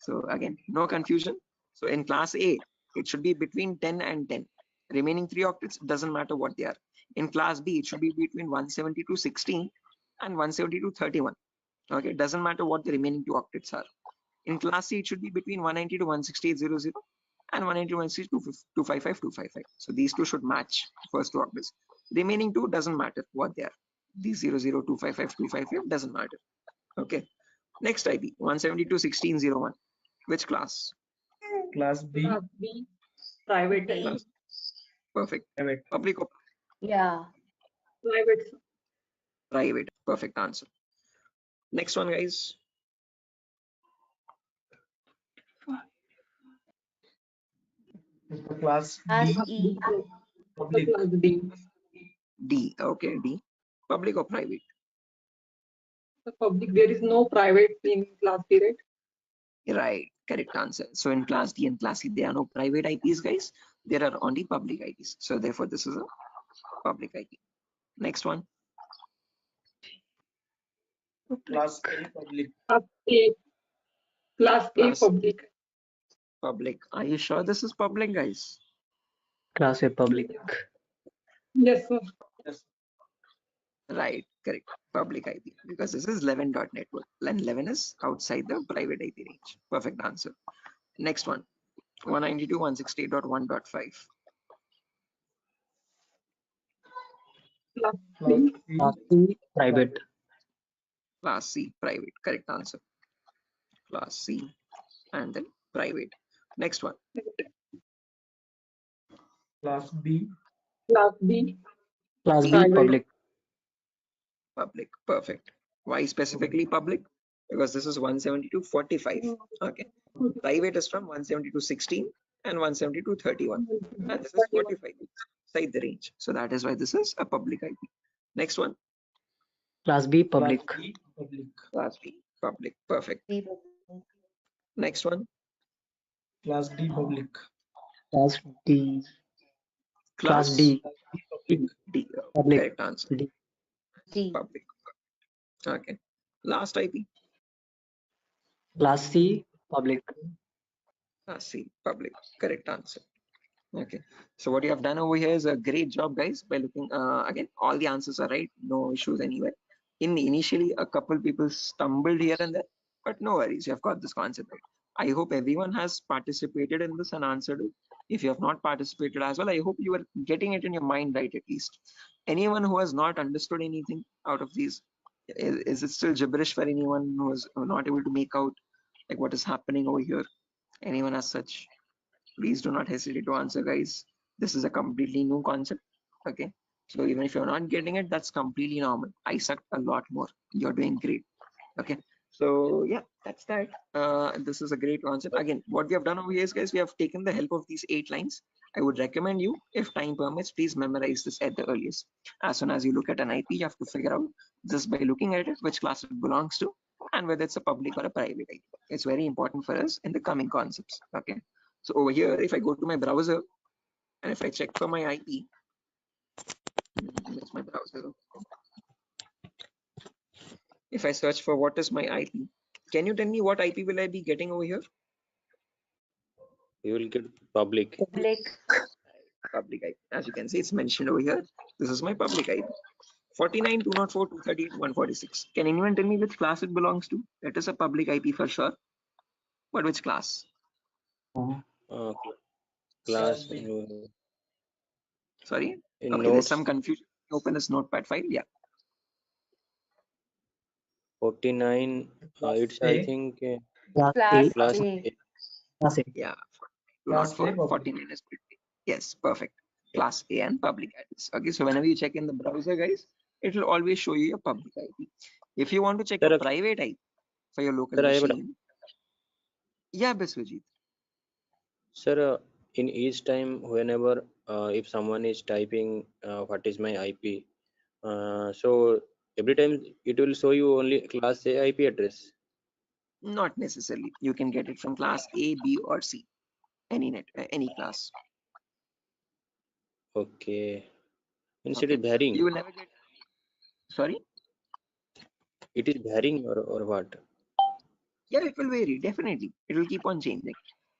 So again, no confusion. So in class A, it should be between 10 and 10. Remaining 3 octets, doesn't matter what they are. In class B, it should be between 170 to 16 and 170 to 31. Okay, doesn't matter what the remaining 2 octets are. In class C, it should be between 190 to 168.00 and 190 to 168.255.255. So these two should match first two octets. Remaining two doesn't matter what they are. These 00.255.255 doesn't matter. Okay. Next IP 172.16.01. Which class? Class B. Class B, private. Class. Perfect. Private. Public or Yeah. Private. private? Perfect answer. Next one, guys. Class Class D. E. Public. Class D. D. Okay, D. Public or private? The public, there is no private in class D, right? Right, correct answer. So in class D and class C, there are no private IPs, guys. There are only public IPs. So therefore, this is a public IP. Next one. Class A. Public. Class A. Class A Class public. public. Are you sure this is public, guys? Class A public. Yes, sir. Yes. Right, correct. Public IP because this is 11 network and 11 is outside the private IP range. Perfect answer. Next one. 192.168.1.5. Class Class C. C. Class C private. Class C, private. Correct answer. Class C and then private. Next one. Class B. Class B. Class B Private. public. Public. Perfect. Why specifically public? Because this is 172.45. Okay. Private is from 172.16 and 172.31. And this is 45 inside the range. So that is why this is a public IP. Next one. Class B public. Class B. Public. Class B. Public. Perfect. B. Next one. Class D. Public. Class D. Class Class D Public. D. public. Correct answer. D. D. Public. Okay. Last IP. Class C public. Class C. Public. Correct answer. Okay. So what you have done over here is a great job, guys, by looking again, all the answers are right, no issues anywhere. Initially, a couple people stumbled here and there, but no worries, you have got this concept right. I hope everyone has participated in this and answered it. If you have not participated as well, I hope you are getting it in your mind right at least. Anyone who has not understood anything out of these, is it still gibberish for anyone who is not able to make out like what is happening over here? Anyone as such? Please do not hesitate to answer, guys. This is a completely new concept. Okay. So even if you're not getting it, that's completely normal. I sucked a lot more. You're doing great. Okay. So yeah, that's that. This is a great concept. Again, what we have done over here is, guys, we have taken the help of these 8 lines. I would recommend you, if time permits, please memorize this at the earliest. As soon as you look at an IP, you have to figure out just by looking at it, which class it belongs to and whether it's a public or a private IP. It's very important for us in the coming concepts. Okay. So over here, if I go to my browser and if I check for my IP, that's my browser. If I search for what is my IP, can you tell me what IP will I be getting over here? You will get public. Public. Public IP. As you can see, it's mentioned over here. This is my public IP. 49, 204, 238, 146. Can anyone tell me which class it belongs to? That is a public IP for sure. But which class? Class Sorry? in Okay, there's notes some confusion. Open this notepad file. Yeah. 49. It's I think Class Class A. class A. Class A. Yeah. Class A 204, public. 49 is public. Yes, perfect. Class A and public IPs. Okay, so whenever you check in the browser, guys, it will always show you your public IP. If you want to check Sir, your private IP for your local sir, I have a machine, yeah, Biswajit. Sir, in each time, whenever if someone is typing what is my IP, so every time it will show you only class A IP address. Not necessarily. You can get it from class A, B, or C. Any class. Okay. Means Okay. it is varying. You will never get. Sorry. It is varying or what? Yeah, it will vary. Definitely, it will keep on changing.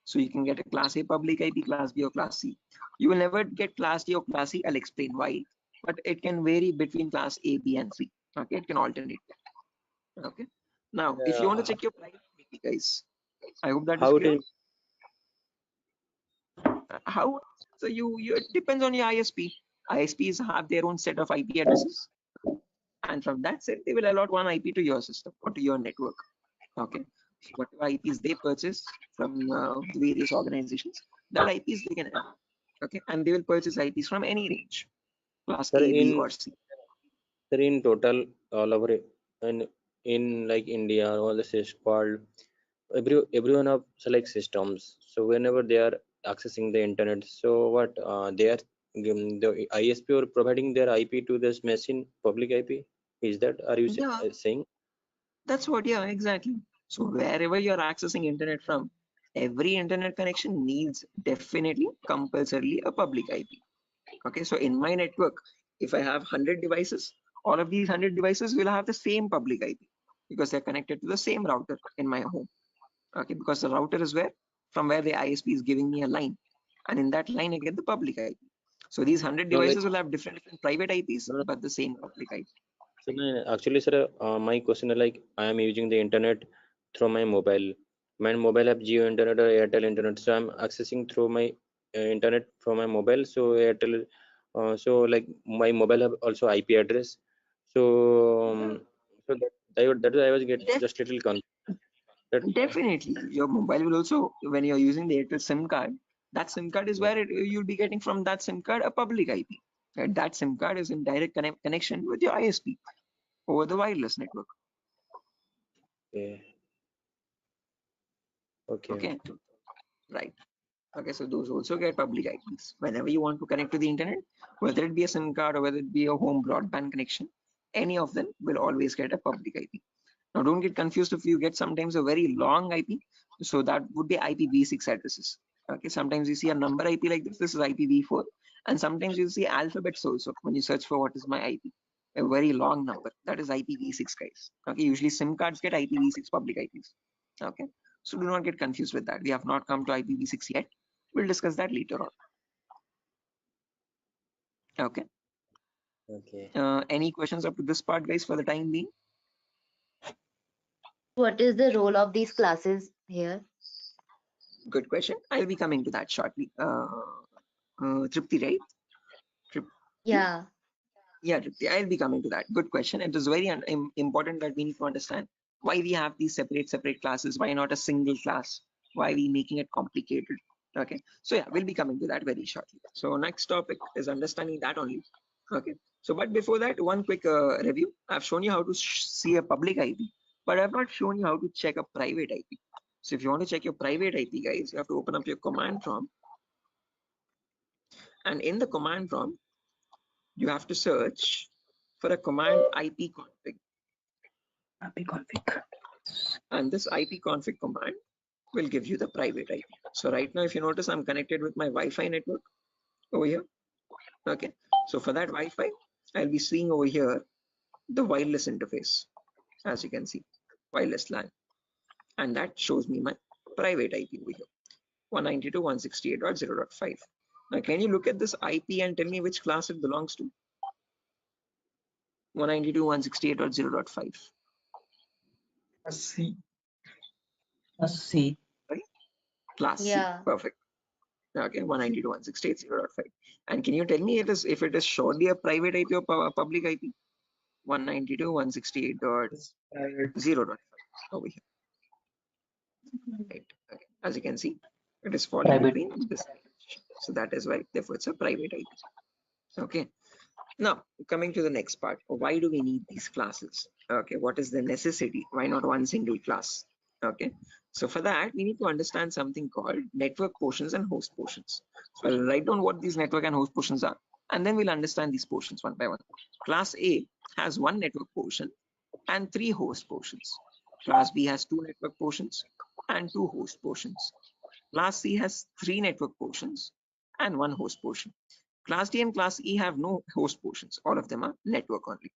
So you can get a class A public IP, class B, or class C. You will never get class D or class C. I'll explain why. But it can vary between class A, B, and C. Okay, it can alternate. Okay. Now, if you want to check your private IP, guys, I hope that is How it clear. is? How? So you it depends on your ISP. ISPs have their own set of IP addresses, and from that set they will allot one IP to your system or to your network. Okay, so whatever IPs they purchase from the various organizations, that IPs they can have. Okay, and they will purchase IPs from any range, class Sir, A, B, or C. in total, all over in like India, all this is called everyone have select systems. So whenever they are accessing the internet, so what they are the ISP or providing their IP to this machine, public IP. Is that are you Yeah, saying? that's what. Yeah, exactly. So wherever you're accessing internet from, every internet connection needs definitely compulsorily a public IP. Okay, so in my network, if I have 100 devices, all of these 100 devices will have the same public IP because they're connected to the same router in my home. Okay, because the router is from where the ISP is giving me a line, and in that line I get the public IP. So these 100 No, like devices will have different private IPs, no, but the same public IP. so no, actually, sir, my question is like I am using the internet through my mobile. My mobile have Geo internet or Airtel internet, so I'm accessing through my internet from my mobile. So Airtel, so like my mobile have also IP address. So that I was get Def- just little confused. That Definitely, your mobile will also, when you're using the Airtel SIM card, that SIM card is where you'll be getting from that SIM card a public IP. Right? That SIM card is in direct connection with your ISP over the wireless network. okay, okay, Okay, right. Okay, so those also get public IPs. Whenever you want to connect to the internet, whether it be a SIM card or whether it be a home broadband connection, any of them will always get a public IP. Now, don't get confused if you get sometimes a very long IP. So that would be IPv6 addresses. Okay, sometimes you see a number IP like this. This is IPv4, and sometimes you see alphabets also when you search for what is my IP. A very long number that is IPv6, guys. Okay, usually SIM cards get IPv6 public IPs. Okay, so do not get confused with that. We have not come to IPv6 yet. We'll discuss that later on. Okay. okay. Any questions up to this part, guys, for the time being? What is the role of these classes here? Good question. I'll be coming to that shortly. Tripti, right? Tripti? Yeah. Yeah, Tripti, I'll be coming to that. Good question. It is very important that we need to understand why we have these separate classes. Why not a single class? Why we making it complicated? Okay. So yeah, we'll be coming to that very shortly. So next topic is understanding that only. Okay. So, but before that, one quick review. I've shown you how to see a public IP, but I've not shown you how to check a private IP. So if you want to check your private IP, guys, you have to open up your command prompt. And in the command prompt, you have to search for a command ipconfig. And this ipconfig command will give you the private IP. So right now, if you notice, I'm connected with my Wi-Fi network over here. Okay. So for that Wi-Fi, I'll be seeing over here the wireless interface, as you can see, wireless LAN. And that shows me my private IP over here, 192.168.0.5. Now, can you look at this IP and tell me which class it belongs to? 192.168.0.5. C. Right? Class C. Yeah. Perfect. Okay, 192.168.0.5. And can you tell me if it is surely a private IP or public IP? 192.168.0.5 over here. Right. Okay. As you can see, it is falling Private. between this. So that is why, therefore, it's a private IP. Okay. Now, coming to the next part, why do we need these classes? Okay, what is the necessity? Why not one single class? Okay, so for that, we need to understand something called network portions and host portions. So I'll write down what these network and host portions are, and then we'll understand these portions one by one. Class A has one network portion and 3 host portions. Class B has 2 network portions and 2 host portions. Class C has 3 network portions and 1 host portion. Class D and Class E have no host portions. All of them are network only.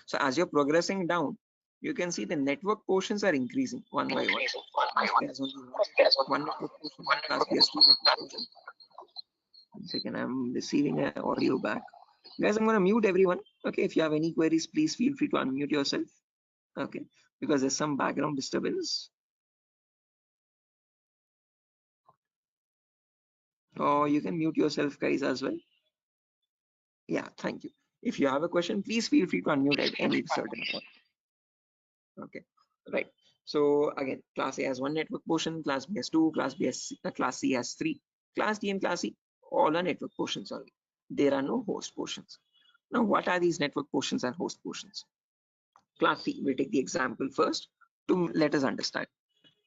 So as you're progressing down, you can see the network portions are increasing one by one. There's only one network portion. Class B has 2 network portions. 1 second, I'm receiving an audio back. Guys, I'm going to mute everyone. Okay, if you have any queries, please feel free to unmute yourself. Okay, because there's some background disturbance. Or you can mute yourself, guys, as well. Yeah, thank you. If you have a question, please feel free to unmute at any certain point. Okay, right. So again, class A has one network portion, class B has two, class class C has three, class D and class E all are network portions only. There are no host portions. Now, what are these network portions and host portions? Class C, we'll take the example first to let us understand.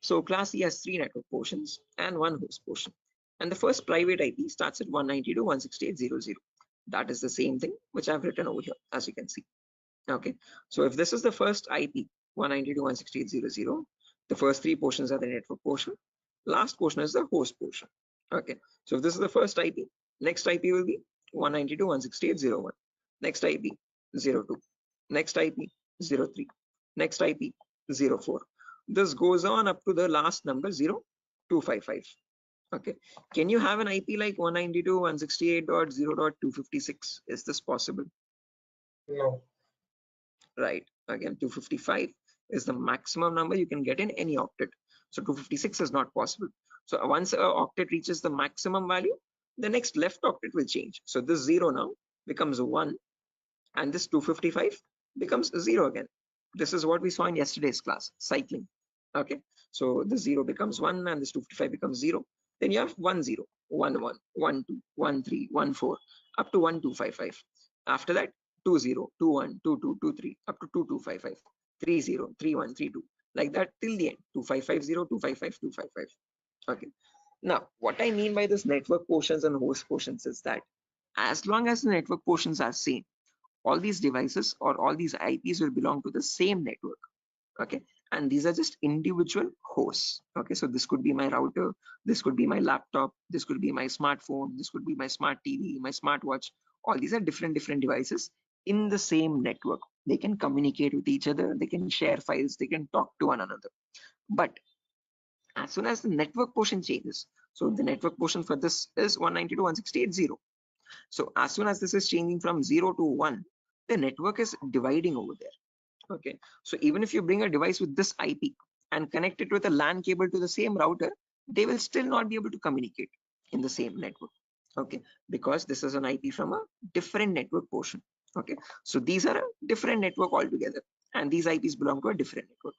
So class C has three network portions and one host portion. And the first private IP starts at 192.168.0.0. That is the same thing which I've written over here, as you can see. Okay, so if this is the first IP, 192.168.0.0, the first three portions are the network portion. Last portion is the host portion. Okay, so if this is the first IP, next IP will be 192.168.0.1. Next IP 0.2. Next IP 0.3. Next IP 0.4. This goes on up to the last number 0.255. Okay, can you have an IP like 192.168.0.256? Is this possible? No. Right, again 255 is the maximum number you can get in any octet, so 256 is not possible. So once a octet reaches the maximum value, the next left octet will change. So this 0 now becomes a 1 and this 255 becomes 0 again. This is what we saw in yesterday's class, cycling. Okay, so the 0 becomes 1 and this 255 becomes 0. Then you have 1 0, 1 1, 1 2, 1 3, 1 4 up to 1255. After that 2 0, 2 1, 2 2, 2 3 up to 2255, 3 0, 3 1, 3 2, like that till the end, 2550, 255, 255. Okay, now what I mean by this network portions and host portions is that as long as the network portions are same, all these devices or all these IPs will belong to the same network. Okay, and these are just individual hosts. Okay, so this could be my router, this could be my laptop, this could be my smartphone, this could be my smart TV, my smartwatch. All these are different devices in the same network. They can communicate with each other, they can share files, they can talk to one another. But as soon as the network portion changes, so the network portion for this is 192.168.0. So as soon as this is changing from 0 to 1, the network is dividing over there. Okay, so even if you bring a device with this IP and connect it with a LAN cable to the same router, they will still not be able to communicate in the same network. Okay, because this is an IP from a different network portion. Okay, so these are a different network altogether, and these IPs belong to a different network.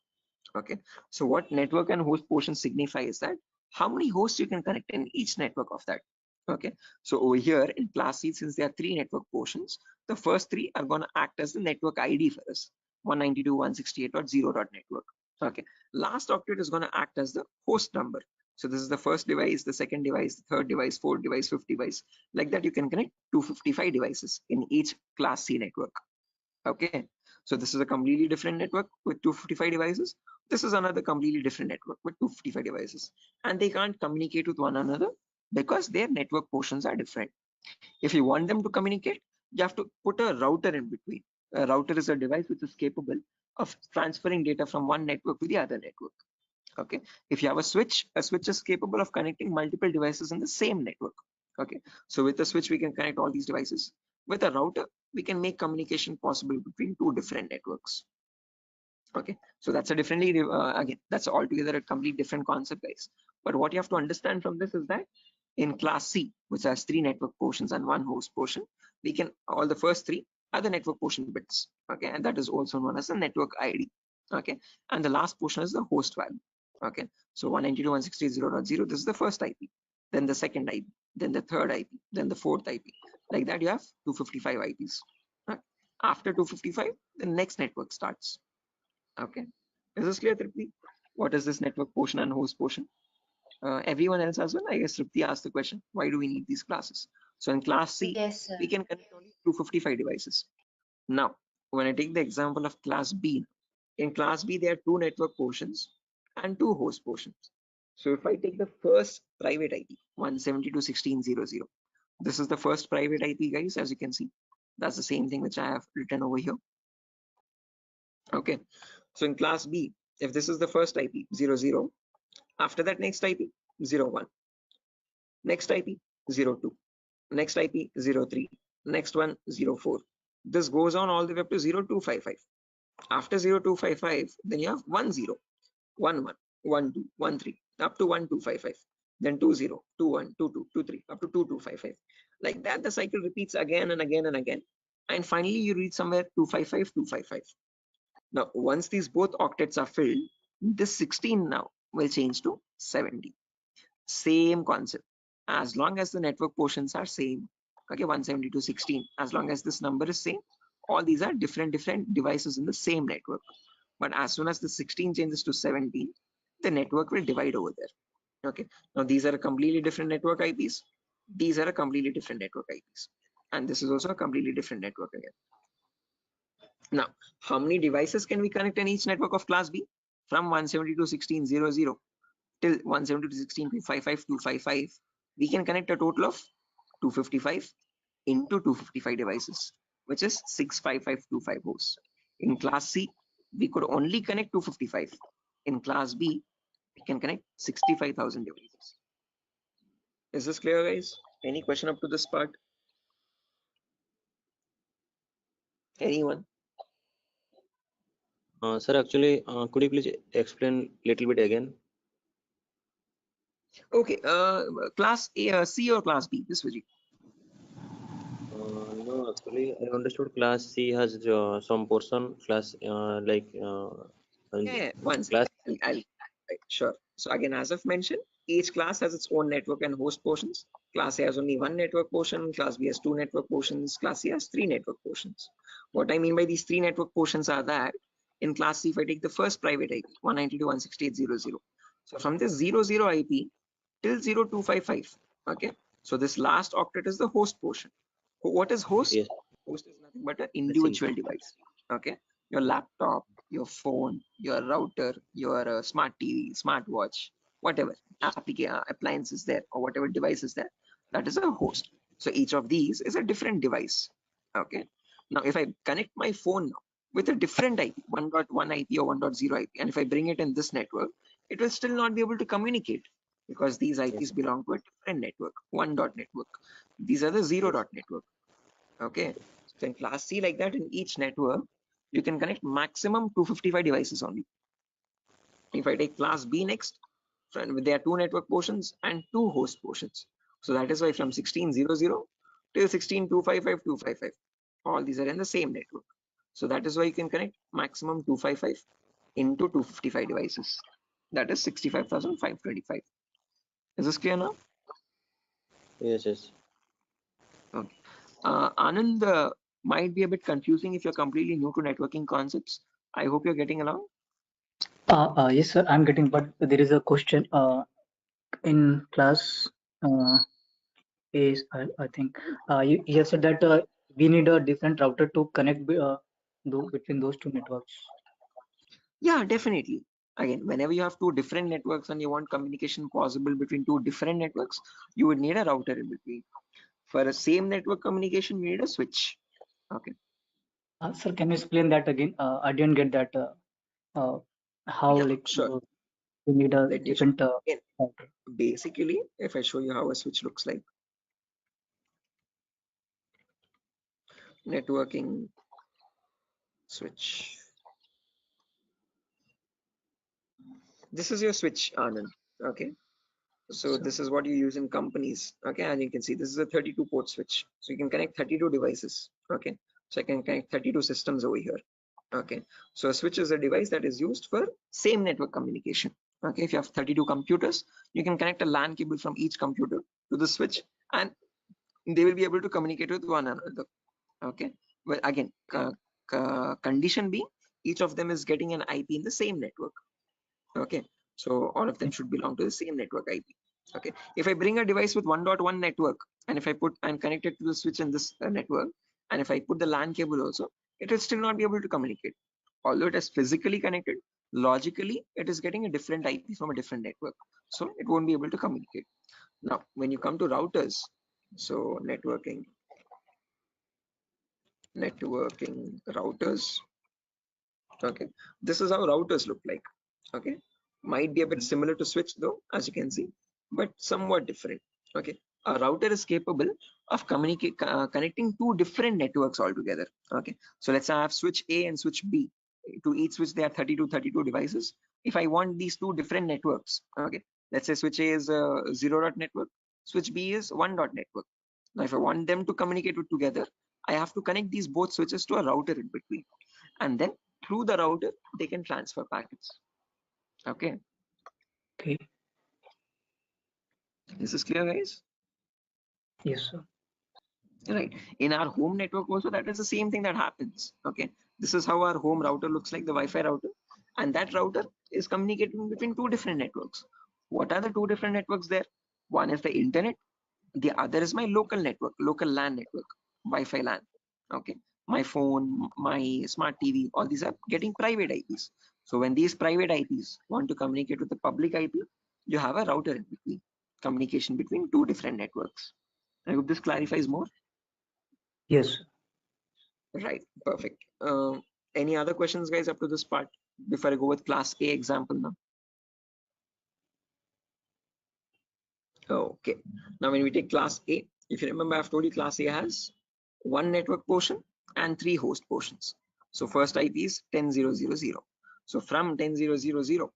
Okay, so what network and host portion signify is that how many hosts you can connect in each network of that. Okay, so over here in class C, since there are three network portions, the first three are going to act as the network ID for us, 192.168.0.network. Okay, last octet is going to act as the host number. So this is the first device, the second device, the third device, fourth device, fifth device. Like that, you can connect 255 devices in each class C network. Okay, so this is a completely different network with 255 devices. This is another completely different network with 255 devices, and they can't communicate with one another because their network portions are different. If you want them to communicate, you have to put a router in between. A router is a device which is capable of transferring data from one network to the other network. Okay, if you have a switch is capable of connecting multiple devices in the same network. Okay, so with a switch we can connect all these devices. With a router we can make communication possible between two different networks. Okay, so that's a differently again, that's altogether a completely different concept, guys. But what you have to understand from this is that in class C, which has three network portions and one host portion, we can, all the first three are the network portion bits. Okay, and that is also known as the network ID. Okay, and the last portion is the host value. Okay, so 192.168.0.0, this is the first IP, then the second IP, then the third IP, then the fourth IP. Like that, you have 255 IPs. After 255, the next network starts. Okay, is this clear, Tripti? What is this network portion and host portion? Everyone else as well? I guess Tripti asked the question, why do we need these classes? So in class C, Yes, sir. we can connect only 255 devices. Now, when I take the example of class B, in class B, there are two network portions and two host portions. So if I take the first private IP, 172.16.0.0, this is the first private IP, guys, as you can see. That's the same thing which I have written over here. Okay, so in class B, if this is the first IP, 00, after that next IP, 01, next IP, 02, next IP, 03, next one, 04. This goes on all the way up to 0255. After 0255, then you have 10, 11, 12, 13, up to 1255. then 20, 21, 22, 23, up to 2255. Like that, the cycle repeats again and again and again. And finally, you reach somewhere 255, 255. Now, once these both octets are filled, this 16 now will change to 70. Same concept. As long as the network portions are same, okay, 170 to 16, as long as this number is same, all these are different devices in the same network. But as soon as the 16 changes to 17, the network will divide over there. Okay, now these are a completely different network IPs. These are a completely different network IPs. And this is also a completely different network again. Now, how many devices can we connect in each network of class B? From 170 to 1600 till 170 to 16.255, we can connect a total of 255 into 255 devices, which is 65525 hosts. In class C, we could only connect 255. In class B, we can connect 65,000 devices. Is this clear, guys? Any question up to this part? Anyone? Sir, actually, could you please explain little bit again? Okay, class A, C or class B, Viswajit? No, actually, I understood class C has some portion, class Yeah, one class. second. Right, sure. So again, as I've mentioned, each class has its own network and host portions. Class A has only one network portion, class B has two network portions, class C has three network portions. What I mean by these three network portions are that in class C, if I take the first private IP, 192.168.0.0. So from this 00 IP till 0255, okay? So this last octet is the host portion. What is host? Yes. Host is nothing but an individual device, okay? Your laptop, your phone, your router, your smart TV, smartwatch, whatever appliance is there or whatever device is there, that is a host. So each of these is a different device. Okay. Now, if I connect my phone now with a different IP, 1.1 IP or 1.0 IP, and if I bring it in this network, it will still not be able to communicate because these IPs belong to a different network, one dot network. These are the zero dot network. Okay. So in class C, like that, in each network, you can connect maximum 255 devices only. If I take class B next, there are two network portions and two host portions. So that is why from 1600 till 16.255.255, all these are in the same network. So that is why you can connect maximum 255 into 255 devices. That is 65,525. Is this clear now? Yes, yes. Okay. Anand, might be a bit confusing if you're completely new to networking concepts. I hope you're getting along. Yes, sir, I'm getting, but there is a question in class is I think you have said that we need a different router to connect between those two networks. Yeah, definitely. Again, whenever you have two different networks and you want communication possible between two different networks, you would need a router in between. For a same network communication, you need a switch. Okay. Sir, can you explain that again? I didn't get that. How Yeah, like sure. we need a Let me show different you. Again, router. basically, if I show you how a switch looks like, networking switch. This is your switch, Anand. Okay. So this is what you use in companies. Okay, and you can see this is a 32 port switch. So you can connect 32 devices. Okay. So I can connect 32 systems over here. Okay. So a switch is a device that is used for same network communication. Okay. If you have 32 computers, you can connect a LAN cable from each computer to the switch and they will be able to communicate with one another. Okay. Well, again, condition being each of them is getting an IP in the same network. Okay. So all of them should belong to the same network IP. Okay. If I bring a device with 1.1 network and if I'm connected to the switch in this network, and if I put the LAN cable also, it will still not be able to communicate. Although it is physically connected, logically it is getting a different IP from a different network. So it won't be able to communicate. Now, when you come to routers, so networking routers. Okay. This is how routers look like. Okay. Might be a bit similar to switch though, as you can see, but somewhat different. Okay. A router is capable of connecting two different networks altogether. Okay. So let's say I have switch A and switch B. To each switch, there are 32 devices. If I want these two different networks, okay, Let's say switch A is a 0 dot network, switch B is 1 dot network. Now, if I want them to communicate with together, I have to connect these both switches to a router in between, and then through the router they can transfer packets. Okay. Okay. This is clear, guys? Yes, sir. Right. In our home network also, that is the same thing that happens. Okay. This is how our home router looks like, the Wi-Fi router, and that router is communicating between two different networks. What are the two different networks there? One is the internet, the other is my local network, local LAN network, Wi-Fi LAN. Okay. My phone, my smart TV, all these are getting private IPs. So when these private IPs want to communicate with the public IP, you have a router in between, communication between two different networks. I hope this clarifies more. Yes, sir. Right, perfect. Any other questions, guys, up to this part before I go with class A example now? Okay, now when we take class A, if you remember, I've told you class A has one network portion and three host portions. So first IP is 10.0.0.0. So from 10.0.0.0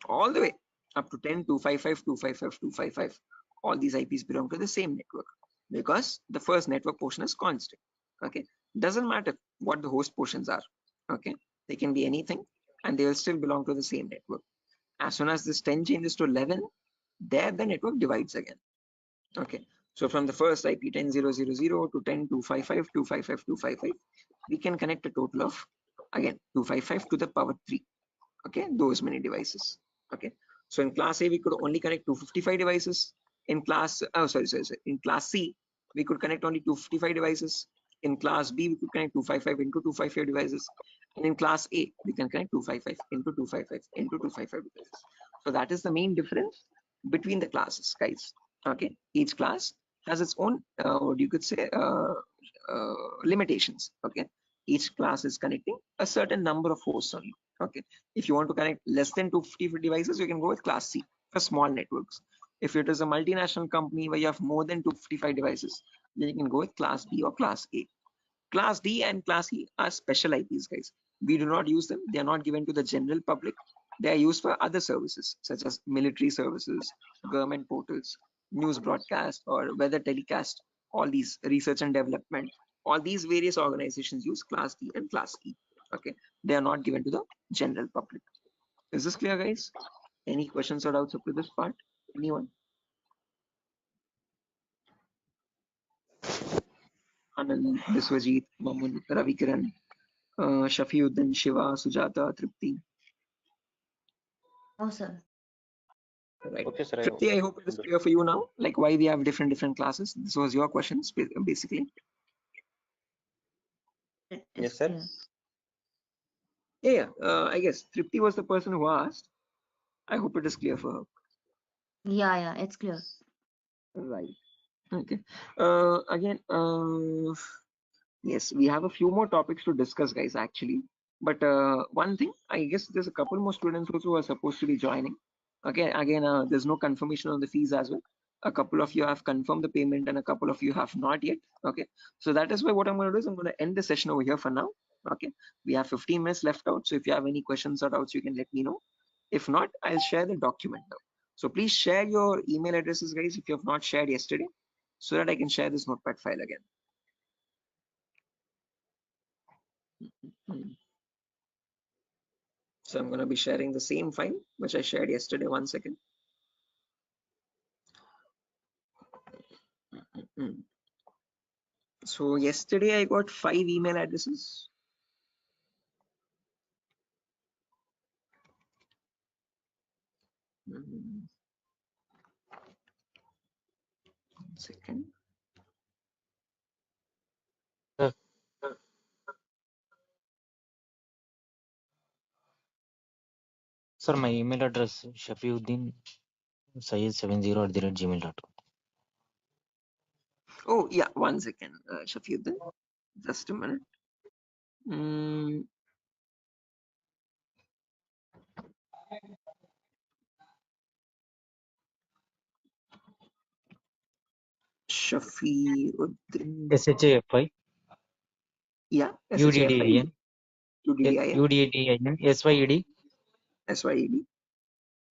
all the way up to 10.255.255.255, all these IPs belong to the same network because the first network portion is constant. Okay, doesn't matter what the host portions are. Okay, they can be anything and they will still belong to the same network. As soon as this 10 changes to 11, there the network divides again. Okay, so from the first IP 10.0.0.0 to 10.255.255.255, we can connect a total of, again, 255 to the power 3. Okay, those many devices. Okay, so in class A we could only connect 255 devices. In class in class C we could connect only 255 devices. In class B we could connect 255 into 255 devices, and in class A we can connect 255 into 255 into 255 devices. So that is the main difference between the classes, guys. Okay, each class has its own what you could say limitations. Okay, each class is connecting a certain number of hosts only. Okay, if you want to connect less than 250 devices, you can go with class C for small networks. If it is a multinational company where you have more than 255 devices, then you can go with class B or class A. Class D and class E are special IPs, guys. We do not use them. They are not given to the general public. They are used for other services such as military services, government portals, news broadcast, or weather telecast. All these research and development, all these various organizations use class D and class E. Okay, they are not given to the general public. Is this clear, guys? Any questions or doubts up to this part? Anyone? Anand, Biswajit, Mamun, Ravikiran, Shafiuddin, Shiva, Sujata, Tripti. Oh, sir. Right. Okay, sir. Tripti, I hope it is clear for you now, like why we have different classes. This was your questions, basically. It is Yes, sir. clear. Yeah, I guess Tripti was the person who asked. I hope it is clear for her. Yeah, it's clear. Right. Okay. Again, yes, we have a few more topics to discuss, guys, actually. But one thing, I guess there's a couple more students also who are supposed to be joining. Okay, again, there's no confirmation on the fees as well. A couple of you have confirmed the payment and a couple of you have not yet. Okay, so that is why what I'm going to do is I'm going to end the session over here for now. Okay, we have 15 minutes left out. So if you have any questions or doubts, you can let me know. If not, I'll share the document now. So please share your email addresses, guys, if you have not shared yesterday, so that I can share this notepad file again. So I'm going to be sharing the same file which I shared yesterday. 1 second. So yesterday I got 5 email addresses. One second. Sir, my email address Shafiuddin Sayed70@gmail.com. Oh yeah, 1 second, Shafiuddin. Just a minute. Shafiuddin. SHAFI Yeah, UDDIN UDDIN SYED SYED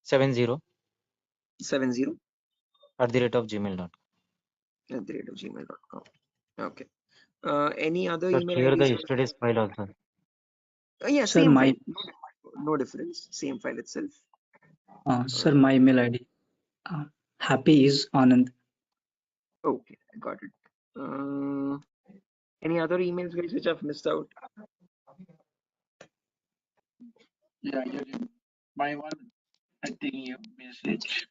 70 70 @gmail.com. @gmail.com. Okay. Any other Sir, email here the IDs? yesterday's file also. Yeah, Sir, same my file. No difference. Same file itself. sir, my email ID. Happy is Anand. Okay, I got it. Any other emails, guys, which I've missed out? Yeah, my one, I think you message.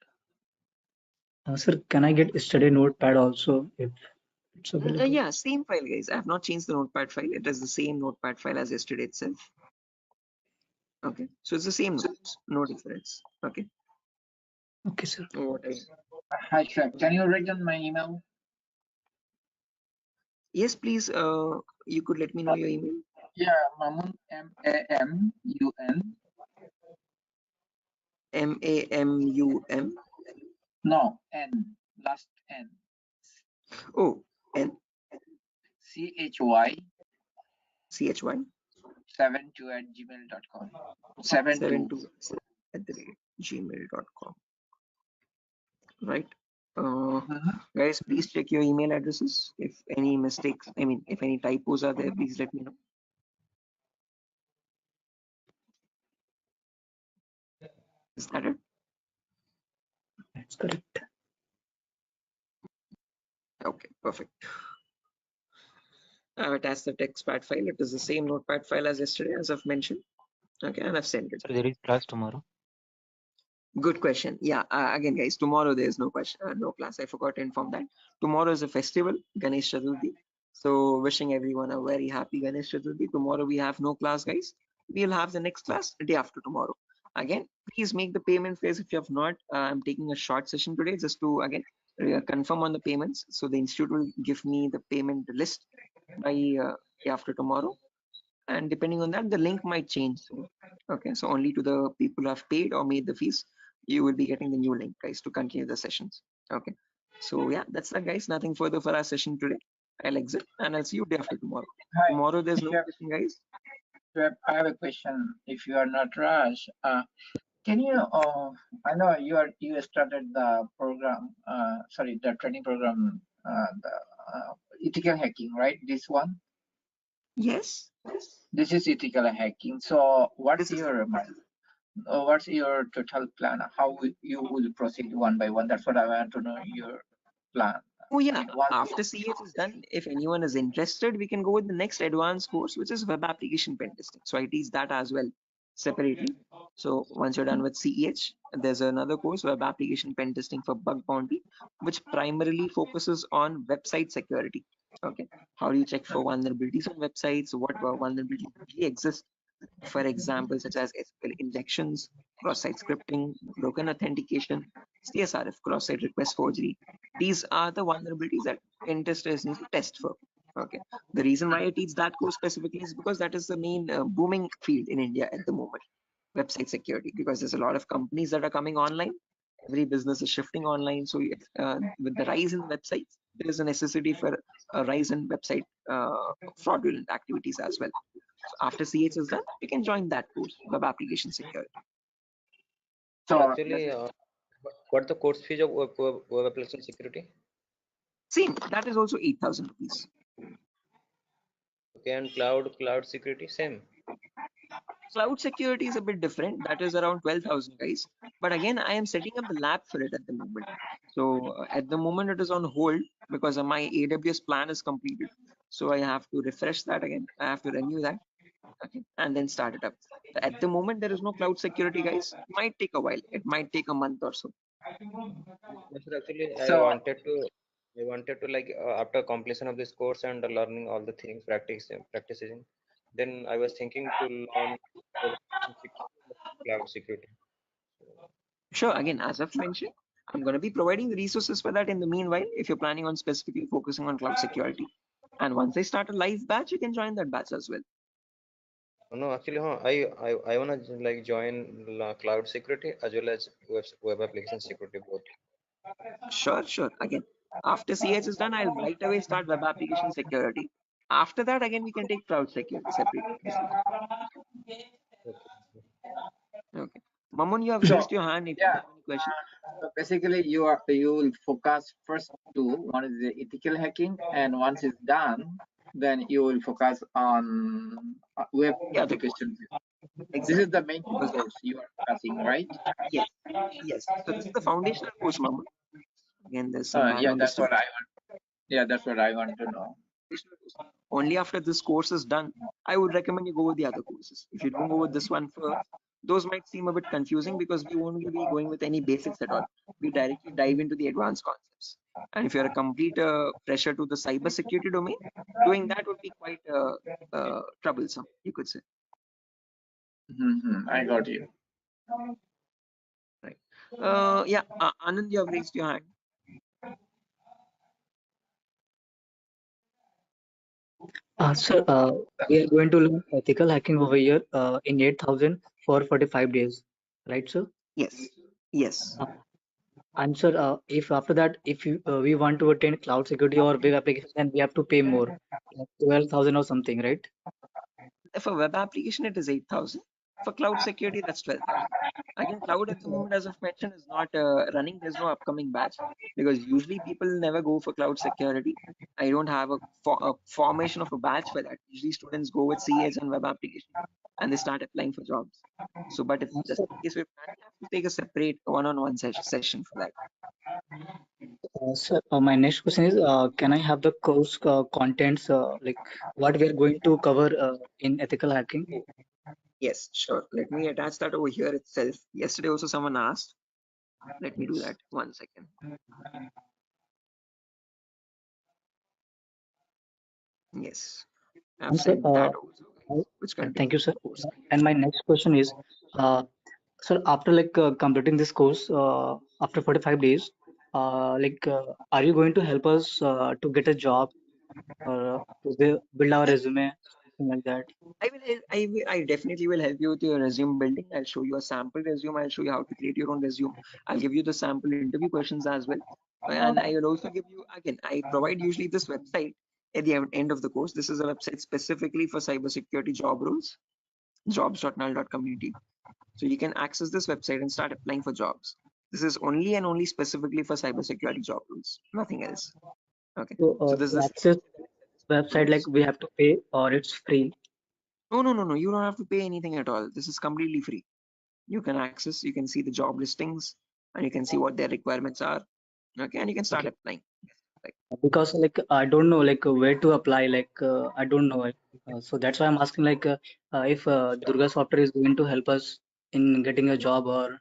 Sir, can I get yesterday notepad also if it's available? Yeah, same file, guys. I have not changed the notepad file. It is the same notepad file as yesterday itself. Okay, so it's the same notes, no difference. Okay. Okay, sir. What Hi, sir. Can you write down my email? Yes, please. You could let me know your email. Yeah, Mamun, MAMUN. MAMUM. No, N. Last N. Oh, N. CHY. CHY. 72 @gmail.com. 72. 72@gmail.com. Right. Guys, please check your email addresses. If any mistakes, if any typos are there, please let me know. Is that it? That's correct. Okay, perfect. I've attached the textpad file. It is the same notepad file as yesterday, as I've mentioned. Okay, and I've sent it. Sir, there is class tomorrow. Good question. Yeah, again, guys, tomorrow there's no question, no class. I forgot to inform that. Tomorrow is a festival, Ganesh Chaturthi. So wishing everyone a very happy Ganesh Chaturthi. Tomorrow we have no class, guys. We'll have the next class the day after tomorrow. Again, please make the payment phase if you have not. I'm taking a short session today just to again confirm on the payments. So the institute will give me the payment list by day after tomorrow, and depending on that, the link might change soon. Okay, so only to the people who have paid or made the fees, you will be getting the new link, guys, to continue the sessions. Okay, so yeah, that's that, guys. Nothing further for our session today. I'll exit and I'll see you day after tomorrow. Hi. Tomorrow there's no Yeah. session, guys. I have a question. If you are not Raj, can you? I know you started the program. Sorry, the training program. The ethical hacking, right? This one. Yes. This is ethical hacking. So, what's your total plan? How you will proceed one by one? That's what I want to know. Your plan. Oh yeah, after CH is done, if anyone is interested, we can go with the next advanced course, which is web application pen testing. So I teach that as well separately. So once you're done with CEH, there's another course, web application pen testing for bug bounty, which primarily focuses on website security. Okay, how do you check for vulnerabilities on websites? What vulnerabilities really exist? For example, such as SQL injections, cross-site scripting, broken authentication, CSRF, cross-site request forgery. These are the vulnerabilities that pen testers need to test for. Okay. The reason why I teach that course specifically is because that is the main booming field in India at the moment, website security, because there's a lot of companies that are coming online. Every business is shifting online. So with the rise in websites, there is a necessity for a rise in website fraudulent activities as well. So after CH is done, you can join that course, web application security. So actually, what the course fees of web application security? Same, that is also 8,000 rupees. Okay, and cloud security, same. Cloud security is a bit different. That is around 12,000, guys. But again, I am setting up the lab for it at the moment. So at the moment, it is on hold because my AWS plan is completed. So I have to refresh that again. I have to renew that. Okay, and then start it up. So at the moment, there is no cloud security, guys. It might take a while. It might take a month or so. Yes, sir, actually, I wanted to like after completion of this course and learning all the things, practicing, then I was thinking to learn cloud security. Sure, again, as I've mentioned, I'm going to be providing the resources for that in the meanwhile, if you're planning on specifically focusing on cloud security. And once I start a live batch, you can join that batch as well. No, actually, I wanna like join cloud security as well as web application security both. Sure. Again, after CH is done, I'll right away start web application security. After that, again, we can take cloud security separately. Okay. Mamun, you have raised your hand if you have any question. So basically, you will focus first to one is the ethical hacking, and once it's done, then you will focus on web Yeah, the applications. exactly. This is the main Because course you are focusing, right? yes, yes. So this is the foundational course, Mama. Again, there's some Yeah, background that's what disturbance. I want. Yeah, that's what I want to know. Only after this course is done, I would recommend you go with the other courses. If you don't go with this one first, those might seem a bit confusing because we won't be going with any basics at all. We directly dive into the advanced concepts. And if you're a complete fresher to the cybersecurity domain, doing that would be quite troublesome, you could say. I got you. Right. Yeah, Anand, you have raised your hand. Sir, we are going to learn ethical hacking over here in 8,000 for 45 days, right, sir? Yes. Yes. And sir, if after that, if we want to attend cloud security or web application, then we have to pay more, like 12,000 or something, right? For web application, it is 8,000. For cloud security, that's 12,000. Again, cloud at the moment, as I've mentioned, is not running. There's no upcoming batch because usually people never go for cloud security. I don't have a formation of a batch for that. Usually students go with CH and web application and they start applying for jobs. So, but if that's the case, we have to take a separate one-on-one session for that. Sir, my next question is, can I have the course contents, like what we are going to cover in ethical hacking? Yes, sure. Let me attach that over here itself. Yesterday also someone asked. Let me do that. 1 second. Yes. I've And sir, sent that also, which thank you, contains sir. the course. And my next question is, sir, after like completing this course, after 45 days, are you going to help us to get a job or to build our resume, something like that? I definitely will help you with your resume building. I'll show you a sample resume. I'll show you how to create your own resume. I'll give you the sample interview questions as well. And I will also give you, again, I provide usually this website at the end of the course. This is a website specifically for cybersecurity job roles, jobs.null.community. So you can access this website and start applying for jobs. This is only and only specifically for cybersecurity job roles, nothing else. Okay. So this To is access this website, like we have to pay or it's free? no. You don't have to pay anything at all. This is completely free. You can access, you can see the job listings, and you can see what their requirements are. Okay, and you can start Okay. applying. Right. Because like I don't know like where to apply, like I don't know. So that's why I'm asking like if Durga Software is going to help us in getting a job or.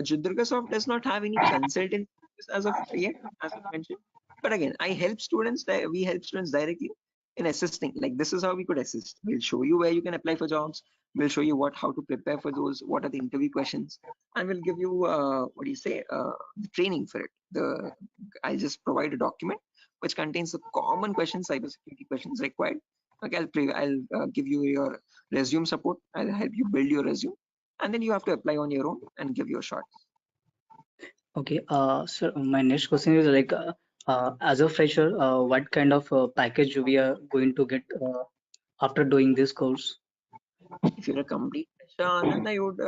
Durga Soft does not have any consultant as of yet, as I mentioned. But again, I help students. We help students directly in assisting. Like this is how we could assist. We'll show you where you can apply for jobs. We'll show you how to prepare for those. What are the interview questions, and we'll give you what do you say the training for it. I'll just provide a document which contains the common questions, cybersecurity questions required. Okay, I'll give you your resume support. I'll help you build your resume, and then you have to apply on your own and give your shot. Okay, sir, my next question is like as a fresher, what kind of package we are going to get after doing this course? If you're a complete fresher, then I would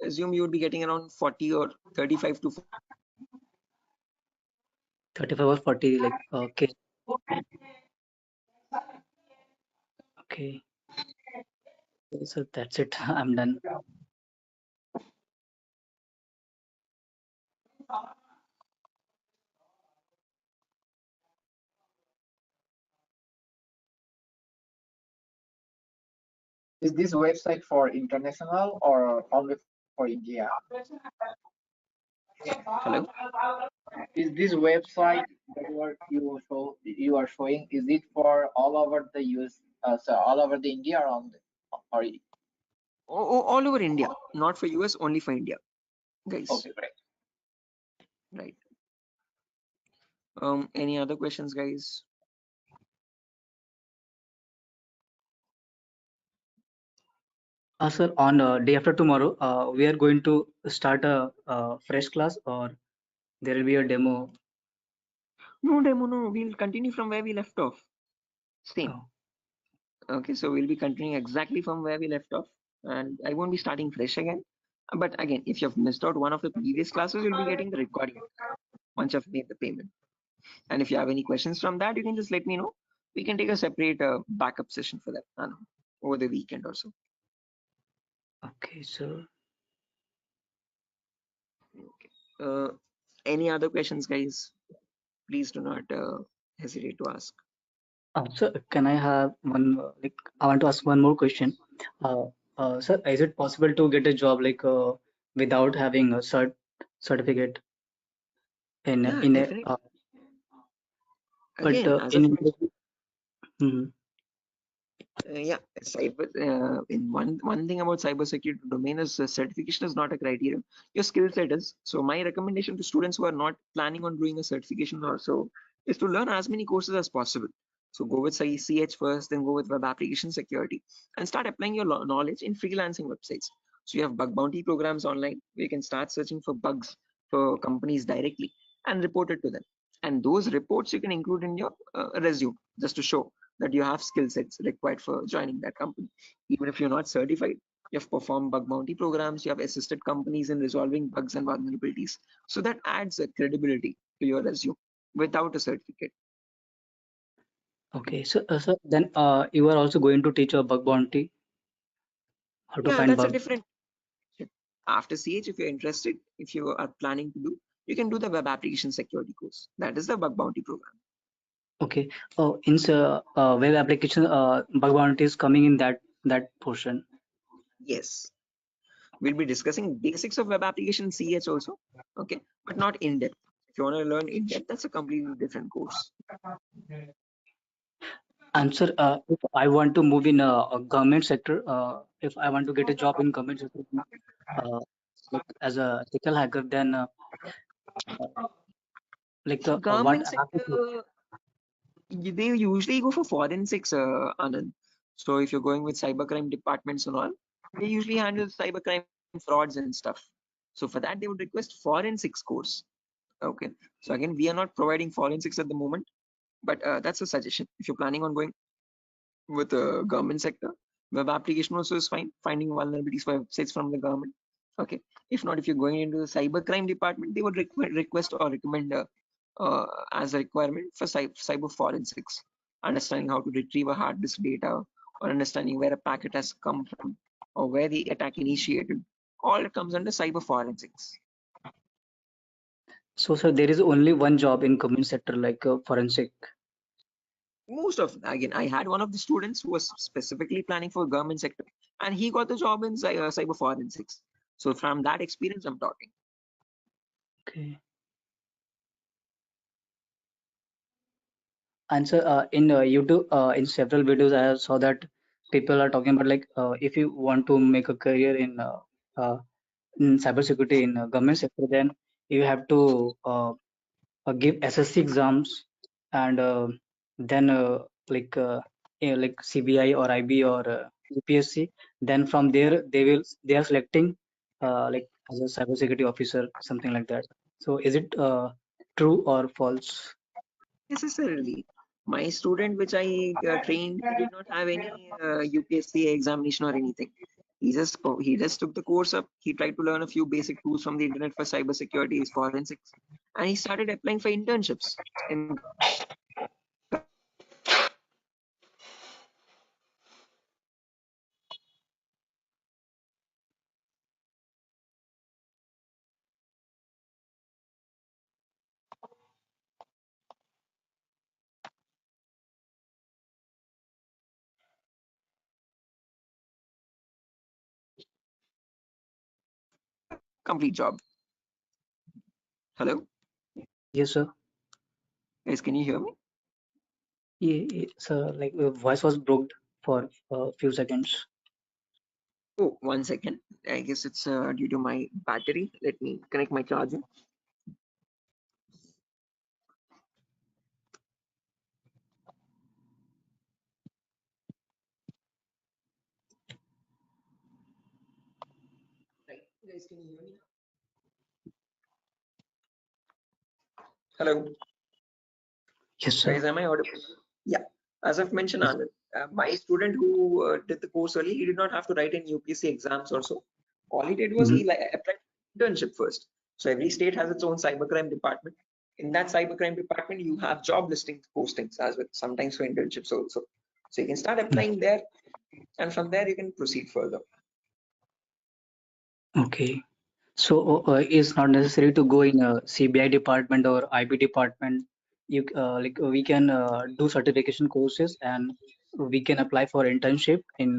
assume you would be getting around 40 or 35 to 35 or 40, like okay. Okay. So that's it. I'm done. Is this website for international or only for India? Hello? Is this website that you are showing, is it for all over the US, so all over the India or or All over India, not for US, only for India, guys. okay, great. Right. Any other questions, guys? Sir, on day after tomorrow, we are going to start a fresh class or there will be a demo. No demo, no. We'll continue from where we left off. Same. Oh. Okay, so we'll be continuing exactly from where we left off, and I won't be starting fresh again. But again, if you've missed out one of the previous classes, you'll be getting the recording once you've made the payment. And if you have any questions from that, you can just let me know. We can take a separate backup session for that over the weekend or so. Okay, sir. Okay. Any other questions, guys? Please do not hesitate to ask. Sir, can I have one? I want to ask one more question. Sir, is it possible to get a job without having a certificate in Yeah, in a definitely. but Again, as in of mentioned, Mhm. yeah, cyber. In one thing about cybersecurity domain is certification is not a criteria. Your skill set is. So my recommendation to students who are not planning on doing a certification also is to learn as many courses as possible. So go with CH first, then go with web application security, and start applying your knowledge in freelancing websites. So you have bug bounty programs online where you can start searching for bugs for companies directly and report it to them. And those reports you can include in your resume just to show that you have skill sets required for joining that company. Even if you're not certified, you have performed bug bounty programs, you have assisted companies in resolving bugs and vulnerabilities. So that adds a credibility to your resume without a certificate. Okay, so then you are also going to teach a bug bounty, how to Yeah, find that's a bugs. different. After CH, if you're interested, if you are planning to do, you can do the web application security course. That is the bug bounty program. Okay. Oh, in web application, bug bounty is coming in that portion. Yes. We'll be discussing basics of web application CH also, okay, but not in depth. If you want to learn in depth, that's a completely different course. And sir, if I want to move in a government sector, if I want to get a job in government sector, uh, as a ethical hacker, then So what government I have to do? sector, they usually go for forensics, Anand. So if you're going with cybercrime departments and all, they usually handle cybercrime frauds and stuff. So for that, they would request forensics course. Okay. So again, we are not providing forensics at the moment, but that's a suggestion. If you're planning on going with the government sector, web application also is fine. Finding vulnerabilities for websites from the government. Okay. If not, if you're going into the cybercrime department, they would request or recommend as a requirement for cyber forensics, understanding how to retrieve a hard disk data, or understanding where a packet has come from, or where the attack initiated. All comes under cyber forensics. So sir, there is only one job in government sector like forensic. Most of, again, I had one of the students who was specifically planning for government sector, and he got the job in cyber forensics. So from that experience, I'm talking. Okay. And sir, in YouTube, in several videos, I saw that people are talking about if you want to make a career in cybersecurity in government sector, then you have to give SSC exams and then like CBI or IB or UPSC. Then from there they are selecting as a cybersecurity officer, something like that. So is it true or false? Necessarily, my student which I trained, he did not have any UPSC examination or anything. He just took the course up. He tried to learn a few basic tools from the internet for cybersecurity, forensics, and he started applying for internships in complete job. Hello, Yes, sir. guys, can you hear me? Yeah, sir. Like your voice was broke for a few seconds. Oh, 1 second. I guess it's due to my battery. Let me connect my charger. Right. Guys, can you hear me? Hello, Yes, sir. guys, am I audible? Yeah. As I've mentioned, Anand, my student who did the course early, he did not have to write any UPSC exams also. All he did was he applied internship first. So every state has its own cybercrime department. In that cybercrime department, you have job listing postings as well, sometimes for internships also. So you can start applying there, and from there you can proceed further. Okay. So it's not necessary to go in a CBI department or IB department. You like we can do certification courses and we can apply for internship in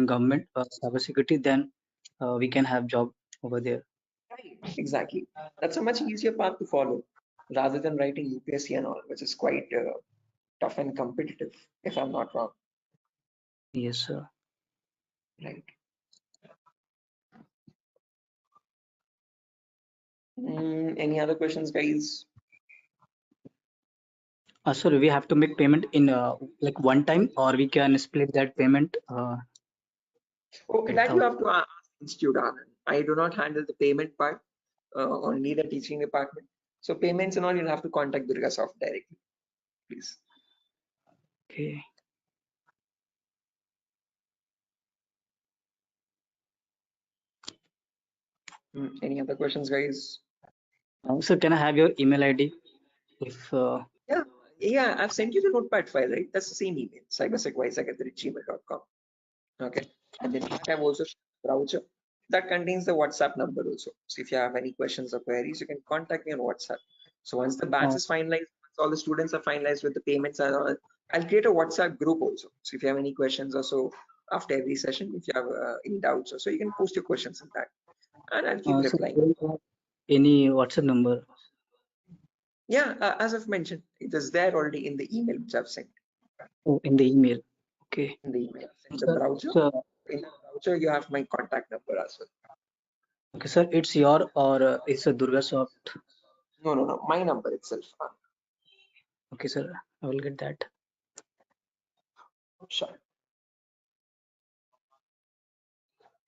government cybersecurity. Then we can have job over there. Right, exactly. That's a much easier path to follow rather than writing UPSC and all, which is quite tough and competitive, if I'm not wrong. Yes, sir. Right. Any other questions, guys? So we have to make payment in like one time, or we can split that payment. That you have to ask Institute Anand. I do not handle the payment part, only the teaching department. So payments and all, you'll have to contact Durga Soft directly, please. Okay. Any other questions, guys? So can I have your email ID? If Yeah, I've sent you the notepad file, right? That's the same email, cybersecwise@gmail.com. Okay, and then I've also shared the browser that contains the WhatsApp number also. So if you have any questions or queries, you can contact me on WhatsApp. So once the batch is finalized, once all the students are finalized with the payments and all, I'll create a WhatsApp group also. So if you have any questions or so after every session, if you have any doubts or so, you can post your questions in that, and I'll keep replying. Any WhatsApp number? Yeah, as I've mentioned, it is there already in the email which I've sent. Oh, in the email. Okay. In the email, in the browser. In the browser, you have my contact number as well. Okay, sir. It's your or it's a Durga Soft? No, my number itself. Okay, sir. I will get that. Sure.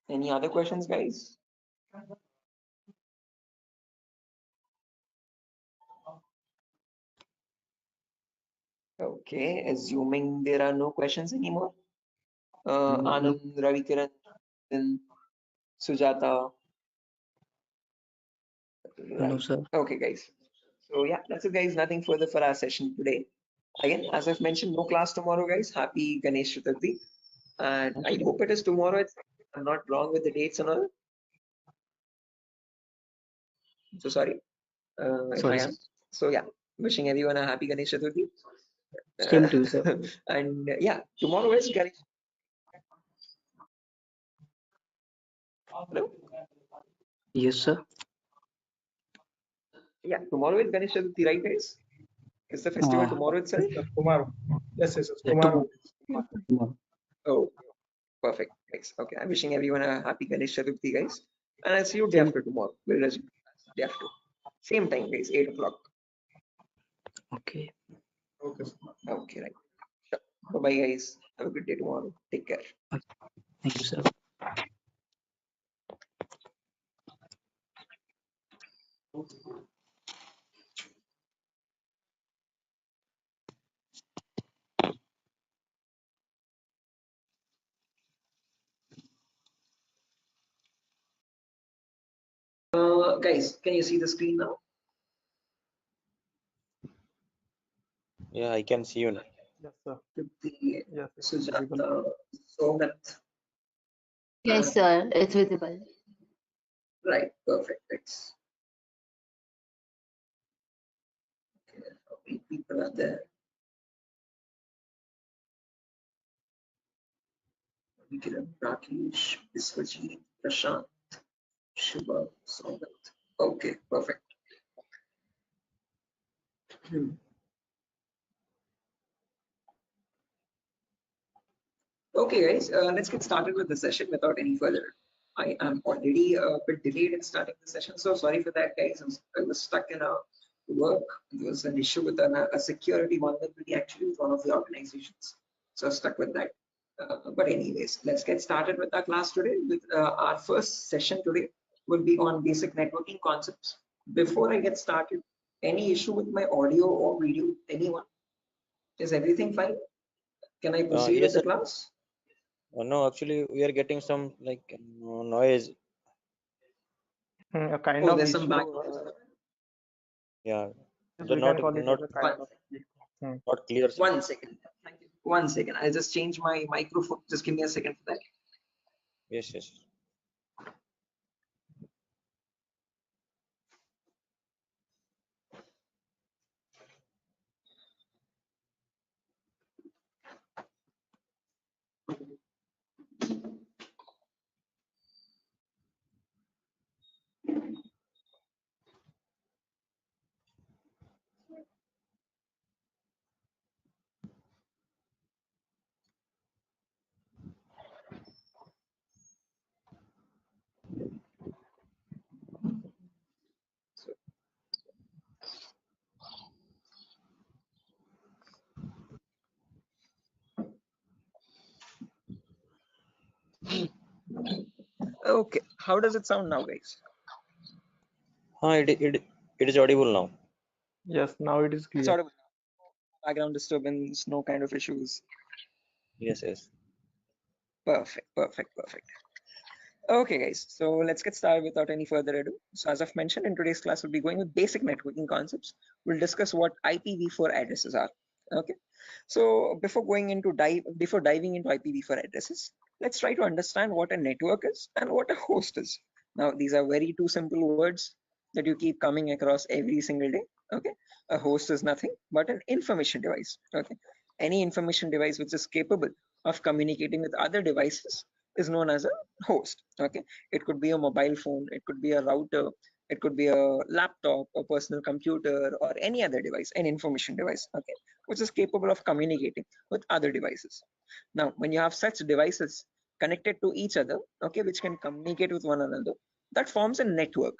Any other questions, guys? Okay, assuming there are no questions anymore. Anand, Ravikiran, then Sujata. Right. No, sir. Okay, guys. So yeah, that's it, guys. Nothing further for our session today. Again, as I've mentioned, no class tomorrow, guys. Happy Ganesh Chaturthi. And I hope it is tomorrow. I'm not wrong with the dates and all. So sorry. If I am. So yeah, wishing everyone a happy Ganesh Chaturthi. Same to you, sir. And yeah, tomorrow is Ganesh. Hello? Yes, sir. Yeah, tomorrow is Ganesh Chaturthi, right, guys? Is the festival tomorrow itself? Tomorrow. Yes, Yeah, tomorrow. Tomorrow. Oh, perfect. Thanks. Okay, I'm wishing everyone a happy Ganesh Chaturthi, guys. And I'll see you day after tomorrow. We'll resume day after. Same time, guys, 8 o'clock. Okay. Okay, right. Sure. Bye-bye, guys. Have a good day tomorrow. Take care. Okay. Thank you, sir. Guys, can you see the screen now? Yeah, I can see you now. Yes, sir. Yes, Sujata, Somat. Yes, sir. It's visible. Right, perfect. Thanks. Okay, how many people are there? Kiran, Rakesh, Biswajit, Prashant, Shubha, Somat. Okay, perfect. Okay, guys, let's get started with the session without any further. I am already a bit delayed in starting the session, so sorry for that, guys. I was stuck in a work. There was an issue with a security vulnerability actually with one of the organizations, so stuck with that. But anyways, let's get started with our class today. With our first session today will be on basic networking concepts. Before I get started, any issue with my audio or video? Anyone? Is everything fine? Can I proceed Yes, with the sir. class? No, actually, we are getting some like noise A kind Oh, of there's some issue. background. Yeah, Yes, they're we can call it not as a kind of issue. not clear. One second. Thank you. 1 second. I'll just change my microphone. Just give me a second for that. Yes, yes. Okay. How does it sound now, guys? It is audible now. Yes, now it is It's clear. audible. Background disturbance, no kind of issues. Yes, yes. Perfect. Okay, guys. So let's get started without any further ado. So as I've mentioned, in today's class, we'll be going with basic networking concepts. We'll discuss what IPv4 addresses are. Okay. So before diving into IPv4 addresses, let's try to understand what a network is and what a host is. Now, these are very two simple words that you keep coming across every single day. Okay. A host is nothing but an information device. Okay. Any information device which is capable of communicating with other devices is known as a host. Okay. It could be a mobile phone, it could be a router, it could be a laptop, a personal computer, or any other device, an information device. Okay, which is capable of communicating with other devices. Now, when you have such devices connected to each other, okay, which can communicate with one another, that forms a network.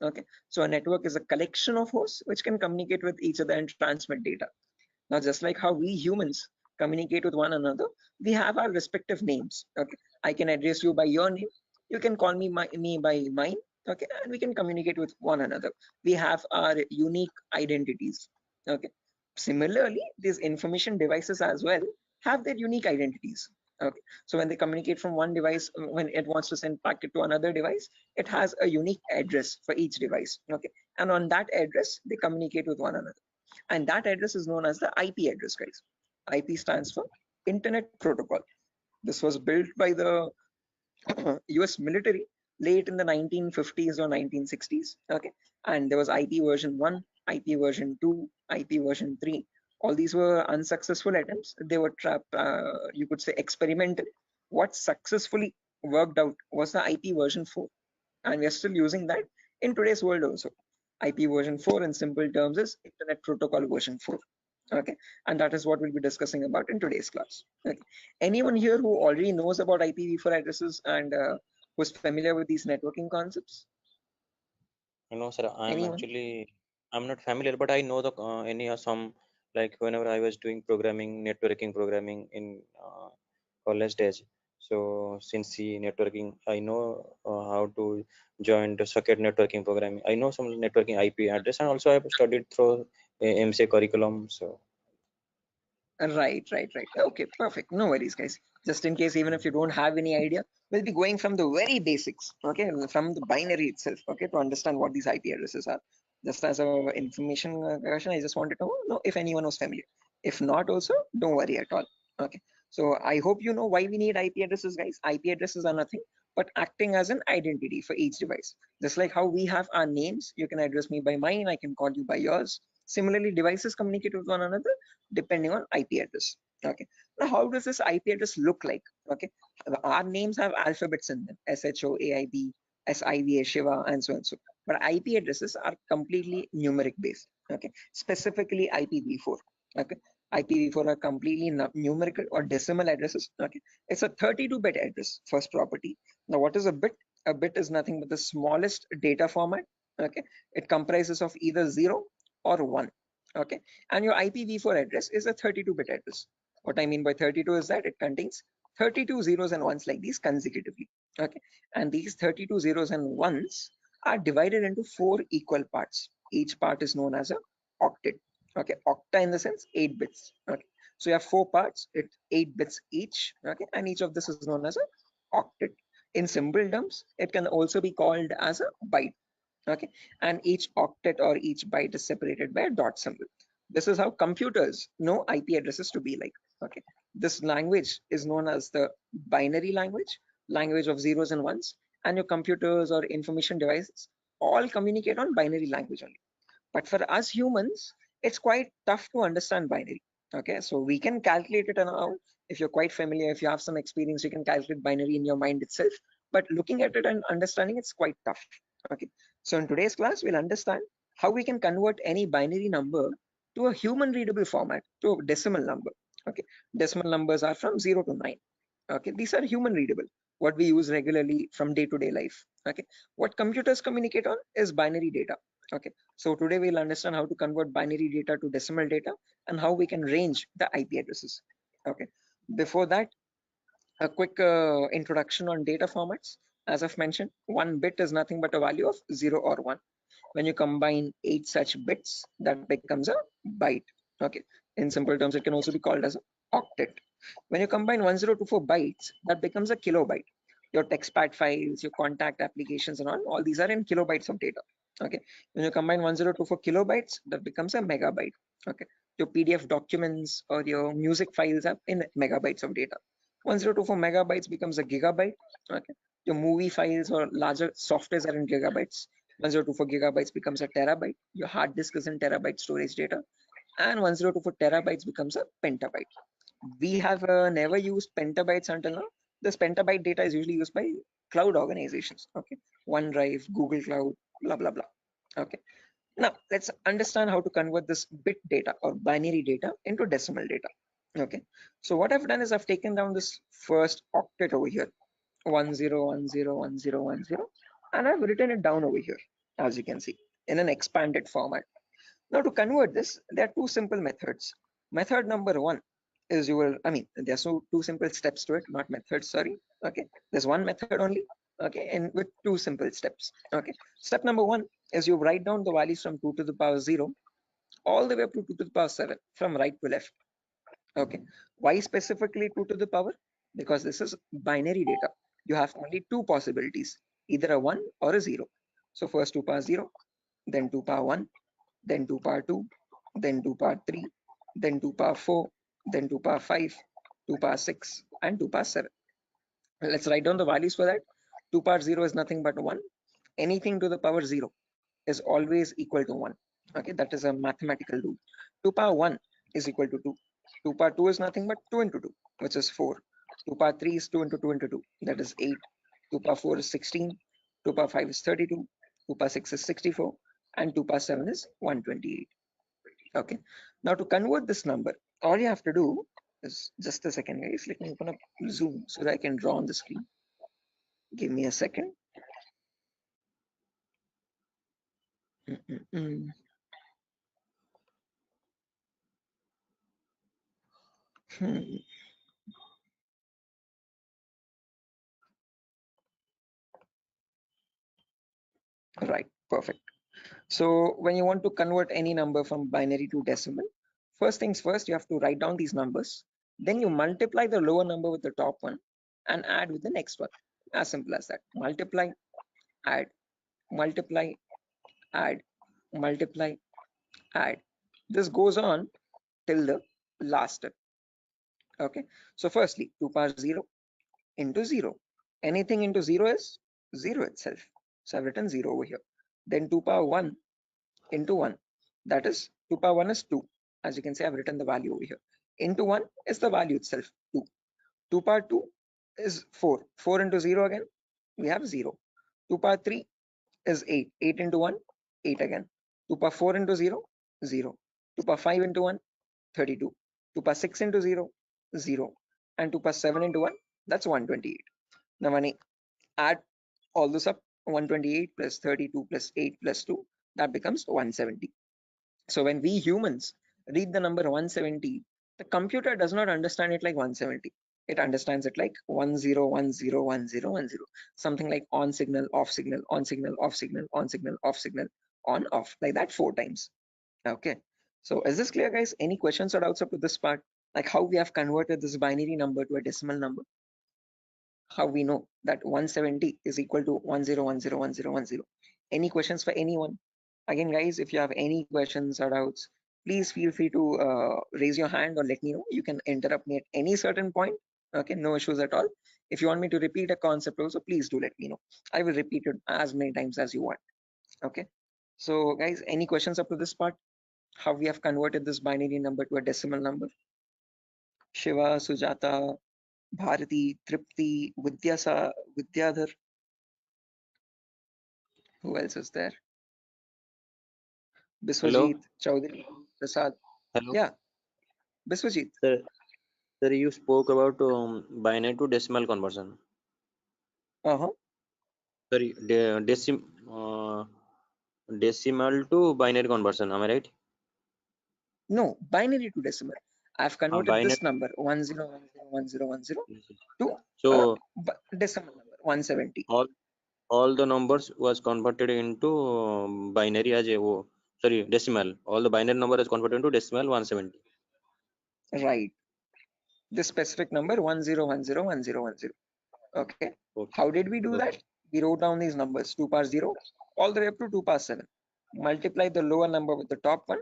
Okay, so a network is a collection of hosts which can communicate with each other and transmit data. Now, just like how we humans communicate with one another, we have our respective names. Okay, I can address you by your name, you can call me by mine. Okay, and we can communicate with one another. We have our unique identities. Okay, similarly, these information devices as well have their unique identities. Okay, so when they communicate from one device, when it wants to send packet to another device, it has a unique address for each device. Okay, and on that address they communicate with one another, and that address is known as the IP address, guys. IP stands for Internet Protocol. This was built by the US military late in the 1950s or 1960s. Okay, and there was IP version 1, IP version 2, IP version 3. All these were unsuccessful attempts. They were you could say experimental. What successfully worked out was the IP version 4, and we are still using that in today's world also. IP version 4 in simple terms is Internet Protocol version 4. Okay, and that is what we'll be discussing about in today's class. Okay, anyone here who already knows about IPv4 addresses and who's familiar with these networking concepts? No, sir. Anyone? I'm not familiar, but I know the some, like whenever I was doing networking programming in college days. So since the networking, I know how to join the socket networking programming. I know some networking IP address, and also I've studied through MCA curriculum. So Right. Okay, perfect. No worries, guys. Just in case, even if you don't have any idea, we'll be going from the very basics, okay, from the binary itself, okay, to understand what these IP addresses are. Just as a information question, I just wanted to know if anyone was familiar. If not, also, don't worry at all. Okay. So I hope you know why we need IP addresses, guys. IP addresses are nothing but acting as an identity for each device. Just like how we have our names, you can address me by mine, I can call you by yours. Similarly, devices communicate with one another depending on IP address. Okay. Now, how does this IP address look like? Okay. Our names have alphabets in them: SHO, AIB, SIVA, Shiva, and so on. So, but IP addresses are completely numeric based. Okay. Specifically IPv4. Okay. IPv4 are completely numerical or decimal addresses. Okay. It's a 32-bit address, first property. Now, what is a bit? A bit is nothing but the smallest data format. Okay. It comprises of either 0 or 1. Okay, and your IPv4 address is a 32-bit address. What I mean by 32 is that it contains 32 zeros and ones like these consecutively. Okay, and these 32 zeros and ones are divided into 4 equal parts. Each part is known as a octet. Okay, octa in the sense 8 bits. Okay, so you have 4 parts, it's 8 bits each. Okay, and each of this is known as a octet. In simple terms, it can also be called as a byte. Okay, and each octet or each byte is separated by a dot symbol. This is how computers know IP addresses to be like. Okay, this language is known as the binary language of zeros and ones, and your computers or information devices all communicate on binary language only. But for us humans, it's quite tough to understand binary. Okay, so we can calculate it now. If you're quite familiar, if you have some experience, you can calculate binary in your mind itself. But looking at it and understanding it's quite tough. Okay, so in today's class, we'll understand how we can convert any binary number to a human readable format, to a decimal number. Okay, decimal numbers are from 0 to 9. Okay, these are human readable, what we use regularly from day-to-day life. Okay, what computers communicate on is binary data. Okay, so today we'll understand how to convert binary data to decimal data and how we can range the IP addresses. Okay, before that, a quick introduction on data formats. As I've mentioned, one bit is nothing but a value of 0 or 1. When you combine 8 such bits, that becomes a byte. Okay, in simple terms, it can also be called as an octet. When you combine 1024 bytes, that becomes a kilobyte. Your textpad files, your contact applications and all these are in kilobytes of data. Okay, when you combine 1024 kilobytes, that becomes a megabyte. Okay, your PDF documents or your music files are in megabytes of data. 1024 megabytes becomes a gigabyte. Okay, your movie files or larger softwares are in gigabytes. 1024 gigabytes becomes a terabyte. Your hard disk is in terabyte storage data, and 1024 terabytes becomes a petabyte. We have never used petabytes until now. This petabyte data is usually used by cloud organizations. Okay, OneDrive, Google Cloud, blah blah blah. Okay, now let's understand how to convert this bit data or binary data into decimal data. Okay, so what I've done is I've taken down this first octet over here, 10101010, and I've written it down over here, as you can see, in an expanded format. Now to convert this, there are two simple methods. Method number one is there's two simple steps to it, not methods, sorry. Okay, there's one method only, okay, and with two simple steps. Okay, step number one is you write down the values from 2 to the power 0 all the way up to 2 to the power 7 from right to left. Okay, why specifically 2 to the power? Because this is binary data. You have only two possibilities, either a 1 or a 0. So first 2 power 0, then 2 power 1, then 2 power 2, then 2 power 3, then 2 power 4, then 2 power 5, 2 power 6, and 2 power 7. Let's write down the values for that. 2 power 0 is nothing but 1. Anything to the power 0 is always equal to 1. Okay, that is a mathematical rule. 2 power 1 is equal to 2. 2 power 2 is nothing but 2 into 2, which is 4. 2 power 3 is 2 into 2 into 2, that is 8. 2 power 4 is 16. 2 power 5 is 32. 2 power 6 is 64. And 2 power 7 is 128. Okay, now to convert this number, all you have to do is, just a second guys, let me open up Zoom so that I can draw on the screen. Give me a second. Right, perfect. So when you want to convert any number from binary to decimal, first things first, you have to write down these numbers. Then you multiply the lower number with the top one and add with the next one. As simple as that. Multiply, add, multiply, add, multiply, add. This goes on till the last step. Okay, so firstly 2 power 0 into 0. Anything into 0 is 0 itself. So I've written 0 over here. Then 2 power 1 into 1. That is 2 power 1 is 2. As you can see, I've written the value over here. Into 1 is the value itself, 2. 2 power 2 is 4. 4 into 0 again, we have 0. 2 power 3 is 8. 8 into 1, 8 again. 2 power 4 into 0, 0. 2 power 5 into 1, 32. 2 power 6 into 0, 0. And 2 power 7 into 1, that's 128. Now when I add all this up, 128 plus 32 plus 8 plus 2, that becomes 170. So when we humans read the number 170, the computer does not understand it like 170. It understands it like 10101010, something like on signal, off signal, on signal, off signal, on signal, off signal, on, off, like that 4 times. Okay, so is this clear guys? Any questions or doubts up to this part? Like how we have converted this binary number to a decimal number? How we know that 170 is equal to 10101010? Any questions for anyone? Again, guys, if you have any questions or doubts, please feel free to raise your hand or let me know. You can interrupt me at any certain point. Okay, no issues at all. If you want me to repeat a concept also, please do let me know. I will repeat it as many times as you want. Okay, so guys, any questions up to this part? How we have converted this binary number to a decimal number? Shiva, Sujata, Bharati, Tripti, Vidyadhar. Who else is there? Hello. Biswajit, Chaudhary, Prasad. Hello. Yeah, Biswajit. Sir, you spoke about binary to decimal conversion. Sorry, decimal to binary conversion. Am I right? No, binary to decimal. I've converted Binary. this number 10101010 to So decimal number 170. all the numbers was converted into binary as a decimal. All the binary number is converted into decimal 170. Right. This specific number 10101010. Okay. How did we do that? We wrote down these numbers 2 power 0 all the way up to 2 power 7. Multiply the lower number with the top one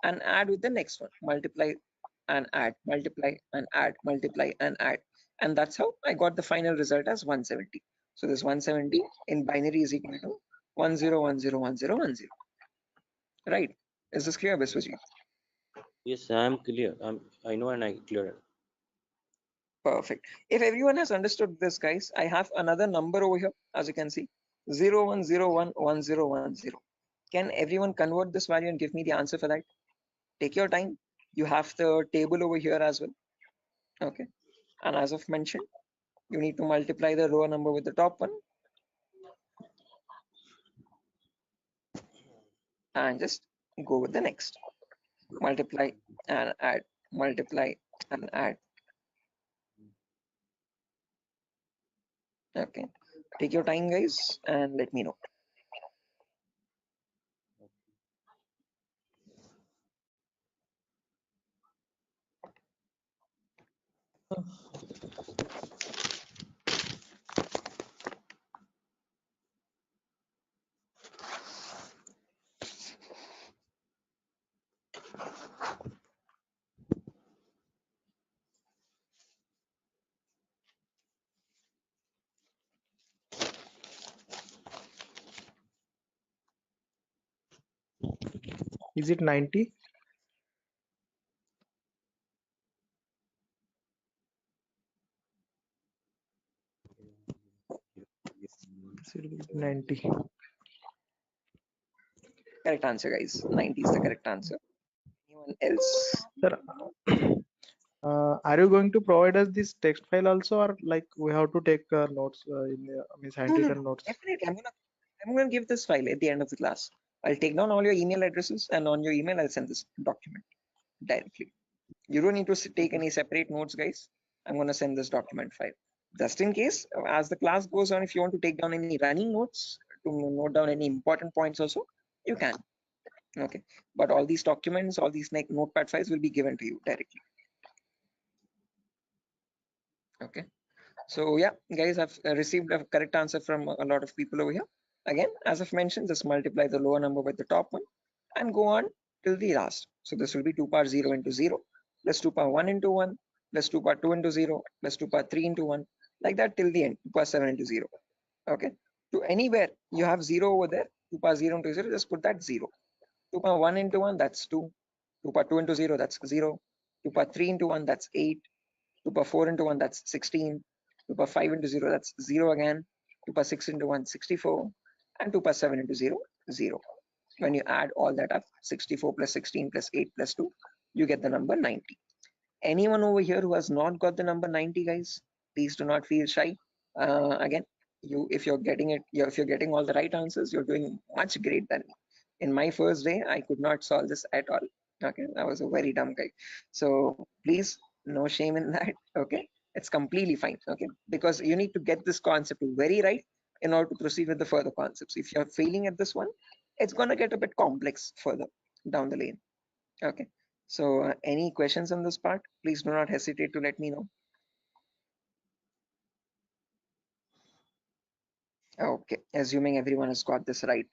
and add with the next one. Multiply and add, multiply and add, multiply and add. And that's how I got the final result as 170. So this 170 in binary is equal to 10101010. Right. Is this clear, Biswajit? Yes, I am clear. I know and I clear. Perfect. If everyone has understood this, guys, I have another number over here, as you can see, 01011010. Can everyone convert this value and give me the answer for that? Take your time. You have the table over here as well. Okay. And as I've mentioned, you need to multiply the lower number with the top one. And just go with the next. Multiply and add, multiply and add. Okay. Take your time, guys, and let me know. Is it 90? It will be 90. Correct answer, guys. 90 is the correct answer. Anyone else? Sir, are you going to provide us this text file also, or like we have to take notes in means handwritten notes? Definitely. I'm going to give this file at the end of the class. I'll take down all your email addresses, and on your email, I'll send this document directly. You don't need to take any separate notes, guys. I'm going to send this document file. Just in case, as the class goes on, if you want to take down any running notes to note down any important points also, you can. Okay. But all these documents, all these notepad files will be given to you directly. Okay. So yeah, guys, I've received a correct answer from a lot of people over here. Again, as I've mentioned, just multiply the lower number with the top one and go on till the last. So this will be 2 power 0 into 0 plus 2 power 1 into 1 plus 2 power 2 into 0 plus 2 power 3 into 1, like that till the end, 2 power 7 into 0. Okay. To anywhere you have 0 over there, 2 power 0 into 0, just put that 0. 2 power 1 into 1, that's 2. 2 power 2 into 0, that's 0. 2 power 3 into 1, that's 8. 2 power 4 into 1, that's 16. 2 power 5 into 0, that's 0 again. 2 power 6 into 1, 64. And 2 power 7 into 0, 0. When you add all that up, 64 plus 16 plus 8 plus 2, you get the number 90. Anyone over here who has not got the number 90, guys, please do not feel shy. Again, if you're getting it, if you're getting all the right answers, you're doing much great than me. In my first day, I could not solve this at all. Okay, I was a very dumb guy. So please, no shame in that. Okay, it's completely fine. Okay, because you need to get this concept very right in order to proceed with the further concepts. If you're failing at this one, it's going to get a bit complex further down the lane. Okay, so any questions on this part, please do not hesitate to let me know. Okay, assuming everyone has got this right.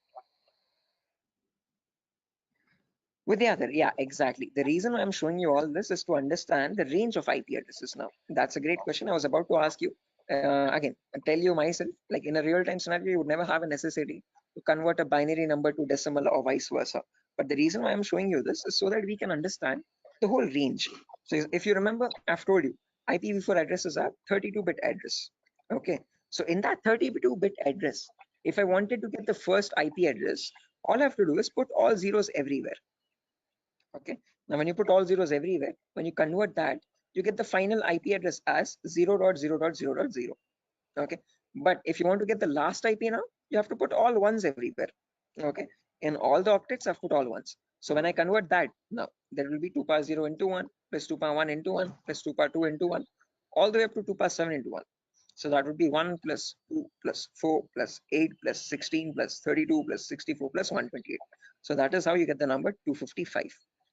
With the other, yeah, exactly. The reason I'm showing you all this is to understand the range of IP addresses now. That's a great question. I was about to ask you. Again, I tell you myself, like in a real-time scenario, you would never have a necessity to convert a binary number to decimal or vice versa. But the reason why I'm showing you this is so that we can understand the whole range. So if you remember, I've told you, IPv4 addresses are 32-bit address. Okay, so in that 32-bit address, if I wanted to get the first IP address, all I have to do is put all zeros everywhere. Okay, now when you put all zeros everywhere, when you convert that, you get the final IP address as 0.0.0.0. Okay, but if you want to get the last IP now, you have to put all ones everywhere. Okay, in all the octets I've put all ones. So when I convert that, now there will be 2 power 0 into 1 plus 2 power 1 into 1 plus 2 power 2 into 1 all the way up to 2 power 7 into 1. So that would be 1 plus 2 plus 4 plus 8 plus 16 plus 32 plus 64 plus 128. So that is how you get the number 255.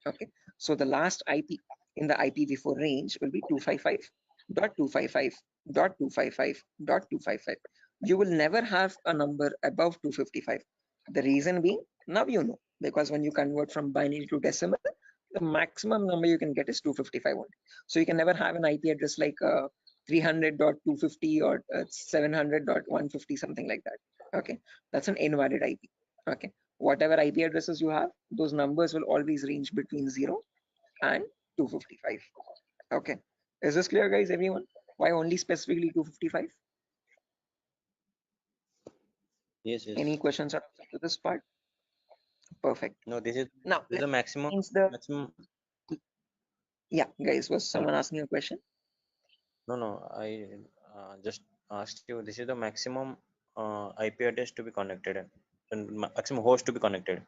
Okay, so the last IP in the IPv4 range will be 255.255.255.255. You will never have a number above 255. The reason being, now you know, because when you convert from binary to decimal, the maximum number you can get is 255 only. So you can never have an IP address like 300.250 or 700.150, something like that. Okay, that's an invalid IP. Okay, whatever IP addresses you have, those numbers will always range between 0 and 255. Okay, is this clear, guys? Everyone? Why only specifically 255? Yes, yes. Any questions up to this part? Perfect. No, this is Now the maximum. Maximum. Yeah, guys, was Hello. someone asking a question? No. I just asked you. This is the maximum IP address to be connected, and maximum host to be connected.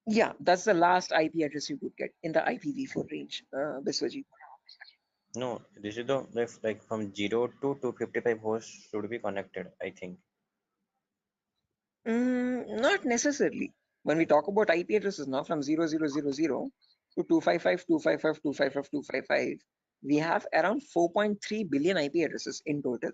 Yeah, that's the last IP address you could get in the IPv4 range, Biswajit. No, this is the like from 0 to 255 hosts should be connected, I think. Not necessarily. When we talk about IP addresses now from 0000 to 255, 255, 255, 255, we have around 4.3 billion IP addresses in total.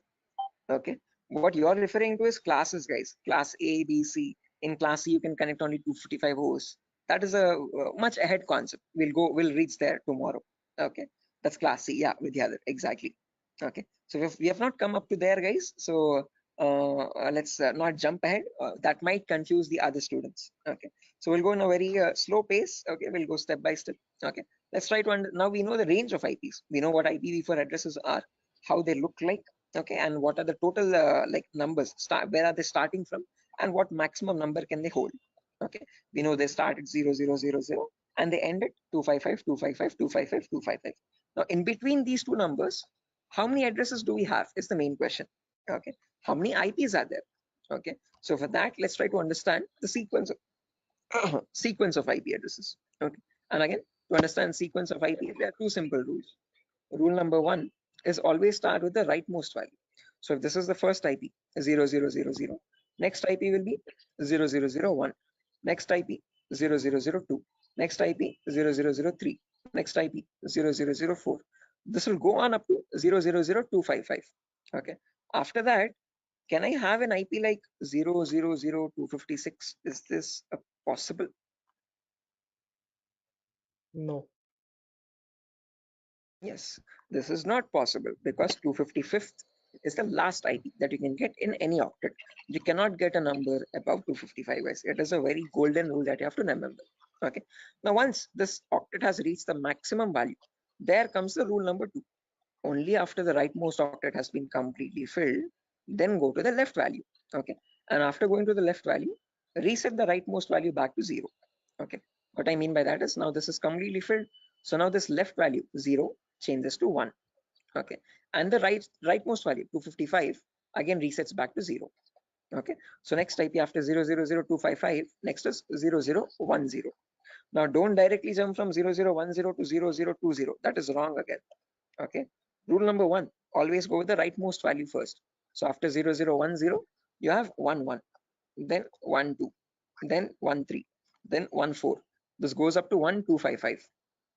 Okay, what you're referring to is classes, guys. Class A, B, C. In class C, you can connect only 255 hosts. That is a much ahead concept. We'll reach there tomorrow. Okay, that's class C. Yeah, Vidyadhar, exactly. Okay, so we have not come up to there, guys. So let's not jump ahead. That might confuse the other students. Okay, so we'll go in a very slow pace. Okay, we'll go step by step. Okay, let's try to now we know the range of IPs. We know what IPv4 addresses are, how they look like. Okay, and what are the total like numbers? Where are they starting from, and what maximum number can they hold? Okay, we know they start at 0000 and they end at 255, 255, 255, 255. Now, in between these two numbers, how many addresses do we have? Is the main question. Okay, how many IPs are there? Okay, so for that, let's try to understand the sequence of sequence of IP addresses. Okay, and again, to understand sequence of IP, there are two simple rules. Rule number 1 is always start with the rightmost value. So if this is the first IP, 0000, next IP will be 0001, next IP 0002, next IP 0003, next IP 0004. This will go on up to 000255. Okay. After that, can I have an IP like 000256? Is this possible? No. Yes, this is not possible because 255th is the last IP that you can get in any octet. You cannot get a number above 255, guys. It is a very golden rule that you have to remember. Okay. Now, once this octet has reached the maximum value, there comes the rule number 2. Only after the rightmost octet has been completely filled, then go to the left value. Okay. And after going to the left value, reset the rightmost value back to 0. Okay. What I mean by that is now this is completely filled. So now this left value 0 changes to 1. Okay, and the rightmost value 255 again resets back to 0. Okay, so next IP after 000255, next is 0010. Now don't directly jump from 0010 to 0020. That is wrong again. Okay, rule number 1, always go with the rightmost value first. So after 0010, you have 11, then 12, then 13, then 14. This goes up to 1255.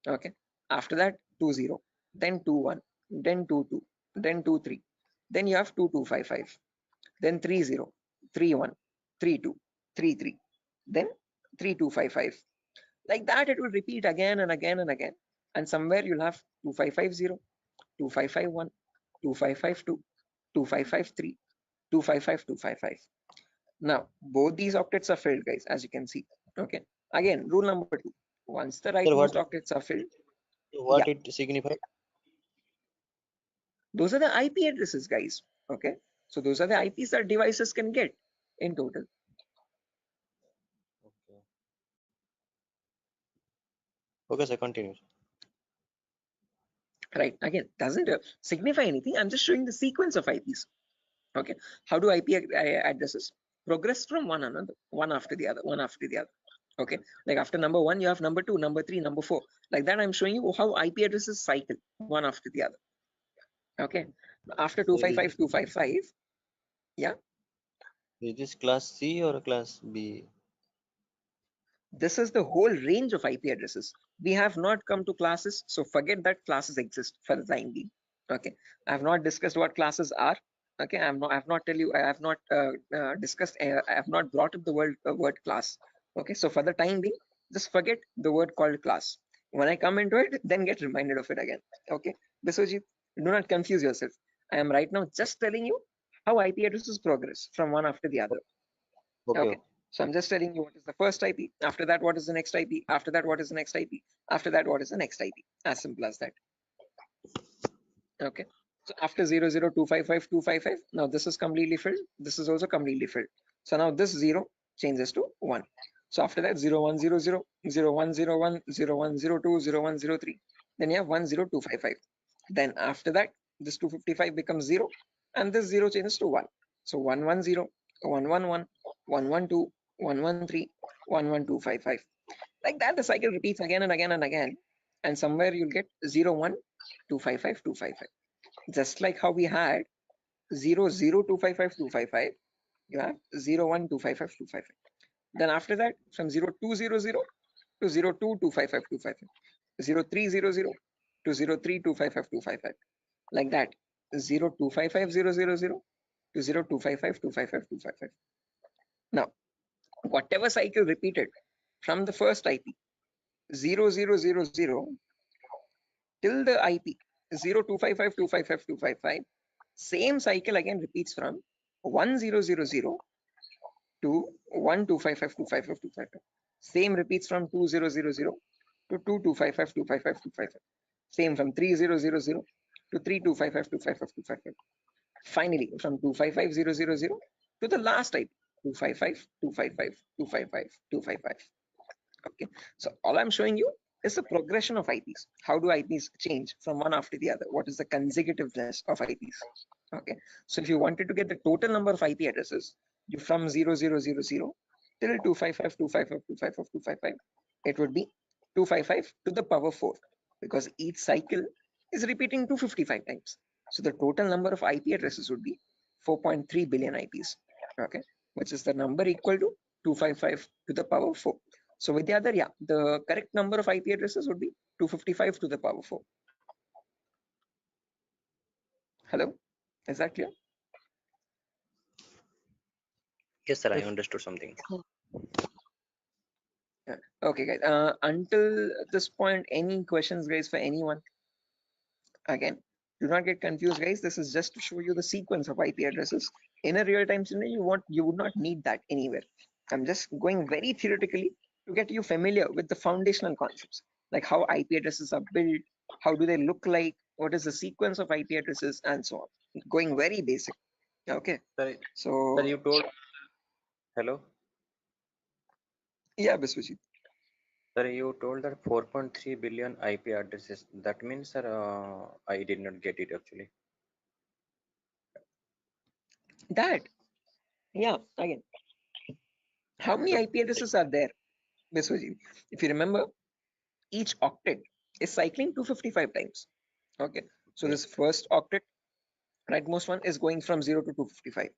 Okay, after that 20, then 21, then 22, then 23, then you have 2255, then 30, 31, 32, 33, then 3255. Like that, it will repeat again and again and again. And somewhere you'll have 2550, 2551, 2552, 2553, 255, 255. Now, both these octets are filled, guys, as you can see. Okay. Again, rule number 2. Once the Sir, rightmost octets are filled, what yeah, it signifies? those are the IP addresses, guys. Okay. So those are the IPs that devices can get in total. Okay. Okay, sir, continue. Right. Again, doesn't signify anything. I'm just showing the sequence of IPs. Okay. How do IP addresses progress from one another, one after the other, one after the other? Okay. Like after number 1, you have number 2, number 3, number 4. Like that, I'm showing you how IP addresses cycle one after the other. Okay. After Sir, 255, 255. Yeah. is this class C or class B? This is the whole range of IP addresses. We have not come to classes, so forget that classes exist for the time being. Okay, I have not discussed what classes are. Okay, I have not discussed. I have not brought up the word class. Okay, so for the time being, just forget the word called class. When I come into it, then get reminded of it again. Okay, Biswajit, do not confuse yourself. I am right now just telling you how IP addresses progress from one after the other. Okay. So I'm just telling you what is the first IP. After that, what is the next IP? After that, what is the next IP? After that, what is the next IP? As simple as that. Okay. So after 00255, now this is completely filled. This is also completely filled. So now this 0 changes to 1. So after that, 0100, 0101, 0102, 0103. Then you have 10255. Then after that, this 255 becomes 0, and this 0 changes to 1. So 110, 111, 112, 113, 11255. Like that, the cycle repeats again and again and again. And somewhere you'll get 01, 255, 255. Just like how we had 00255, 255, you have 01, 255, 255. Then after that, from 0200 to 02, 255, 255. 0300 to 03, 255, 255. Like that, 0255000 to 0255, 255, 255. Now, whatever cycle repeated from the first IP 0000 till the IP 0255, 255, 255, same cycle again repeats from 1000 to 1255, 255, 255. Same repeats from 2000 to 2255, 255, 255. Same from 3000 to 3255, 255, 255. Finally, from 255000 to the last IP 255, 255, 255, 255. Okay, so all I'm showing you is the progression of IPs. How do IPs change from one after the other? What is the consecutiveness of IPs? Okay, so if you wanted to get the total number of IP addresses, you from 0000 till 255, 255, 255, 255, it would be 255 to the power 4, because each cycle is repeating 255 times. So the total number of IP addresses would be 4.3 billion IPs. Okay, which is the number equal to 255 to the power 4. So with the other, yeah, the correct number of IP addresses would be 255 to the power 4. Hello, is that clear? Yes, sir, I understood something. Okay, guys. Until this point, any questions, guys, for anyone? Again, do not get confused, guys. This is just to show you the sequence of IP addresses. In a real-time scenario, you would not need that anywhere. I'm just going very theoretically to get you familiar with the foundational concepts, like how IP addresses are built, how do they look like, what is the sequence of IP addresses, and so on. Going very basic. Okay. Sir, So. sir, you told. Hello. Yeah, Biswajit. Sir, you told that 4.3 billion IP addresses. That means, sir, I did not get it actually. That. Yeah. Again. How many IP addresses are there, Biswajit? If you remember, each octet is cycling 255 times. Okay, so this first octet, rightmost one, is going from 0 to 255.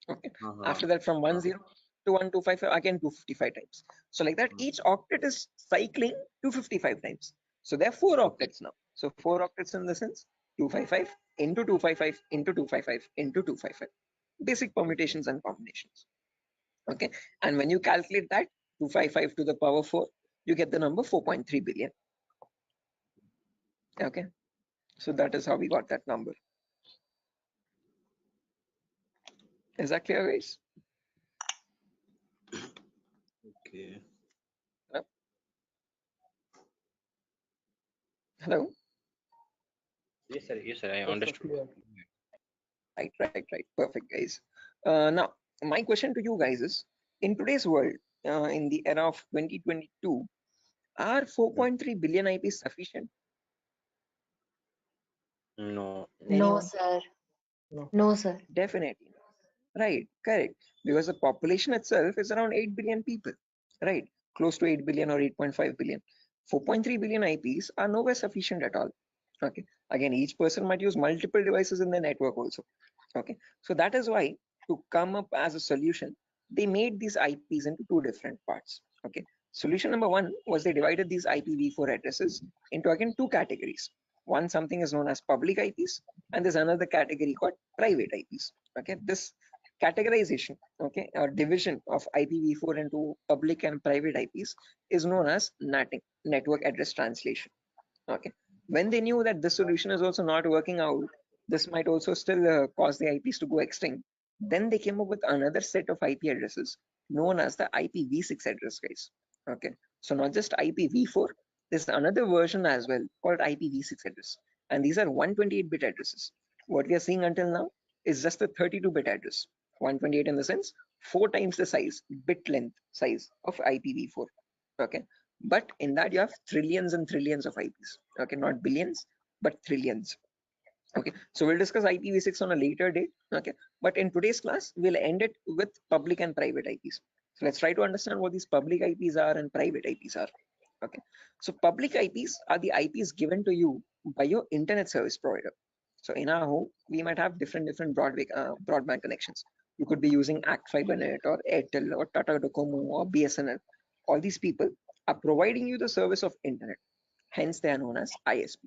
Okay, after that from 10 to 1255, again 255 times. So like that, each octet is cycling 255 times. So there are 4 octets now. So 4 octets in the sense 255 into 255 into 255 into 255. Basic permutations and combinations. Okay, and when you calculate that 255 to the power 4, you get the number 4.3 billion. Okay, so that is how we got that number. Is that clear, guys? Okay. Hello? Yes, sir. Yes, sir. I Yes, sir, understood. clear. Right. Perfect, guys. Now, my question to you guys is, in today's world, in the era of 2022, are 4.3 billion IPs sufficient? No. No, Anyone? sir. No. No, sir. Definitely. Right, correct. Because the population itself is around 8 billion people, right? Close to 8 billion or 8.5 billion. 4.3 billion IPs are nowhere sufficient at all. Okay. Again, each person might use multiple devices in the network also. Okay. So that is why, to come up as a solution, they made these IPs into two different parts. Okay. Solution number one was they divided these IPv4 addresses into again two categories. One, something is known as public IPs, and there's another category called private IPs. Okay. This categorization, okay, or division of IPv4 into public and private IPs is known as NATing, network address translation. Okay, when they knew that this solution is also not working out, this might also still cause the IPs to go extinct, then they came up with another set of IP addresses known as the IPv6 address, guys. Okay, so not just IPv4, there's another version as well called IPv6 address, and these are 128-bit addresses. What we are seeing until now is just a 32-bit address. 128 in the sense 4 times the size, bit length size of IPv4. Okay, but in that you have trillions and trillions of IPs. Okay, not billions, but trillions. Okay, so we'll discuss IPv6 on a later date. Okay, but in today's class, we'll end it with public and private IPs. So let's try to understand what these public IPs are and private IPs are. Okay, so public IPs are the IPs given to you by your internet service provider. So in our home, we might have different broadband connections. You could be using Act FiberNet or Airtel or Tata Docomo or BSNL. All these people are providing you the service of internet. Hence, they are known as ISP,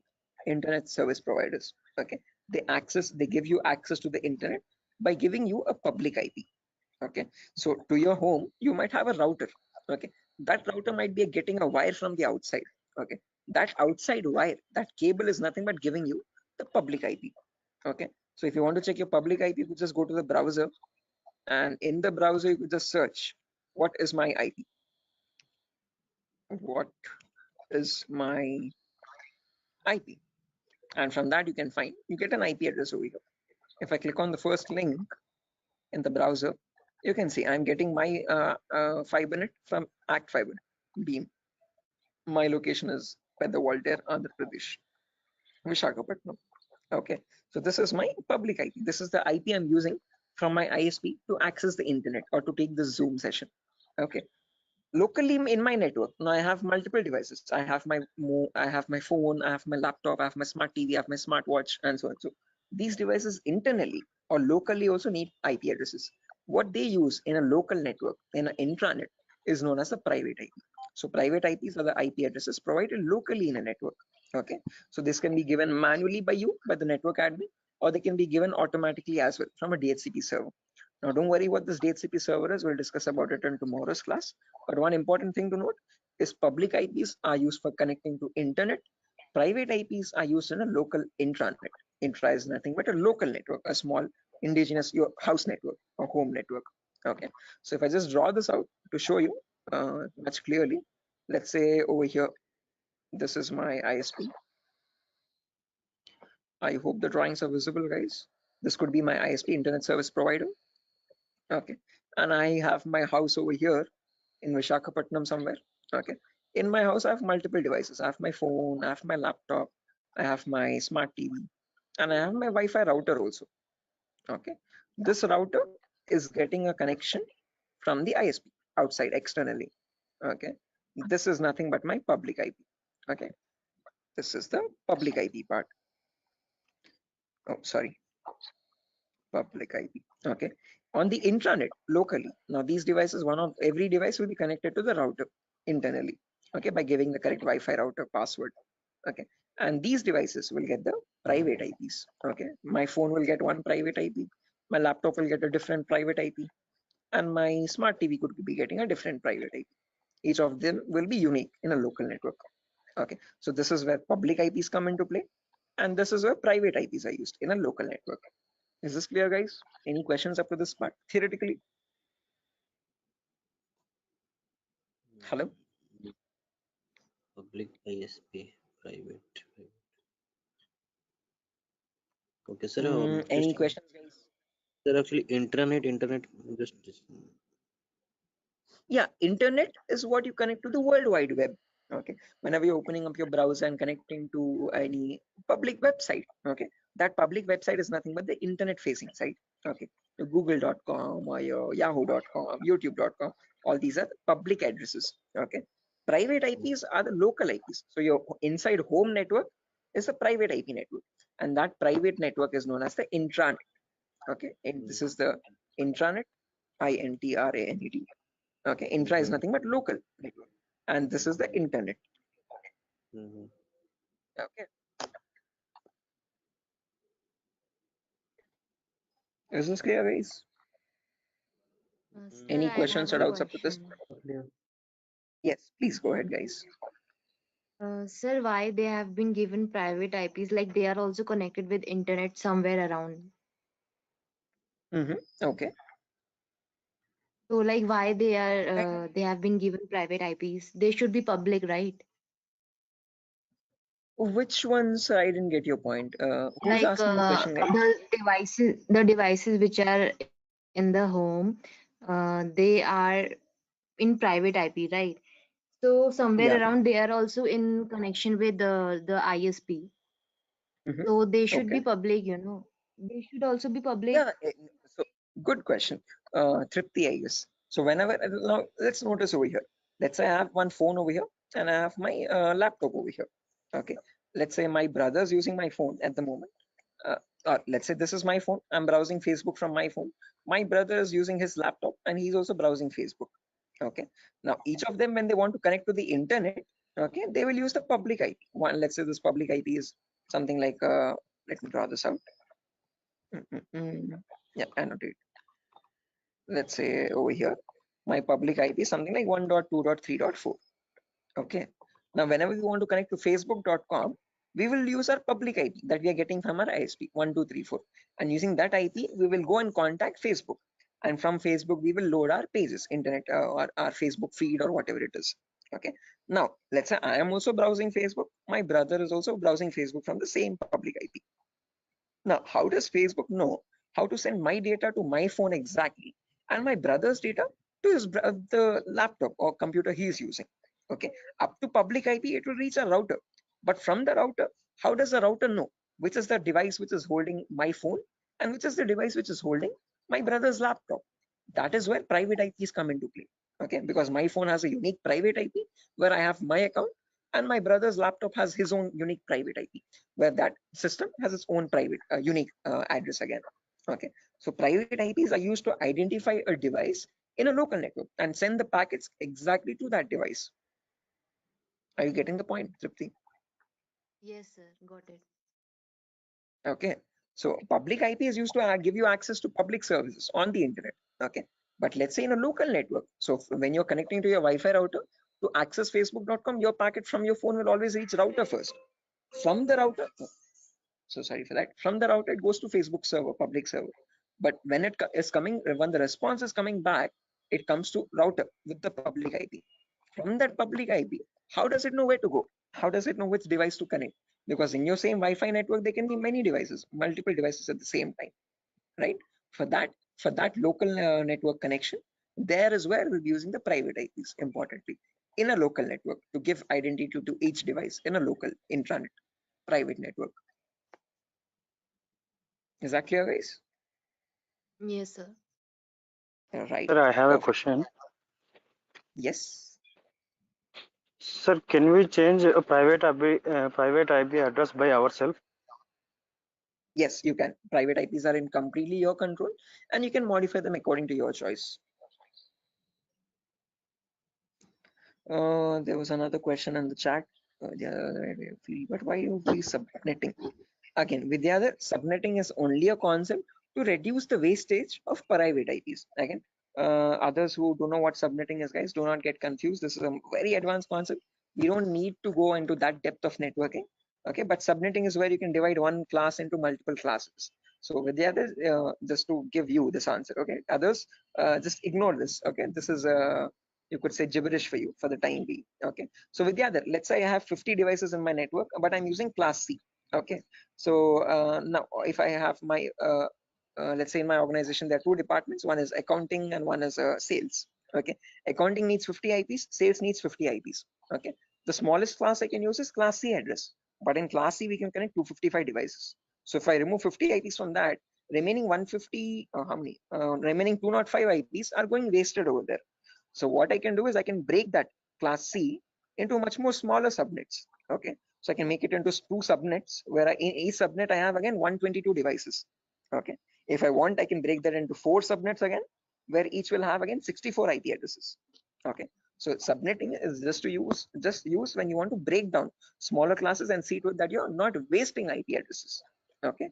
internet service providers. Okay, they give you access to the internet by giving you a public IP. Okay, so to your home, you might have a router. Okay, that router might be getting a wire from the outside. Okay, that outside wire, that cable is nothing but giving you the public IP. Okay, so if you want to check your public IP, you could just go to the browser, and in the browser you could just search what is my IP. What is my IP? And from that you can find, you get an IP address over here. If I click on the first link in the browser, you can see I'm getting my FiberNet from Act Fiber Beam. My location is Pedawalter, Andhra Pradesh, Vishakhapatnam. Okay, so this is my public IP. This is the IP I'm using from my ISP to access the internet or to take the Zoom session. Okay, locally in my network, now I have multiple devices. I have my phone, I have my laptop, I have my smart TV, I have my smartwatch, and so on. So these devices internally or locally also need IP addresses. What they use in a local network, in an intranet, is known as a private IP. So private IPs are the IP addresses provided locally in a network. Okay, so this can be given manually by you, by the network admin, or they can be given automatically as well from a DHCP server. Now, don't worry what this DHCP server is. We'll discuss about it in tomorrow's class. But one important thing to note is public IPs are used for connecting to internet. Private IPs are used in a local intranet. Intra is nothing but a local network, a small indigenous your house network or home network. Okay. So if I just draw this out to show you much clearly, let's say over here, this is my ISP. I hope the drawings are visible, guys. This could be my ISP, internet service provider. Okay, and I have my house over here in Vishakhapatnam somewhere. Okay, in my house I have multiple devices. I have my phone, I have my laptop, I have my smart TV, and I have my Wi-Fi router also. Okay, this router is getting a connection from the ISP outside externally. Okay, this is nothing but my public IP. Okay, this is the public IP part. Oh, sorry, public IP. Okay, on the intranet locally. Now these devices, every device will be connected to the router internally. Okay, by giving the correct Wi-Fi router password. Okay, and these devices will get the private IPs. Okay, my phone will get one private IP, my laptop will get a different private IP, and my smart TV could be getting a different private IP. Each of them will be unique in a local network. Okay, so this is where public IPs come into play, and this is where private IPs are used in a local network. Is this clear, guys? Any questions up to this part theoretically? Hello? Public ISP, private. Okay, sir. Any Just questions, guys? sir, actually, internet, just Yeah, internet is what you connect to the World Wide Web. Okay, whenever you're opening up your browser and connecting to any public website, okay, that public website is nothing but the internet facing site. Okay, your google.com or your yahoo.com, youtube.com, all these are the public addresses. Okay, private IPs are the local IPs. So your inside home network is a private IP network, and that private network is known as the intranet. Okay, and this is the intranet, INTRANET. Okay, intra is nothing but local network, and this is the internet. Okay, is this clear, guys? Sir, Any I questions have or a doubts up to this? question. Yes, please go ahead, guys. Sir, why they have been given private IPs? Like they are also connected with internet somewhere around. Okay. So like why they have been given private IPs? They should be public, right? Which ones? I didn't get your point. Who's Like asking the question, guys? the devices which are in the home, they are in private IP, right? So somewhere Yeah. around they are also in connection with the ISP. So they should be Okay. public, They should also be public. Yeah. So good question. Tripti, I guess. So whenever now let's notice over here. Let's say I have one phone over here and I have my laptop over here. Okay. Let's say my brother's using my phone at the moment. Or let's say this is my phone. I'm browsing Facebook from my phone. My brother is using his laptop and he's also browsing Facebook. Okay. Now each of them, when they want to connect to the internet, okay, they will use the public IP. One, let's say this public IP is something like let me draw this out. Yeah, annotate. Let's say over here, my public IP is something like 1.2.3.4. Okay. Now, whenever we want to connect to facebook.com, we will use our public IP that we are getting from our ISP 1234. And using that IP, we will go and contact Facebook. And from Facebook, we will load our pages, internet or our Facebook feed or whatever it is. Okay. Now, let's say I am also browsing Facebook. My brother is also browsing Facebook from the same public IP. Now, how does Facebook know how to send my data to my phone exactly and my brother's data to the laptop or computer he is using? Okay, up to public IP, it will reach a router. But from the router, how does the router know which is the device which is holding my phone and which is the device which is holding my brother's laptop? That is where private IPs come into play. Okay, because my phone has a unique private IP where I have my account and my brother's laptop has his own unique private IP where that system has its own private unique address again. Okay, so private IPs are used to identify a device in a local network and send the packets exactly to that device. Are you getting the point, Tripti? Yes, sir. Got it. Okay, so public IP is used to give you access to public services on the internet. Okay, but let's say in a local network, so when you're connecting to your Wi-Fi router to access facebook.com, your packet from your phone will always reach router first. From the router, so sorry for that, from the router it goes to Facebook server, public server. But when it is coming, when the response is coming back, it comes to router with the public IP. From that public IP, how does it know where to go? How does it know which device to connect? Because in your same Wi-Fi network, there can be many devices, multiple devices at the same time, right? For that local network connection, there is where we'll be using the private IPs importantly in a local network to give identity to each device in a local intranet private network. Is that clear, guys? Yes, sir. Right. Sir, I have a Perfect. question. Yes. Sir, can we change a private IP address by ourselves? Yes, you can. Private IPs are in completely your control, and you can modify them according to your choice. There was another question in the chat. But why you be subnetting? Again, Vidyadhar, subnetting is only a concept to reduce the wastage of private IPs. Again, Others who don't know what subnetting is, guys, do not get confused. This is a very advanced concept. We don't need to go into that depth of networking. Okay, but subnetting is where you can divide one class into multiple classes. So with the others, just to give you this answer, okay, others, just ignore this. Okay, this is you could say gibberish for you for the time being. Okay, so with the other, let's say I have 50 devices in my network, but I'm using class C. Okay, so now if I have my let's say in my organization there are two departments, one is accounting and one is sales. Okay, accounting needs 50 IPs, sales needs 50 IPs. Okay, the smallest class I can use is class C address, but in class C we can connect 255 devices. So if I remove 50 IPs from that, remaining 150 how many remaining 205 IPs are going wasted over there. So what I can do is I can break that class C into much more smaller subnets. Okay, so I can make it into two subnets where in each subnet I have again 122 devices. Okay, if I want, I can break that into 4 subnets again, where each will have again 64 IP addresses. Okay, so subnetting is just use when you want to break down smaller classes and see to it that you're not wasting IP addresses. Okay,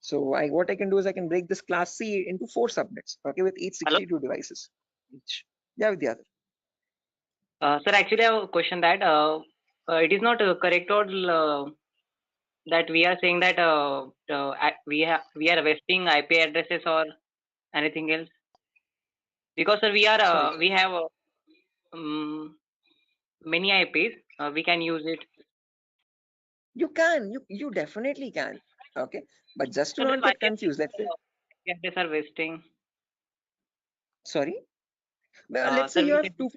so what I can do is I can break this class C into 4 subnets. Okay, with each 62 devices. Each. Yeah, with the other. Sir, actually, I have a question that it is not correct or that we are saying that we are wasting IP addresses or anything else, because sir, we have many IPs. We can use it. You can, you definitely can. Okay, but just to So then not why get confused, let's say. IP addresses are wasting? Sorry. Well, let's say Sir, you we have can.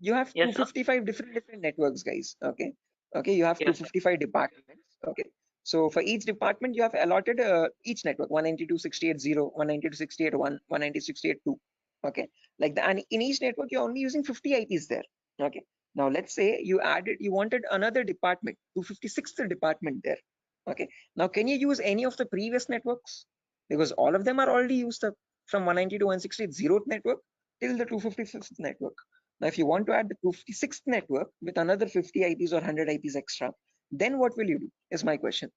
you have Yes, sir. 255 different networks, guys. Okay, okay, you have Yes, sir. 255 departments. Okay, so for each department you have allotted each network 192.68.0, 192.68.1, 192.68.2. Okay, like that, and in each network you're only using 50 IPs there. Okay, now let's say you wanted another department, 256th department there. Okay, now can you use any of the previous networks? Because all of them are already used up from 190 to 168 network till the 256th network. Now, if you want to add the 256th network with another 50 IPs or 100 IPs extra, then what will you do? Is my question.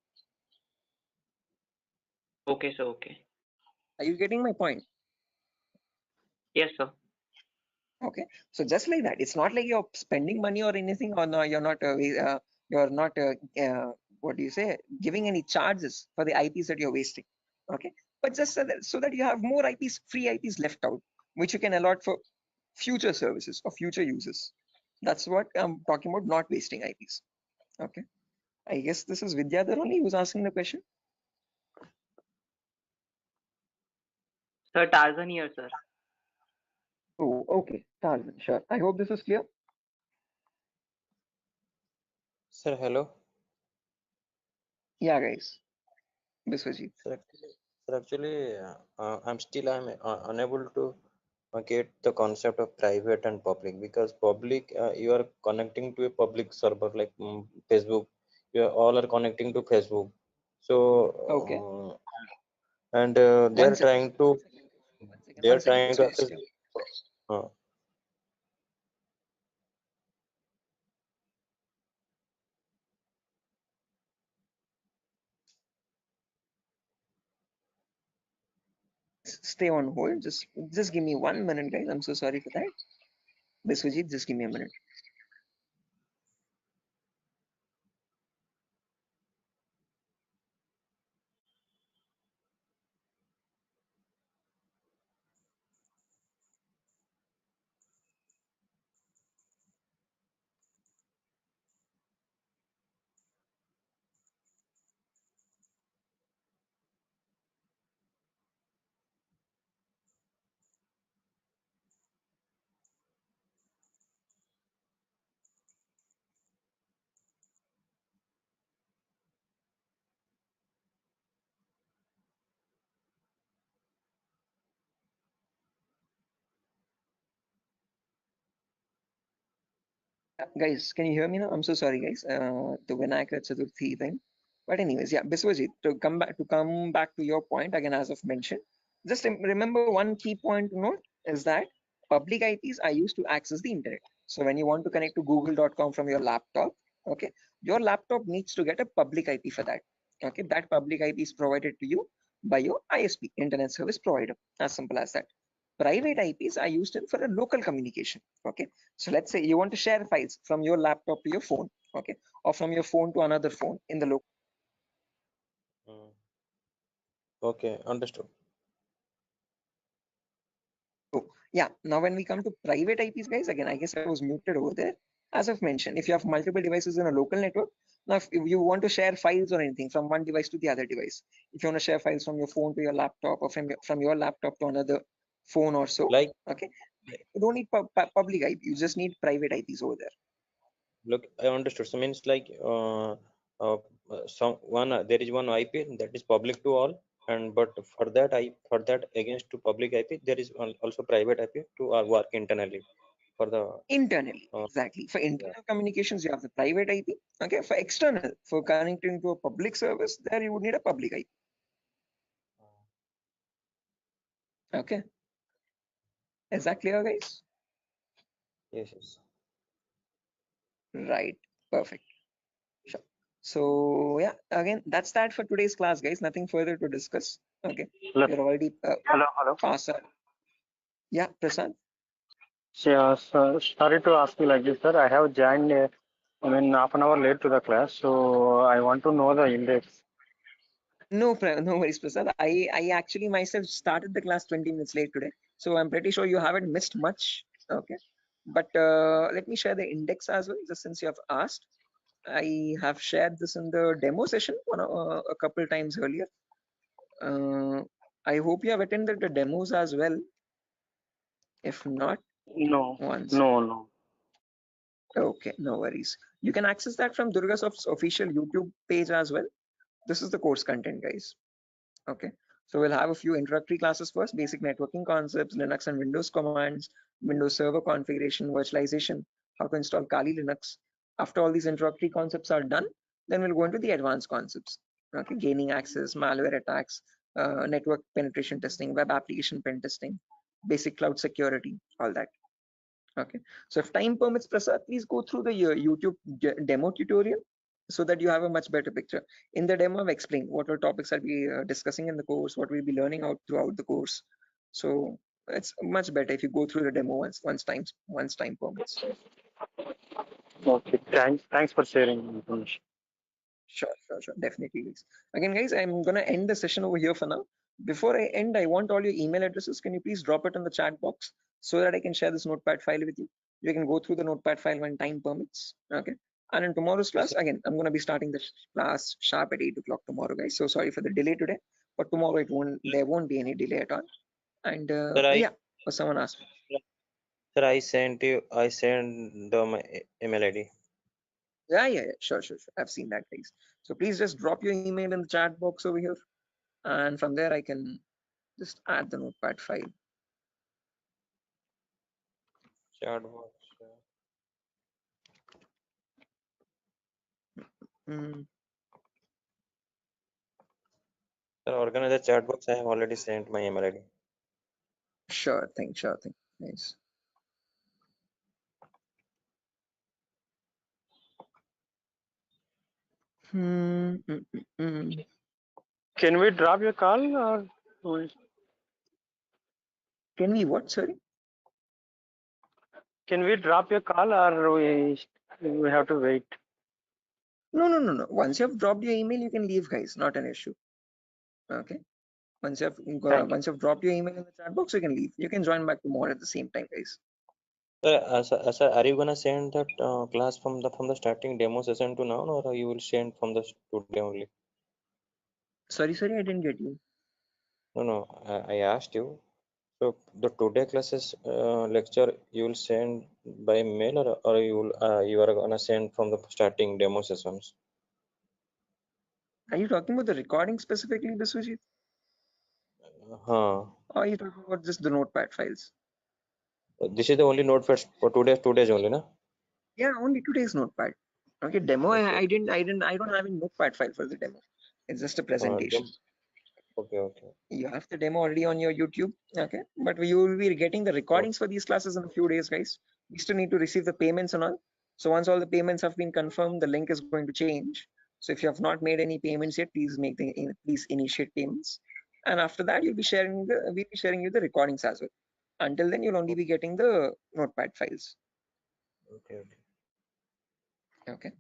Okay, sir. Okay. Are you getting my point? Yes, sir. Okay, so just like that, it's not like you're spending money or anything, or no, you're not what do you say, giving any charges for the IPs that you're wasting. Okay, but just so that you have more IPs, free IPs left out, which you can allot for future services or future users. That's what I'm talking about, not wasting IPs. Okay, I guess this is Vidyadhar only who's asking the question. Sir, Tarzan here, sir. Oh, okay, Tarzan, sure. I hope this is clear. Sir, hello. Yeah, guys. Biswajit. Sir, actually, I'm unable to get the concept of private and public, because public you are connecting to a public server like Facebook. You all are connecting to Facebook. So Okay. and they One are second. trying to access. Uh, Stay on hold. Just give me 1 minute, guys. I'm so sorry for that. Biswajit, just give me a minute. Guys, can you hear me now? I'm so sorry, guys. The Vinayak Chaturthi thing. But anyways, yeah, Biswajit, to come back to your point again, as I've mentioned, just remember one key point to note is that public IPs are used to access the internet. So when you want to connect to google.com from your laptop, okay, your laptop needs to get a public IP for that. Okay, that public IP is provided to you by your ISP, internet service provider. As simple as that. private IPs are used for a local communication. Okay, so let's say you want to share files from your laptop to your phone, okay, or from your phone to another phone in the local. Okay, understood. So yeah, now when we come to private IPs, guys, again, I guess I was muted over there. As I've mentioned, if you have multiple devices in a local network, now if you want to share files or anything from one device to the other device, if you want to share files from your phone to your laptop or from your laptop to another phone or so, Like, okay, you don't need public IP, you just need private IPs over there. look, I understood. So means like there is one IP that is public to all, and but for that against to public IP there is also private IP to work internally for the Internally, exactly. For internal communications, you have the private IP. Okay, for external, for connecting to a public service, there you would need a public IP. Okay, is that clear, guys? Yes. Right, perfect. Sure. So yeah, again, that's that for today's class, guys. Nothing further to discuss. Okay, we're already Hello. past our. Yeah, Prasad. Yeah, sir, sorry to ask you like this, sir. I have joined, half an hour late to the class, so I want to know the index. No worries, Prasad. I actually myself started the class 20 minutes late today, so I'm pretty sure you haven't missed much. Okay, but let me share the index as well, just since you have asked. I have shared this in the demo session a couple times earlier. I hope you have attended the demos as well. If not, No, once. no. Okay, no worries. You can access that from Durgasoft's official YouTube page as well. This is the course content, guys. Okay, so we'll have a few introductory classes first, basic networking concepts, Linux and Windows commands, Windows Server configuration, virtualization, how to install Kali Linux. After all these introductory concepts are done, then we'll go into the advanced concepts. Okay, gaining access, malware attacks, network penetration testing, web application pen testing, basic cloud security, all that. Okay, so if time permits, Prasad, please go through the YouTube demo tutorial so that you have a much better picture. In the demo, I've explained what are topics I'll be discussing in the course, what we'll be learning out throughout the course. So it's much better if you go through the demo once time permits. Okay, thanks for sharing information. Sure, definitely, guys. Again, guys, I'm gonna end the session over here for now. Before I end, I want all your email addresses. Can you please drop it in the chat box so that I can share this notepad file with you? You can go through the notepad file when time permits. Okay. And in tomorrow's class, again, I'm gonna be starting the class sharp at 8 o'clock tomorrow, guys. So sorry for the delay today, but tomorrow there won't be any delay at all. And yeah, someone asked me. Sir, I sent my email ID. Yeah, sure. I've seen that, guys. So please just drop your email in the chat box over here, and from there I can just add the notepad file. Chat box. Sir, organize the chat box. I have already sent my email ID. Sure thing. Nice. Can we drop your call or can we what? Sorry. Can we drop your call or we have to wait? No. Once you have dropped your email, you can leave, guys. Not an issue. Okay. Once you've dropped your email in the chat box, you can leave. You can join back tomorrow at the same time, guys. Sir, are you gonna send that class from the starting demo session to now, or you will send from the today only? Sorry, I didn't get you. No, I asked you. So the today classes lecture you will send by mail, or you are gonna send from the starting demo sessions? Are you talking about the recording specifically, Biswajit? Huh. Or are you talking about just the notepad files? This is the only notepad for today's only, na? Yeah, only today's notepad. Okay, demo. Okay. I don't have a notepad file for the demo. It's just a presentation. Okay. You have the demo already on your YouTube. Okay, but you will be getting the recordings for these classes in a few days, guys. We still need to receive the payments and all. So once all the payments have been confirmed, the link is going to change. So if you have not made any payments yet, please please initiate payments. And after that, we'll be sharing you the recordings as well. Until then, you'll only be getting the notepad files. Okay. Okay,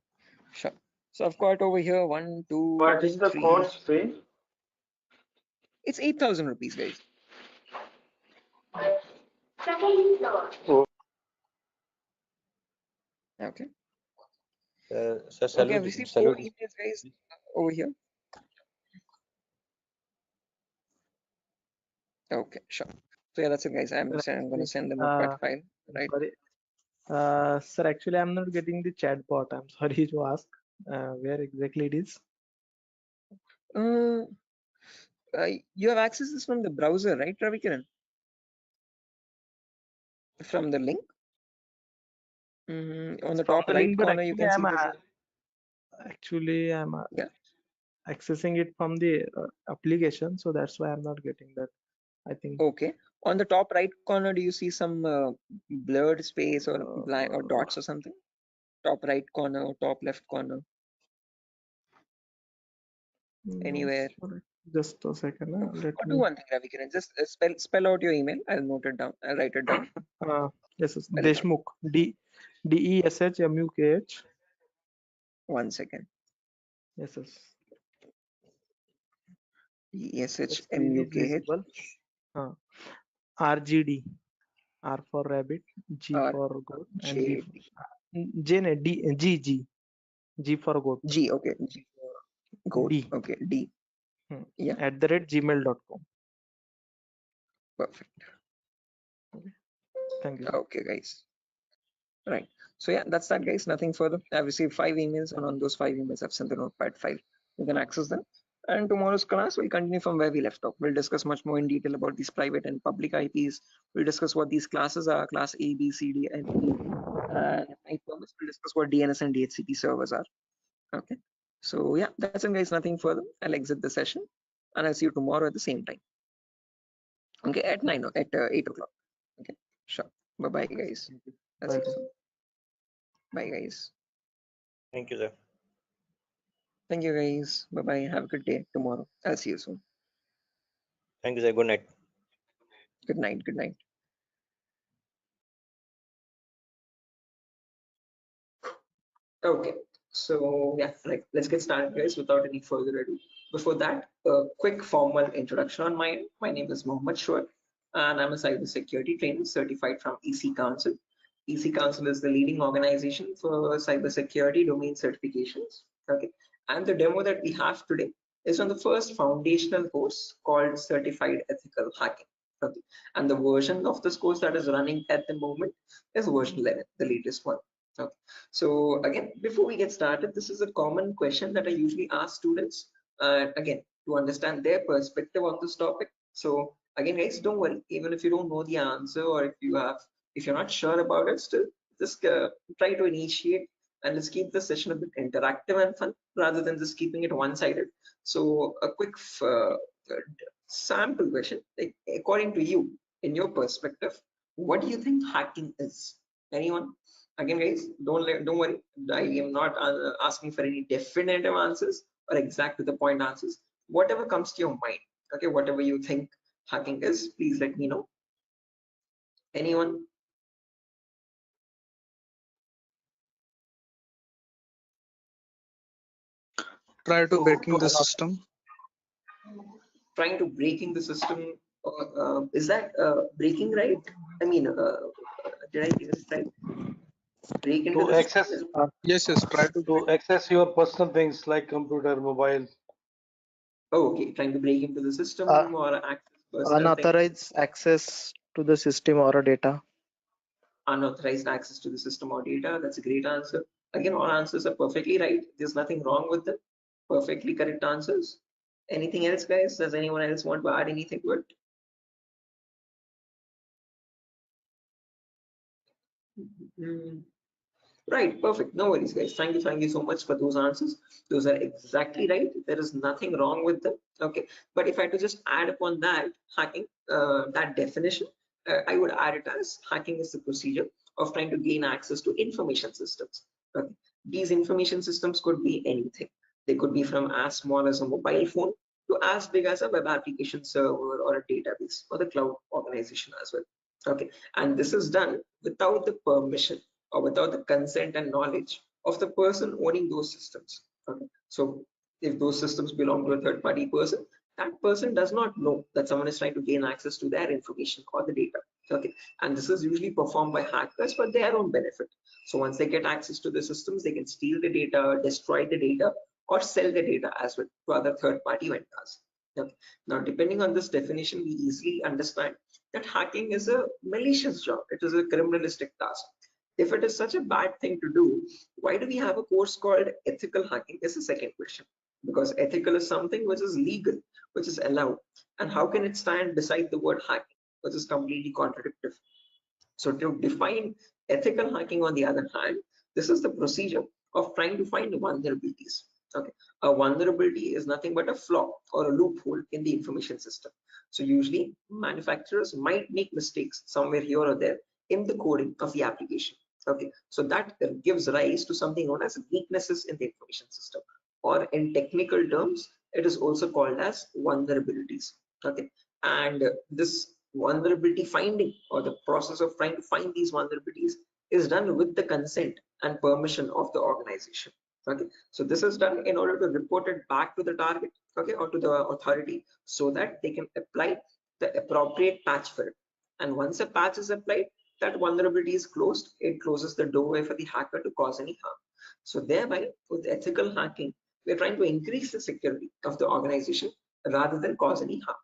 sure. So I've got over here 1, 2, What is the 3. course fee? It's 8,000 rupees, guys. Oh, Okay. Sir, Okay, salute, I've received 4 salute. emails, guys, over here. Okay, sure. So yeah, that's it, guys. I'm going to send the notepad file, right? Sorry. Sir, actually, I'm not getting the chat bot. I'm sorry to ask where exactly it is. You have access this from the browser, right, Ravikiran? From the link. On the From top the right link, but corner, you can see there's a... actually I'm Yeah. accessing it from the application, so that's why I'm not getting that. I think. Okay. On the top right corner, do you see some blurred space or blind or dots or something? Top right corner or top left corner? Anywhere? Just a second. Let Or do me. one thing, Ravikiran. Just spell out your email. I'll note it down. I'll write it down. Yes, yes. Spell it out. Deshmukh. Deshmukh. 1 second. Yes, yes. Screen is Deshmukh. visible. RGD. R for rabbit, G for goat, and D for G. G for goat. G, okay. G for goat. D. Okay, D. Yeah. @gmail.com. Perfect. Thank you. Okay, guys. Right. So yeah, that's that, guys. Nothing further. I've received 5 emails, and on those 5 emails, I've sent the notepad file. You can access them. And tomorrow's class will continue from where we left off. We'll discuss much more in detail about these private and public IPs. We'll discuss what these classes are, class A, B, C, D, and E. And I promise we'll discuss what DNS and DHCP servers are. Okay. So yeah, that's it, guys. Nothing further. I'll exit the session, and I'll see you tomorrow at the same time. Okay, at 8 o'clock. Okay, sure. Bye-bye, guys. That's it. Bye, guys. Thank you, sir. Thank you, guys. Bye-bye. Have a good day tomorrow. I'll see you soon. Thank you, sir. Good night. Good night. Good night. Okay. So yeah, right. Let's get started, guys, without any further ado. Before that, a quick formal introduction on my end. My name is Maha Sir, and I'm a cybersecurity trainer certified from EC Council. EC Council is the leading organization for cybersecurity domain certifications. Okay. And the demo that we have today is on the first foundational course called Certified Ethical Hacking. Okay. And the version of this course that is running at the moment is version 11, the latest one. Okay. So again, before we get started, this is a common question that I usually ask students, again, to understand their perspective on this topic. So again, guys, don't worry, even if you don't know the answer, or if you're not sure about it, still just try to initiate, and let's keep the session a bit interactive and fun rather than just keeping it one-sided. So a quick sample question, like, according to you, in your perspective, what do you think hacking is? Anyone? Again, guys, don't worry. I am not asking for any definitive answers or exact to the point answers. Whatever comes to your mind, okay, whatever you think hacking is, please let me know. Anyone? Try to breaking the system. Trying to breaking the system. Is that breaking right? I mean, did I get it right? Break into To the access, system? yes, try to access your personal things like computer, mobile. Oh, okay, trying to break into the system or access personal Unauthorized access to the system or data. Unauthorized access to the system or data. That's a great answer. Again, all answers are perfectly right. There's nothing wrong with them. Perfectly correct answers. Anything else, guys? Does anyone else want to add anything to it? Right, perfect. No worries, guys. Thank you so much for those answers. Those are exactly right. There is nothing wrong with them. Okay, but if I had to just add upon that hacking, that definition, I would add it as hacking is the procedure of trying to gain access to information systems. Okay. These information systems could be anything. They could be from as small as a mobile phone to as big as a web application server or a database or the cloud organization as well. Okay, and this is done without the permission or without the consent and knowledge of the person owning those systems. Okay, so if those systems belong to a third party person, that person does not know that someone is trying to gain access to their information or the data. Okay, and this is usually performed by hackers for their own benefit. So once they get access to the systems, they can steal the data, destroy the data, or sell the data as well to other third party vendors. Okay. Now, depending on this definition, we easily understand that hacking is a malicious job. It is a criminalistic task. If it is such a bad thing to do, why do we have a course called ethical hacking? Is the second question. Because ethical is something which is legal, which is allowed. And how can it stand beside the word hacking, which is completely contradictory? So to define ethical hacking, on the other hand, this is the procedure of trying to find vulnerabilities. Okay, a vulnerability is nothing but a flaw or a loophole in the information system. So usually manufacturers might make mistakes somewhere here or there in the coding of the application. Okay, so that gives rise to something known as weaknesses in the information system, or in technical terms, it is also called as vulnerabilities. Okay, and this vulnerability finding, or the process of trying to find these vulnerabilities, is done with the consent and permission of the organization. Okay, so this is done in order to report it back to the target, okay, or to the authority, so that they can apply the appropriate patch for it. And once a patch is applied, that vulnerability is closed. It closes the doorway for the hacker to cause any harm. So thereby, with ethical hacking, we're trying to increase the security of the organization rather than cause any harm.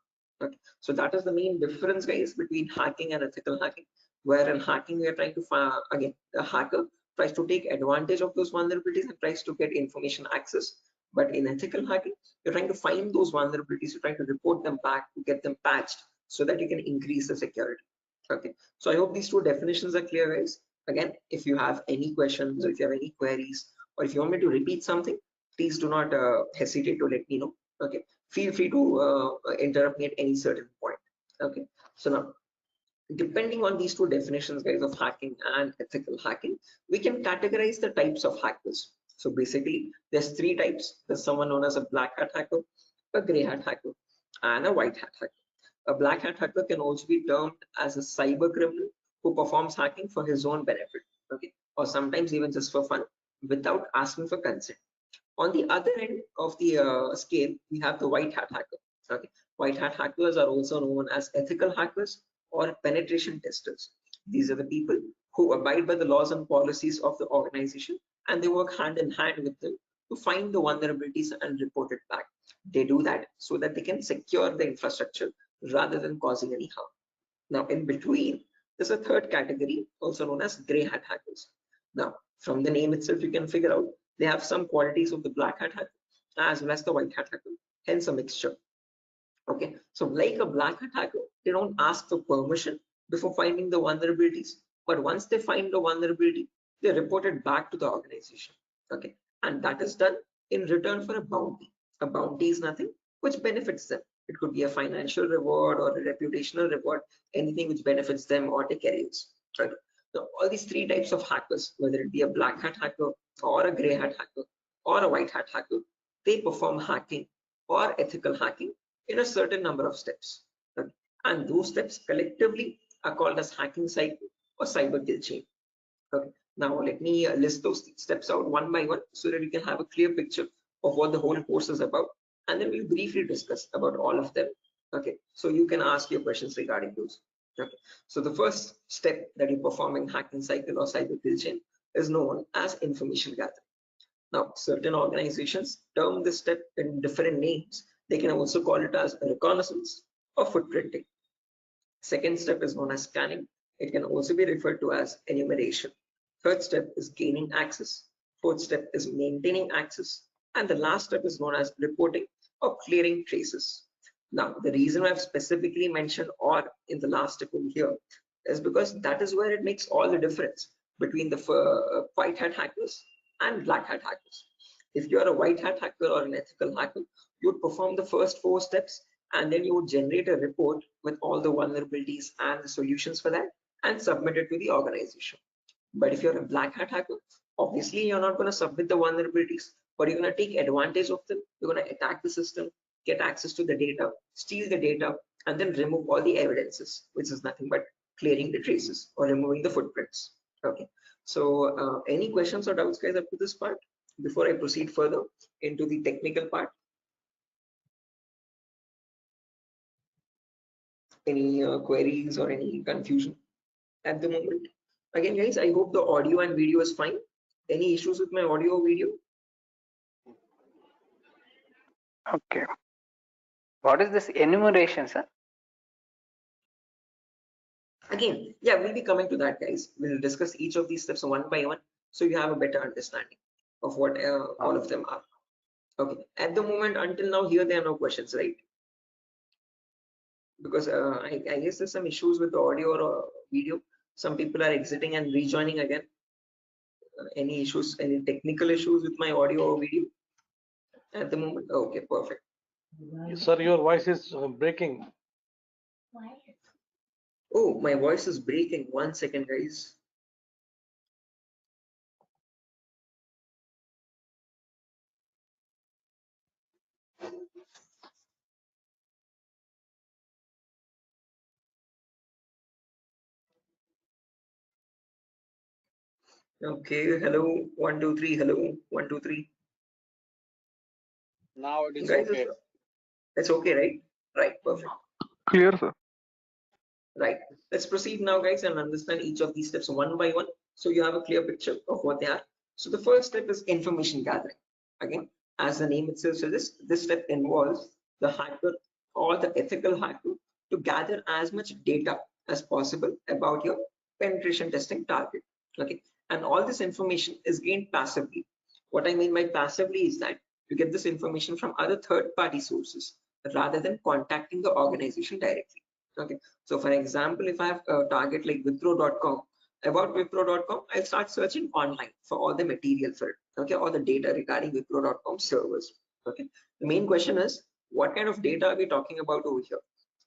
Okay, so that is the main difference, guys, between hacking and ethical hacking. Where in hacking, we are trying to find, again, the hacker tries to take advantage of those vulnerabilities and tries to get information access. But in ethical hacking, you're trying to find those vulnerabilities, you're trying to report them back to get them patched so that you can increase the security. Okay, so I hope these two definitions are clear, guys. Again, if you have any questions, or if you have any queries, or if you want me to repeat something, please do not hesitate to let me know. Okay, feel free to interrupt me at any certain point. Okay, so now, depending on these two definitions, guys, of hacking and ethical hacking, we can categorize the types of hackers. So basically, there's three types. There's someone known as a black hat hacker, a gray hat hacker, and a white hat hacker. A black hat hacker can also be termed as a cyber criminal who performs hacking for his own benefit, okay, or sometimes even just for fun, without asking for consent. On the other end of the scale, we have the white hat hacker. Okay, white hat hackers are also known as ethical hackers or penetration testers. These are the people who abide by the laws and policies of the organization, and they work hand in hand with them to find the vulnerabilities and report it back. They do that so that they can secure the infrastructure rather than causing any harm. Now, in between, there's a third category, also known as gray hat hackers. Now, from the name itself, you can figure out they have some qualities of the black hat hacker as well as the white hat hacker, hence a mixture. Okay, so like a black hat hacker, they don't ask for permission before finding the vulnerabilities, but once they find the vulnerability, they report it back to the organization. Okay, and that is done in return for a bounty. A bounty is nothing which benefits them. It could be a financial reward or a reputational reward, anything which benefits them or their careers. Right. So all these three types of hackers, whether it be a black hat hacker or a gray hat hacker or a white hat hacker, they perform hacking or ethical hacking in a certain number of steps. Right? And those steps collectively are called as hacking cycle or cyber kill chain. Okay. Now let me list those steps out one by one so that we can have a clear picture of what the whole course is about, and then we'll briefly discuss about all of them. Okay, so you can ask your questions regarding those. Okay, so the first step that you perform in hacking cycle or cyber kill chain is known as information gathering. Now, certain organizations term this step in different names. They can also call it as reconnaissance or footprinting. Second step is known as scanning. It can also be referred to as enumeration. Third step is gaining access. Fourth step is maintaining access. And the last step is known as reporting or clearing traces. Now, the reason I've specifically mentioned "or" in the last step over here is because that is where it makes all the difference between the white hat hackers and black hat hackers. If you're a white hat hacker or an ethical hacker, you would perform the first 4 steps, and then you would generate a report with all the vulnerabilities and the solutions for that and submit it to the organization. But if you're a black hat hacker, obviously you're not going to submit the vulnerabilities, but you're going to take advantage of them. You're going to attack the system, get access to the data, steal the data, and then remove all the evidences, which is nothing but clearing the traces or removing the footprints. Okay, so any questions or doubts, guys, up to this part before I proceed further into the technical part? Any queries or any confusion at the moment? Again, guys, I hope the audio and video is fine. Any issues with my audio or video? Okay. What is this enumeration, sir? Again, yeah, we'll be coming to that, guys. We'll discuss each of these steps one by one, so you have a better understanding of what all of them are. Okay, at the moment, until now, here there are no questions, right? Because I guess there's some issues with the audio or video. Some people are exiting and rejoining again. Any issues, any technical issues with my audio or video at the moment? Okay, perfect. Sir, your voice is breaking. Oh, my voice is breaking. 1 second, guys. Okay, hello, 1 2 3, hello, 1 2 3. Now it is Guys, okay. it's okay, right? Right, perfect. Clear, sir. Right, let's proceed now, guys, and understand each of these steps one by one, so you have a clear picture of what they are. So the first step is information gathering. Again, as the name itself suggests, this step involves the hacker or the ethical hacker to gather as much data as possible about your penetration testing target. Okay, and all this information is gained passively. What I mean by passively is that you get this information from other third-party sources rather than contacting the organization directly. Okay, so for example, if I have a target like Wipro.com, about Wipro.com, I'll start searching online for all the material for it, okay, all the data regarding Wipro.com servers. Okay, the main question is, what kind of data are we talking about over here?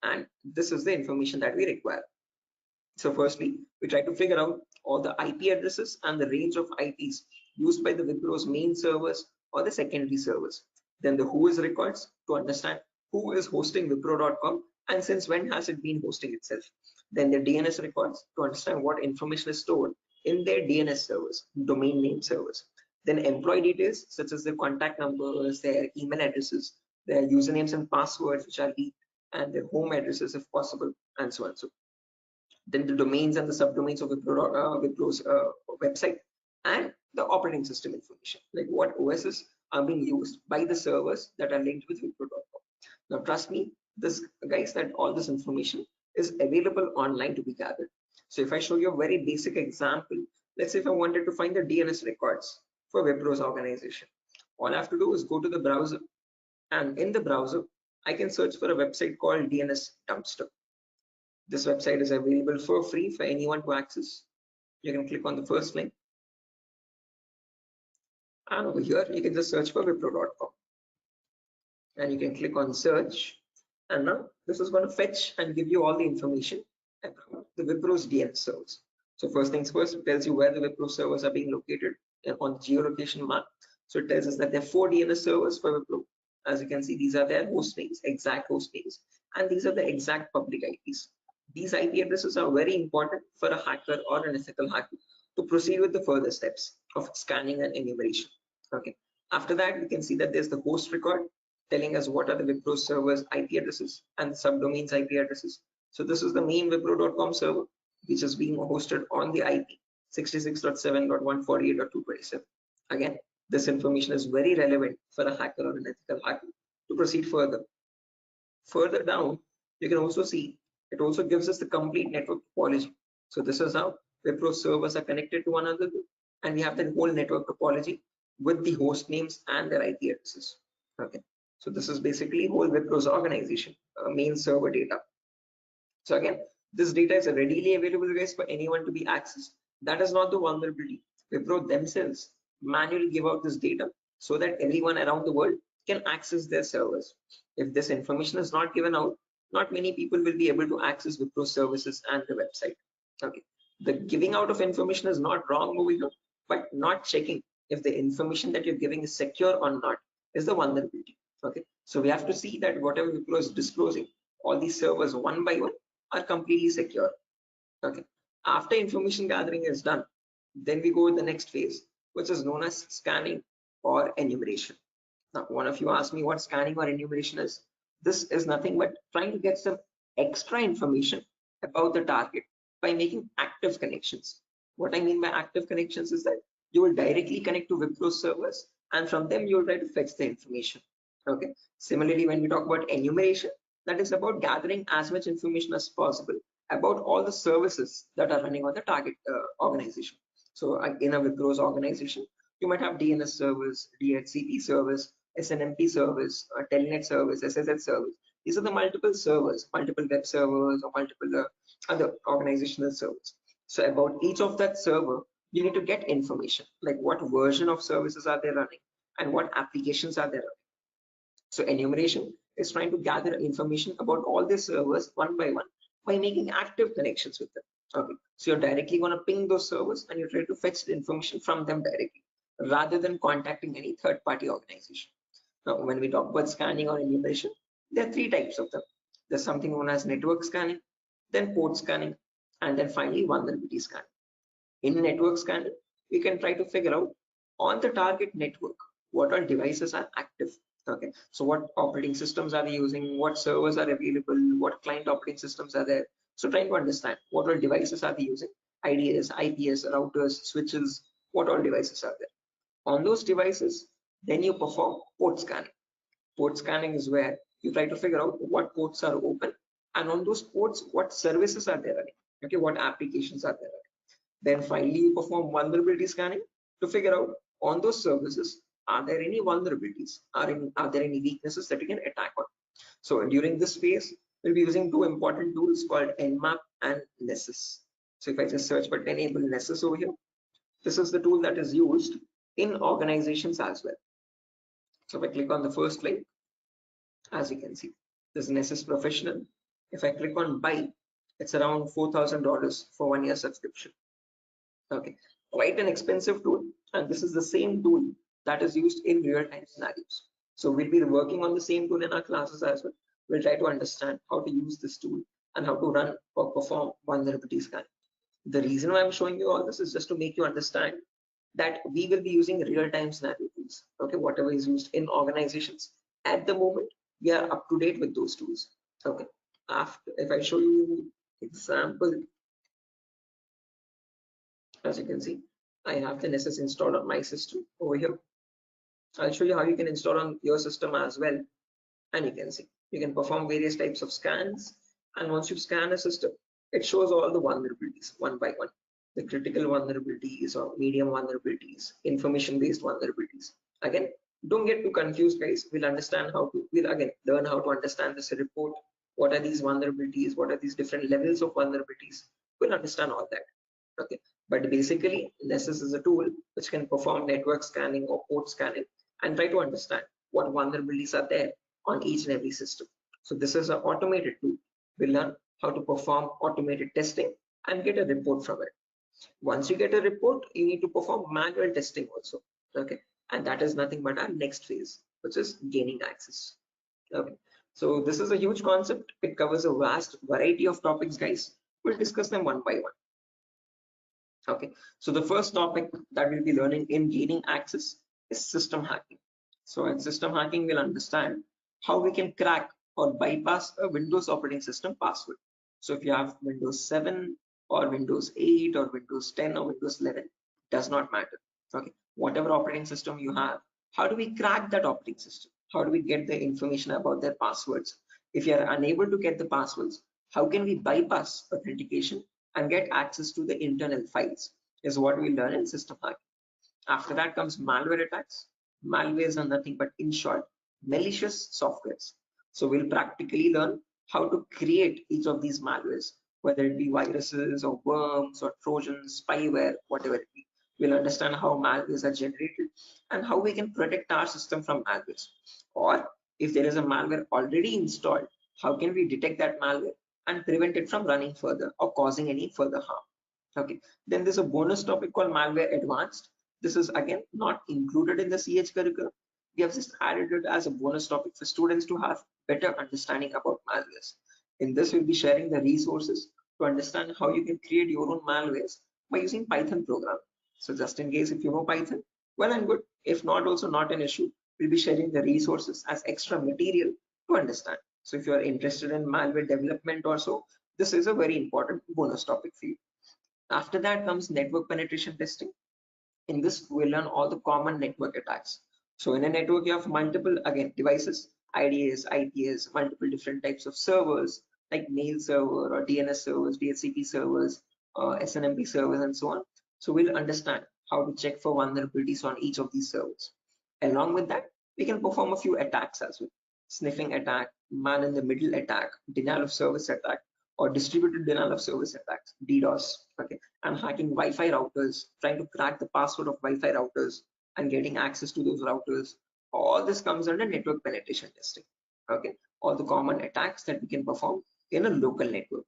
And this is the information that we require. So firstly, we try to figure out all the IP addresses and the range of IPs used by the Wipro's main servers or the secondary servers. Then the who is records to understand who is hosting Wipro.com and since when has it been hosting itself. Then the DNS records to understand what information is stored in their DNS servers, domain name servers. Then employee details such as their contact numbers, their email addresses, their usernames and passwords which are leaked, and their home addresses if possible, and so on. So then the domains and the subdomains of Wipro's website, and the operating system information, like what OSs are being used by the servers that are linked with Wipro.com. Now, trust me, this guys, that all this information is available online to be gathered. So if I show you a very basic example, let's say if I wanted to find the DNS records for Wipro's organization, all I have to do is go to the browser, and in the browser, I can search for a website called DNS Dumpster. This website is available for free for anyone to access. You can click on the first link, and over here you can just search for Wipro.com, and you can click on search, and now this is going to fetch and give you all the information about the Wipro's DNS servers. So first things first, it tells you where the Wipro servers are being located on the geolocation map. So it tells us that there are 4 DNS servers for Wipro. As you can see, these are their host names, exact host names, and these are the exact public IPs. These IP addresses are very important for a hacker or an ethical hacker to proceed with the further steps of scanning and enumeration. Okay. After that, we can see that there's the host record telling us what are the Wipro servers IP addresses and the subdomains IP addresses. So this is the main Wipro.com server, which is being hosted on the IP 66.7.148.227. Again, this information is very relevant for a hacker or an ethical hacker to proceed further. Further down, you can also see it also gives us the complete network topology. So this is how Wipro servers are connected to one another, and we have the whole network topology with the host names and their IP addresses. Okay, so this is basically whole Wipro's organization main server data. So again, this data is readily available, guys, for anyone to be accessed. That is not the vulnerability. Wipro themselves manually give out this data so that everyone around the world can access their servers. If this information is not given out, not many people will be able to access Wipro services and the website. Okay, the giving out of information is not wrong over here, but not checking if the information that you're giving is secure or not is the vulnerability. Okay, so we have to see that whatever Wipro is disclosing, all these servers one by one are completely secure. Okay. After information gathering is done, then we go to the next phase, which is known as scanning or enumeration. Now, one of you asked me what scanning or enumeration is. This is nothing but trying to get some extra information about the target by making active connections. What I mean by active connections is that you will directly connect to Wipro servers, and from them you will try to fetch the information. Okay. Similarly, when we talk about enumeration, that is about gathering as much information as possible about all the services that are running on the target organization. So in a Wipro's organization, you might have DNS service, DHCP service, SNMP service, Telnet service, SSH service. These are the multiple servers, multiple web servers, or multiple other organizational servers. So about each of that server, you need to get information, like what version of services are they running and what applications are they running. So enumeration is trying to gather information about all the servers one by making active connections with them. Okay, so you're directly going to ping those servers and you try to fetch the information from them directly rather than contacting any third-party organization. Now, when we talk about scanning or enumeration, there are three types of them. There's something known as network scanning, then port scanning, and then finally vulnerability scanning. In network scanning, we can try to figure out on the target network what all devices are active. Okay, so what operating systems are they using, what servers are available, what client operating systems are there. So trying to understand what all devices are they using, IDS, IPS, routers, switches, what all devices are there. On those devices, then you perform port scanning. Port scanning is where you try to figure out what ports are open, and on those ports, what services are there running. Okay, what applications are there running. Then finally, you perform vulnerability scanning to figure out on those services, are there any vulnerabilities? Are there any weaknesses that you can attack on? So during this phase, we'll be using two important tools called Nmap and Nessus. So if I just search for enable Nessus over here, this is the tool that is used in organizations as well. So if I click on the first link, as you can see, this is Nessus Professional. If I click on buy, it's around $4,000 for 1 year subscription. Okay, quite an expensive tool, and this is the same tool that is used in real-time scenarios. So we'll be working on the same tool in our classes as well. We'll try to understand how to use this tool and how to run or perform vulnerability scanning. The reason why I'm showing you all this is just to make you understand that we will be using real-time scenario tools. Okay, whatever is used in organizations at the moment, we are up to date with those tools. Okay, after if I show you example, as you can see, I have the Nessus installed on my system over here. I'll show you how you can install on your system as well. And you can see, you can perform various types of scans. And once you scan a system, it shows all the vulnerabilities one by one. The critical vulnerabilities or medium vulnerabilities, information-based vulnerabilities. Again, don't get too confused, guys. We'll again learn how to understand this report. What are these vulnerabilities? What are these different levels of vulnerabilities? We'll understand all that. Okay, but basically Nessus is a tool which can perform network scanning or port scanning and try to understand what vulnerabilities are there on each and every system. So this is an automated tool. We'll learn how to perform automated testing and get a report from it. Once you get a report, you need to perform manual testing also. Okay, and that is nothing but our next phase, which is gaining access. Okay, so this is a huge concept. It covers a vast variety of topics, guys. We'll discuss them one by one. Okay, so the first topic that we'll be learning in gaining access is system hacking. So in system hacking, we'll understand how we can crack or bypass a Windows operating system password. So if you have Windows 7 or Windows 8 or Windows 10 or Windows 11, does not matter. Okay, whatever operating system you have, how do we crack that operating system? How do we get the information about their passwords? If you are unable to get the passwords, how can we bypass authentication and get access to the internal files is what we learn in system hacking. After that comes malware attacks. Malwares are nothing but, in short, malicious softwares. So we'll practically learn how to create each of these malwares, whether it be viruses or worms or trojans, spyware, whatever it be. We'll understand how malwares are generated and how we can protect our system from malwares. Or if there is a malware already installed, how can we detect that malware and prevent it from running further or causing any further harm. Okay, then there's a bonus topic called malware advanced. This is again not included in the CH curriculum. We have just added it as a bonus topic for students to have better understanding about malwares. In this, we'll be sharing the resources to understand how you can create your own malwares by using Python program. So just in case if you know Python, well and good. If not, also not an issue. We'll be sharing the resources as extra material to understand. So if you are interested in malware development or so, this is a very important bonus topic for you. After that comes network penetration testing. In this, we'll learn all the common network attacks. So in a network, you have multiple, again, devices, IDS, IPS, multiple different types of servers, like mail server or DNS servers, DHCP servers, SNMP servers, and so on. So we'll understand how to check for vulnerabilities on each of these servers. Along with that, we can perform a few attacks as well. Sniffing attack, man-in-the-middle attack, denial of service attack, or distributed denial of service attacks, DDoS. Okay, and hacking Wi-Fi routers, trying to crack the password of Wi-Fi routers and getting access to those routers. All this comes under network penetration testing. Okay, all the common attacks that we can perform in a local network.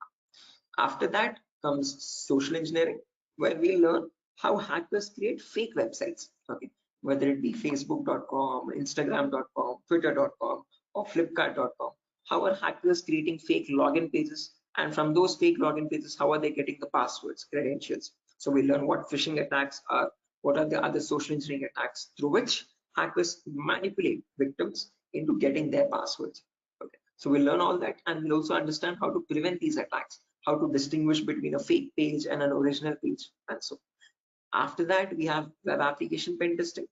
After that comes social engineering, where we learn how hackers create fake websites. Okay, whether it be Facebook.com, Instagram.com, Twitter.com, or Flipkart.com. How are hackers creating fake login pages? And from those fake login pages, how are they getting the passwords, credentials? So we learn what phishing attacks are, what are the other social engineering attacks through which hackers manipulate victims into getting their passwords. Okay, so we'll learn all that, and we'll also understand how to prevent these attacks, how to distinguish between a fake page and an original page, and so. After that, we have web application pen testing.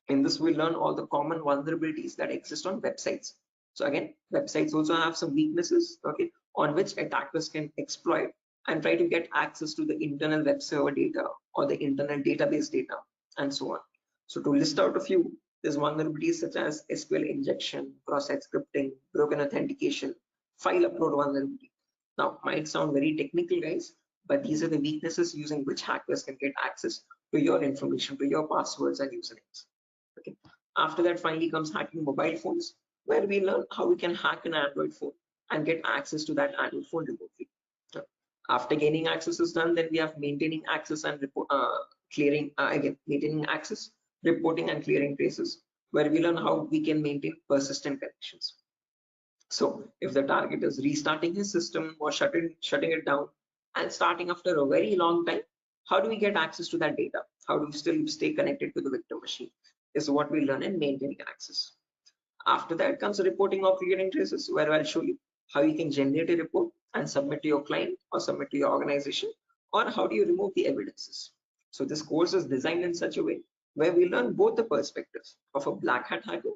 In this, we learn all the common vulnerabilities that exist on websites. So again, websites also have some weaknesses, okay, on which attackers can exploit and try to get access to the internal web server data or the internal database data, and so on. So to list out a few, there's vulnerabilities such as SQL injection, cross-site scripting, broken authentication, file upload vulnerability. Now, might sound very technical, guys, but these are the weaknesses using which hackers can get access to your information, to your passwords and usernames. Okay. After that, finally comes hacking mobile phones, where we learn how we can hack an Android phone and get access to that Android phone remotely. After gaining access is done, then we have maintaining access and maintaining access, reporting and clearing traces, where we learn how we can maintain persistent connections. So if the target is restarting his system or shutting it down and starting after a very long time, how do we get access to that data? How do we still stay connected to the victim machine? Is what we learn in maintaining access. After that comes reporting or clearing traces, where I'll show you how you can generate a report and submit to your client or submit to your organization, or how do you remove the evidences. So this course is designed in such a way where we learn both the perspectives of a black hat hacker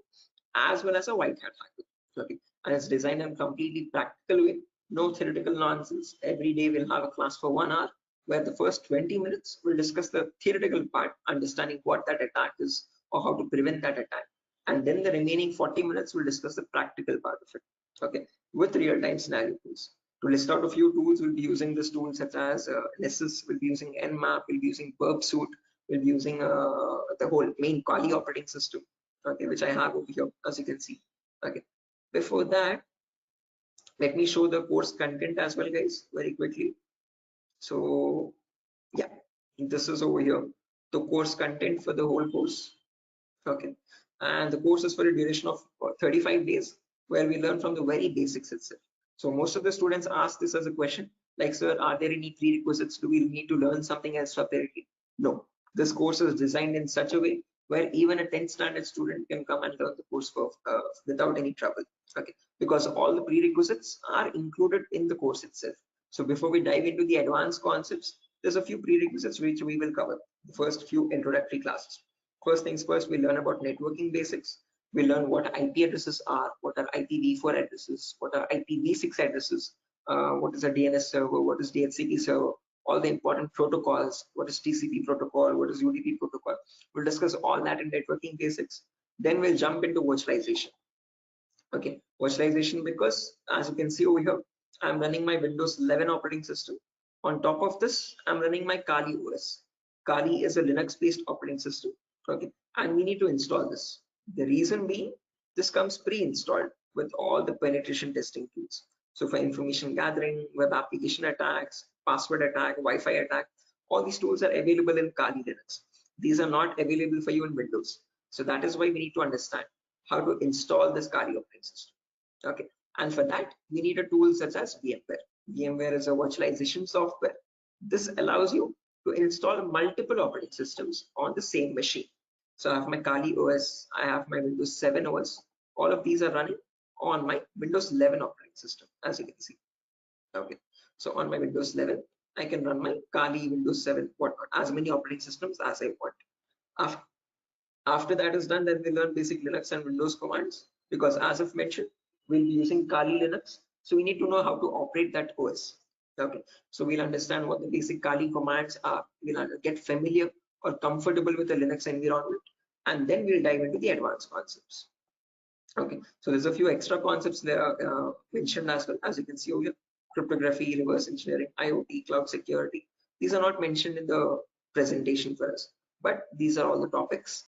as well as a white hat hacker. Okay. And it's designed in a completely practical way, no theoretical nonsense. Every day we'll have a class for 1 hour, where the first 20 minutes we'll discuss the theoretical part, understanding what that attack is or how to prevent that attack. And then the remaining 40 minutes we'll discuss the practical part of it, okay, with real-time scenario tools. To list out a few tools, we'll be using this tool such as Nessus, we'll be using Nmap, we'll be using Burp Suite, we'll be using the whole main Kali operating system, okay, which I have over here, as you can see. Okay. Before that, let me show the course content as well, guys, very quickly. So yeah, this is over here, the course content for the whole course. Okay, and the course is for a duration of 35 days, where we learn from the very basics itself. So most of the students ask this as a question, like, sir, are there any prerequisites? Do we need to learn something else separately? No, this course is designed in such a way where even a 10th standard student can come and learn the course for, without any trouble. Okay, because all the prerequisites are included in the course itself. So before we dive into the advanced concepts, there's a few prerequisites which we will cover. The first few introductory classes. First things first, we learn about networking basics. We learn what IP addresses are, what are IPv4 addresses, what are IPv6 addresses, what is a DNS server, what is DHCP server, all the important protocols, what is TCP protocol, what is UDP protocol. We'll discuss all that in networking basics. Then we'll jump into virtualization. Okay, virtualization, because as you can see over here, I'm running my Windows 11 operating system. On top of this, I'm running my Kali OS. Kali is a Linux-based operating system. Okay, and we need to install this. The reason being, this comes pre-installed with all the penetration testing tools. So for information gathering, web application attacks, password attack, Wi-Fi attack, all these tools are available in Kali Linux. These are not available for you in Windows. So that is why we need to understand how to install this Kali operating system. Okay, and for that we need a tool such as VMware. VMware is a virtualization software. This allows you to install multiple operating systems on the same machine. So I have my Kali OS, I have my Windows 7 OS. All of these are running on my Windows 11 operating system, as you can see. Okay, so on my Windows 11, I can run my Kali, Windows 7, whatnot, as many operating systems as I want. After that is done, then we learn basic Linux and Windows commands, because as I've mentioned, we'll be using Kali Linux. So we need to know how to operate that OS. Okay, so we'll understand what the basic Kali commands are. We'll get familiar or comfortable with the Linux environment, and then we'll dive into the advanced concepts. Okay, so there's a few extra concepts there mentioned as well, as you can see over here: cryptography, reverse engineering, IoT, cloud security. These are not mentioned in the presentation for us, but these are all the topics